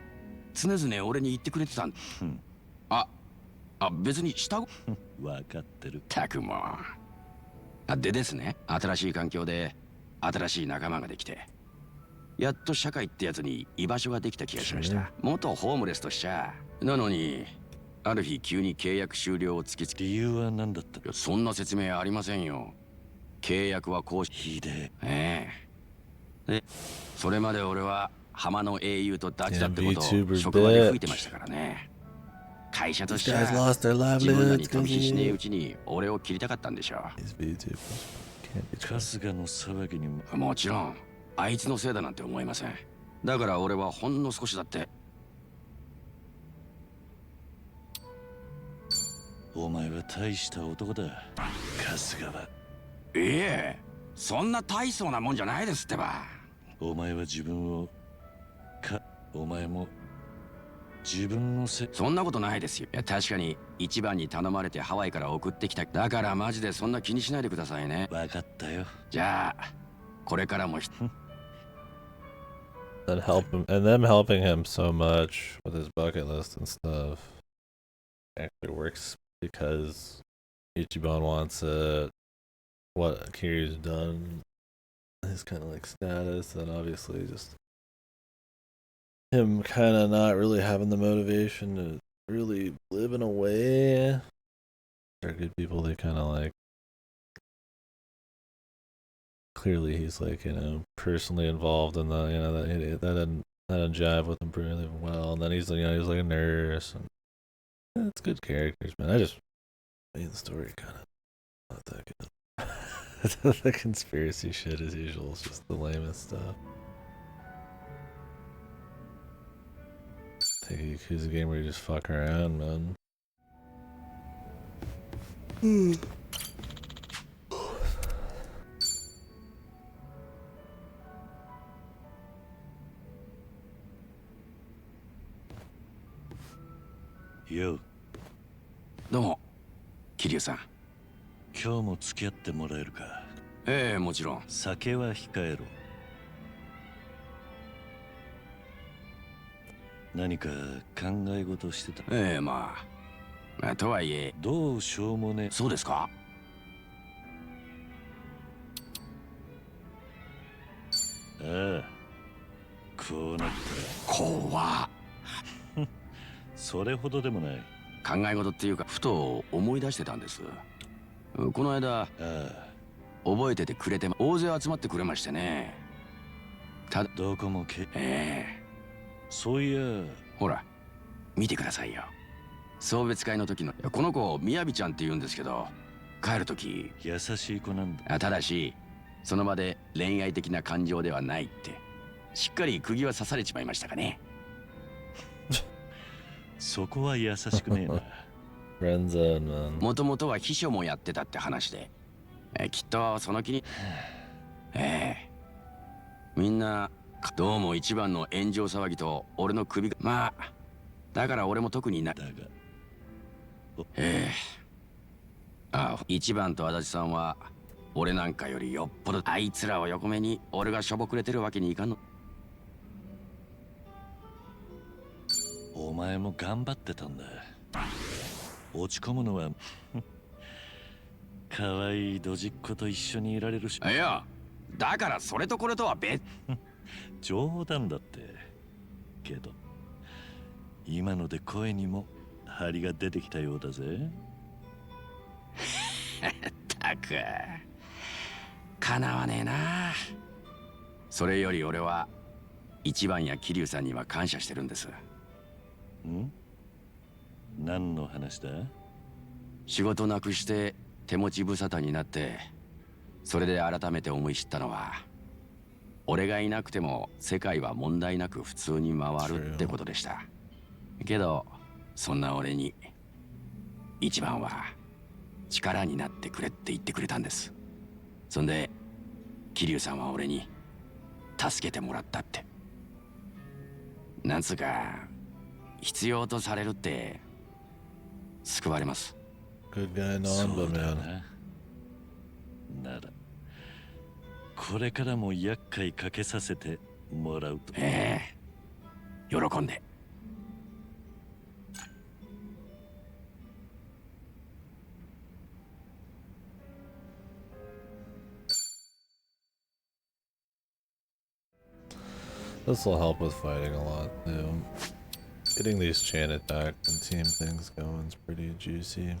常々俺に言ってくれてたん。別に下子。分かってる。たくも。でですね、新しい環境で新しい仲間ができて、やっと社会ってやつに居場所ができた気がしました。元ホームレスとしちゃ。なのにある日急に契約終了を突きつけ。理由は何だった？そんな説明ありませんよ。契約はこう。ひでえ。で、それまで俺は浜の英雄とダチだってことを職場で吹いてましたからね。会社としては自分らに飛び火しねえうちに俺を切りたかったんでしょう。春日の騒ぎにもちろんあいつのせいだなんて思いません。だから俺はほんの少しだって。お前は大した男だ春日は。いえ、そんな大層なもんじゃないですってば。お前は自分をお前も自分のそんなことないですよ。いや確かに一番に頼まれてハワイから送ってきた。だからマジでそんな気にしないでくださいね。分かったよ。じゃあこれからもand them helping him so much with his bucket list and stuff actually works because Ichiban wants what Kiryu's done, his kind of like status, and obviously just him kind of not really having the motivation to really live in a way. They're good people. They kind of like, clearly he's like, personally involved in the, that didn't jive with him really well. And then he's like a nurse, and it's good characters, man. The story kind of not that good. The conspiracy shit as usual is just the lamest stuff. Take a Yakuza game where you just fuck around, man. Yo. どうも、桐生さん。今日も付き合ってもらえるか？ええ、もちろん。酒は控えろ。何か考え事してた？ええ、まあとはいえ。どうしようもね。そうですか？ああ、こうなったら怖っ。それほどでもない。考え事っていうかふと思い出してたんです。この間覚えててくれて大勢集まってくれましてね。ただどこもそういやほら見てくださいよ。送別会の時のこの子みやびちゃんって言うんですけど、帰る時優しい子なんだ。ただしその場で恋愛的な感情ではないってしっかり釘は刺されちまいましたかね。そこは優しくねえな。もともとは秘書もやってたって話で、きっとその気にみんなどうも一番の炎上騒ぎと俺の首がまあだから俺も特にな一番と足立さんは俺なんかよりよっぽどあいつらを横目に俺がしょぼくれてるわけにいかんの。お前も頑張ってたんだ。落ち込むのは可愛いドジっ子と一緒にいられるし。いやだからそれとこれとは別冗談だって。けど今ので声にも張りが出てきたようだぜ。たくかなわねえな。それより俺は一番や桐生さんには感謝してるんです。ん？何の話だ？仕事なくして手持ち無沙汰になって、それで改めて思い知ったのは、俺がいなくても世界は問題なく普通に回るってことでした。けどそんな俺に一番は力になってくれって言ってくれたんです。そんで桐生さんは俺に助けてもらったって。なんつうか必要とされるって救われます。Good guy, Namba, man. ならこれからも厄介かけさせてもらうと。喜んで。This will help with fighting a lot too. Getting these chain attack and team things going is pretty juicy.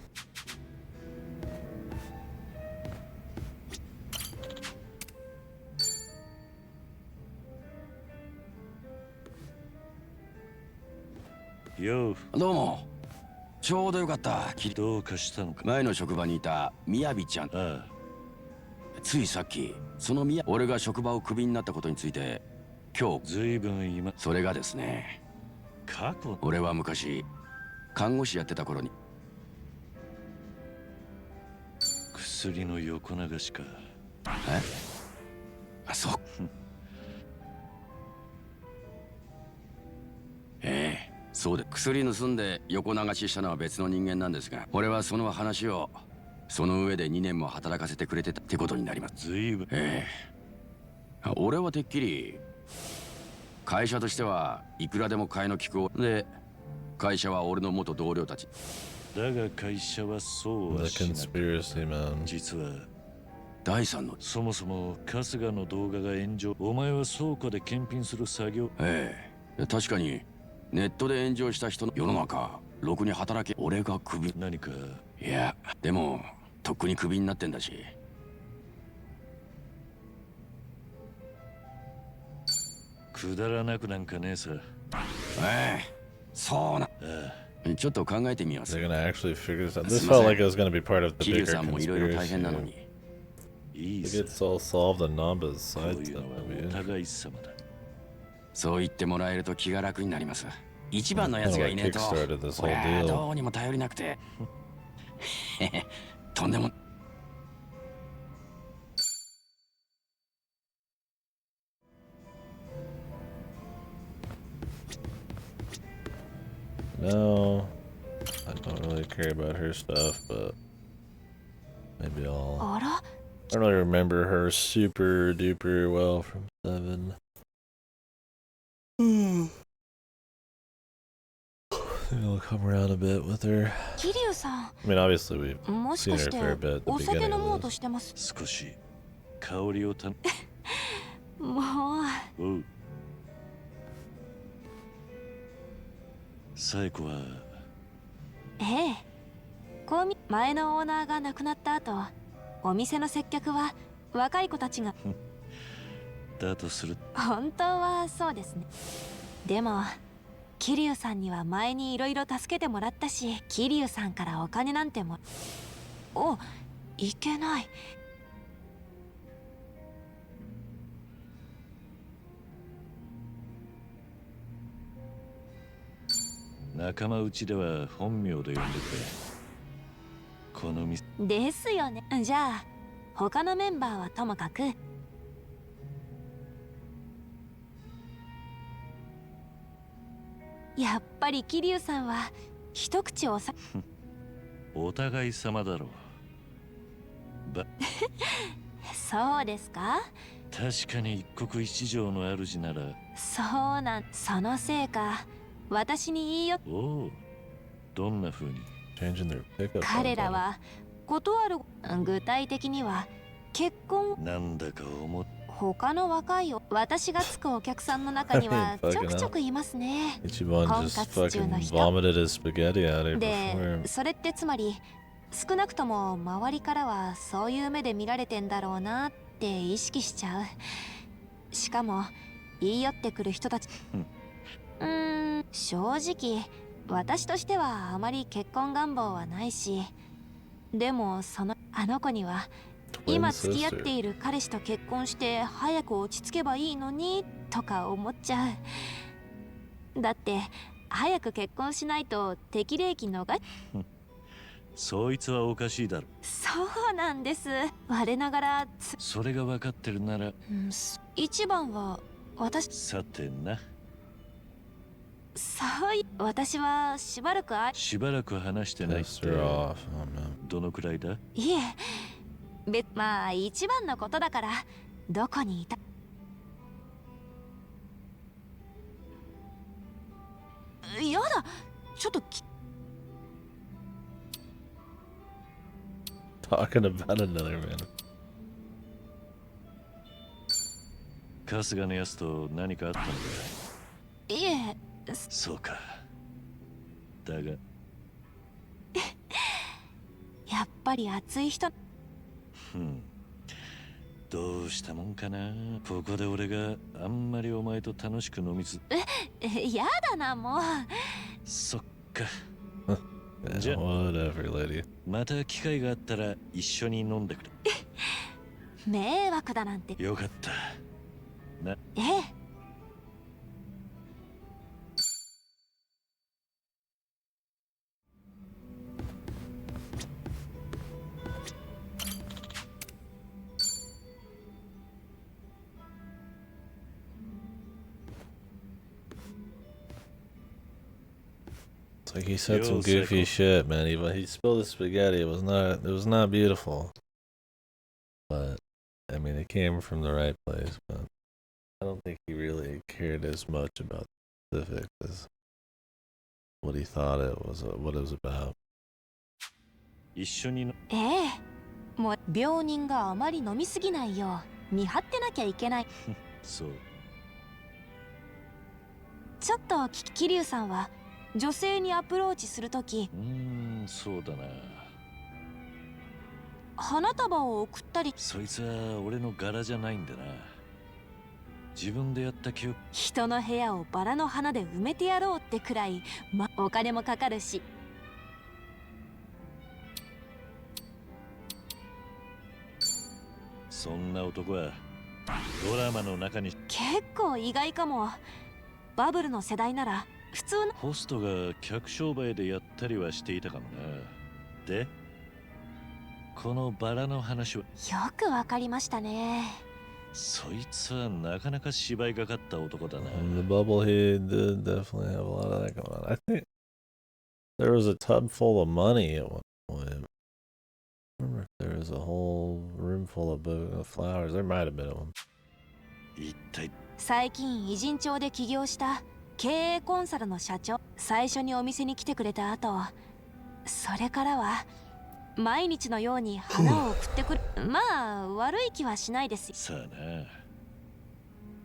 Yo. どうも。ちょうどよかった。どうかしたのか。前の職場にいたみやびちゃん。ついさっきその俺が職場をクビになったことについて今日ずいぶん今。それがですね、過去。俺は昔看護師やってた頃に。薬の横流しか。そう。そうで薬盗んで横流ししたのは別の人間なんですが、俺はその話をその上で2年も働かせてくれてたってことになります。ずいぶん。俺はてっきり会社としてはいくらでも替えの利くで、会社は俺の元同僚たちだが会社はそうはしなかった。実は第三のそもそも春日の動画が炎上。お前は倉庫で検品する作業。確かにネットで炎上した人の世の中ろくに働け。俺がクビ。何か。いやでもとっくにクビになってんだし。くだらなくなんかねえさ。そうな。ちょっと考えてみます。 They're gonna actually figure this out. This felt like it was gonna be part of the 桐生 bigger さんもいろいろ大変なの conspiracy. に。It gets all solved on Namba's side stuff. お互い様だ。そう言ってもらえると気が楽になります。一番のやつがいねえと俺はどうにも頼りなくてとんでも。No, I don't really care about her stuff, but maybe I'll. I don't really remember her super duper well from 7. I'll come around a bit with her. 桐生さん。 I mean, obviously we've もし seen か her し a て fair bit at the お酒 beginning 飲もう of と this. してます。少し香りをた。もう。おう。サイコは。前のオーナーが亡くなった後、お店の接客は若い子たちが。だとする。本当はそうですね。でも桐生さんには前にいろいろ助けてもらったし、桐生さんからお金なんても。いけない。仲間内では本名で呼んでくれ。この店ですよね。じゃあ他のメンバーはともかく、やっぱり桐生さんは一口おさお互い様だろう。そうですか。確かに一国一城の主なら。そうなん、そのせいか私に言いよ。おお、どんな風に。彼らは断る。具体的には結婚。なんだか思っ他の若い私がつくお客さんの中にはちょくちょくいますね。婚活中の人で、それってつまり少なくとも周りからはそういう目で見られてんだろうなって意識しちゃう。しかも言い寄ってくる人たち正直私としてはあまり結婚願望はないし、でもあの子には今付き合っている彼氏と結婚して早く落ち着けばいいのにとか思っちゃう。だって早く結婚しないと適齢期逃そいつはおかしいだろ。そうなんです。我ながらそれが分かってるなら、一番は私。さてな。私はしばらく話してないって。どのくらいだ。いえ、まあ一番のことだから。どこにいた。やだ、ちょっとTalking about another man. 春日のやつと何かあったのか。いえ。そうか。だがやっぱり熱い人。どうしたもんかな。ここで俺があんまりお前と楽しく飲みず。やだな、もう。そっか。Yeah, じゃあ whatever, lady. また機会があったら一緒に飲んでくれ。迷惑だなんて。よかったな。ええ。Like he said some goofy shit, man. He spilled the spaghetti. It was not beautiful. But I mean, it came from the right place. But I don't think he really cared as much about the specifics as what he thought it was, what it was about. 一緒にええ、もう病人があまり飲みすぎないよう見張ってなきゃいけない。そう。ちょっと桐生さんは女性にアプローチするとき、そうだな。花束を送ったり。そいつは俺の柄じゃないんだな。自分でやった記憶。人の部屋をバラの花で埋めてやろうってくらい、お金もかかるし。そんな男はドラマの中に。結構意外かも。バブルの世代なら普通の。ホストが客商売でやったりはしていたかもな。でこのバラの話は。よくわかりましたね。そいつはなかなか芝居がかった男だな。The bubble, he did definitely have a lot of that going on. I think there was a tub full of money at one point. I remember if there was a whole room full of flowers. There might have been one. 最近偉人町で起業した経営コンサルの社長、最初にお店に来てくれた後、それからは毎日のように花を送ってくる。まあ悪い気はしないですよ。さあな。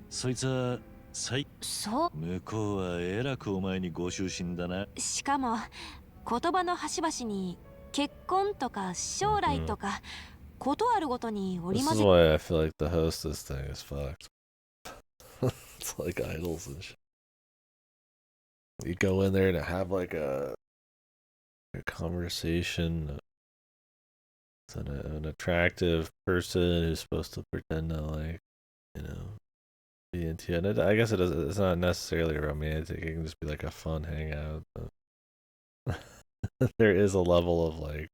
そいつはそう。向こうはえらくお前にご執心だな。しかも言葉の端々に結婚とか将来とかことあるごとに織り This 交 is ぜ。 why I feel like the hostess thing is fucked. It's like idols and shit. You go in there to have like a conversation with an attractive person who's supposed to pretend to, like, you know, be into it. And I guess it's not necessarily romantic. It can just be like a fun hangout. But there is a level of like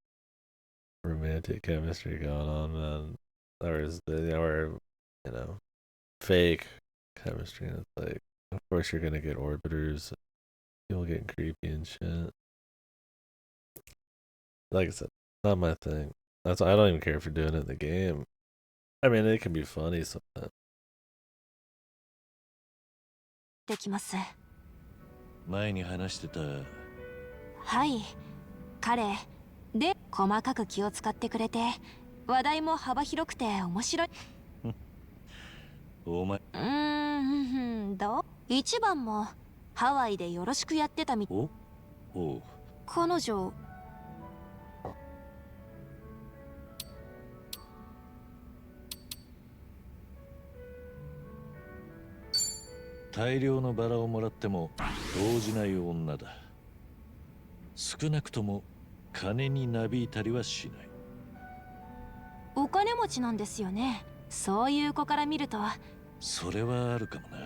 romantic chemistry going on, man. There's or fake chemistry, and it's like, of course you're gonna get orbiters, people getting creepy and shit. Like I said, not my thing. That's I don't even care if you're doing it in the game. I mean, it can be funny sometimes. できます。前に話してたはい、彼で細かく気を使ってくれて、話題も幅広くて面白い。お前どう？一番もハワイでよろしくやってたみ。おう彼女。大量のバラをもらっても動じない女だ。少なくとも金になびいたりはしない。お金持ちなんですよね。そういう子から見ると。それはあるかもな。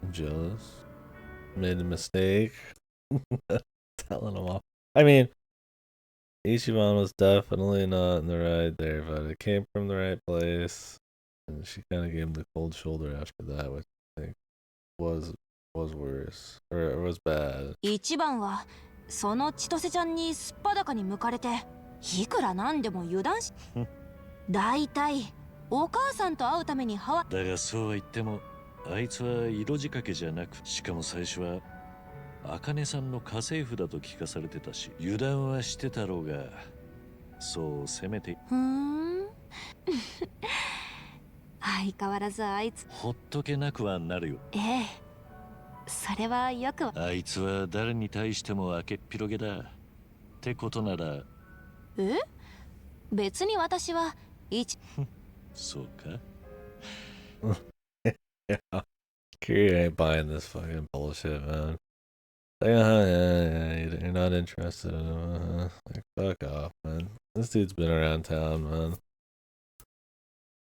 I'm jealous. Made a mistake. Telling him off. I mean, Ichiban was definitely not in the right there, but it came from the right place. And she kind of gave him the cold shoulder after that, which I think was worse or was bad. 一番はその千歳ちゃんにすっぱだかに向かれて、いくらなんでも油断し。だいたいお母さんと会うためにハワイ。だがそうは言っても、あいつは色仕掛けじゃなく、しかも最初は茜さんの家政婦だと聞かされてたし、油断はしてたろうが、そうせめて。相変わらずあいつ。ほっとけなくはなるよ。ええ、それはよく。あいつは誰に対しても明けっぴろげだ。ってことなら。え？別に私はそうか。Yeah. Kiryu ain't buying this fucking bullshit, man. Like, yeah, you're not interested in him. Like, fuck off, man. This dude's been around town, man.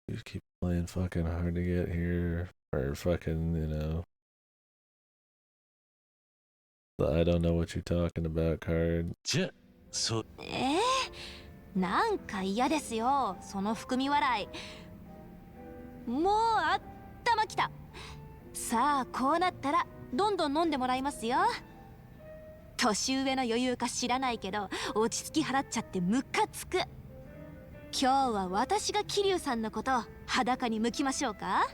You just keep playing fucking hard to get here, or fucking, the I don't know what you're talking about card. なんか嫌ですよ、その含み笑い。もうあったまきた。さあこうなったらどんどん飲んでもらいますよ。年上の余裕か知らないけど落ち着き払っちゃってムカつく。今日は私が桐生さんのこと裸に向きましょうか。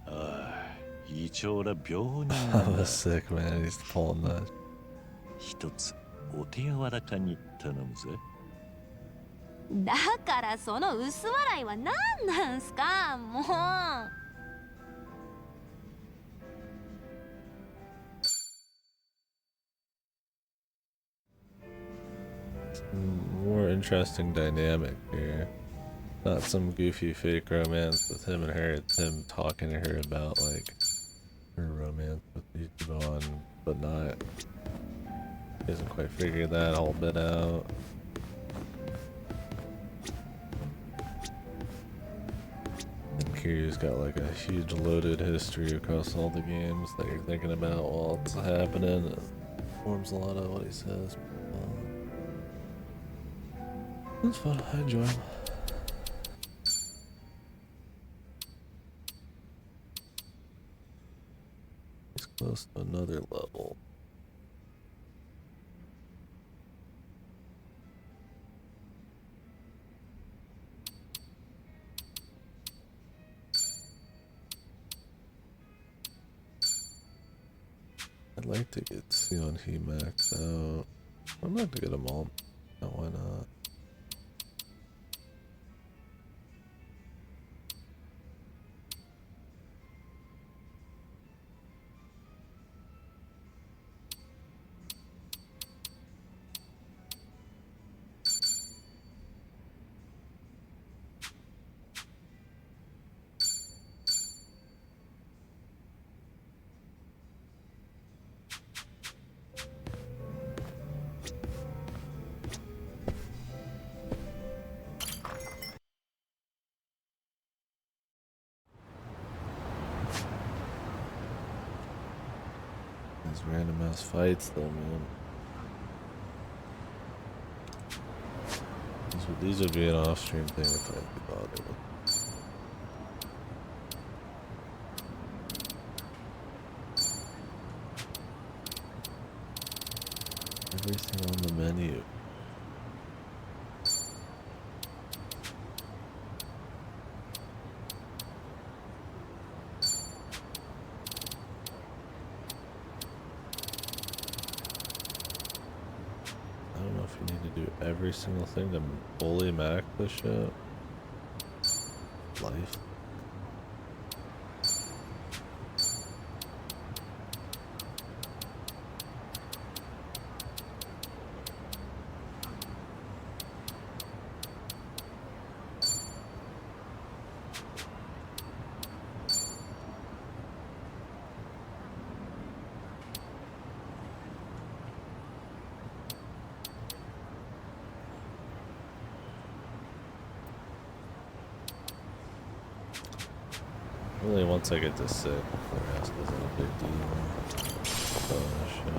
ああ、一応ら病人。I was sick, man. He's pulling that. 一つお手柔らかに頼むぜ。だからその薄笑いは何なんすか、もう。More interesting dynamic here. Not some goofy fake romance with him and her. It's him talking to her about like her romance with Ichiban, but not. He hasn't quite figured that whole bit out. And Kiryu's got like a huge loaded history across all the games that you're thinking about while it's happening. It forms a lot of what he says. It's fun. I enjoy him. He's close to another level. I'd like to get Sion He maxed out. I'd like to get them all. No, why not? random ass fights though, man. These would be an off-stream thing if I'd be bothered with. Everything on the menu. I don't know if you need to do every single thing to fully max this shit. Life. Really, once I get to 6, the rest isn't a big deal. Oh, shit.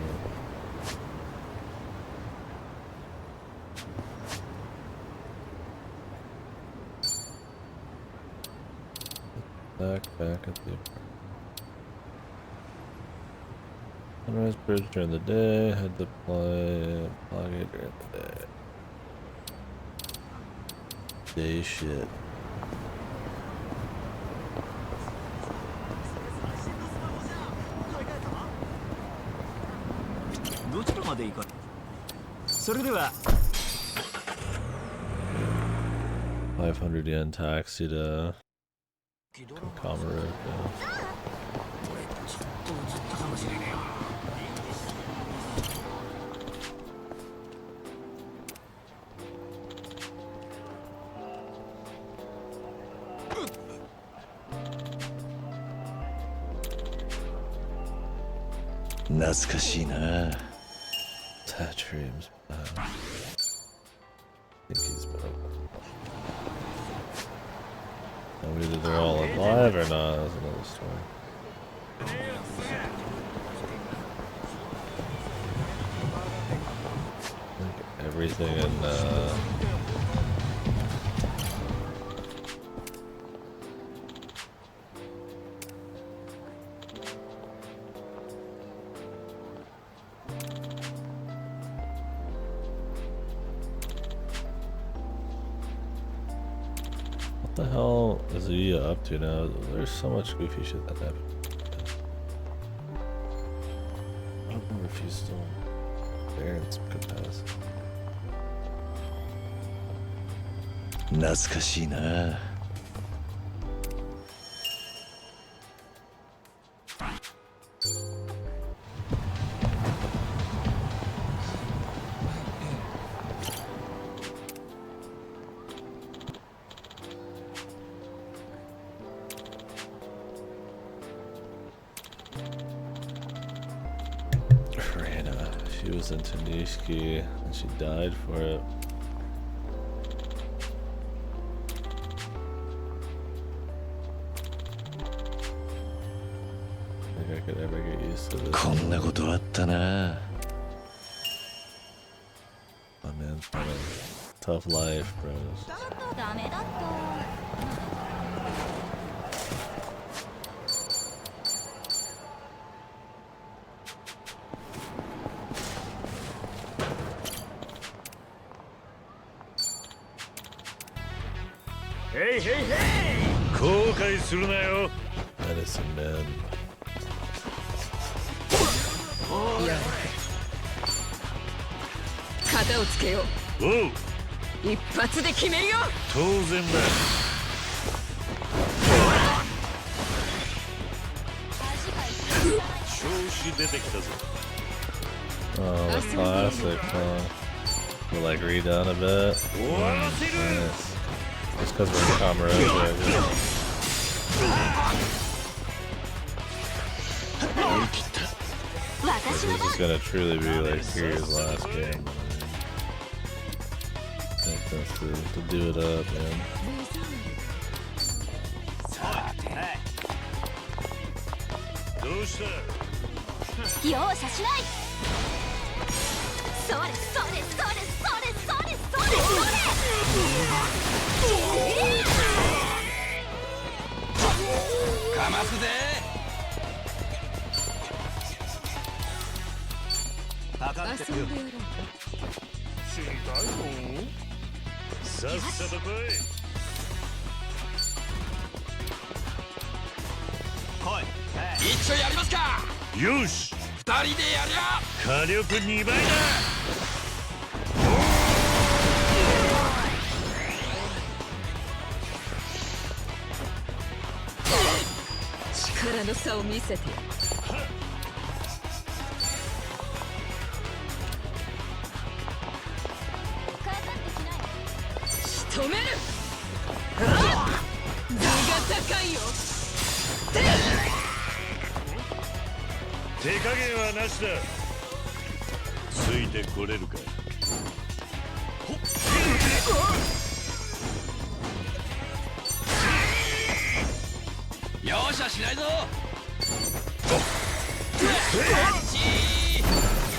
Back at the Sunrise Bridge during the day, head to play Plugate during the day. Day shit. $500 taxi to Kamaru. That dream's bad. I think he's bad. Now either they're all alive or not, that's another story. Like everything in what the hell is Iya up to now? There's so much goofy shit that happened. I don't remember if he's still there in some capacity. 懐かしいな。She was in Tanishki and she died for it. I think I could ever get used to this. こんなことあったな。Oh man, it's been a tough life, bros. Hey, hey, hey! 後悔するなよ。 Medicine man. 肩をつけよう。おう。一発で決めるよ。当然だ。調子出てきたぞ。 Oh, the classic, huh? We're like redone a bit. Nice. Just because we're in Kamaroja. This is just gonna truly be like Kirya's last game. I think that's to do it up, man. 容赦しない。それそれそれそれそれそれそれ。かますで。かかってる。死にたいの？さっさと来い。来い。一緒やりますか。よし。二人でやりゃ。火力2倍だ。力の差を見せて。仕留める。図が高いよ。手加減はなしだ。ついてこれるか。容赦しないぞ。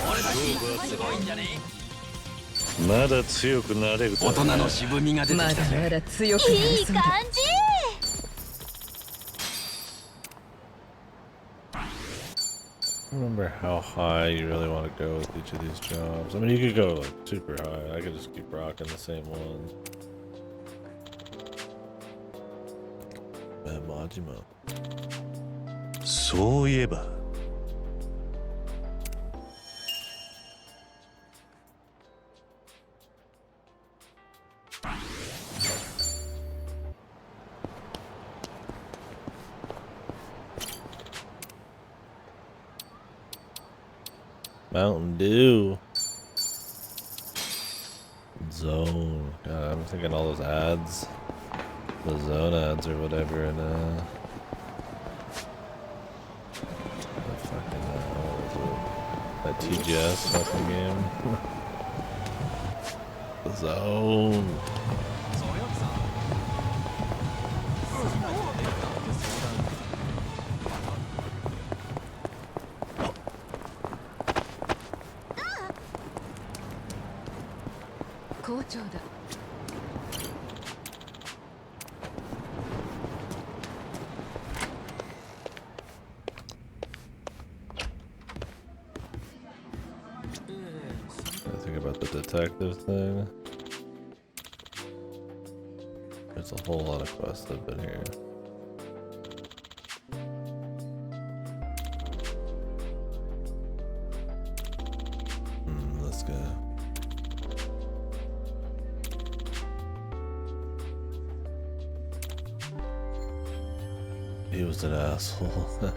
俺たちすごいんじゃねえ。まだ強くなれる。大人の渋みが出てきたぜ。まだ強くなれそうだ。いい感じ。I don't remember how high you really want to go with each of these jobs. I mean, you could go like super high. I could just keep rocking the same ones. Majima. そういえば。Mountain Dew. Zone. God, I'm thinking all those ads. The zone ads or whatever, and the fucking what was it? That TGS fucking game. The zone. Think about the detective thing. There's a whole lot of quests that have been here. Let's go. He was an asshole.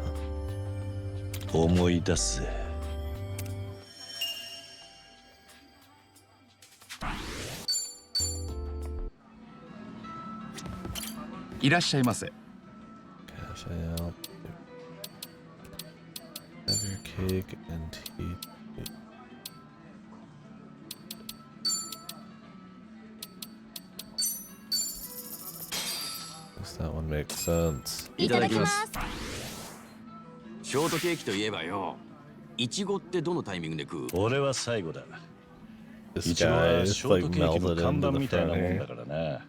思い出すぜ。いらっしゃいませ。Cash out. Have your cake and tea. Guess that one makes sense. いただきます。ショートケーキといえばよ、イチゴってどのタイミングで食う？俺は最後だ。イ This チゴ guy は is ショー like トケーキの melted 看板 into the みたいな front もん here. だからな。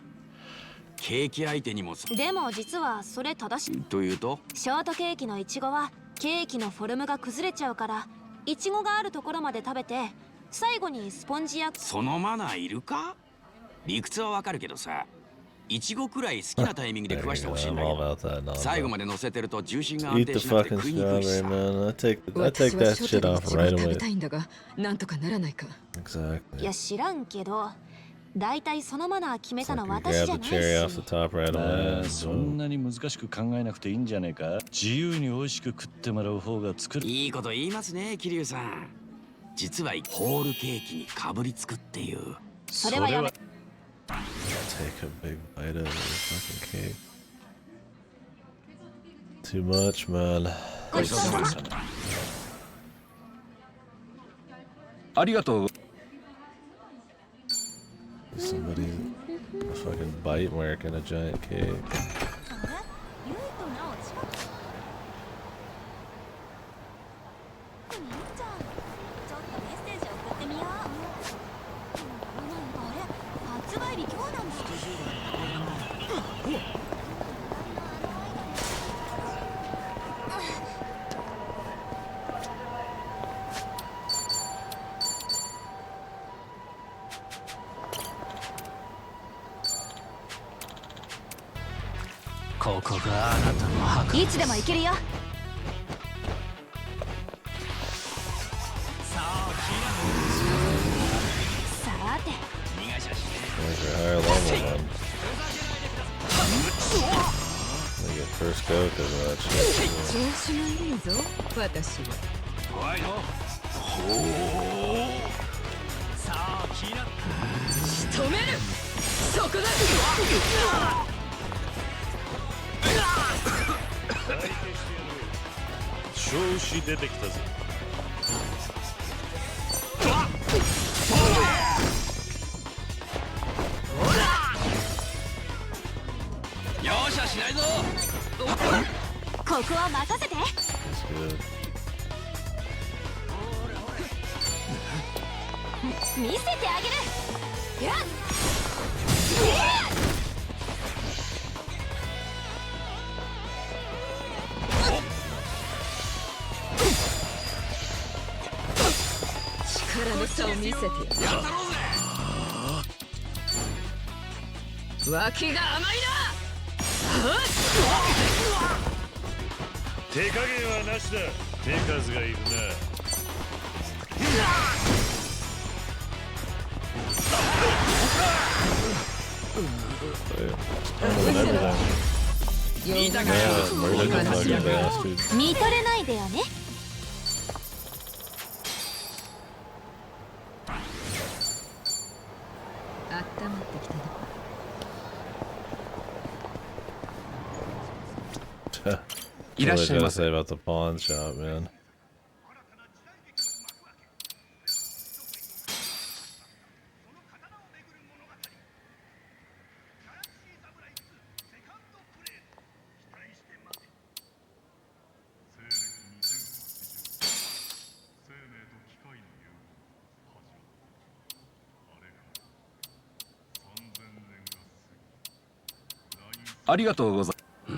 ケーキ相手にもでも実はそれ正しい。というと？ショートケーキのイチゴはケーキのフォルムが崩れちゃうから、イチゴがあるところまで食べて、最後にスポンジや。そのマナーいるか？理屈はわかるけどさ、イチゴくらい好きなタイミングで食わしてほしいんだけど、最後まで乗せてると重心が安 Eat 定 the しなくて fucking 食いにくいし strawberry, さ。 man. I take that 私は shit off ショ right ートケーキ食べ away. たいんだが、なんとかならないか。Exactly. いや知らんけど、だいたいそのマナー決めたの You 私じ grab ゃ the ない cherry off し the。top right ま away. あそんなに難しく考えなくていいんじゃねえか。自由に美味しく食ってもらう方が作る。いいこと言いますね、桐生さん。実はホールケーキにかぶりつくっていう。それはやめ。Take a big bite of the fucking cake. Too much, man. ごちそうさまでした。ありがとう。 Somebody a fucking bite mark in a giant cake. ここがあなたの墓。いつでも行けるよ。さて。 There's your higher level one. They get first go because of that shit. 調子がいいぞ、私は。怖いの。ほう。さあ、気になって。仕留める。そこだ。調子出てきたぞ。容赦しないぞ。ここは任せて。見せてあげる。やっ。力の差を見せてやる。脇が甘いな。手加減はなしだ。手数がいるな。見とれないでよね。あったまってきたな。いらっしゃいませ。About the pawn shop, man. ありがとうございま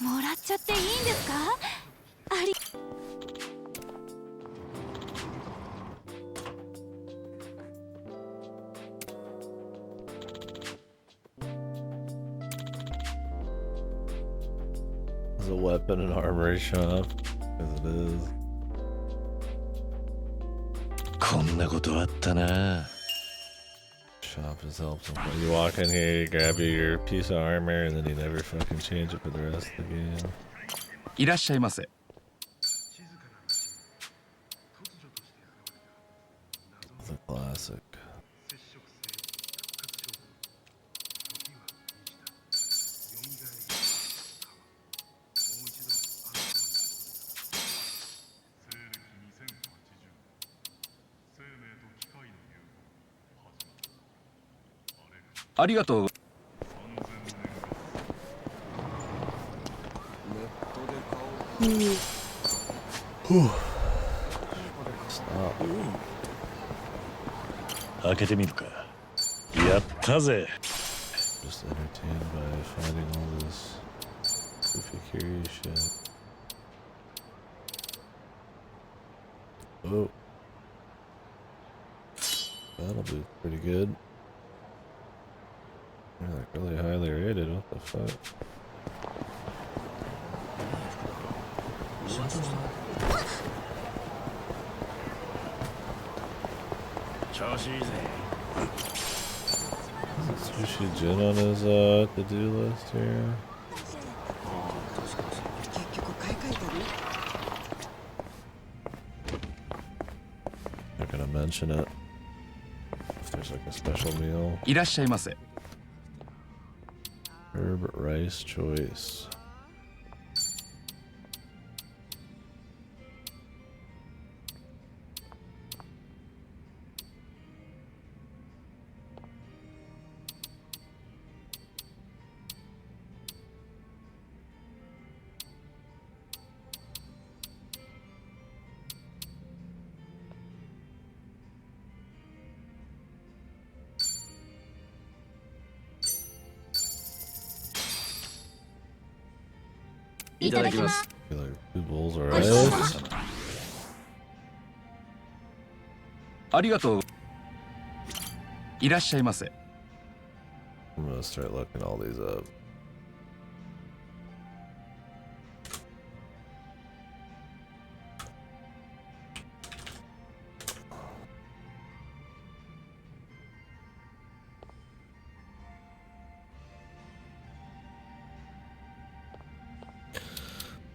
す。もらっちゃっていいんですか？あり。There's a weapon and armory shop, as it is. こんなことあったな。Shop just helps him. You walk in here, you grab your piece of armor, and then you never fucking change it for the rest of the game. いらっしゃいませ。It's a classic. A ありがとう。開けてみるか。やったぜ。 Just entertained by finding all this goofy curious shit. Oh. That'll be pretty good. They're like really highly rated, what the fuck? Is Sushi Jin on his to-do list here? Not gonna mention it. If there's like a special meal. いらっしゃいませ。 Herb rice choice. I feel like 2 bowls of rice. ありがとう。いらっしゃいませ。 I'm gonna start looking all these up.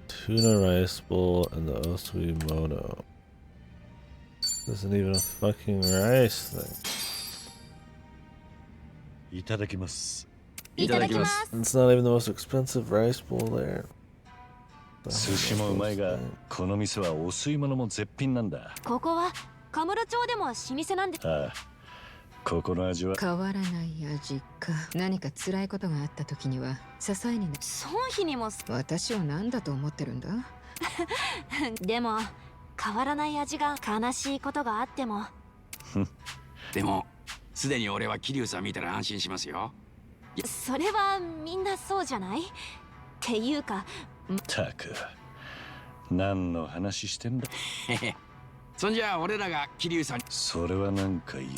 Tuna rice bowl and the Osui Mono. This isn't even a fucking rice thing. いただきます。いただきます。It's not even the most expensive rice bowl there. 寿司もうまいが、この店はお吸い物も絶品なんだ。ここはカムロ町でも老舗なんで。ああ、ここの味は変わらない味か。何か辛いことがあった時には支えになる。孫妃にも私を何だと思ってるんだ。でも変わらない味が悲しいことがあってもでもすでに俺は桐生さん見たら安心しますよ。それはみんなそうじゃないっていうか。たく、何の話してんだ。そんじゃあ俺らが桐生さんに。それはなんかいい。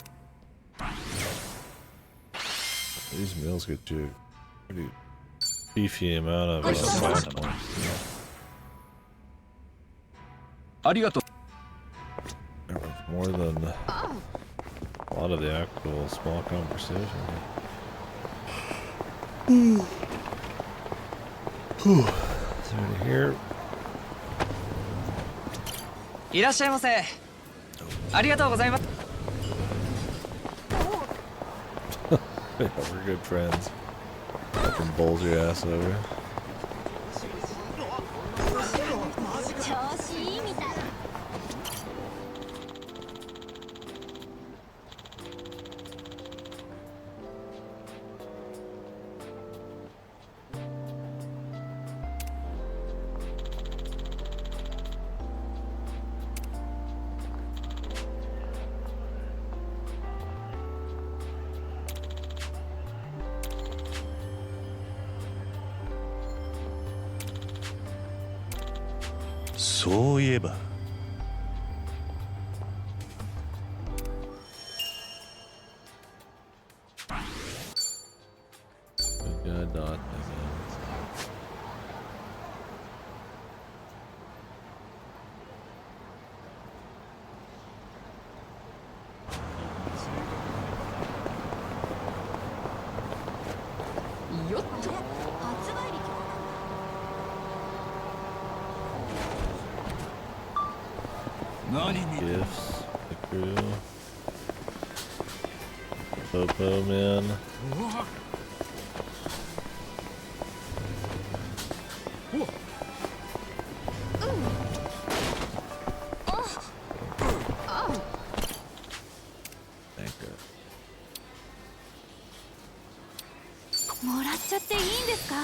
These meals get you a pretty beefy amount of. ありがとう。 More than a lot of the actual small conversation. Is there here? いらっしゃいませ。ありがとうございます。Yeah, we're good friends. Fucking bowls your ass over. 調子いいみたい。そういえば。よっと初帰り。 Gifts, the crew, Popo man. Thank God. もらっちゃっていいんですか？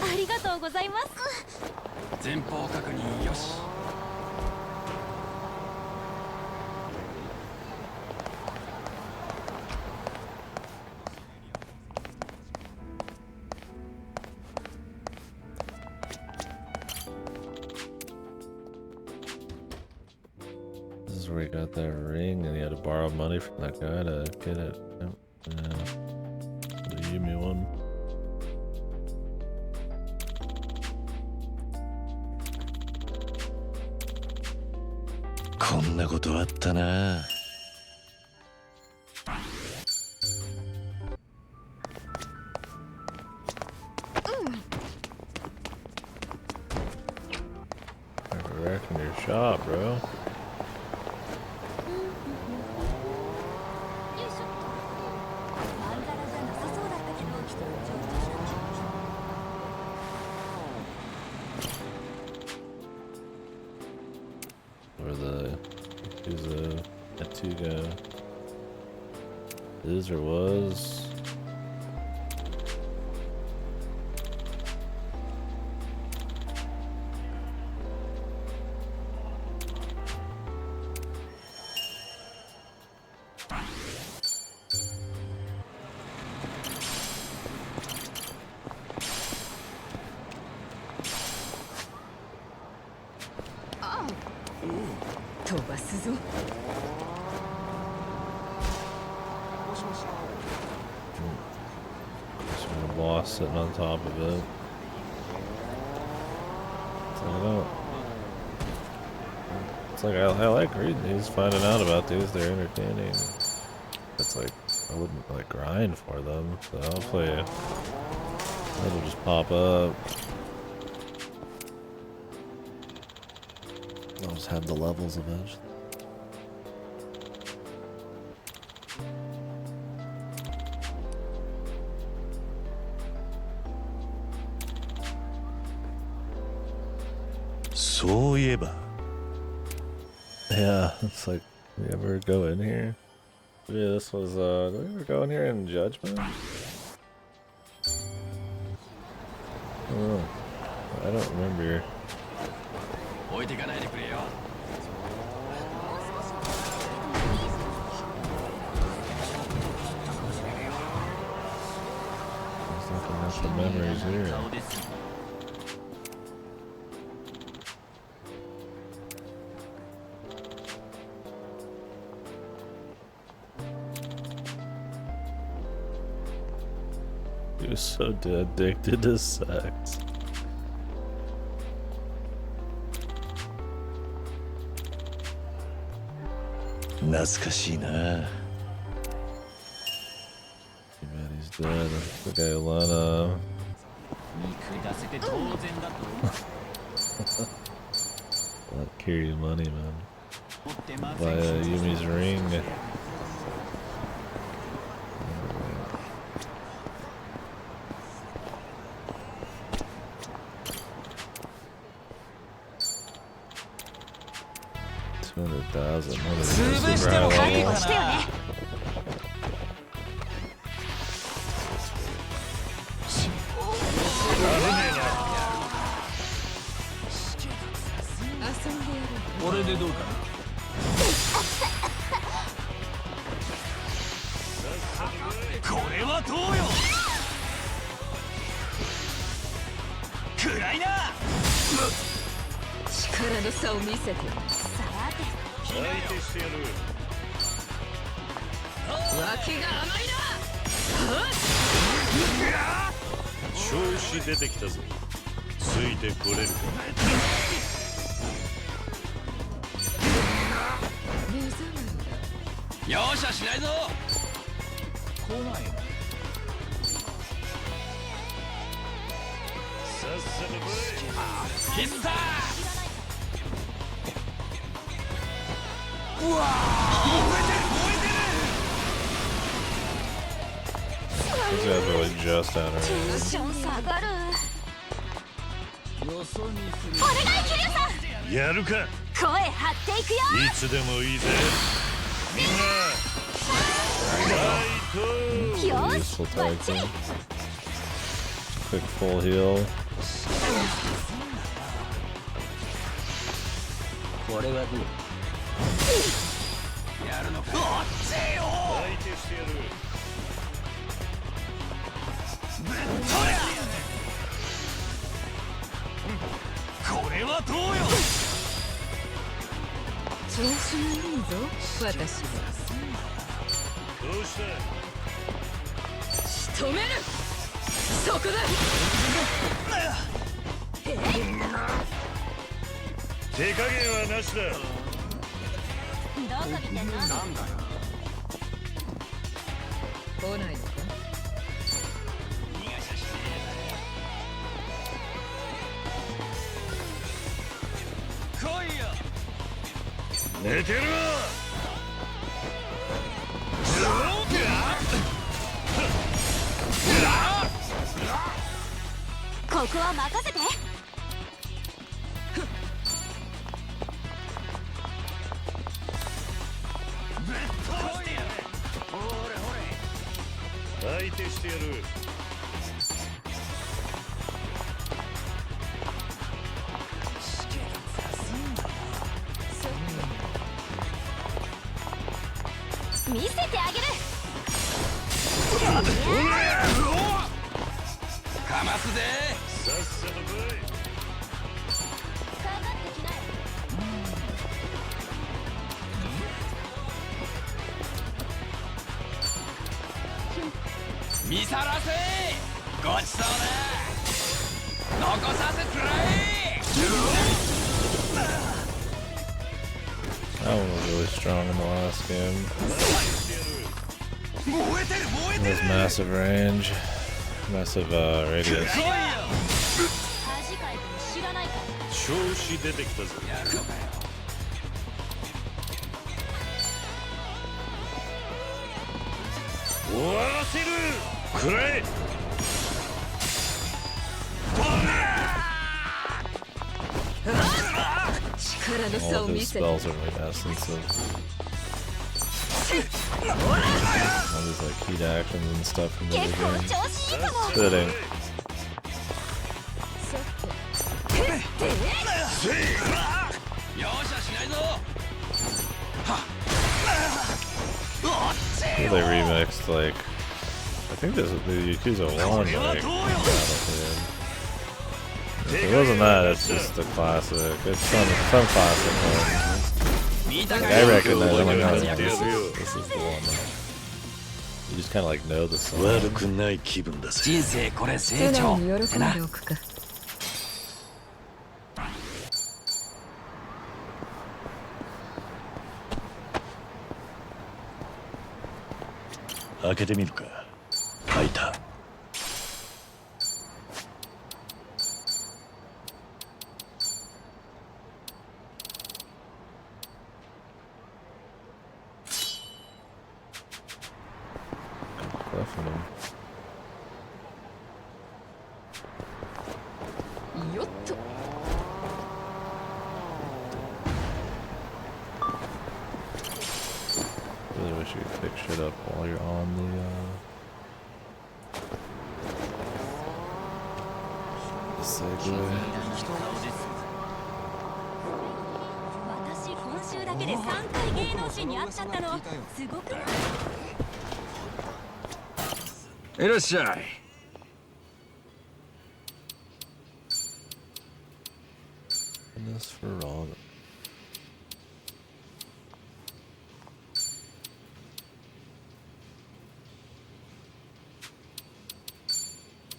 ありがとうございます。前方確認よし。 This is where he got that ring and he had to borrow money from that guy to get it. Yep. Yeah. The Yumi one. This こんなことあったな。Never wrecking your shop, bro. Or the Yakuza Atuga is or was. Ah. 飛ばすぞ。Just got a boss sitting on top of it. It's like I like reading these, finding out about these. They're entertaining. It's like I wouldn't like grind for them, so hopefully it'll just pop up. I'll just have the levels eventually. Yeah, it's like, do we ever go in here? Yeah, this was, did we ever go in here in Judgment? Oh, I don't remember. There's nothing else for memories here. He was so addicted to sex. Too bad he's dead. The guy Lana. Let carry your money, man. Buy Yumi's ring. $200,000.調子出てきたぞ。ついてこれるか。容赦しないぞ。来ないな。さっさと来い。必殺。うわThese guys are like just out of range. やるか。声張っていくよ。いつでもいいぜ。みんな。Useful tag team. Quick full heal. これはどう？やるのか。こっちよ。相手してやる。これはどうよ。調子がいいぞ、私は。どうした？仕留める。そこだ。手加減はなしだ。どこ見てんの？なんだよ。来ないのか？寝てるわ。ここは任せて。相手してやる。見せてあげる。かますぜ。さっさと来い。かかってきなよ。見さらせごちそうだ残させつらい That one was really strong in the last game. It has massive range, massive radius. 調子出てきたぞ。終わらせる。くらえ。All of his spells are like essence of all these like heat actions and stuff from the game. Fitting. 容赦しないぞ I think they remixed like I think this is the Yakuza 1 like Battlefield. If it wasn't that, it's just the classic. It's some classic one. Like, I recognize it. I'm like, oh yeah, this is the one. You just kind of like know the song. 悪くない気分だぜ。人生これ成長ってな開けてみるか。開いた。よっと。 Really wish you could pick shit up while you're on the Segway. 私今週だけで3回芸能人に会っちゃったのすごくないいらっしゃい This for all.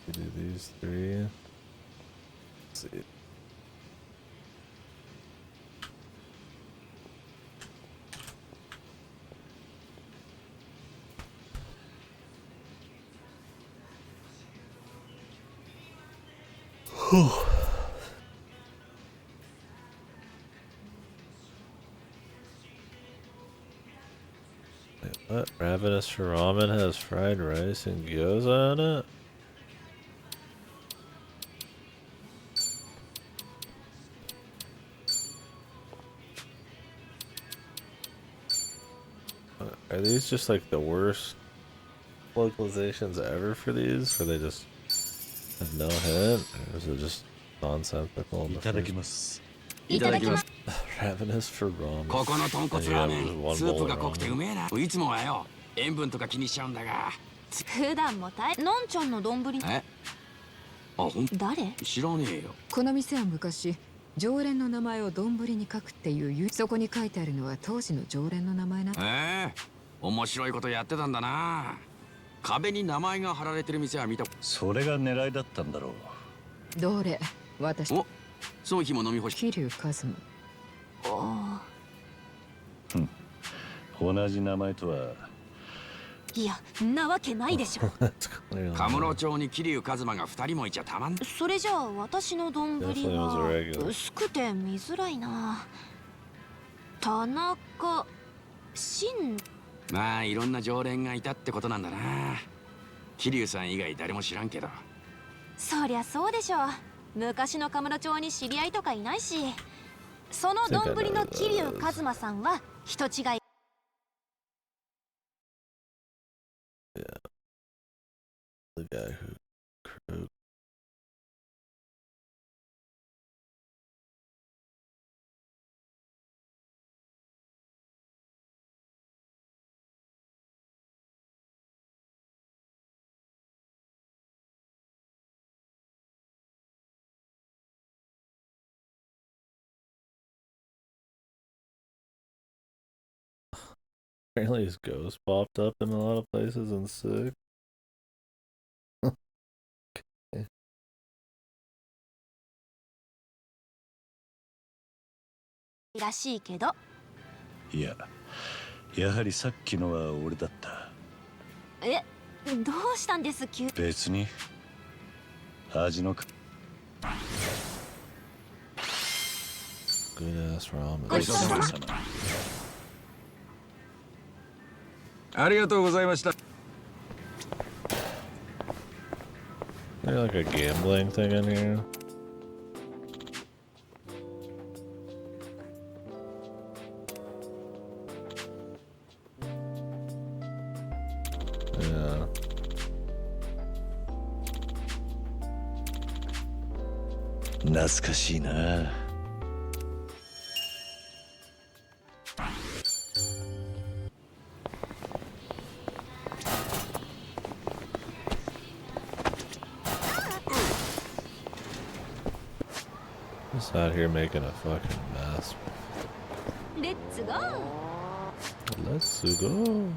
We do these three. Let's see. Wait, what? Ravenous for ramen has fried rice and gyoza on it? Are these just like the worst localizations ever for these? Where they just have no hint? Or is it just nonsensical? Ravenous for ramen. ここの豚骨ラーメ Yeah, ン one スー bowl プ of が濃くて ramen. うめえないつもはよ塩分とか気にしちゃうんだが普段ものんちゃんの丼えあほん誰知らねえよこの店は昔常連の名前を丼に書くっていうそこに書いてあるのは当時の常連の名前な。面白いことやってたんだな壁に名前が貼られてる店は見たそれが狙いだったんだろう。どれ私おそうひも飲み干し桐生一馬。同じ名前とはいやなわけないでしょカムロ町に桐生一馬が2人もいちゃたまんそれじゃあ私の丼は薄くて見づらいな田中真まあいろんな常連がいたってことなんだな桐生さん以外誰も知らんけどそりゃそうでしょ昔のカムロ町に知り合いとかいないしその丼の桐生一馬さんは人違い Yeah. The guy who crewed. Apparently his ghost popped up in a lot of places in 6. らしいけど。いや、やはりさっきのは俺だった。え、どうしたんです急。別に味のGood ass ramen. ごちそうさま。ありがとうございました。There's like a gambling thing in here. Yeah. Naskashina. Just out here making a fucking mess. Let's go. Let's go.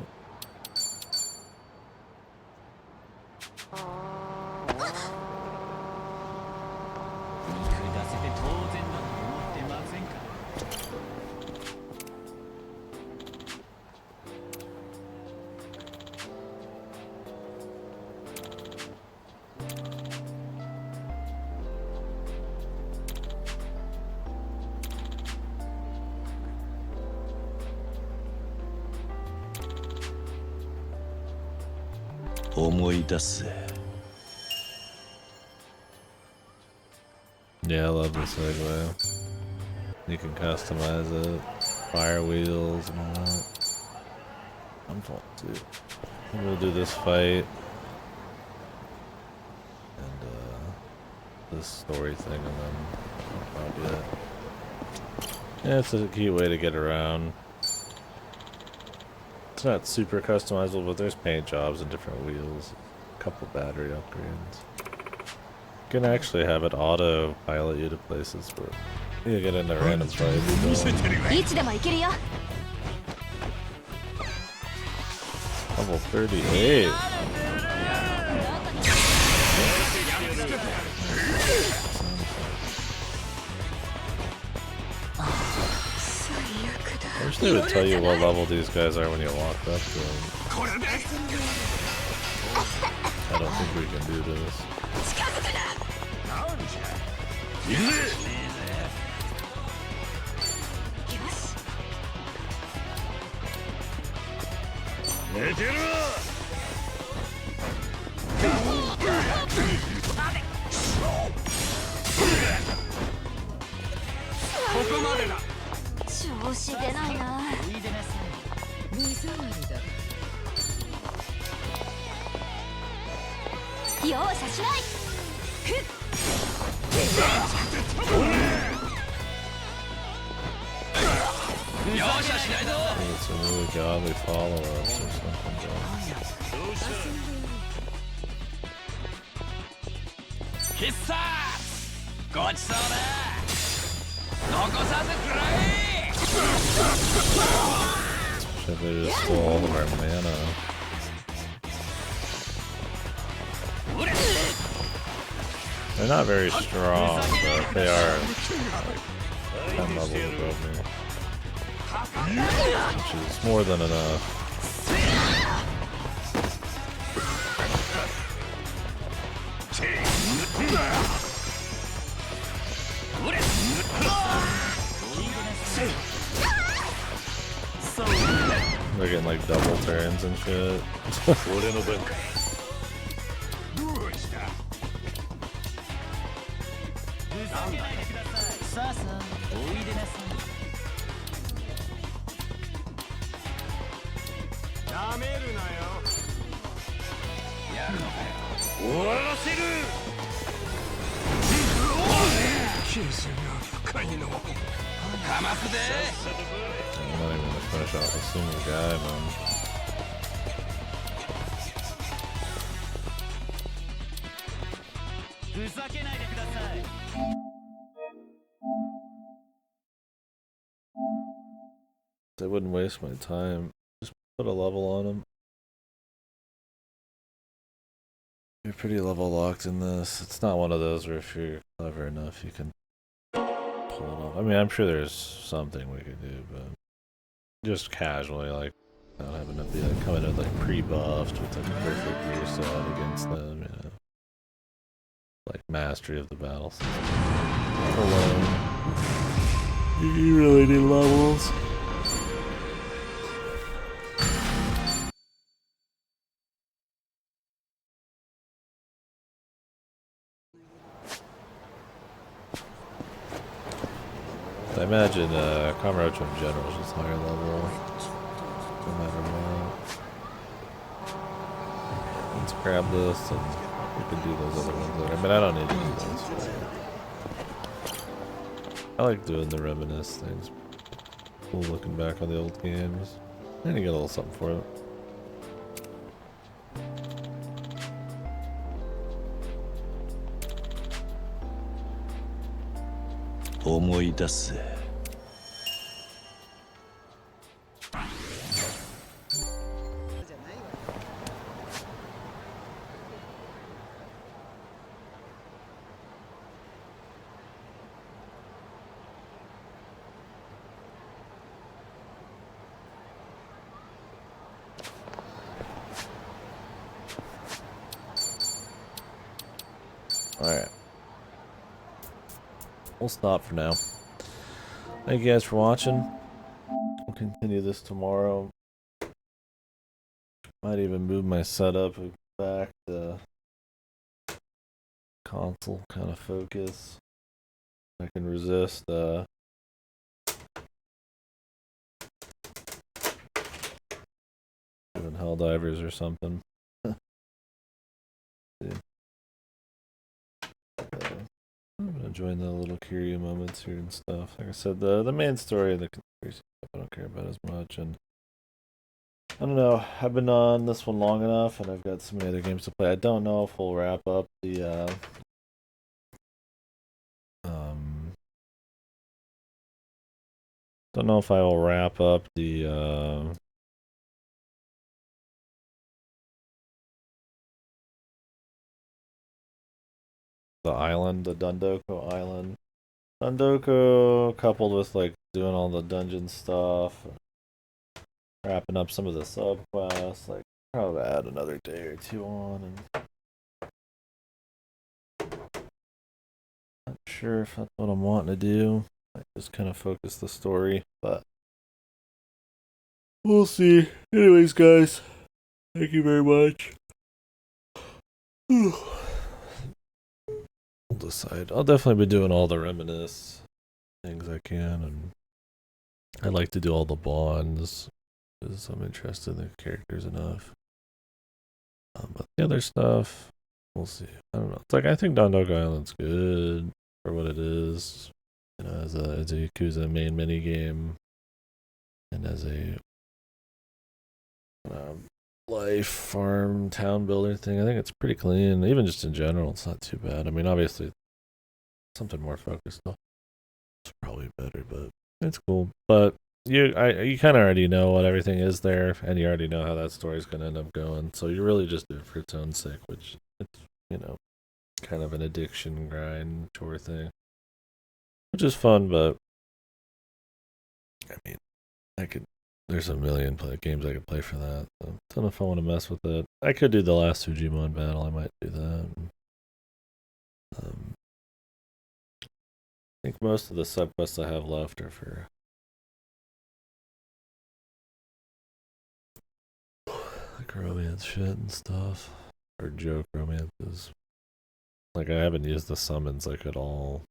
Yeah, I love the Segway. You can customize it, fire wheels and all that. I'm full too. We'll do this fight and this story thing, and then I'll probably it. Yeah, it's a cute way to get around. It's not super customizable, but there's paint jobs and different wheels, a couple battery upgrades. You can actually have it auto pilot you to places, but you get into random fights. Level 38. I wish they would tell you what level these guys are when you walk up to them. I don't think we can do this. It's a really godly follow-ups or something. Shit, they just stole all of our mana. They're not very strong, but they are like 10 levels above me. Which is more than enough. They're getting like double turns and shit. I'm not even gonna finish off a single guy, man. I wouldn't waste my time. Just put a level on him. You're pretty level locked in this. It's not one of those where if you're clever enough, you can pull it off. I mean, I'm sure there's something we could do, but just casually, like, not having to be like coming out like pre-buffed with like a perfect gear set against them, you know. Like mastery of the battle system. Alone. You really need levels. I imagine Kamurocho in general is just higher level, no matter what. Let's grab this and we can do those other ones later. I mean, I don't need to do those. I like doing the reminisce things. Cool looking back on the old games. And you get a little something for it. Alright. We'll stop for now. Thank you guys for watching. We'll continue this tomorrow. Might even move my setup back to console kind of focus. I can resist even Helldivers or something. I'm gonna join the little Kiryu moments here and stuff. Like I said, the main story and the conspiracy stuff I don't care about as much, and I don't know, I've been on this one long enough and I've got so many other games to play. I don't know if we'll wrap up the don't know if I will wrap up the island, the Dundoko island. Dundoko coupled with like doing all the dungeon stuff, wrapping up some of the sub quests, like probably add another day or two on, and not sure if that's what I'm wanting to do. I just kind of focus the story, but we'll see. Anyways, guys, thank you very much. We'll decide. I'll definitely be doing all the reminisce things I can, and I like to do all the bonds because I'm interested in the characters enough. But the other stuff, we'll see. I don't know. It's like I think Dondoko Island's good for what it is, you know, as a Yakuza main mini game, and as a life farm town builder thing. I think it's pretty clean. Even just in general, it's not too bad. I mean, obviously, something more focused though. It's probably better, but it's cool. But you kind of already know what everything is there, and you already know how that story's gonna end up going. So you really just do it for its own sake, which it's, you know, kind of an addiction grind chore thing, which is fun. But I mean, there's a million games I could play for that. So I don't know if I want to mess with it. I could do the last Sujimon battle. I might do that. I think most of the subquests I have left are for like romance shit and stuff, or joke romances. Like I haven't used the summons like at all.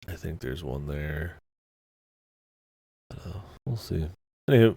I think there's one there. We'll see. Anywho,